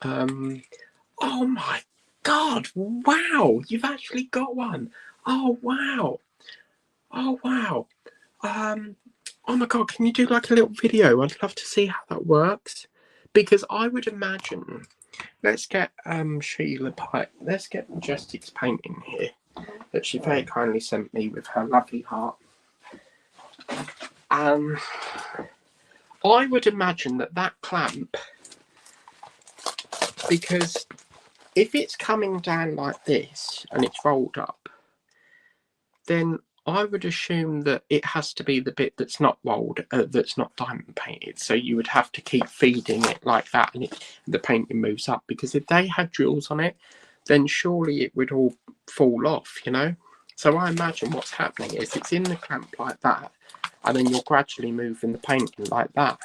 Oh my God! Wow, you've actually got one. Oh wow! Oh wow! Oh my God, can you do like a little video? I'd love to see how that works, because I would imagine. Let's get Sheila Pike. Let's get Majestic's painting here that she very kindly sent me with her lovely heart. I would imagine that clamp, because if it's coming down like this and it's rolled up, then I would assume that it has to be the bit that's not rolled, that's not diamond painted. So you would have to keep feeding it like that, and the painting moves up. Because if they had drills on it, then surely it would all fall off, you know. So I imagine what's happening is it's in the clamp like that, and then you're gradually moving the painting like that.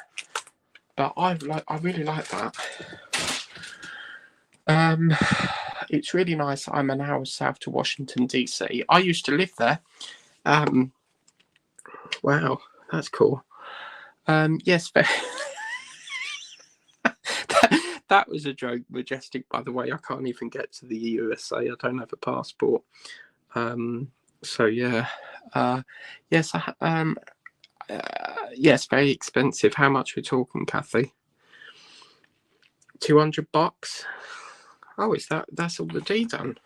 But I really like that. It's really nice. I'm an hour south to Washington DC. I used to live there. Wow, that's cool. Yes, that was a joke, Majestic. By the way, I can't even get to the USA. I don't have a passport. So yeah. Yes. Yes, very expensive. How much we're talking, Kathy? $200. Oh, is that's already done?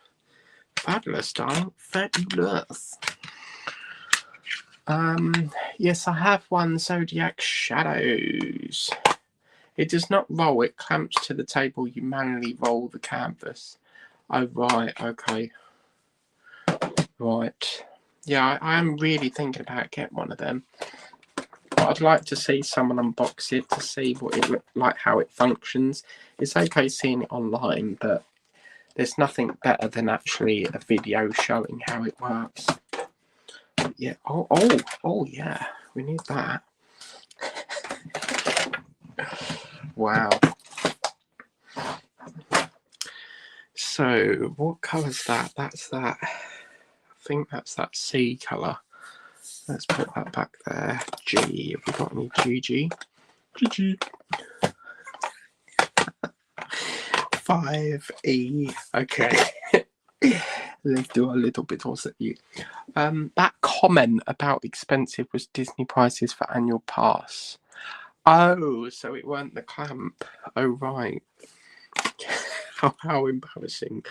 Fabulous, darling. Fabulous. Yes, I have one Zodiac Shadows. It does not roll, it clamps to the table. You manually roll the canvas. Oh, right, okay. Right. Yeah, I am really thinking about getting one of them. But I'd like to see someone unbox it to see what it looks like, how it functions. It's okay seeing it online, but there's nothing better than actually a video showing how it works. Yeah. Oh, yeah. We need that. Wow. So, what colour's that? That's that. I think that's that C colour. Let's put that back there. G. Have we got any GG? GG. 5E. Okay. Let's do a little bit also. That comment about expensive was Disney prices for annual pass. Oh, so it weren't the clamp. Oh, right. How embarrassing.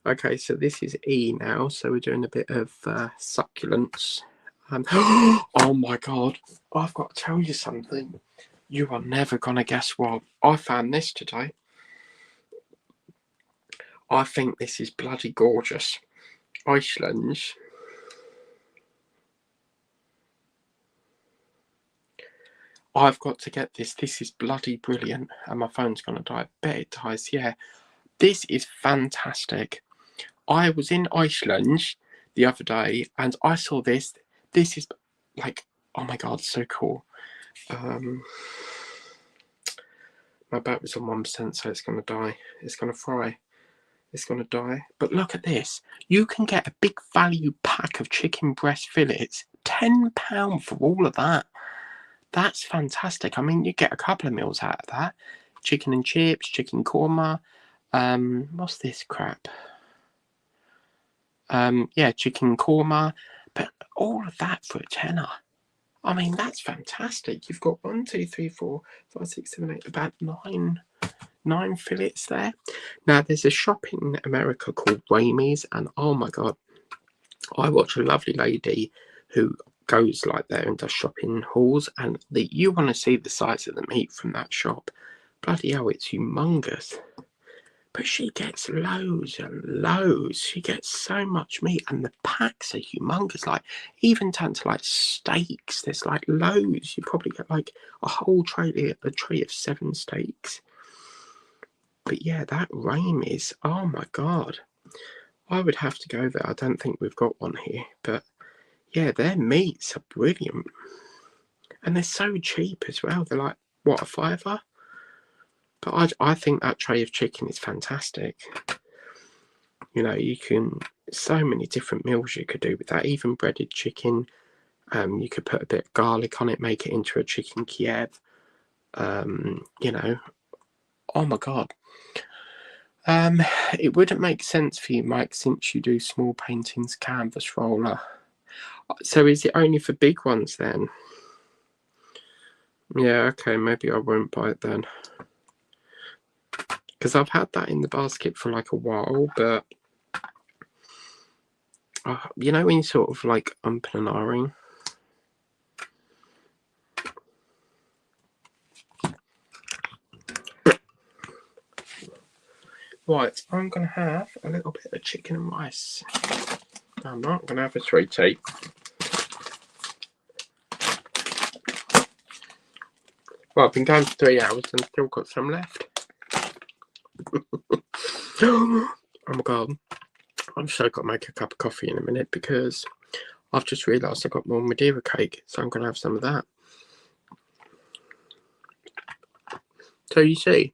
Okay, so this is E now. So we're doing a bit of succulents. Oh my God. I've got to tell you something. You are never going to guess what. I found this today. I think this is bloody gorgeous. Iceland's. I've got to get this. This is bloody brilliant. And my phone's going to die. I bet it dies. Yeah. This is fantastic. I was in Iceland the other day and I saw this. This is like, oh my God, so cool. My battery's on 1%, so it's going to die. It's going to fry. It's going to die. But look at this. You can get a big value pack of chicken breast fillets. £10 for all of that. That's fantastic. I mean, you get a couple of meals out of that. Chicken and chips, chicken korma. What's this crap? Yeah, chicken korma. But all of that for a tenner. I mean, that's fantastic. You've got 1, 2, 3, 4, 5, 6, 7, 8, about nine fillets there. Now, there's a shop in America called Ramey's, and oh my God, I watch a lovely lady who goes like there and does shopping hauls, and you want to see the size of the meat from that shop. Bloody hell, it's humongous. But she gets loads and loads. She gets so much meat, and the packs are humongous. Like, even down to like steaks, there's like loads. You probably get like a whole tray of 7 steaks. But yeah, that Ramey's, oh my God. I would have to go there. I don't think we've got one here. But yeah, their meats are brilliant. And they're so cheap as well. They're like, what, a £5? But I think that tray of chicken is fantastic. You know, you can, so many different meals you could do with that, even breaded chicken. You could put a bit of garlic on it, make it into a chicken Kiev. You know, oh my God. It wouldn't make sense for you, Mike, since you do small paintings, canvas roller. So is it only for big ones then? Yeah, okay, maybe I won't buy it then. Because I've had that in the basket for like a while, but you know when you sort of like and ahhing. Right, I'm going to have a little bit of chicken and rice. I'm not going to have a sweet tea. Well, I've been going for 3 hours and still got some left. Oh my God. I'm sure I've got to make a cup of coffee in a minute because I've just realised I've got more Madeira cake, so I'm going to have some of that. So you see,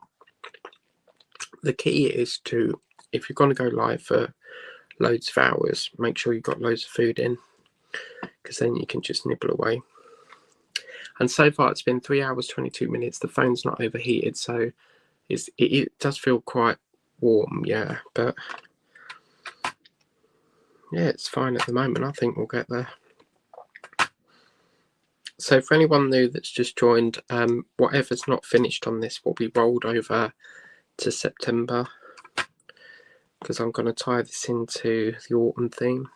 the key is to, if you're going to go live for loads of hours, make sure you've got loads of food in, because then you can just nibble away. And so far it's been 3 hours 22 minutes. The phone's not overheated, so it does feel quite warm, yeah, but yeah, it's fine at the moment. I think we'll get there. So for anyone new that's just joined, whatever's not finished on this will be rolled over to September, because I'm going to tie this into the autumn theme,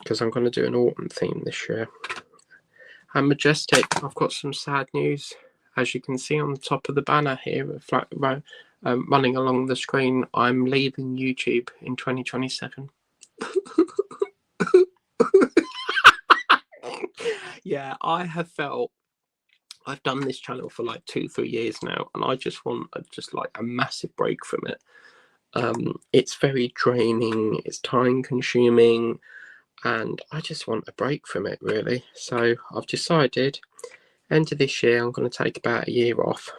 because I'm going to do an autumn theme this year. And Majestic, I've got some sad news. As you can see on the top of the banner here, running along the screen, I'm leaving YouTube in 2027. Yeah, I have felt, I've done this channel for like 2-3 years now, and I just want like a massive break from it. It's very draining, it's time consuming, and I just want a break from it, really. So I've decided end of this year I'm going to take about a year off.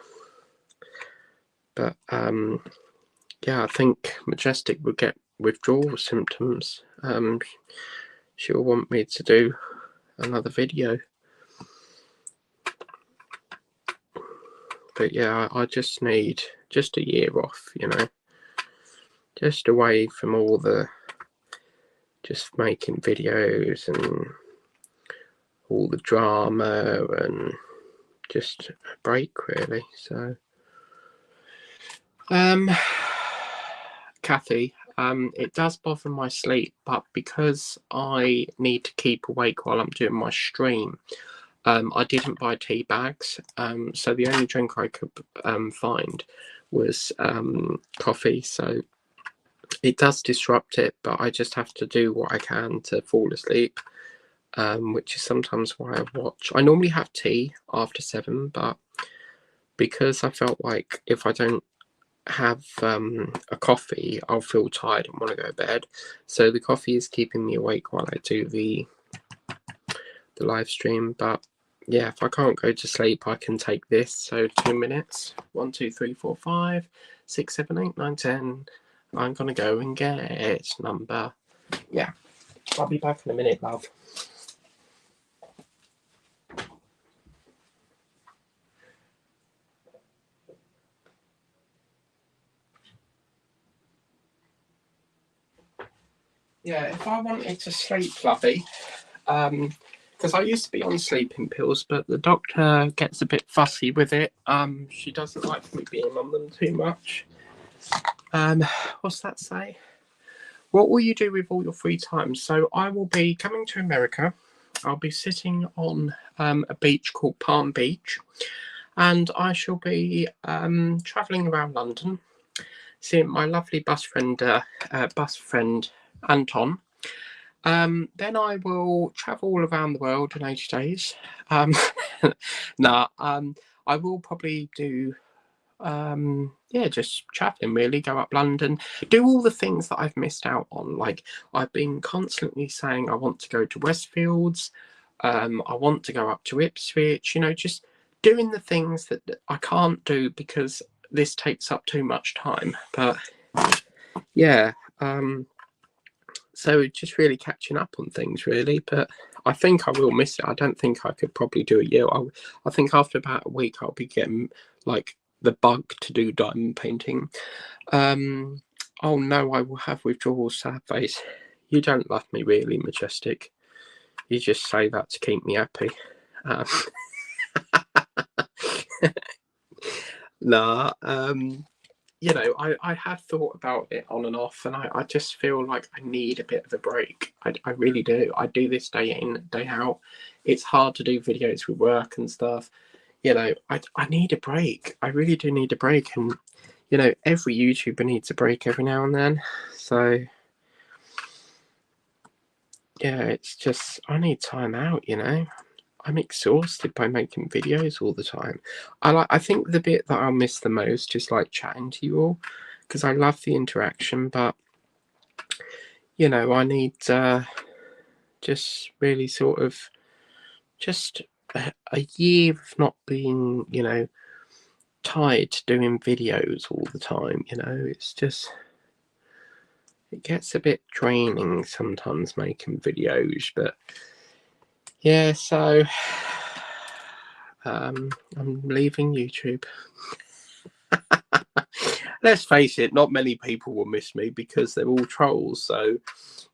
But yeah, I think Majestic will get withdrawal symptoms. She'll want me to do another video. But yeah, I just need just a year off, you know, just away from all the just making videos and all the drama, and just a break, really. So Kathy, it does bother my sleep, but because I need to keep awake while I'm doing my stream, I didn't buy tea bags, so the only drink I could find was coffee. So it does disrupt it, but I just have to do what I can to fall asleep, which is sometimes why I watch. I normally have tea after 7, but because I felt like if I don't have a coffee, I'll feel tired and want to go to bed. So the coffee is keeping me awake while I do the live stream. But yeah, if I can't go to sleep, I can take this. So 2 minutes. 1, 2, 3, 4, 5, 6, 7, 8, 9, 10. I'm gonna go and get number. Yeah, I'll be back in a minute, love. Yeah, if I wanted to sleep, lovey, because I used to be on sleeping pills, but the doctor gets a bit fussy with it. She doesn't like me being on them too much. What's that say? What will you do with all your free time? So I will be coming to America. I'll be sitting on a beach called Palm Beach, and I shall be travelling around London, seeing my lovely bus friend Anton. Then I will travel all around the world in 80 days. I will probably do just traveling, really. Go up London, do all the things that I've missed out on. Like, I've been constantly saying I want to go to Westfields, I want to go up to Ipswich, you know, just doing the things that I can't do because this takes up too much time. But yeah, so just really catching up on things really. But I think I will miss it. I don't think I could probably do a year. I think after about a week I'll be getting like the bug to do diamond painting. Oh no, I will have withdrawal, sad face. You don't love me really, Majestic. You just say that to keep me happy. Nah, you know, I have thought about it on and off, and I just feel like I need a bit of a break. I really do. I do this day in, day out. It's hard to do videos with work and stuff. You know, I need a break. I really do need a break. And, you know, every YouTuber needs a break every now and then. So, yeah, it's just, I need time out, you know. I'm exhausted by making videos all the time. I think the bit that I'll miss the most is like chatting to you all, because I love the interaction, but you know, I need just really sort of just a year of not being, you know, tied to doing videos all the time. You know, it's just, it gets a bit draining sometimes making videos, but yeah, so I'm leaving YouTube. Let's face it, not many people will miss me because they're all trolls. So,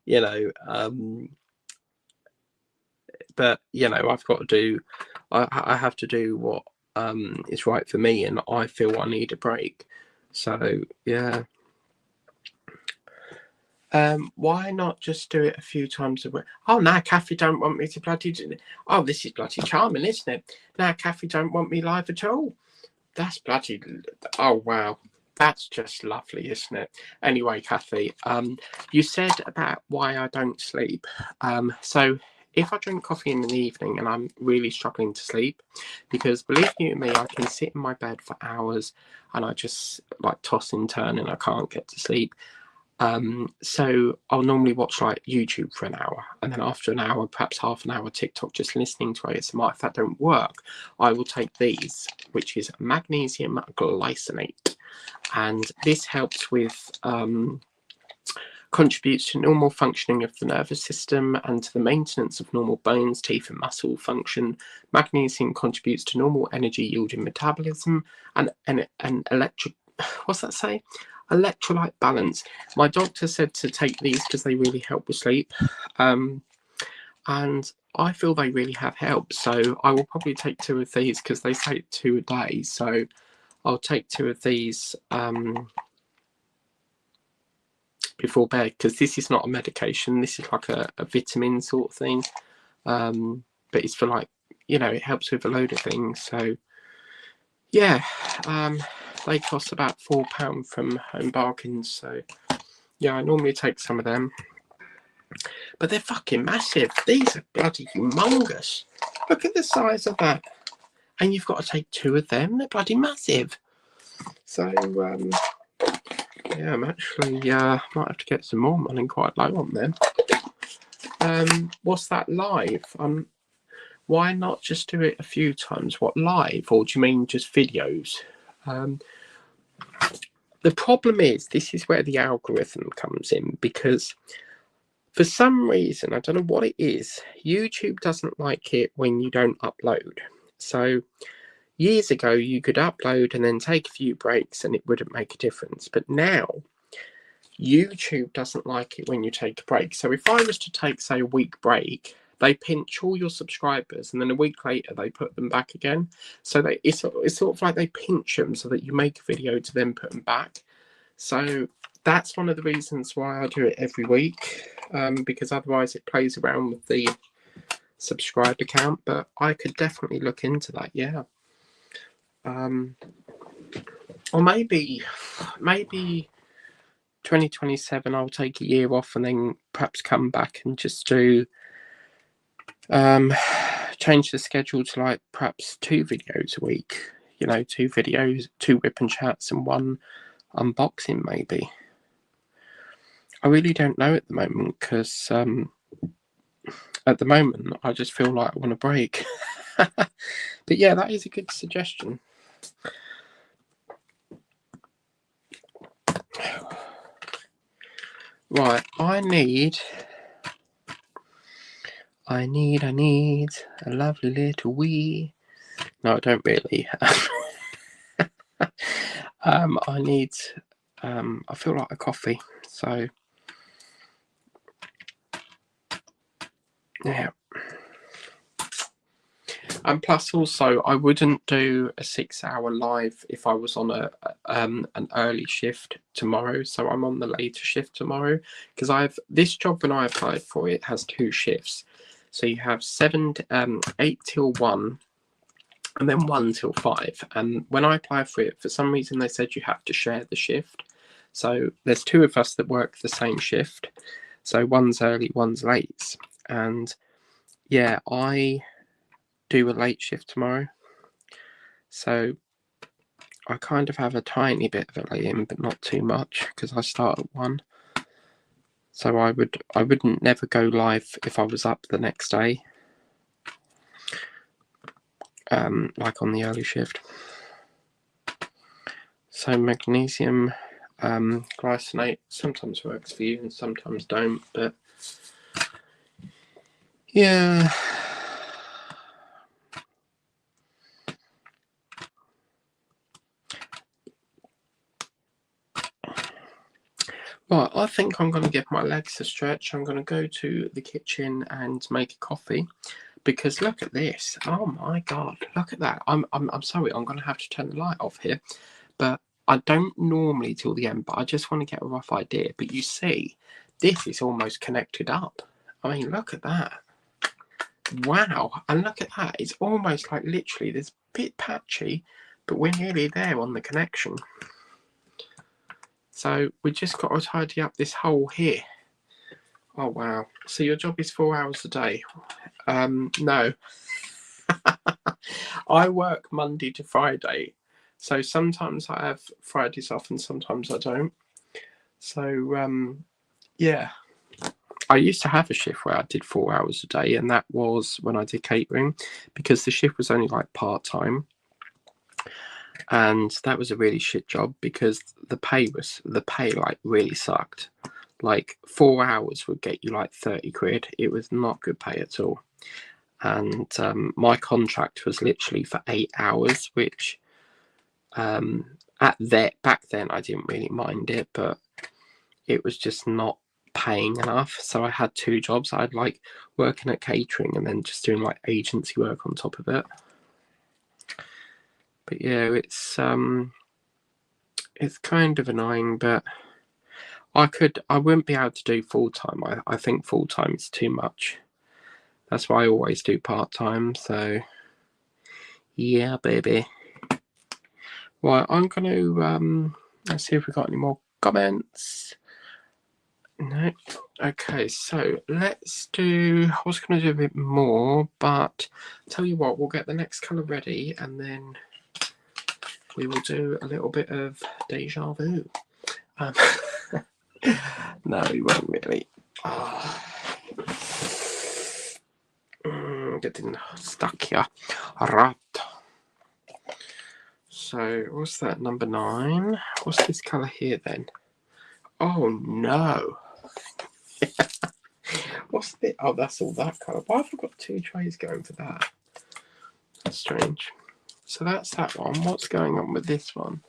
you know, but you know, I've got to do, I have to do what is right for me, and I feel I need a break. So yeah. Why not just do it a few times a week? Oh, now Kathy don't want me to bloody do. Oh, this is bloody charming, isn't it? Now Kathy don't want me live at all. That's bloody. Oh wow, that's just lovely, isn't it? Anyway, Kathy, you said about why I don't sleep. So if I drink coffee in the evening and I'm really struggling to sleep, because believe you me, I can sit in my bed for hours and I just like toss and turn and I can't get to sleep. So I'll normally watch like YouTube for an hour, and then after an hour, perhaps half an hour, TikTok, just listening to ASMR. If that don't work, I will take these, which is magnesium glycinate, and this helps with contributes to normal functioning of the nervous system and to the maintenance of normal bones, teeth, and muscle function. Magnesium contributes to normal energy yielding metabolism and electric. What's that say? Electrolyte balance. My doctor said to take these because they really help with sleep, and I feel they really have helped. So I will probably take 2 of these because they say 2 a day. So I'll take 2 of these before bed, because this is not a medication. This is like a vitamin sort of thing, but it's for like, you know, it helps with a load of things. So yeah, they cost about £4 from Home Bargains. So yeah, I normally take some of them, but they're fucking massive. These are bloody humongous. Look at the size of that, and you've got to take 2 of them. They're bloody massive. So yeah, I'm actually might have to get some more. I'm running quite low on them. What's that live? Why not just do it a few times? What, live, or do you mean just videos? The problem is, this is where the algorithm comes in, because for some reason, I don't know what it is, YouTube doesn't like it when you don't upload. So years ago, you could upload and then take a few breaks and it wouldn't make a difference. But now, YouTube doesn't like it when you take a break. So if I was to take, say, a week break, they pinch all your subscribers, and then a week later they put them back again. So it's sort of like they pinch them so that you make a video to then put them back. So that's one of the reasons why I do it every week, because otherwise it plays around with the subscriber count. But I could definitely look into that, yeah. Or maybe 2027 I'll take a year off and then perhaps come back and just do change the schedule to like perhaps 2 videos a week, you know, 2 videos, 2 whip and chats and 1 unboxing maybe. I really don't know at the moment, because at the moment I just feel like I want a break. But yeah, that is a good suggestion. Right, I need a lovely little wee. No, I don't really. I need, I feel like a coffee. So, yeah. And plus, also, I wouldn't do a 6-hour live if I was on an early shift tomorrow. So I'm on the later shift tomorrow because this job when I applied for it has 2 shifts. So you have 8 till 1, and then 1 till 5. And when I applied for it, for some reason they said you have to share the shift. So there's 2 of us that work the same shift. So one's early, one's late, and yeah, I do a late shift tomorrow, so I kind of have a tiny bit of a lay in, but not too much because I start at 1. So I wouldn't never go live if I was up the next day, like on the early shift. So magnesium glycinate sometimes works for you and sometimes don't, but yeah. Right, I think I'm going to give my legs a stretch. I'm going to go to the kitchen and make a coffee because look at this. Oh my god, look at that. I'm sorry, I'm going to have to turn the light off here, but I don't normally till the end, but I just want to get a rough idea. But you see, this is almost connected up. I mean, look at that. Wow, and look at that. It's almost like literally there's a bit patchy, but we're nearly there on the connection. So we just got to tidy up this hole here. Oh wow. So your job is 4 hours a day? No. I work Monday to Friday. So sometimes I have Fridays off and sometimes I don't. So yeah. I used to have a shift where I did 4 hours a day, and that was when I did catering because the shift was only like part-time. And that was a really shit job because the pay like really sucked. Like 4 hours would get you like 30 quid. It was not good pay at all. And my contract was literally for 8 hours, which back then I didn't really mind it, but it was just not paying enough. So I had 2 jobs. I'd like working at catering and then just doing like agency work on top of it. But yeah, it's kind of annoying, but I wouldn't be able to do full-time. I think full-time is too much. That's why I always do part-time, so yeah, baby. Right, I'm going to, let's see if we've got any more comments. No. Okay, so let's do, I was going to do a bit more, but tell you what, we'll get the next colour ready and then we will do a little bit of deja vu. No, we won't really. Getting stuck here. Right. So, what's that? Number 9. What's this colour here then? Oh no. What's this? Oh, that's all that colour. Why have I got 2 trays going for that? That's strange. So that's that one. What's going on with this one?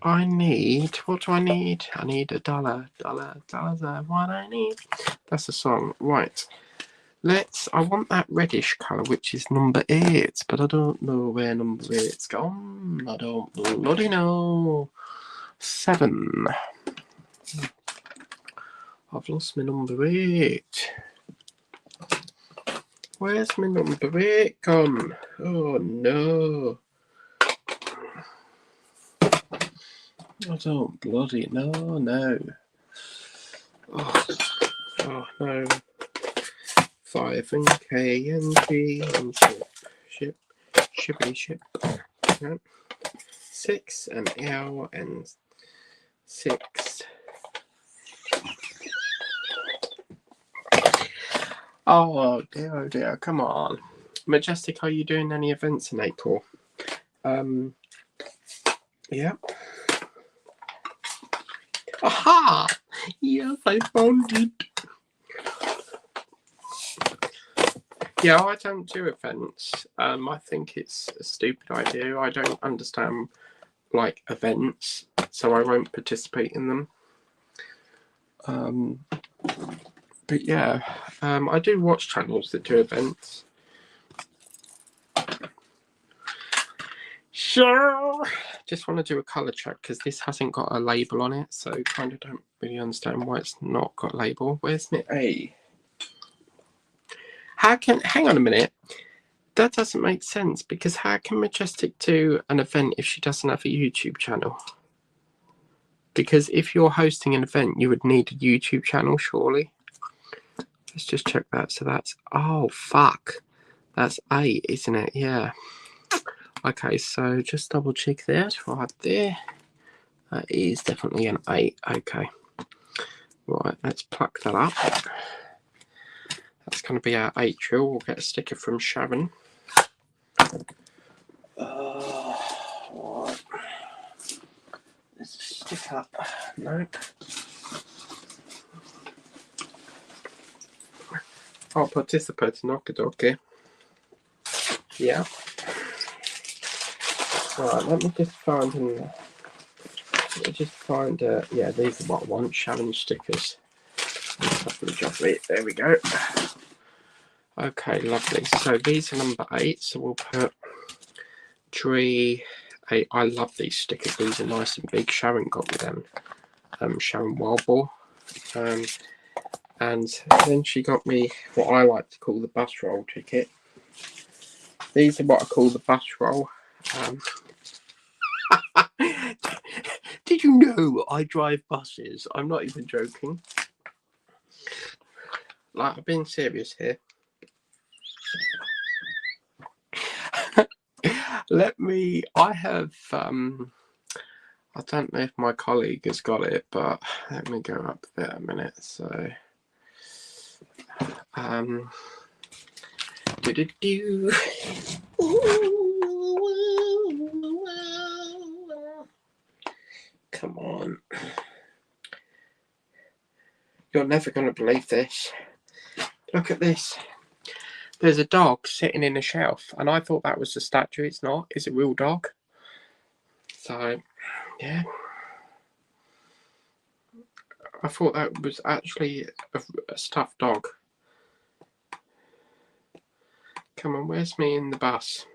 I need, what do I need? I need $1. Dollars are what I need. That's the song. Right. I want that reddish colour, which is number 8, but I don't know where number 8's gone. I don't bloody know. 7. I've lost my number 8. Where's my number 8 gone? Oh no. I don't bloody know, no. Oh no. 5 and K and G and ship. Shippity ship. Yep. 6 and L and 6. Oh dear, come on. Majestic, are you doing any events in April? Yeah. Aha! Yes, I found it. Yeah, I don't do events. I think it's a stupid idea. I don't understand like events, so I won't participate in them. But yeah, I do watch channels that do events. Sure. Just want to do a colour check because this hasn't got a label on it, so kind of don't really understand why it's not got a label. Where's my A? Hang on a minute. That doesn't make sense because how can Majestic do an event if she doesn't have a YouTube channel? Because if you're hosting an event, you would need a YouTube channel, surely. Let's just check that. So that's, oh, fuck. That's 8, isn't it? Yeah. Okay, so just double check that right there. That is definitely an 8. Okay. Right, let's pluck that up. That's going to be our 8 drill. We'll get a sticker from Sharon. Right. Let's stick up. Nope. Oh, participate, okie. Yeah. Right, let me just find yeah, these are what I want, challenge stickers. There we go. Okay, lovely. So these are number 8, so we'll put tree 8. I love these stickers, these are nice and big. Sharon got me them. Sharon Wildball. And then she got me what I like to call the bus roll ticket. These are what I call the bus roll. Did you know I drive buses? I'm not even joking. Like, I'm being serious here. I have, I don't know if my colleague has got it, but let me go up there a minute. So, come on. You're never going to believe this. Look at this. There's a dog sitting in a shelf, and I thought that was a statue. It's not. It's a real dog. So, yeah. I thought that was actually a stuffed dog. Come on, where's me in the bus?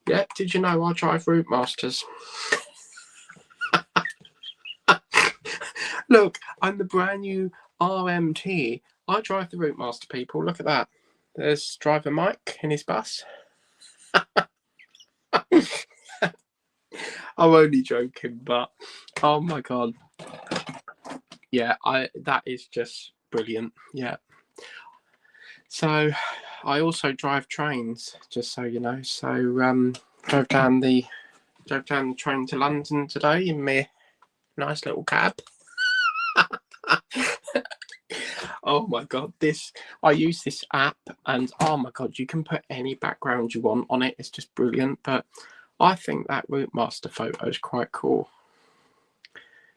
Yeah, did you know I drive Route Masters? Look, I'm the brand new RMT. I drive the Route Master, people. Look at that. There's driver Mike in his bus. I'm only joking, but oh my god. Yeah, that is just brilliant. Yeah. So I also drive trains, just so you know. So drove down the train to London today in my nice little cab. Oh my god, I use this app, and oh my god, you can put any background you want on it. It's just brilliant. But I think that Route Master photo is quite cool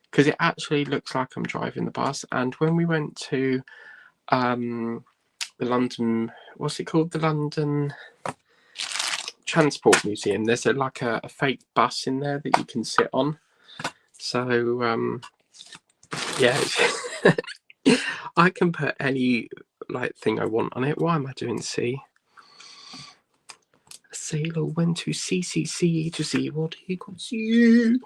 because it actually looks like I'm driving the bus. And when we went to the London, what's it called, the London Transport Museum, there's a fake bus in there that you can sit on. So yeah. I can put any thing I want on it. Why am I doing C? A sailor went to CCC to see what he could see.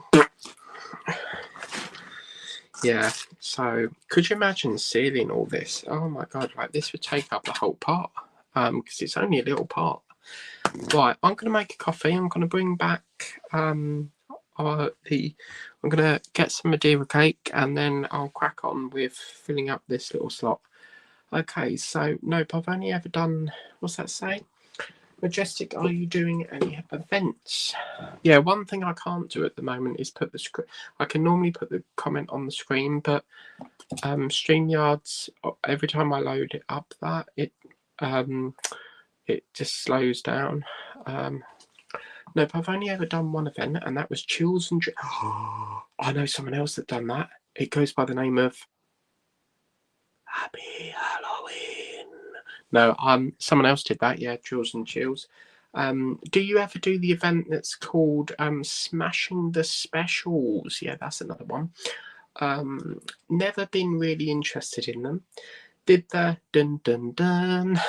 Yeah, so could you imagine sealing all this? Oh my god, this would take up the whole part. Because it's only a little part. Right, I'm gonna make a coffee. I'm gonna bring back I'm gonna get some Madeira cake, and then I'll crack on with filling up this little slot. Okay, so nope, I've only ever done, what's that say? Majestic, are you doing any events? Yeah, one thing I can't do at the moment is put the screen. I can normally put the comment on the screen, but StreamYard's, every time I load it up, it just slows down. No, but I've only ever done one event, and that was Chills and I know someone else that done that. It goes by the name of Happy Halloween. No, someone else did that. Yeah, Chills and Chills. Do you ever do the event that's called Smashing the Specials? Yeah, that's another one. Never been really interested in them. Did the dun dun dun.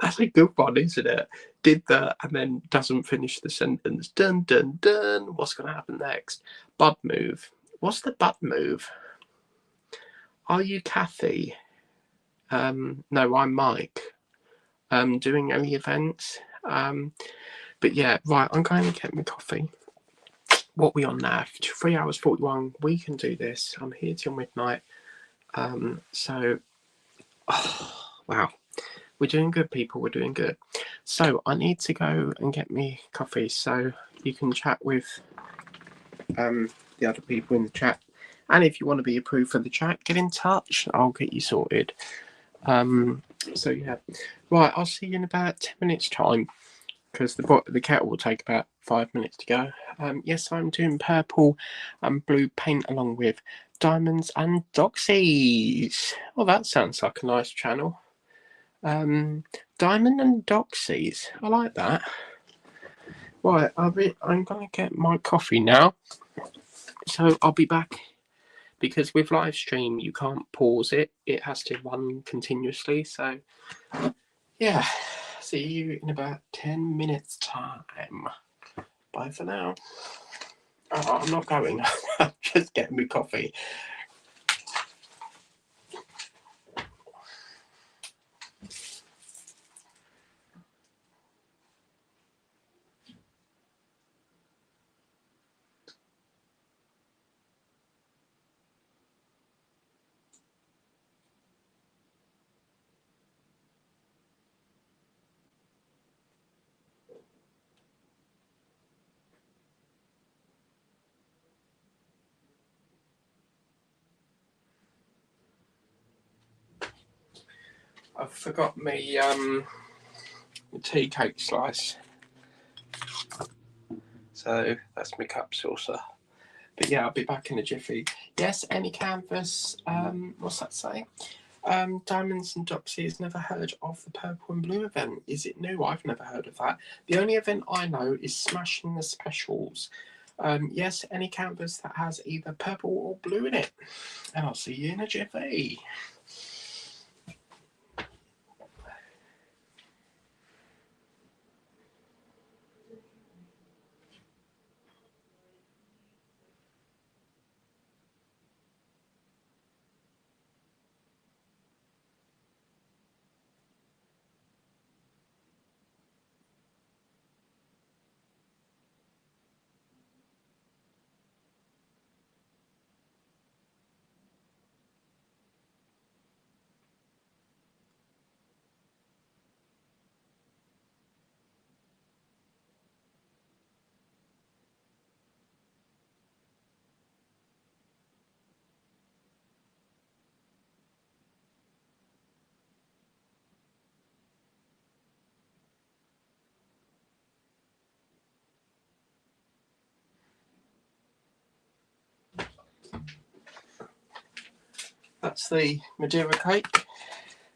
That's a good one, isn't it? Did the and then doesn't finish the sentence. Dun dun dun. What's going to happen next? Bud move. What's the bud move? Are you Kathy? No, I'm Mike. Doing any events? But yeah, right. I'm going to get my coffee. What are we on now? 3 hours 41. We can do this. I'm here till midnight. So, wow. We're doing good, people. We're doing good. So I need to go and get me coffee so you can chat with the other people in the chat. And if you want to be approved for the chat, get in touch. I'll get you sorted. So yeah, right. I'll see you in about 10 minutes' time because the kettle will take about 5 minutes to go. Yes, I'm doing purple and blue paint along with diamonds and doxies. Oh, that sounds like a nice channel. Diamond and Doxies. I like that. Right, I'm gonna get my coffee now. So I'll be back because with live stream you can't pause it. It has to run continuously. So yeah. See you in about 10 minutes time. Bye for now. Oh, I'm not going. I'm just getting me coffee. I forgot me tea cake slice. So that's my cup saucer. But yeah, I'll be back in a jiffy. Yes, any canvas. What's that say? Diamonds and Doxies. Never heard of the purple and blue event. Is it new? I've never heard of that. The only event I know is Smashing the Specials. Yes, any canvas that has either purple or blue in it. And I'll see you in a jiffy. That's the Madeira cake.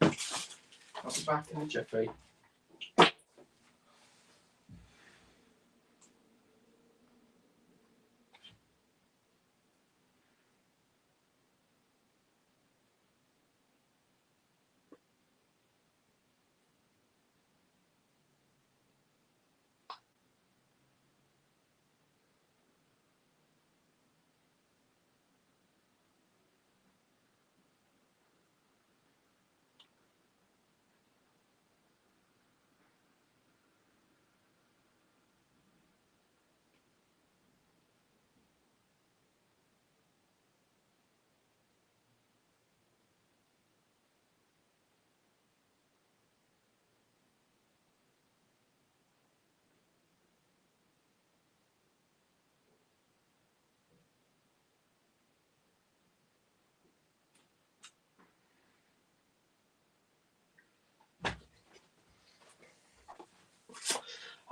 I'll be back in a jiffy.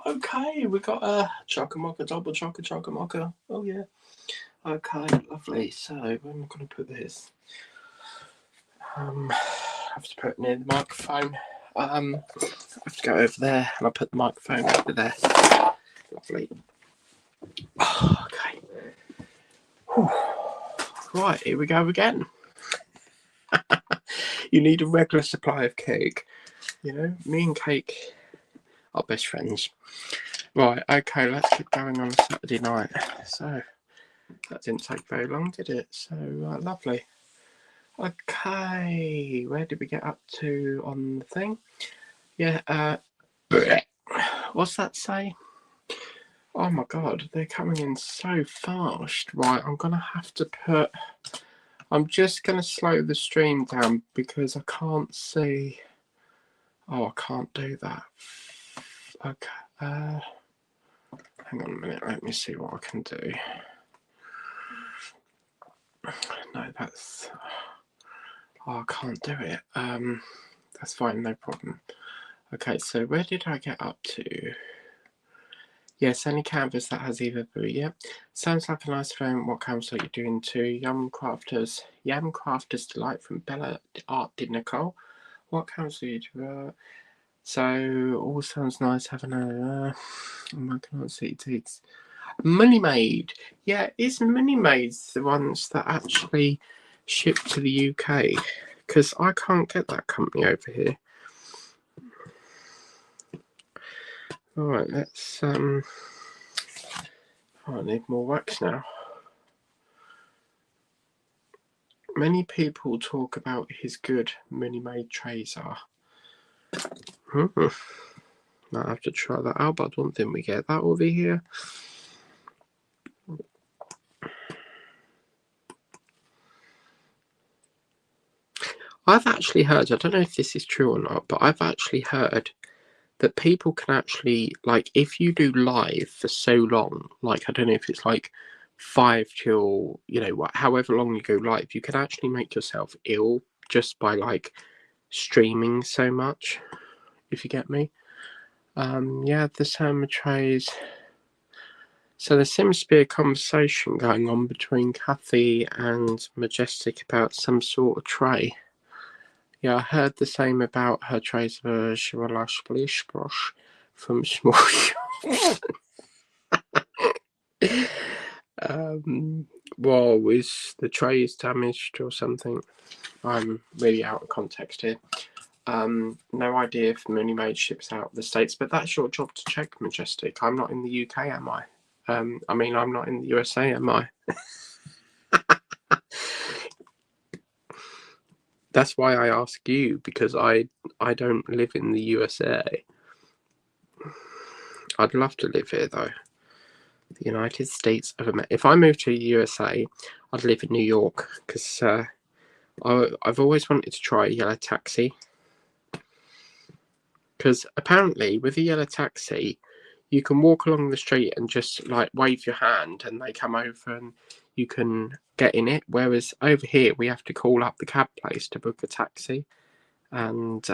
Okay, we got a chock-a-mocha, double chock-a-mocha. Oh yeah. Okay, lovely. So where am I going to put this? I have to put it near the microphone. I have to go over there, and I'll put the microphone over there. Lovely. Okay. Whew. Right, here we go again. You need a regular supply of cake. You know, me and cake are best friends. Right, okay, let's get going on Saturday night. So, that didn't take very long, did it? So, lovely. Okay, where did we get up to on the thing? Yeah, what's that say? Oh my god, they're coming in so fast. Right, I'm going to have to put... I'm just going to slow the stream down because I can't see... Oh, I can't do that. Okay, hang on a minute, let me see what I can do. No, that's... Oh, I can't do it. That's fine, no problem. Okay, so where did I get up to? Yes, any canvas that has either blue. Yep. Sounds like a nice film. What canvas are you doing to? Yam Crafters Delight from Bella Art did Nicole. What canvas are you doing? So all sounds nice having a I'm working on CTs. Money Made. Yeah, is Money Made the ones that actually ship to the UK? Because I can't get that company over here. Alright, let's I need more wax now. Many people talk about his good Money-Made trays are. Might have to try that out, but I don't think we get that over here. I've actually heard, I don't know if this is true or not, but I've actually heard that people can actually, like, if you do live for so long, like, I don't know if it's like 5 till, you know, however long you go live, you can actually make yourself ill just by, like, streaming so much, if you get me. Yeah, the Sam trays. So there seems to be a conversation going on between Kathy and Majestic about some sort of tray. Yeah, I heard the same about her trays for Shiralash from Small Shops. Well, is the tray is damaged or something? I'm really out of context here. No idea if Money Made ships out of the States, but that's your job to check, Majestic. I'm not in the UK, am I? I mean, I'm not in the USA, am I? That's why I ask you, because I don't live in the USA. I'd love to live here, though. The United States of America. If I moved to the USA, I'd live in New York, because I've always wanted to try a yellow taxi. Because apparently, with a yellow taxi, you can walk along the street and just like wave your hand and they come over and you can get in it. Whereas over here, we have to call up the cab place to book a taxi. And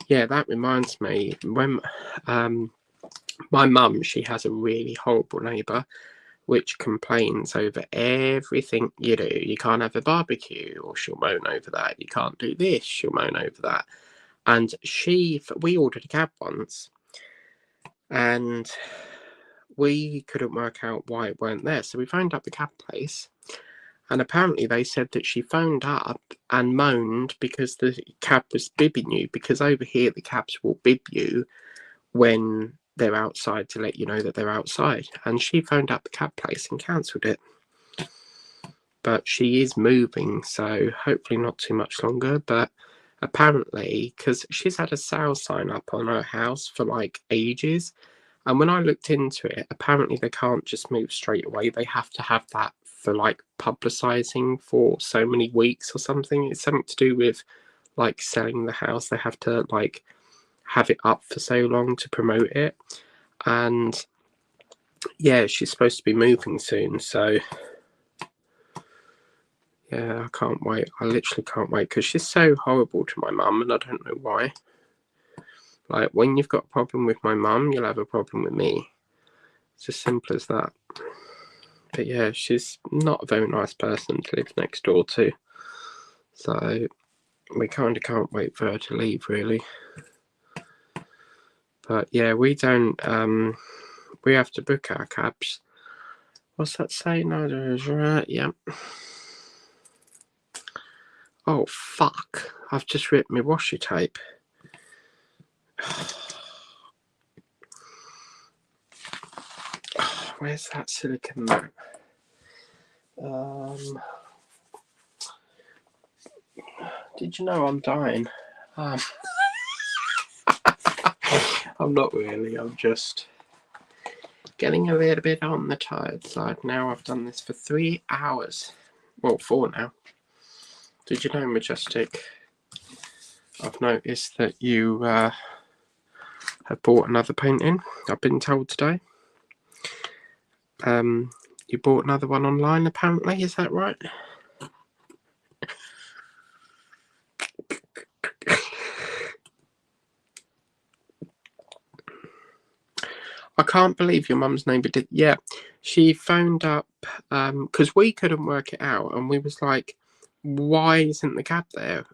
yeah, that reminds me, when my mum, she has a really horrible neighbour which complains over everything you do. You can't have a barbecue, or she'll moan over that. You can't do this, she'll moan over that. And we ordered a cab once, and we couldn't work out why it weren't there. So we phoned up the cab place, and apparently they said that she phoned up and moaned because the cab was bibbing you, because over here the cabs will bib you when they're outside to let you know that they're outside. And she phoned up the cab place and cancelled it. But she is moving, so hopefully not too much longer. But apparently, because she's had a sale sign up on her house for like ages, and when I looked into it, apparently they can't just move straight away. They have to have that for like publicizing for so many weeks or something. It's something to do with like selling the house. They have to like have it up for so long to promote it. And yeah, she's supposed to be moving soon, so yeah, I can't wait. I literally can't wait, because she's so horrible to my mum, and I don't know why. Like, when you've got a problem with my mum, you'll have a problem with me. It's as simple as that. But yeah, she's not a very nice person to live next door to. So we kind of can't wait for her to leave, really. But yeah, we don't, we have to book our cabs. What's that say? No, there's right, yeah. Oh, fuck. I've just ripped my washi tape. Where's that silicone mat? Did you know I'm dying? I'm not really. I'm just getting a little bit on the tired side now. I've done this for 3 hours. Well, 4 now. Did you know, Majestic? I've noticed that you have bought another painting. I've been told today. You bought another one online, apparently. Is that right? I can't believe your mum's neighbour did. Yeah, she phoned up because we couldn't work it out, and we was like, "Why isn't the cab there?"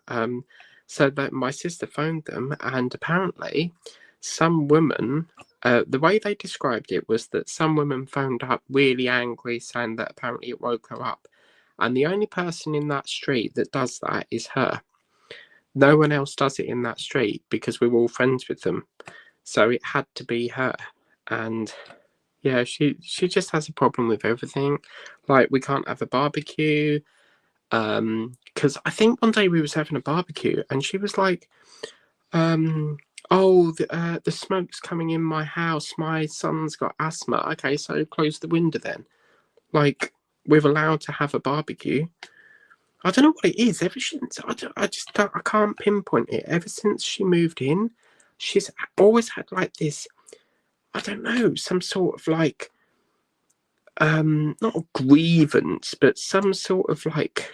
So that my sister phoned them, and apparently, some woman. The way they described it was that some woman phoned up really angry, saying that apparently it woke her up, and the only person in that street that does that is her. No one else does it in that street because we're all friends with them. So it had to be her. And yeah, she just has a problem with everything. Like, we can't have a barbecue. Because I think one day we was having a barbecue and she was like, oh, the smoke's coming in my house. My son's got asthma. Okay, so close the window then. Like, we're allowed to have a barbecue. I don't know what it is. Ever since I can't pinpoint it. Ever since she moved in, she's always had like this. I don't know, some sort of like, not a grievance, but some sort of like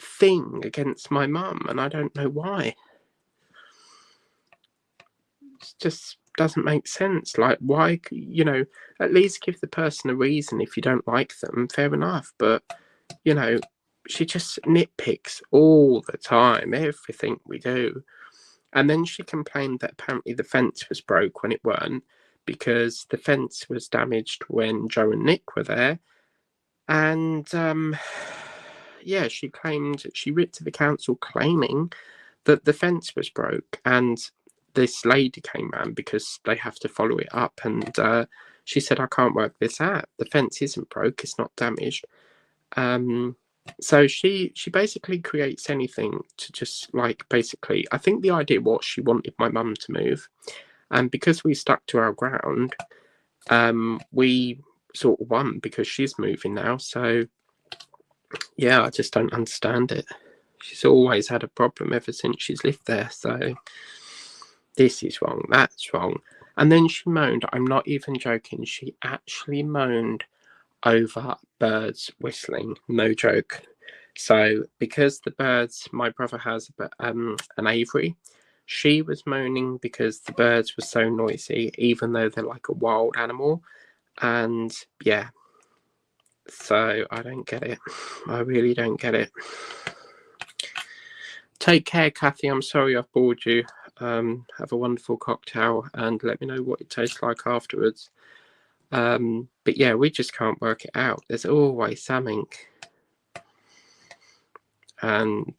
thing against my mum, and I don't know why. It just doesn't make sense. Like, why? At least give the person a reason. If you don't like them, fair enough. But she just nitpicks all the time, everything we do. And then she complained that apparently the fence was broke when it weren't, because the fence was damaged when Joe and Nick were there. And yeah, she writ to the council claiming that the fence was broke. And this lady came round because they have to follow it up. And she said, I can't work this out. The fence isn't broke, it's not damaged. So she basically creates anything to just basically, I think the idea was she wanted my mum to move, and because we stuck to our ground, we sort of won because she's moving now. So yeah, I just don't understand it. She's always had a problem ever since she's lived there. So this is wrong, that's wrong. And then she moaned, I'm not even joking, she actually moaned over birds whistling, no joke. So because the birds, my brother has an aviary, she was moaning because the birds were so noisy, even though they're like a wild animal. And yeah, so I don't get it. I really don't get it. Take care, Kathy. I'm sorry I've bored you. Have a wonderful cocktail and let me know what it tastes like afterwards. But yeah, we just can't work it out. There's always something. And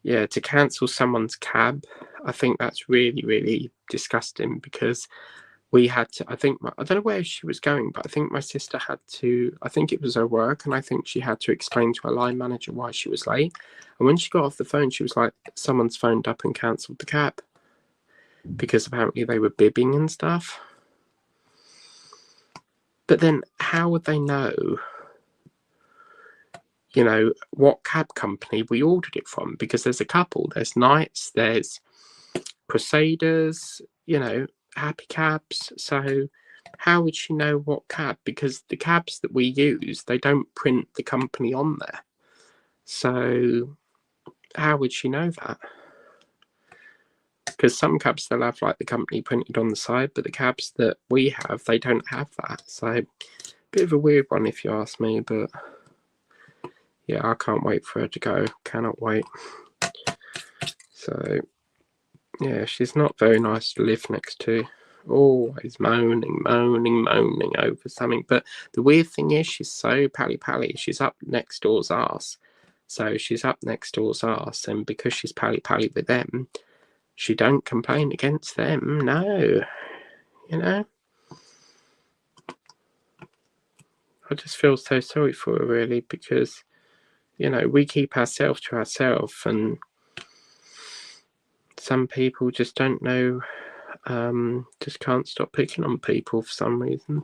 yeah, to cancel someone's cab, I think that's really, really disgusting, because we had to, I don't know where she was going, but I think my sister had to, I think it was her work, and I think she had to explain to her line manager why she was late. And when she got off the phone, she was like, someone's phoned up and cancelled the cab, because apparently they were bibbing and stuff. But then how would they know, what cab company we ordered it from? Because there's a couple. There's Knights, there's Crusaders, Happy Cabs. So how would she know what cab? Because the cabs that we use, they don't print the company on there. So how would she know that? because some cabs they'll have like the company printed on the side, but the cabs that we have, they don't have that. So bit of a weird one if you ask me, but yeah, I can't wait for her to go. Cannot wait. So yeah, she's not very nice to live next to. Always moaning over something. But the weird thing is, she's so pally. She's up next door's arse. So she's up next door's arse, and because she's pally with them, she don't complain against them. No, you know. I just feel so sorry for her, really, because, you know, we keep ourselves to ourselves, and some people just don't know, just can't stop picking on people for some reason.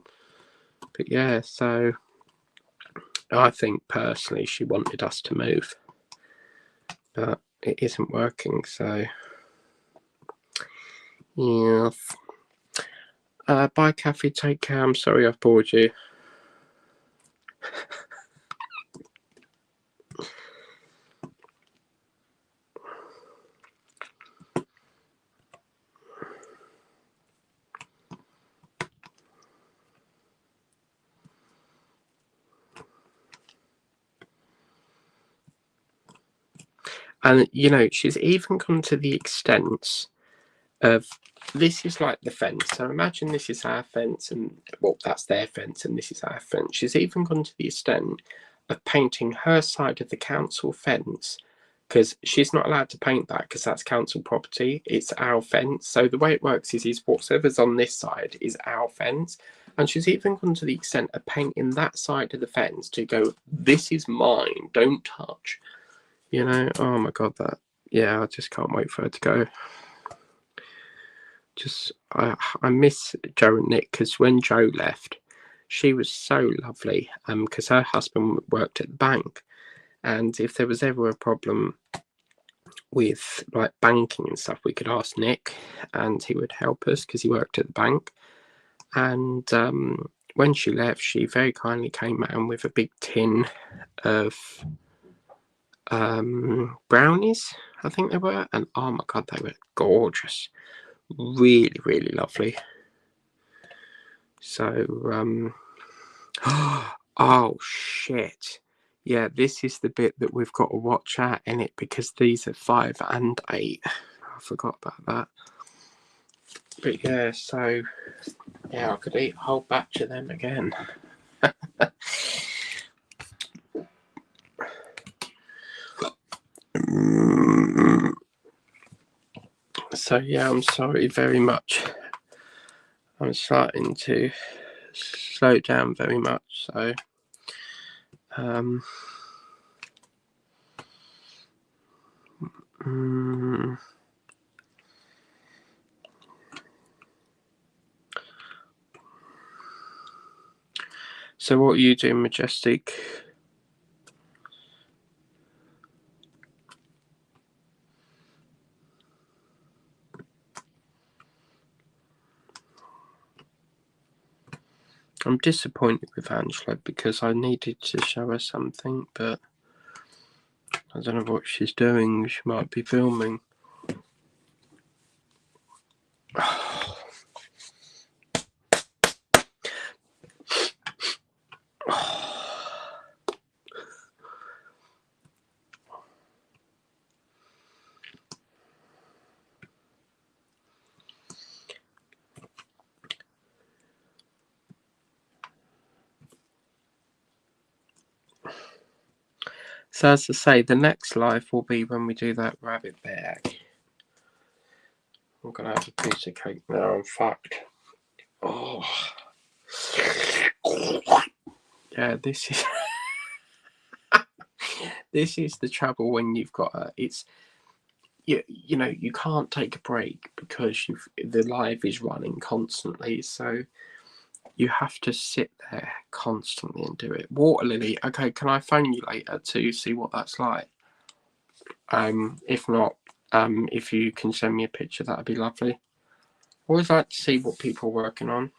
But yeah, so I think personally she wanted us to move, but it isn't working, so yes. Bye, Kathy, take care. I'm sorry I've bored you. And, you know, she's even gone to the extent of, this is like the fence. So imagine this is our fence, and, well, that's their fence, and this is our fence. She's even gone to the extent of painting her side of the council fence, because she's not allowed to paint that because that's council property. It's our fence. So the way it works is whatever's on this side is our fence. And she's even gone to the extent of painting that side of the fence to go, this is mine, don't touch. You know, oh my God, that, yeah, I just can't wait for her to go. Just, I miss Joe and Nick, because when Joe left, she was so lovely, because her husband worked at the bank, and if there was ever a problem with like banking and stuff, we could ask Nick, and he would help us because he worked at the bank. And when she left, she very kindly came out with a big tin of brownies, I think they were, and oh my God, they were gorgeous, really lovely. So oh shit, yeah, this is the bit that we've got to watch out in it, because these are 5 and 8. I forgot about that. But yeah, so yeah, I could eat a whole batch of them again. So yeah, I'm sorry very much. I'm starting to slow down very much. So so what are you doing, Majestic? I'm disappointed with Angela because I needed to show her something, but I don't know what she's doing. She might be filming. So as I say, the next live will be when we do that rabbit bag. I'm gonna have a piece of cake now. I'm fucked. Oh, yeah. This is this is the trouble when you've got it's you know, you can't take a break because the live is running constantly. So you have to sit there constantly and do it. Water Lily, okay, can I phone you later to see what that's like? If not, if you can send me a picture, that'd be lovely. Always like to see what people are working on.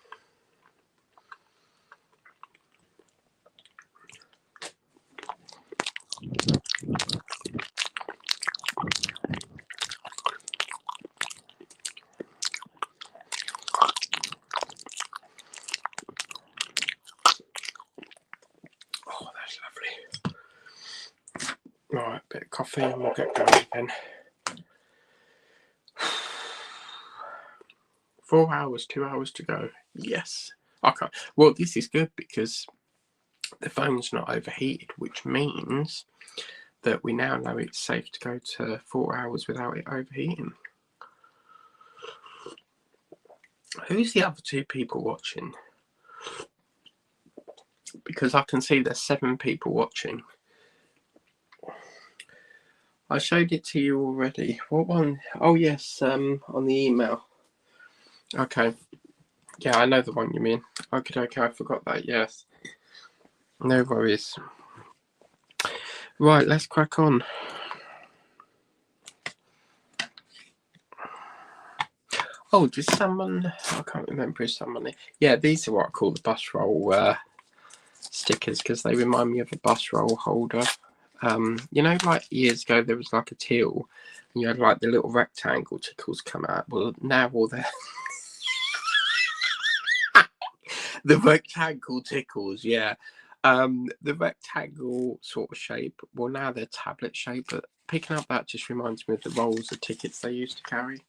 bit of coffee and we'll get going again. 4 hours, 2 hours to go. Yes. Okay. Well, this is good because the phone's not overheated, which means that we now know it's safe to go to 4 hours without it overheating. Who's the other two people watching? Because I can see there's 7 people watching. I showed it to you already. What one? Oh yes, on the email. Okay. Yeah, I know the one you mean. Okay, I forgot that, yes. No worries. Right, let's crack on. Oh, did someone... I can't remember if someone... Yeah, these are what I call the bus roll stickers because they remind me of a bus roll holder. You know, like years ago there was like a till and you had like the little rectangle tickles come out. Well, now all the the rectangle tickles, yeah. The rectangle sort of shape. Well, now they're tablet shape, but picking up that just reminds me of the rolls of tickets they used to carry.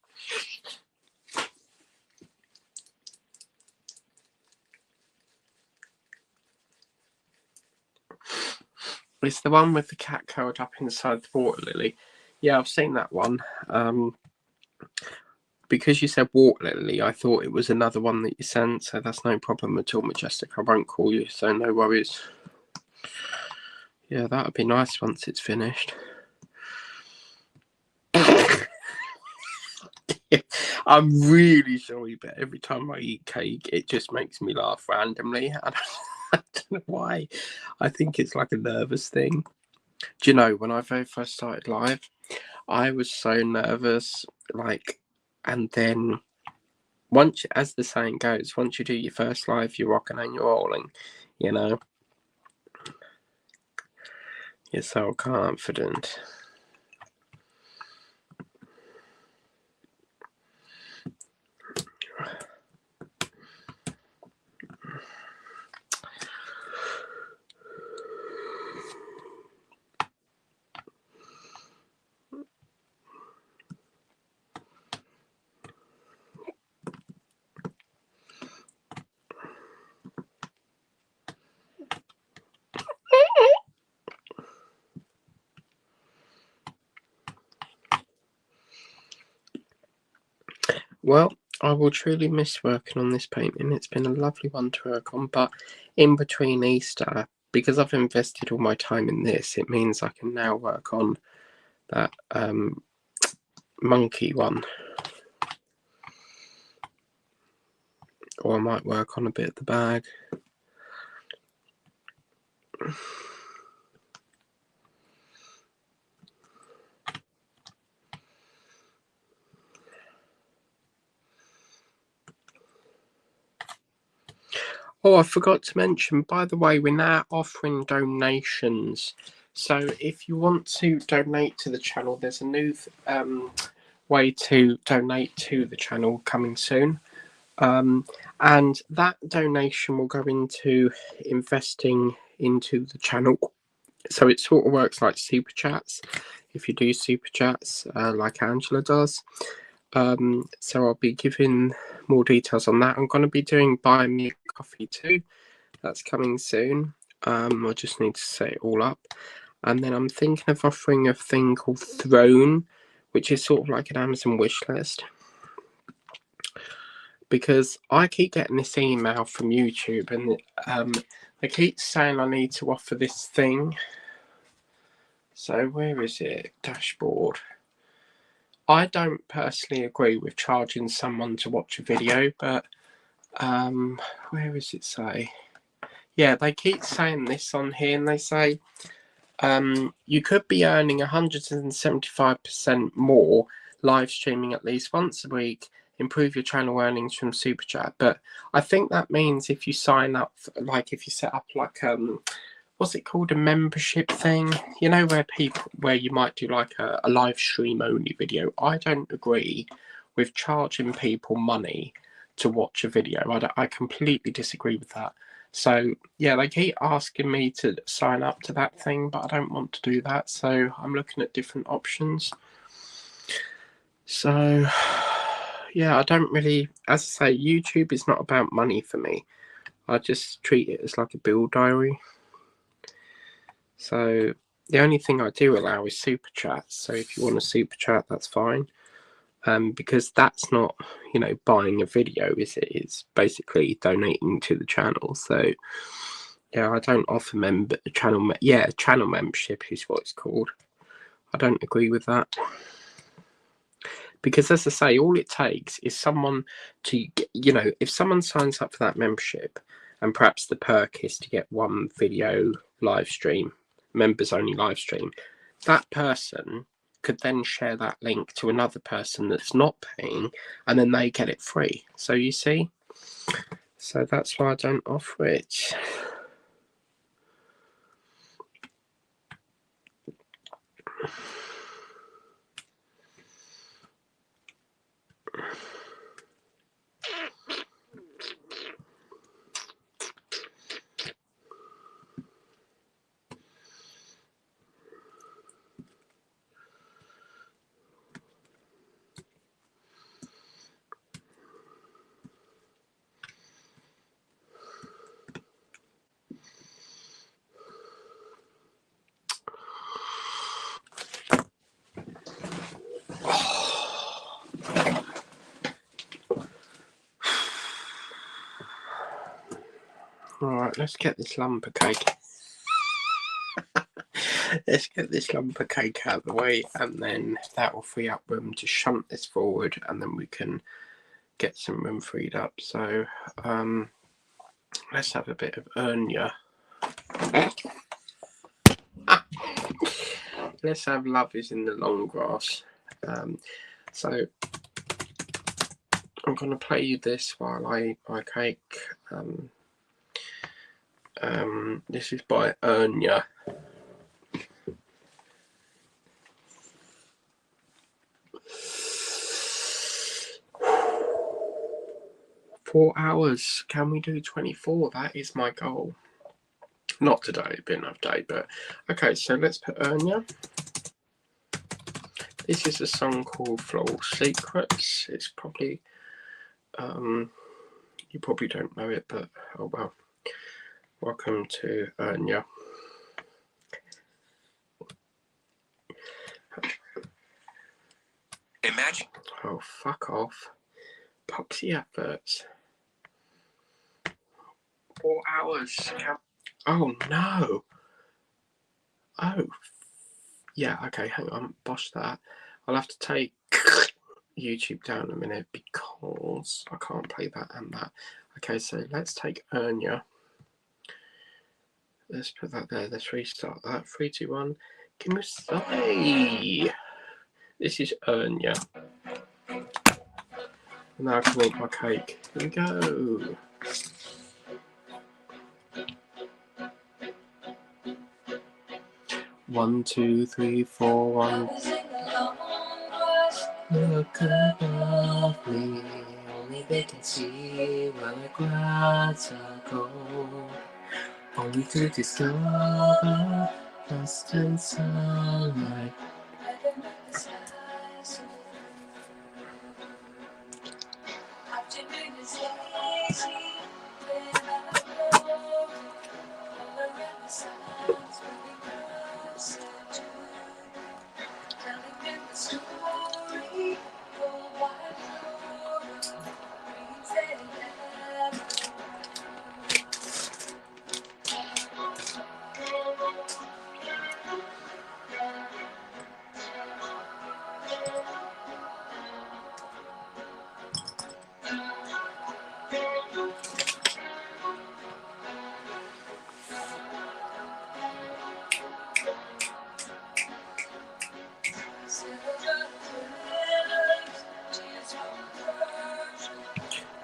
It's the one with the cat curled up inside the water lily. Yeah, I've seen that one. Because you said water lily, I thought it was another one that you sent, so that's no problem at all, Majestic. I won't call you, so no worries. Yeah, that would be nice once it's finished. I'm really sorry, but every time I eat cake, it just makes me laugh randomly. I don't know why. I think it's like a nervous thing. Do you know, when I very first started live, I was so nervous, like, and then once, as the saying goes, once you do your first live, you're rocking and you're rolling, you know. You're so confident. Well, I will truly miss working on this painting. It's been a lovely one to work on, but in between Easter, because I've invested all my time in this, it means I can now work on that monkey one. Or I might work on a bit of the bag. Oh, I forgot to mention, by the way, we're now offering donations. So if you want to donate to the channel, there's a new way to donate to the channel coming soon. And that donation will go into investing into the channel. So it sort of works like super chats. If you do super chats, like Angela does. So I'll be giving more details on that. I'm going to be doing buy me a coffee too. That's coming soon. I just need to set it all up. And then I'm thinking of offering a thing called Throne, which is sort of like an Amazon wish list. Because I keep getting this email from YouTube and they keep saying I need to offer this thing. So where is it? Dashboard. I don't personally agree with charging someone to watch a video, but where is it say? Yeah, they keep saying this on here, and they say you could be earning 175% more live streaming at least once a week, improve your channel earnings from Super Chat. But I think that means if you sign up, like if you set up like what's it called, a membership thing, you know, where you might do like a live stream only video. I don't agree with charging people money to watch a video. I completely disagree with that. So yeah, they keep asking me to sign up to that thing, but I don't want to do that. So I'm looking at different options. So yeah, I don't really, as I say, YouTube is not about money for me. I just treat it as like a bill diary. So the only thing I do allow is super chats. So if you want a super chat, that's fine. Because that's not, you know, buying a video, is it? It's basically donating to the channel. So yeah, I don't offer channel membership is what it's called. I don't agree with that. Because as I say, all it takes is someone to get, you know, if someone signs up for that membership, and perhaps the perk is to get one video live stream, members only live stream, that person could then share that link to another person that's not paying, and then they get it free. So you see, so that's why I don't offer it. Alright, let's get this lump of cake. Let's get this lump of cake out of the way, and then that will free up room to shunt this forward, and then we can get some room freed up. So let's have a bit of Ernia. Let's have Love Is in the Long Grass. So I'm going to play you this while I cake. This is by Ernia. Four hours. Can we do 24? That is my goal. Not today, it'd be enough day, but okay, so let's put Ernia. This is a song called Floral Secrets. It's probably, you probably don't know it, but oh well. Welcome to Ernia. Imagine. Oh, fuck off. Poxy adverts. 4 hours. Oh no. Oh. Yeah, okay, hang on. Bosh that. I'll have to take YouTube down a minute because I can't play that and that. Okay, so let's take Ernia. Let's put that there. Let's restart that. 3, 2, 1. Give me a sigh. This is Ernia. Now I can make my cake. Here we go. One, two, three, four, one. Look above me, only they can see where the clouds are gold. Only to discover dust and sunlight.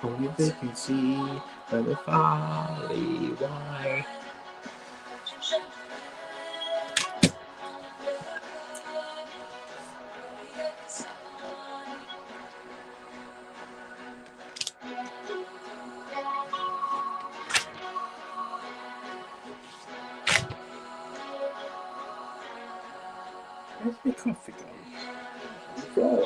Only they can see where the folly why. Where's my coffee gone?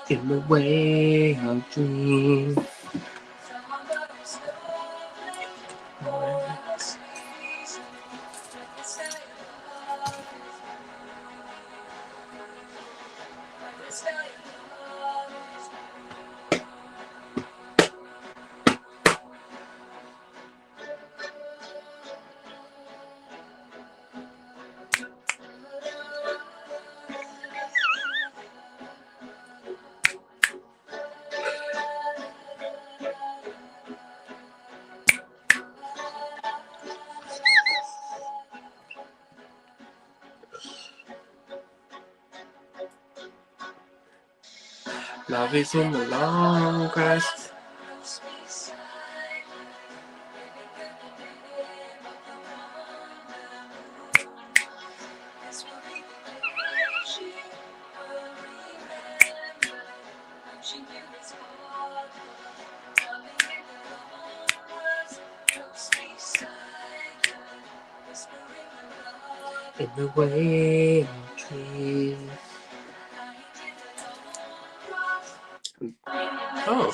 In the way of dreams. Love is in the long grass. In the way of trees. Oh.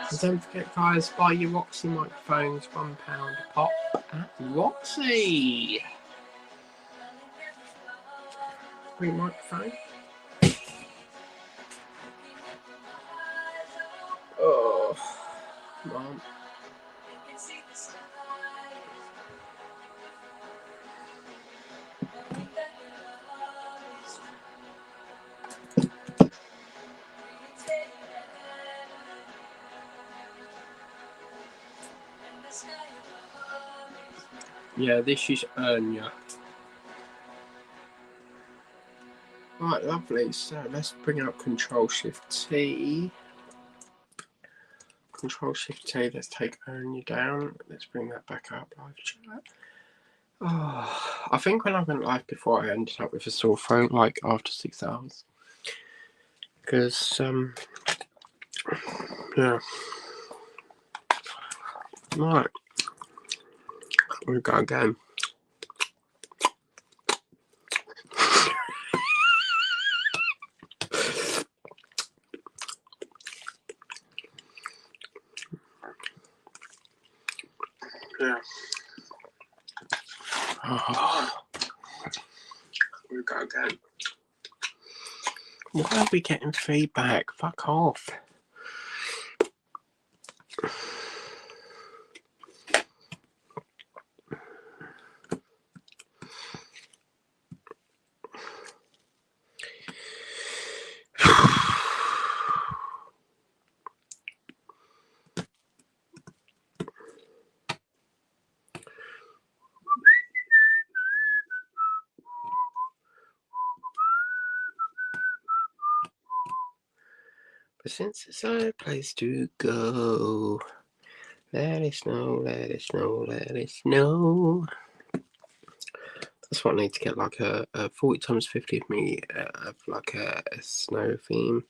And don't forget, guys, buy your Roxy microphones, £1 a pop at Roxy. Great microphone. Oh, come on. Yeah, this is Anya. Right, lovely. So let's bring up Control-Shift-T. Control-Shift-T, let's take Anya down. Let's bring that back up, live chat. Oh, I think when I went live before, I ended up with a sore throat, like after 6 hours. Because, yeah. Right. We've got a game. Yeah. Oh. We've got a game. Why are we getting feedback? Fuck off. But since it's our place to go, let us know, let us know, let us know. That's what I need to get, like a 40 times 50 of me, of like a snow theme.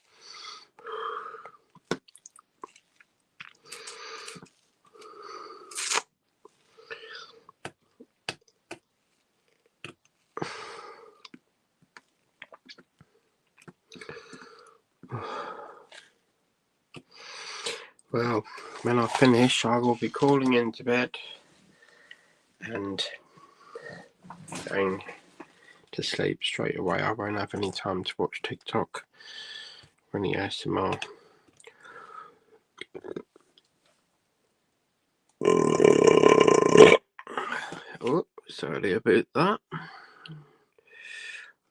Well, when I finish, I will be crawling into bed and going to sleep straight away. I won't have any time to watch TikTok or any ASMR. Oh, sorry about that.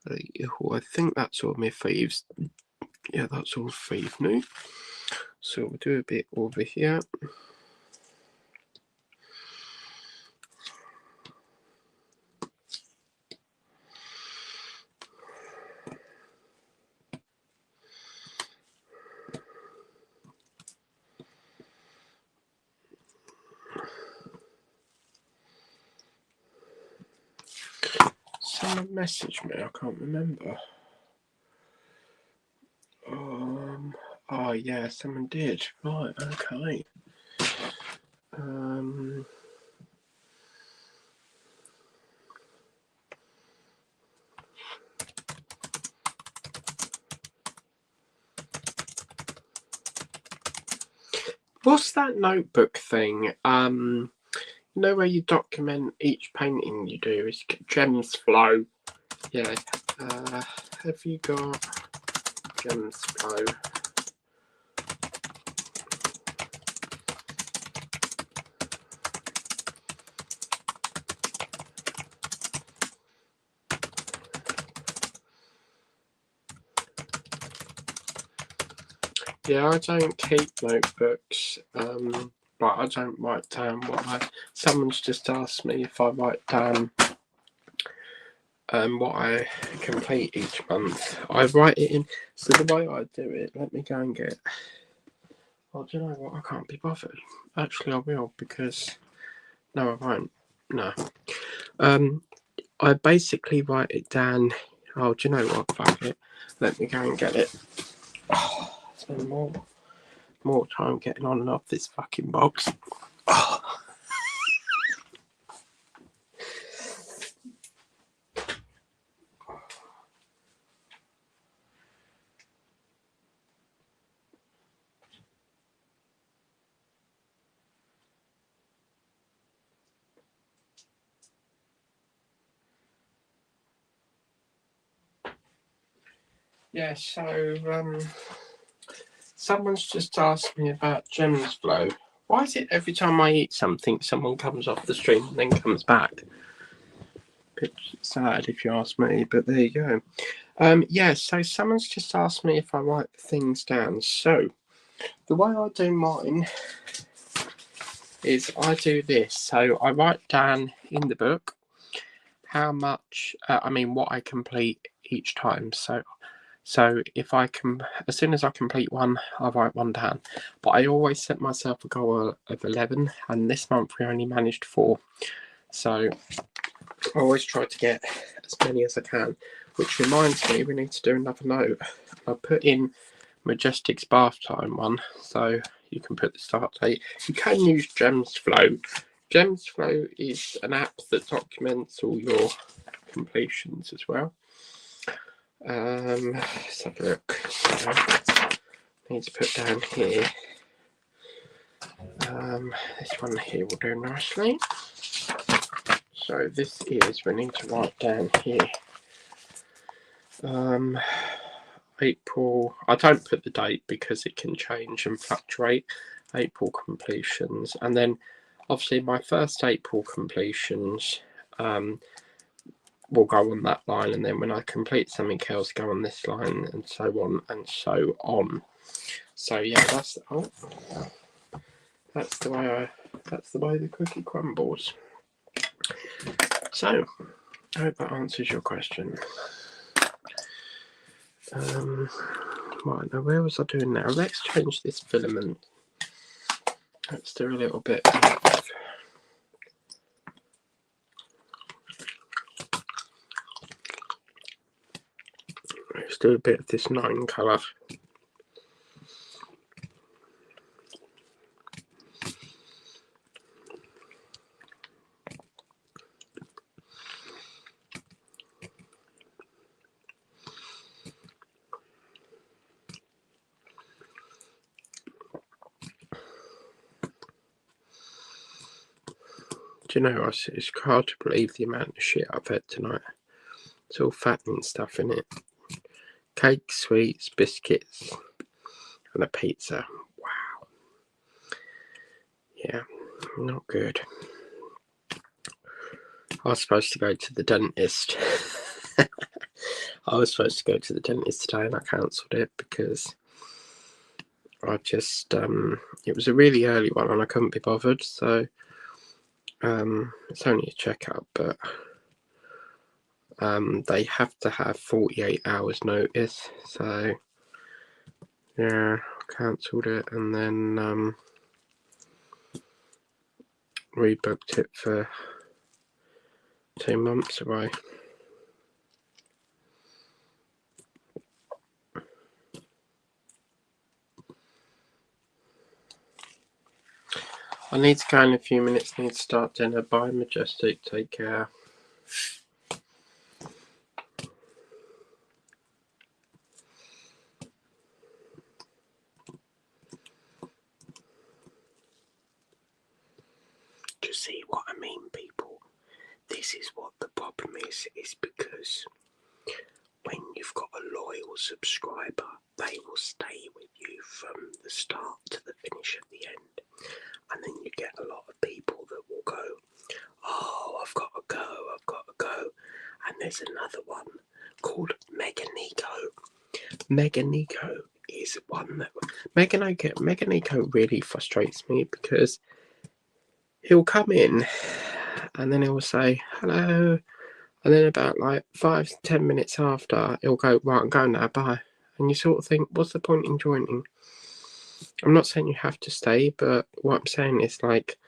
I think that's all my faves. Yeah, that's all fave now. So we'll do a bit over here. So someone messaged me? I can't remember. Oh yeah, someone did. Right, okay. What's that notebook thing? You know where you document each painting you do? It's Gems Flow. Yeah. Have you got Gems Flow? Yeah, I don't keep notebooks, but I don't write down someone's just asked me if I write down what I complete each month. I write it in, so the way I do it, let me go and get, oh, do you know what, I can't be bothered. Actually, I will, because, no, I won't, no. I basically write it down, oh, do you know what, fuck it, let me go and get it. Oh, spend more time getting on and off this fucking box. Oh. Yeah, so someone's just asked me about Gems Flow. Why is it every time I eat something, someone comes off the stream and then comes back? Bit sad if you ask me, but there you go. Yeah, so someone's just asked me if I write things down. So the way I do mine is I do this. So I write down in the book how much, what I complete each time. So if I can, as soon as I complete one, I write one down. But I always set myself a goal of 11, and this month we only managed 4. So I always try to get as many as I can, which reminds me we need to do another note. I put in Majestic's bath time one, so you can put the start date. You can use Gems Flow. Gems Flow is an app that documents all your completions as well. Let's have a look. So, need to put down here. This one here will do nicely. So this is, we need to write down here. April, I don't put the date because it can change and fluctuate. April completions, and then obviously my first April completions will go on that line, and then when I complete something else, go on this line, and so on and so on. So yeah, that's the way the cookie crumbles. So I hope that answers your question. Right, now where was I doing now? Let's change this filament. Let's do a little bit of, let's do a bit of this 9 colour. Do you know, it's hard to believe the amount of shit I've had tonight. It's all fattening stuff in it. Cake, sweets, biscuits, and a pizza. Wow. Yeah, not good. I was supposed to go to the dentist. I was supposed to go to the dentist today and I cancelled it because I just, it was a really early one and I couldn't be bothered. So it's only a checkup, but they have to have 48 hours notice. So yeah, I cancelled it and then rebooked it for 2 months away. I need to go in a few minutes. Need to start dinner. Bye, Majestic. Take care. To see what I mean, people? This is what the problem is because when you've got a loyal subscriber, they will stay with you from the start to the finish at the end. And then you get a lot of people that will go, oh, I've got to go. And there's another one called Mega Nico. Mega Nico is one that... Mega Nico really frustrates me because he'll come in and then he'll say, hello. And then about like 5 to 10 minutes after, he'll go, right, I'm going now, bye. And you sort of think, what's the point in joining? I'm not saying you have to stay, but what I'm saying is like,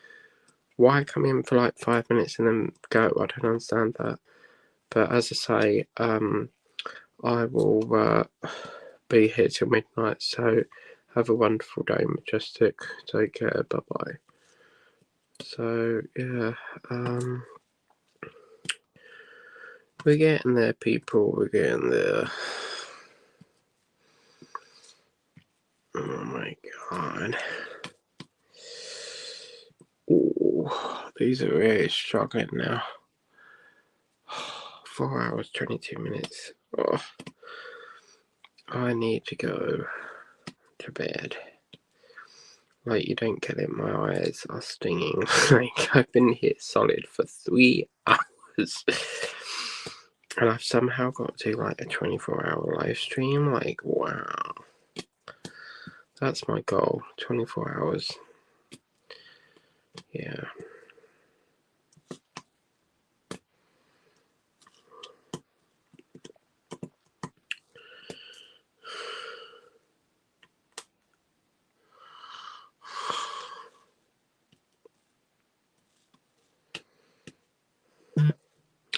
why come in for like 5 minutes and then go? I don't understand that. But as I say, I will be here till midnight. So have a wonderful day, Majestic. Take care. Bye bye. So yeah, we're getting there, people. We're getting there. Oh my god. Ooh, these are really struggling now. 4 hours, 22 minutes. Oh, I need to go to bed. Like, you don't get it, my eyes are stinging. Like, I've been here solid for 3 hours. And I've somehow got to do like a 24-hour live stream. Like, wow. That's my goal. 24 hours. Yeah.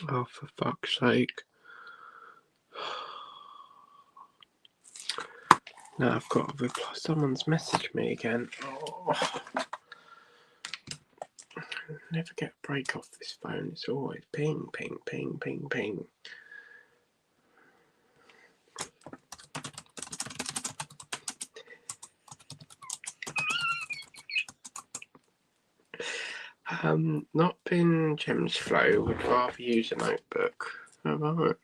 Oh, for fuck's sake. Now I've got to reply. Someone's messaged me again. Oh. I never get a break off this phone. It's always ping, ping, ping, ping, ping. Not been Gem's Flow. Would rather use a notebook. How about it?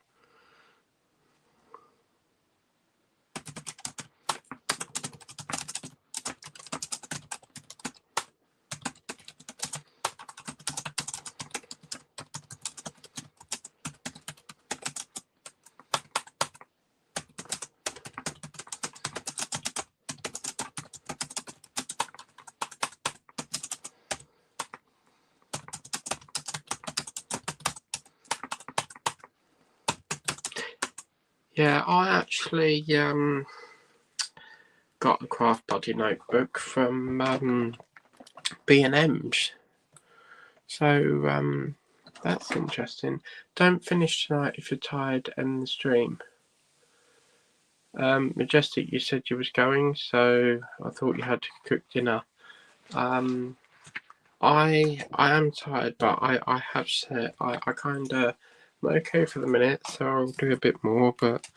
Yeah, I actually got a Craft Buddy notebook from B&M's. So that's interesting. Don't finish tonight if you're tired and the stream. Majestic, you said you was going, so I thought you had to cook dinner. I am tired, but I have said I kinda I'm okay for the minute, so I'll do a bit more, but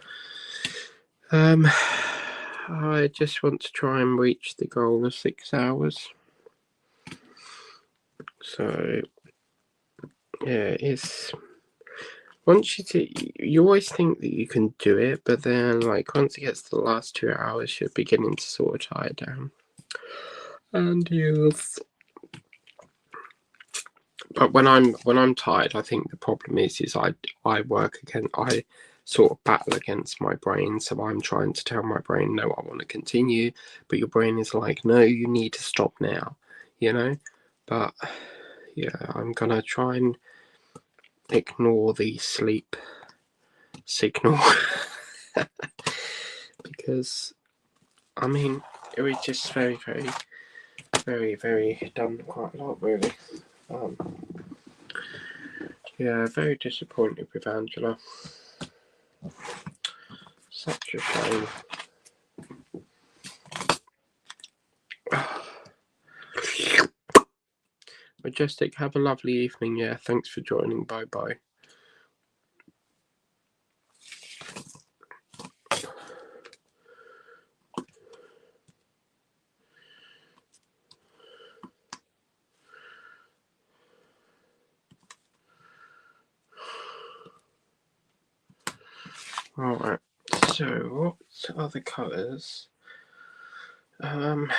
I just want to try and reach the goal of 6 hours. So yeah, it's once you always think that you can do it, but then like once it gets to the last 2 hours, you're beginning to sort of tire down. And yes, but when I'm tired, I think the problem is I work again. I sort of battle against my brain, so I'm trying to tell my brain, no, I want to continue, but your brain is like, no, you need to stop now, you know. But yeah, I'm gonna try and ignore the sleep signal because I mean it was just very done quite a lot really. Yeah, very disappointed with Angela. Such a shame. Majestic, have a lovely evening. Yeah, thanks for joining. Bye-bye. Alright, so what other colours? Alright,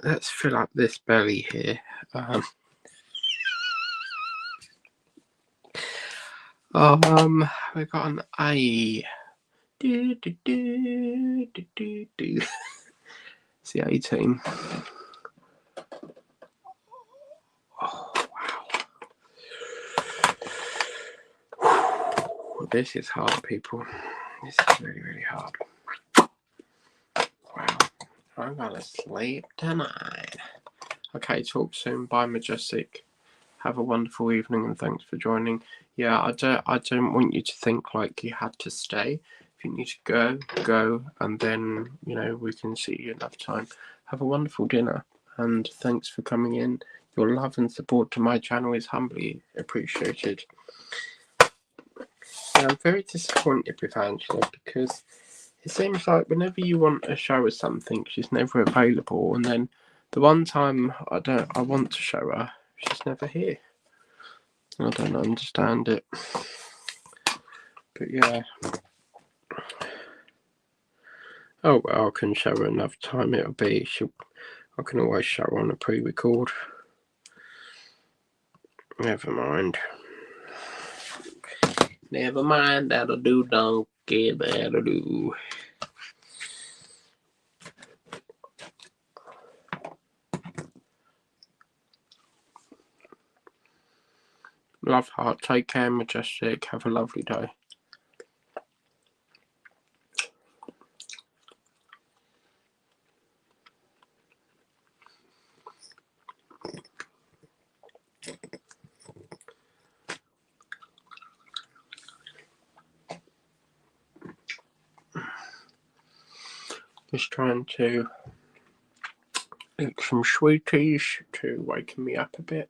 let's fill up this belly here. We got an A. It's the A team. Oh, wow. This is hard, people. This is really, really hard. Wow. I'm gonna sleep tonight. Okay, talk soon. Bye, Majestic. Have a wonderful evening and thanks for joining. Yeah, I don't want you to think like you had to stay. If you need to go, and then, you know, we can see you another time. Have a wonderful dinner and thanks for coming in. Your love and support to my channel is humbly appreciated. Yeah, I'm very disappointed with Angela because it seems like whenever you want to show her something, she's never available, and then the one time I want to show her, she's never here. I don't understand it. But yeah. Oh well, I can show her another time. It'll be I can always show her on a pre-record. Never mind. Never mind, that'll do, donkey, that'll do. Love, heart. Take care, Majestic. Have a lovely day. Just trying to eat some sweeties to waken me up a bit.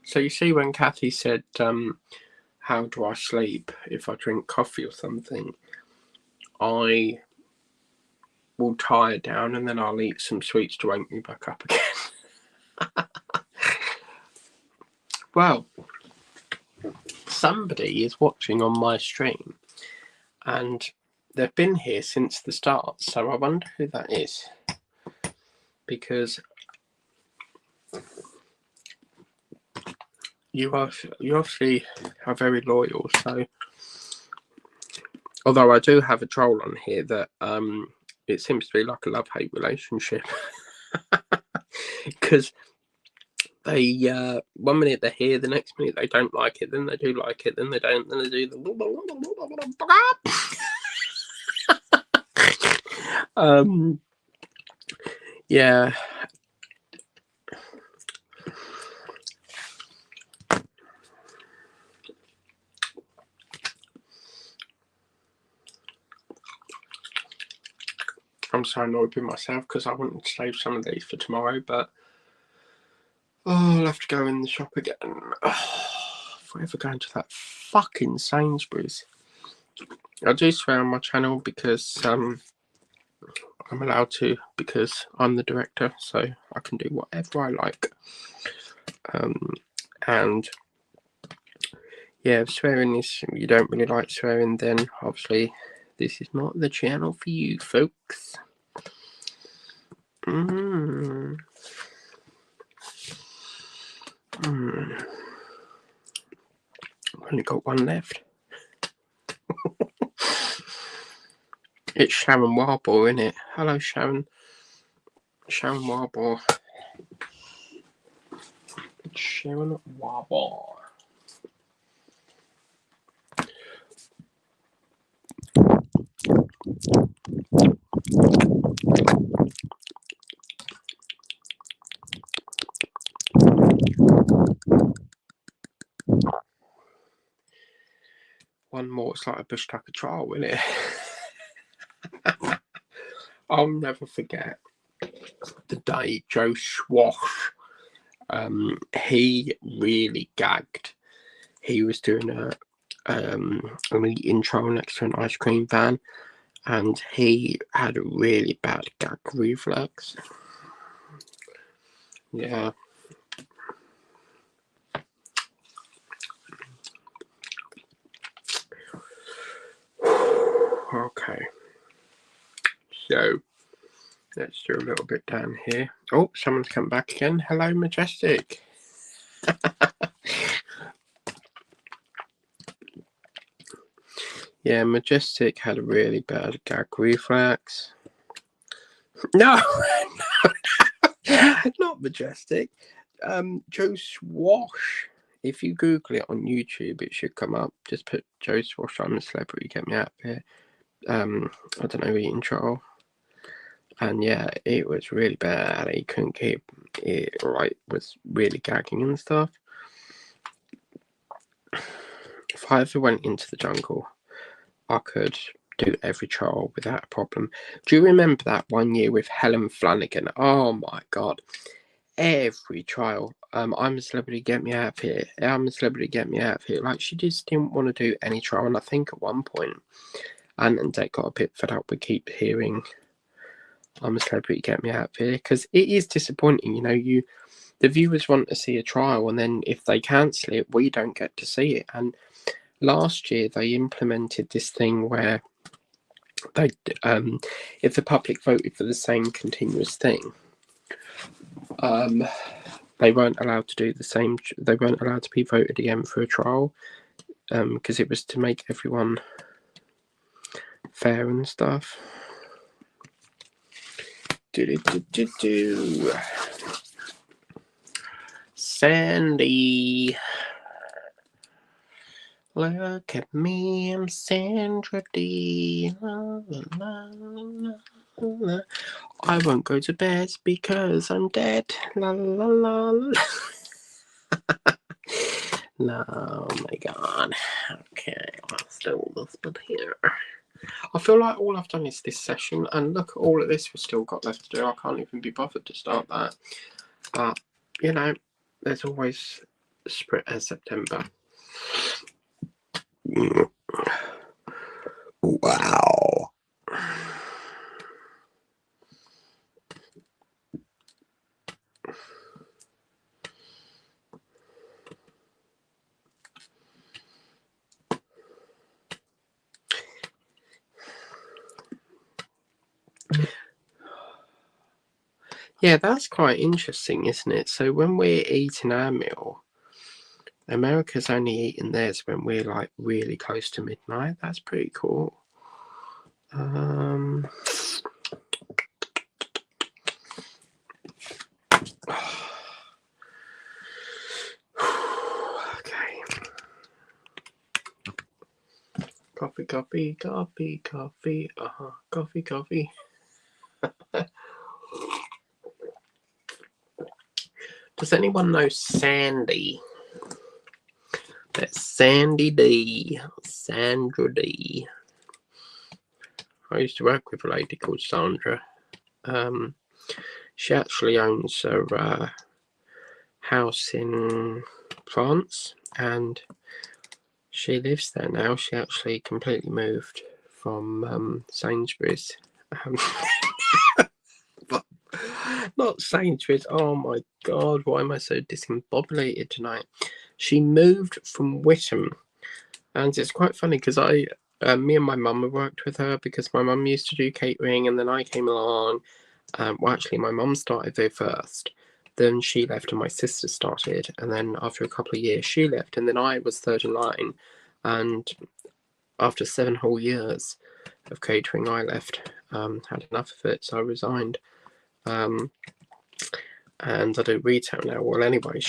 So you see, when Kathy said, how do I sleep if I drink coffee or something, I will tie it down and then I'll eat some sweets to wake me back up again. Well, somebody is watching on my stream and they've been here since the start, so I wonder who that is, because you obviously are very loyal. So although I do have a troll on here that it seems to be like a love-hate relationship, because they 1 minute they're here, the next minute they don't like it, then they do like it, then they don't, then they do the yeah. I'm so annoyed with myself because I wanted to save some of these for tomorrow, but I'll have to go in the shop again. Forever going to that fucking Sainsbury's. I do swear on my channel because I'm allowed to, because I'm the director, so I can do whatever I like. And yeah, if swearing is, you don't really like swearing, then obviously this is not the channel for you, folks. Only got one left. It's Sharon Warble, isn't it? Hello, Sharon. Sharon Warble. It's Sharon Warble. One more, it's like a bush tucker trial, isn't it? I'll never forget the day Joe Swash He really gagged. He was doing an eating trial next to an ice cream van, and he had a really bad gag reflex. Yeah. Okay. So let's do a little bit down here. Oh, someone's come back again. Hello, Majestic. Yeah, Majestic had a really bad gag reflex. No, not Majestic. Joe Swash. If you Google it on YouTube, it should come up. Just put Joe Swash, I'm a Celebrity, get me out of here. I don't know, eating trial. And yeah, it was really bad. He couldn't keep it right, was really gagging and stuff. If I ever went into the jungle, I could do every trial without a problem. Do you remember that one year with Helen Flanagan? Oh my god. Every trial. I'm a Celebrity, get me out of here. I'm a Celebrity, get me out of here. Like, she just didn't want to do any trial. And I think at one point, and they got a bit fed up with keep hearing, I'm a Celebrity, get me out of here. Because it is disappointing, you know, the viewers want to see a trial, and then if they cancel it, we don't get to see it. And last year they implemented this thing where they, if the public voted for the same continuous thing, they weren't allowed to do the same. They weren't allowed to be voted again for a trial, because it was to make everyone fair and stuff. Sandy, look at me, I'm Sandra D. La, la, la, la, la. I won't go to bed because I'm dead. La la la la. No, oh my god. Okay, let's do all this bit here. I feel like all I've done is this session, and look at all of this we've still got left to do. I can't even be bothered to start that. But, you know, there's always September. Wow. Yeah, that's quite interesting, isn't it? So when we're eating our meal, America's only eating theirs when we're like really close to midnight. That's pretty cool. Okay. Coffee, coffee, coffee, coffee. Coffee, coffee. Does anyone know Sandy? That's Sandy D. Sandra D. I used to work with a lady called Sandra. She actually owns a house in France, and she lives there now. She actually completely moved from Sainsbury's. Not Sainsbury's. Oh my god, why am I so discombobulated tonight? She moved from Witham, and it's quite funny because me and my mum have worked with her because my mum used to do catering, and then I came along. Well, actually, my mum started there first. Then she left, and my sister started, and then after a couple of years, she left, and then I was third in line. And after 7 whole years of catering, I left. Had enough of it, so I resigned. And I do retail now. Well, anyway,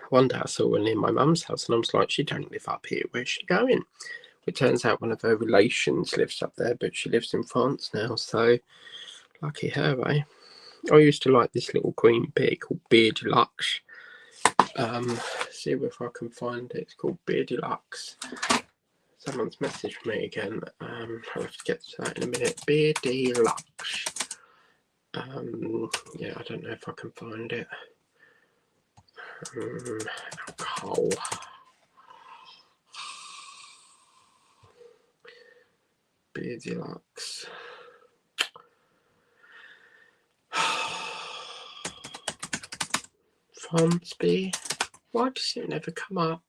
one day I saw her near my mum's house, and I was like, she don't live up here. Where's she going? It turns out one of her relations lives up there, but she lives in France now. So lucky her, eh? I used to like this little queen beer called Beer Deluxe. See if I can find it. It's called Beer Deluxe. Someone's messaged me again. I'll have to get to that in a minute. Beer Deluxe. Yeah, I don't know if I can find it. Alcohol. Beer Deluxe. France beer. Why does it never come up?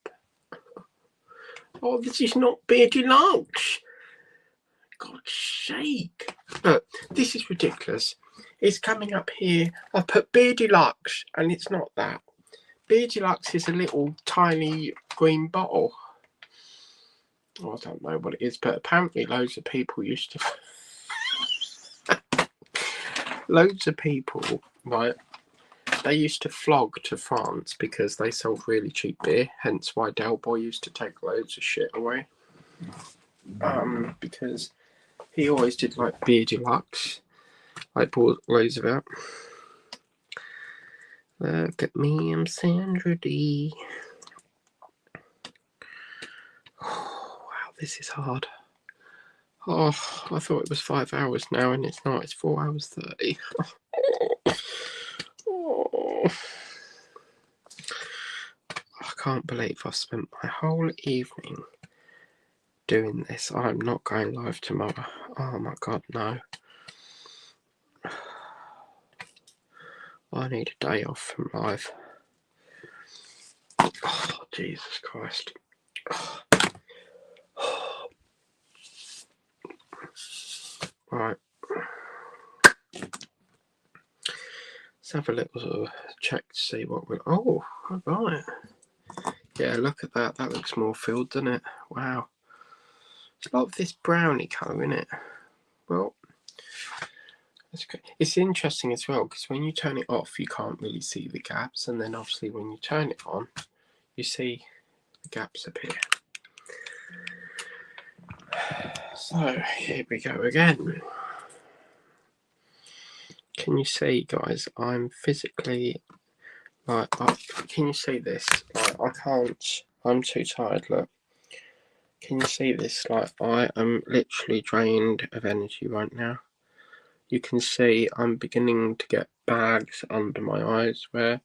Oh, this is not Beer Deluxe. God's sake. Look, this is ridiculous. It's coming up here. I put Beer Deluxe and it's not that. Beer Deluxe is a little tiny green bottle. Oh, I don't know what it is, but apparently loads of people used to... loads of people, right? They used to flog to France because they sold really cheap beer. Hence why Del Boy used to take loads of shit away. Because he always did like Beer Deluxe. I bought loads of it. Look at me, I'm Sandra D. Oh, wow, this is hard. Oh, I thought it was 5 hours now, and it's not. It's 4 hours 30. Oh. I can't believe I've spent my whole evening doing this. I'm not going live tomorrow. Oh my god, no. I need a day off from live. Oh, Jesus Christ. Right. Let's have a little check to see what we're... Oh, right. Yeah, look at that. That looks more filled, doesn't it? Wow. It's a lot of this brownie colour, isn't it? Well, it's interesting as well, because when you turn it off, you can't really see the gaps. And then obviously when you turn it on, you see the gaps appear. So, here we go again. Can you see, guys? I'm physically... Like, can you see this? Like, I can't... I'm too tired, look. Can you see this? Like, I am literally drained of energy right now. You can see I'm beginning to get bags under my eyes, where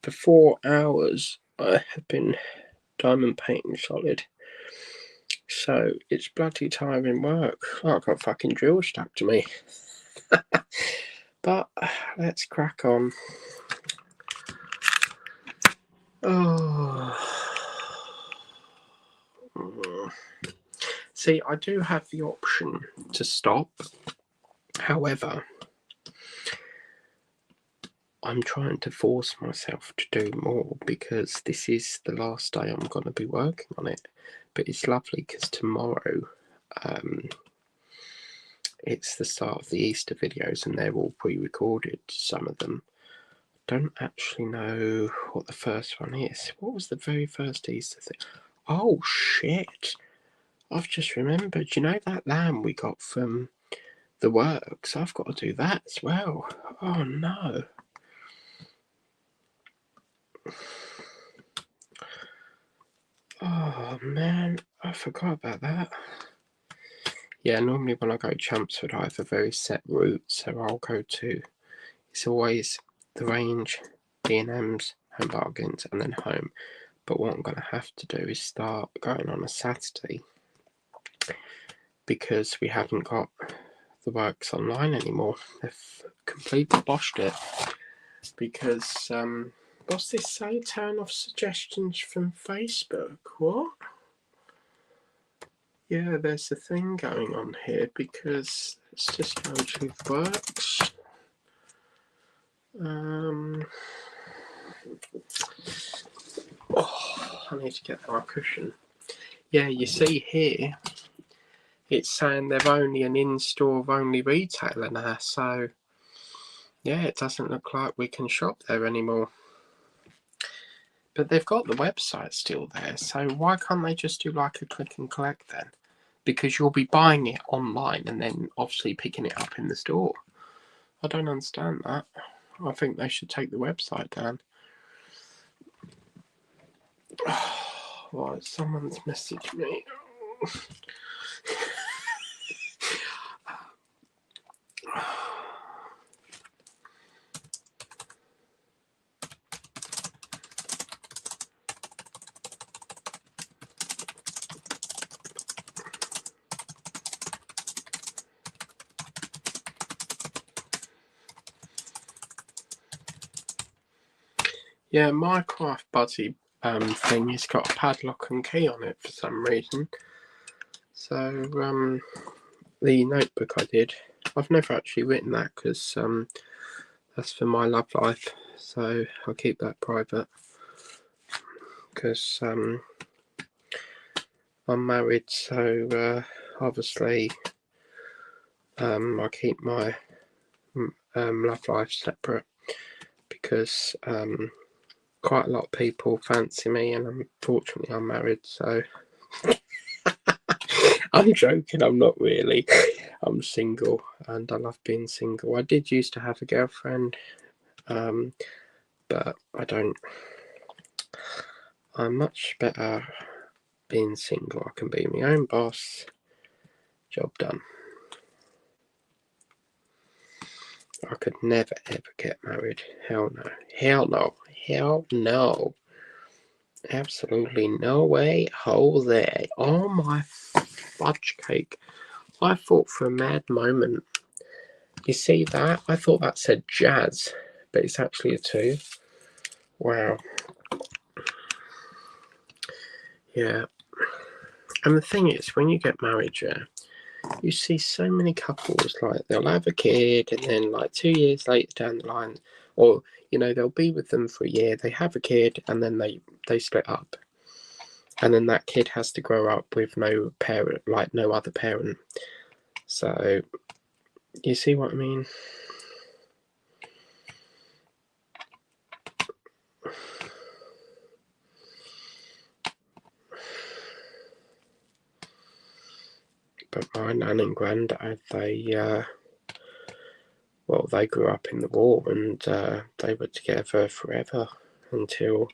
for 4 hours I have been diamond painting solid. So it's bloody tiring work. Oh, I've got fucking drill stuck to me. But let's crack on. Oh. See, I do have the option to stop. However, I'm trying to force myself to do more because this is the last day I'm going to be working on it. But it's lovely because tomorrow it's the start of the Easter videos and they're all pre-recorded, some of them. Don't actually know what the first one is. What was the very first Easter thing? Oh, shit. I've just remembered. You know that lamb we got from the works? I've got to do that as well. Oh, no. Oh, man. I forgot about that. Yeah, normally when I go to Chelmsford, I have a very set route. So I'll go to... It's always the Range, B&M's, Home Bargains, and then home. But what I'm going to have to do is start going on a Saturday, because we haven't got the works online anymore. They've completely boshed it. Because, what's this say? Turn off suggestions from Facebook. What? Yeah, there's a thing going on here, because let's just go to works. Oh, I need to get my cushion. Yeah, you see here, it's saying they're only an in-store only retailer now, so yeah, it doesn't look like we can shop there anymore. But they've got the website still there, so why can't they just do like a click and collect then? Because you'll be buying it online and then obviously picking it up in the store. I don't understand that. I think they should take the website down. Right, someone's messaged me. Yeah, my Craft Buddy thing has got a padlock and key on it for some reason. So the notebook I did, I've never actually written that because that's for my love life. So I'll keep that private because I'm married. So obviously I keep my love life separate because quite a lot of people fancy me, and unfortunately I'm married. So I'm joking, I'm not really. I'm single and I love being single. I did used to have a girlfriend, but I don't. I'm much better being single. I can be my own boss. Job done. I could never ever get married. Hell no. Hell no. Hell no. Absolutely no way. Jose. Oh my fudge cake. I thought for a mad moment. You see that? I thought that said jazz, but it's actually a 2. Wow. Yeah. And the thing is, when you get married, yeah, you see so many couples, like they'll have a kid and then like 2 years later down the line, or they'll be with them for a year, they have a kid, and then they split up. And then that kid has to grow up with no parent, like no other parent. So, you see what I mean? But my nan and granddad, they grew up in the war, and they were together forever until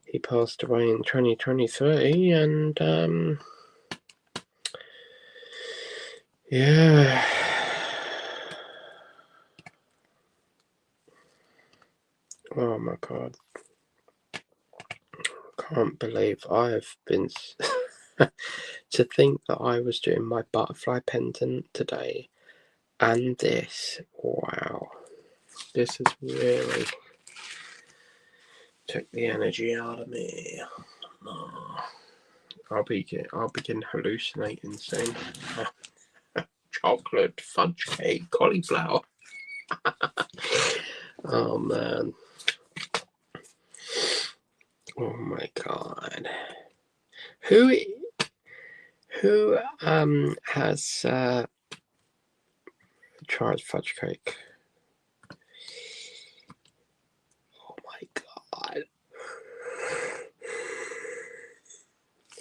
he passed away in 2023, and yeah. Oh my god. Can't believe I've been to think that I was doing my butterfly pendant today, and this, wow, this has really took the energy out of me. Oh, I'll begin hallucinating soon. Chocolate, fudge cake, cauliflower. Oh man. Oh my god. Who has tried fudge cake? Oh my god.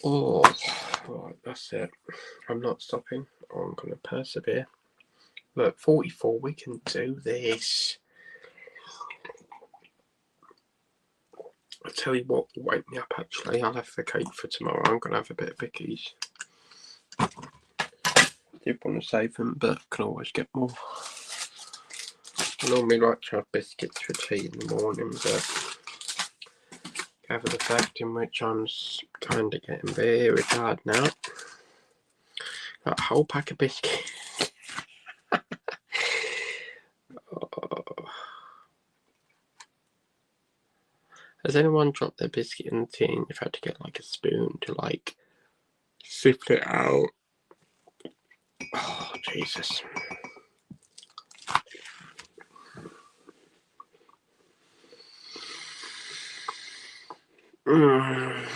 Oh, right, that's it. I'm not stopping. I'm going to persevere. Look, 44, we can do this. I'll tell you what will wake me up, actually. I'll have the cake for tomorrow. I'm going to have a bit of Vicky's. I did want to save them, but can always get more. I normally like to have biscuits for tea in the morning, but gather the fact in which I'm kind of getting very tired now. That whole pack of biscuits. Oh. Has anyone dropped their biscuit in the tea and you've had to get like a spoon to like sift it out? Oh, Jesus. Mm.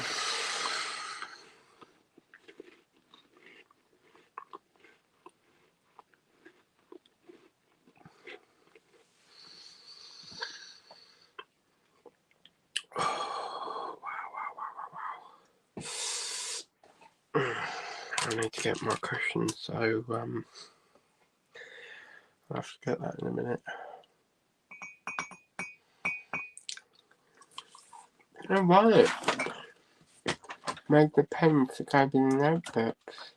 Oh, wow. I need to get my cushion, so I'll have to get that in a minute. Oh, right. Made the pen to go in the notebooks.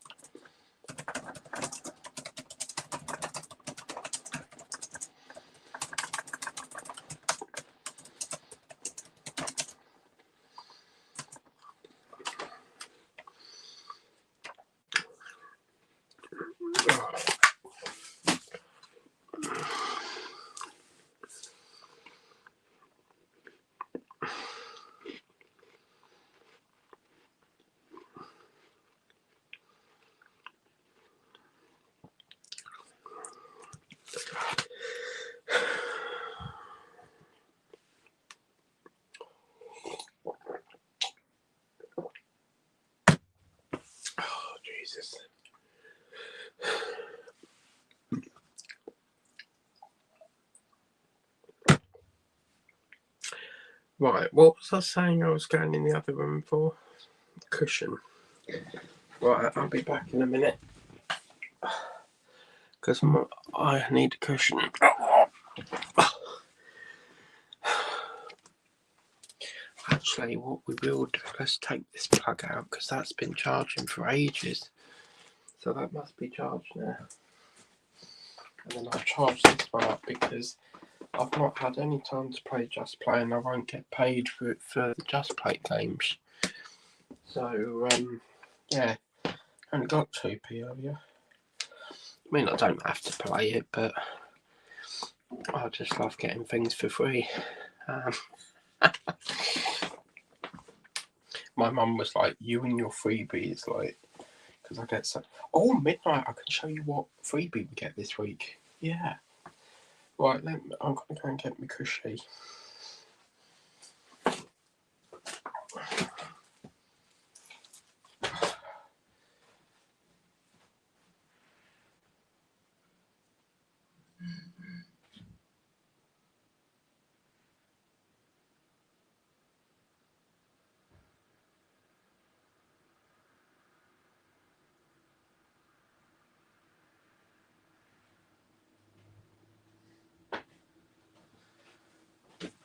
Jesus. Right, what was I saying I was going in the other room for? Cushion. Right, I'll be back in a minute. Because I need a cushion. Actually, what we will do, let's take this plug out because that's been charging for ages. So that must be charged now. And then I'll charge this one up because I've not had any time to play Just Play and I won't get paid for the Just Play games. So, yeah, only got 2p earlier. I mean, I don't have to play it, but I just love getting things for free. My mum was like, you and your freebies, like, because I get so. Oh, midnight! I can show you what freebie we get this week. Yeah. Right, I'm gonna go and get my cushy.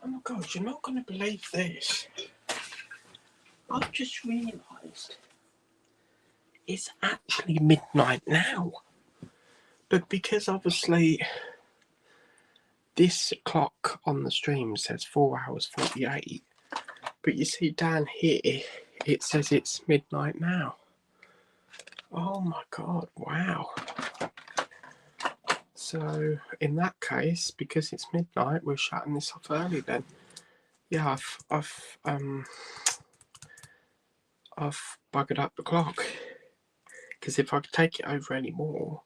Oh my god, you're not gonna believe this. I've just realised it's actually midnight now. But because obviously this clock on the stream says 4 hours 48, but you see down here it says it's midnight now. Oh my god, wow. So in that case, because it's midnight, we're shutting this off early then. Yeah, I've buggered up the clock. Because if I take it over any more,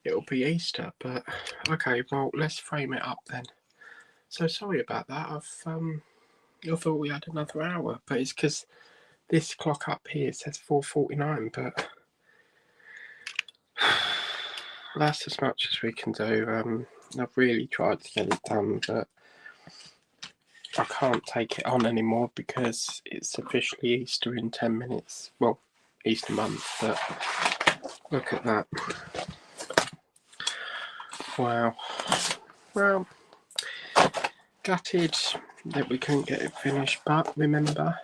it'll be Easter. But okay, well, let's frame it up then. So sorry about that. I thought we had another hour, but it's because this clock up here says 4:49. But that's as much as we can do. I've really tried to get it done, but I can't take it on anymore because it's officially Easter in 10 minutes. Well, Easter month, but look at that. Wow. Well, gutted that we couldn't get it finished, but remember,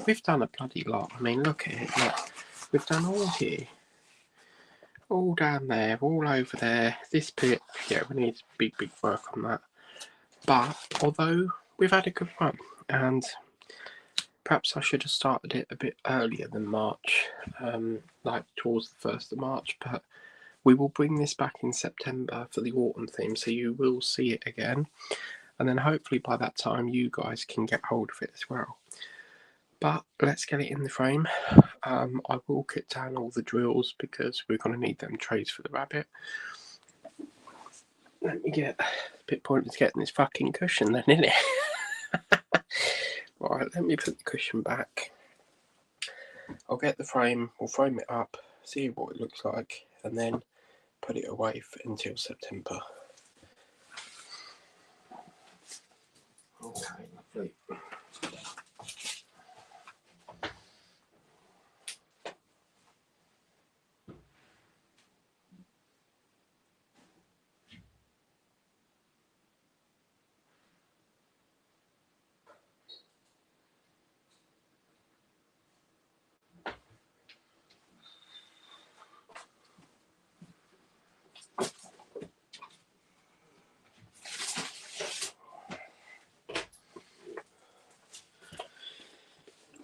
we've done a bloody lot. I mean, look at it. Look, we've done all here, all down there, all over there. This bit, yeah, we need big work on that. But although we've had a good run, and perhaps I should have started it a bit earlier than March, like towards the 1st of March, but we will bring this back in September for the autumn theme, so you will see it again. And then hopefully by that time you guys can get hold of it as well. But let's get it in the frame. I will get down all the drills because we're going to need them trays for the rabbit. Let me get a bit pointless getting this fucking cushion then, isn't it? Right, let me put the cushion back. I'll get the frame, we'll frame it up, see what it looks like, and then put it away until September. Okay, lovely.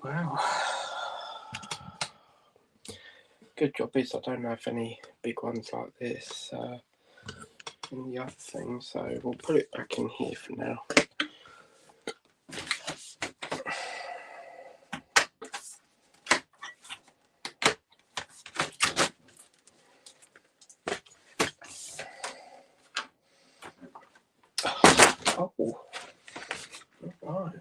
Wow. Good job is I don't have any big ones like this in the other thing, so we'll put it back in here for now. Oh, right.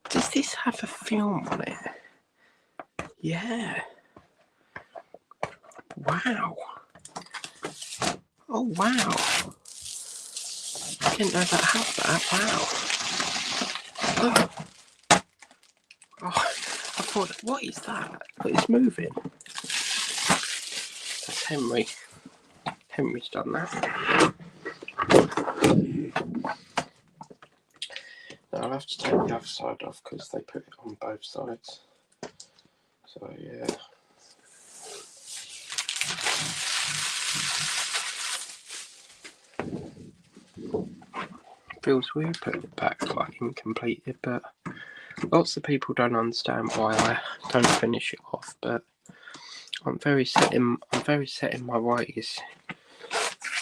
Does this have a film on it? Yeah. Wow. Oh, wow. I didn't know that had that. Wow. Oh. Oh, I thought, what is that? But it's moving. That's Henry. Henry's done that. Now I'll have to take the other side off because they put it on both sides. So yeah. Feels weird putting it back like incompleted, but lots of people don't understand why I don't finish it off. But I'm very set in my ways,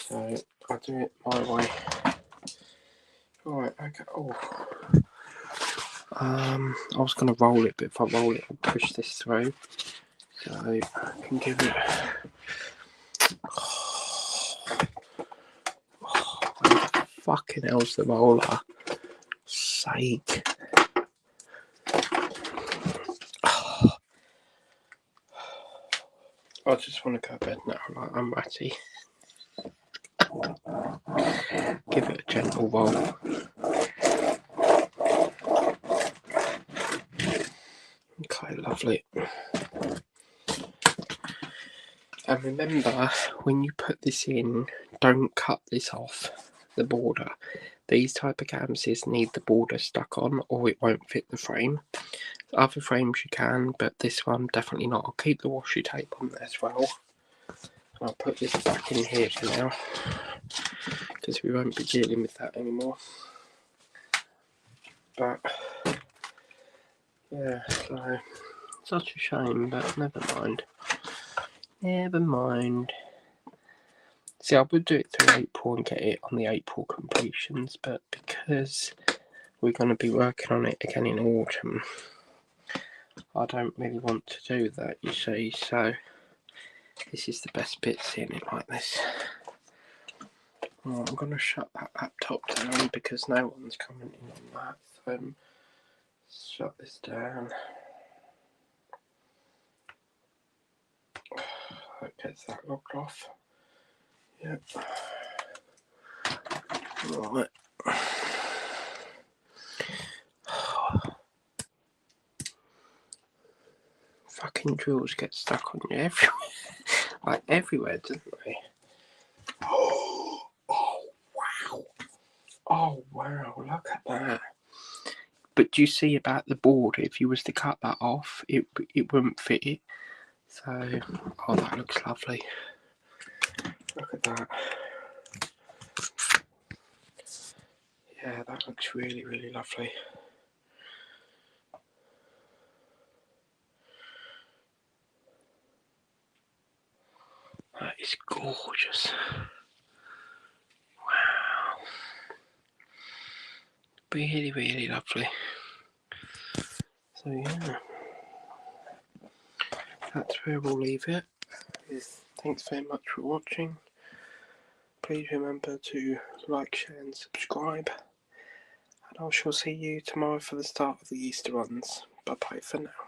so I do it my way. Right, okay. Oh, I was gonna roll it, but if I roll it, I'll push this through, so I can give it. Fucking hell's the roller? Sake. I just want to go to bed now. Like, I'm ratty. Give it a gentle roll. Okay, lovely. And remember, when you put this in, don't cut this off the border. These type of canvases need the border stuck on or it won't fit the frame. Other frames you can, but this one definitely not. I'll keep the washi tape on there as well. I'll put this back in here for now because we won't be dealing with that anymore. But yeah, so such a shame, but never mind. Never mind. See, I would do it through April and get it on the April completions, but because we're going to be working on it again in autumn, I don't really want to do that, you see, so this is the best bit, seeing it like this. Well, I'm going to shut that laptop down because no one's commenting on that, so shut this down. That gets that locked off. Yep. Right. Fucking drills get stuck on you everywhere. Like everywhere, don't they? Oh wow. Oh wow, look at that. But do you see about the border? If you was to cut that off, it wouldn't fit it. So, oh, that looks lovely. Look at that. Yeah, that looks really, really lovely. That is gorgeous. Wow. Really, really lovely. So yeah, that's where we'll leave it. Thanks very much for watching. Please remember to like, share and subscribe. And I shall see you tomorrow for the start of the Easter runs. Bye bye for now.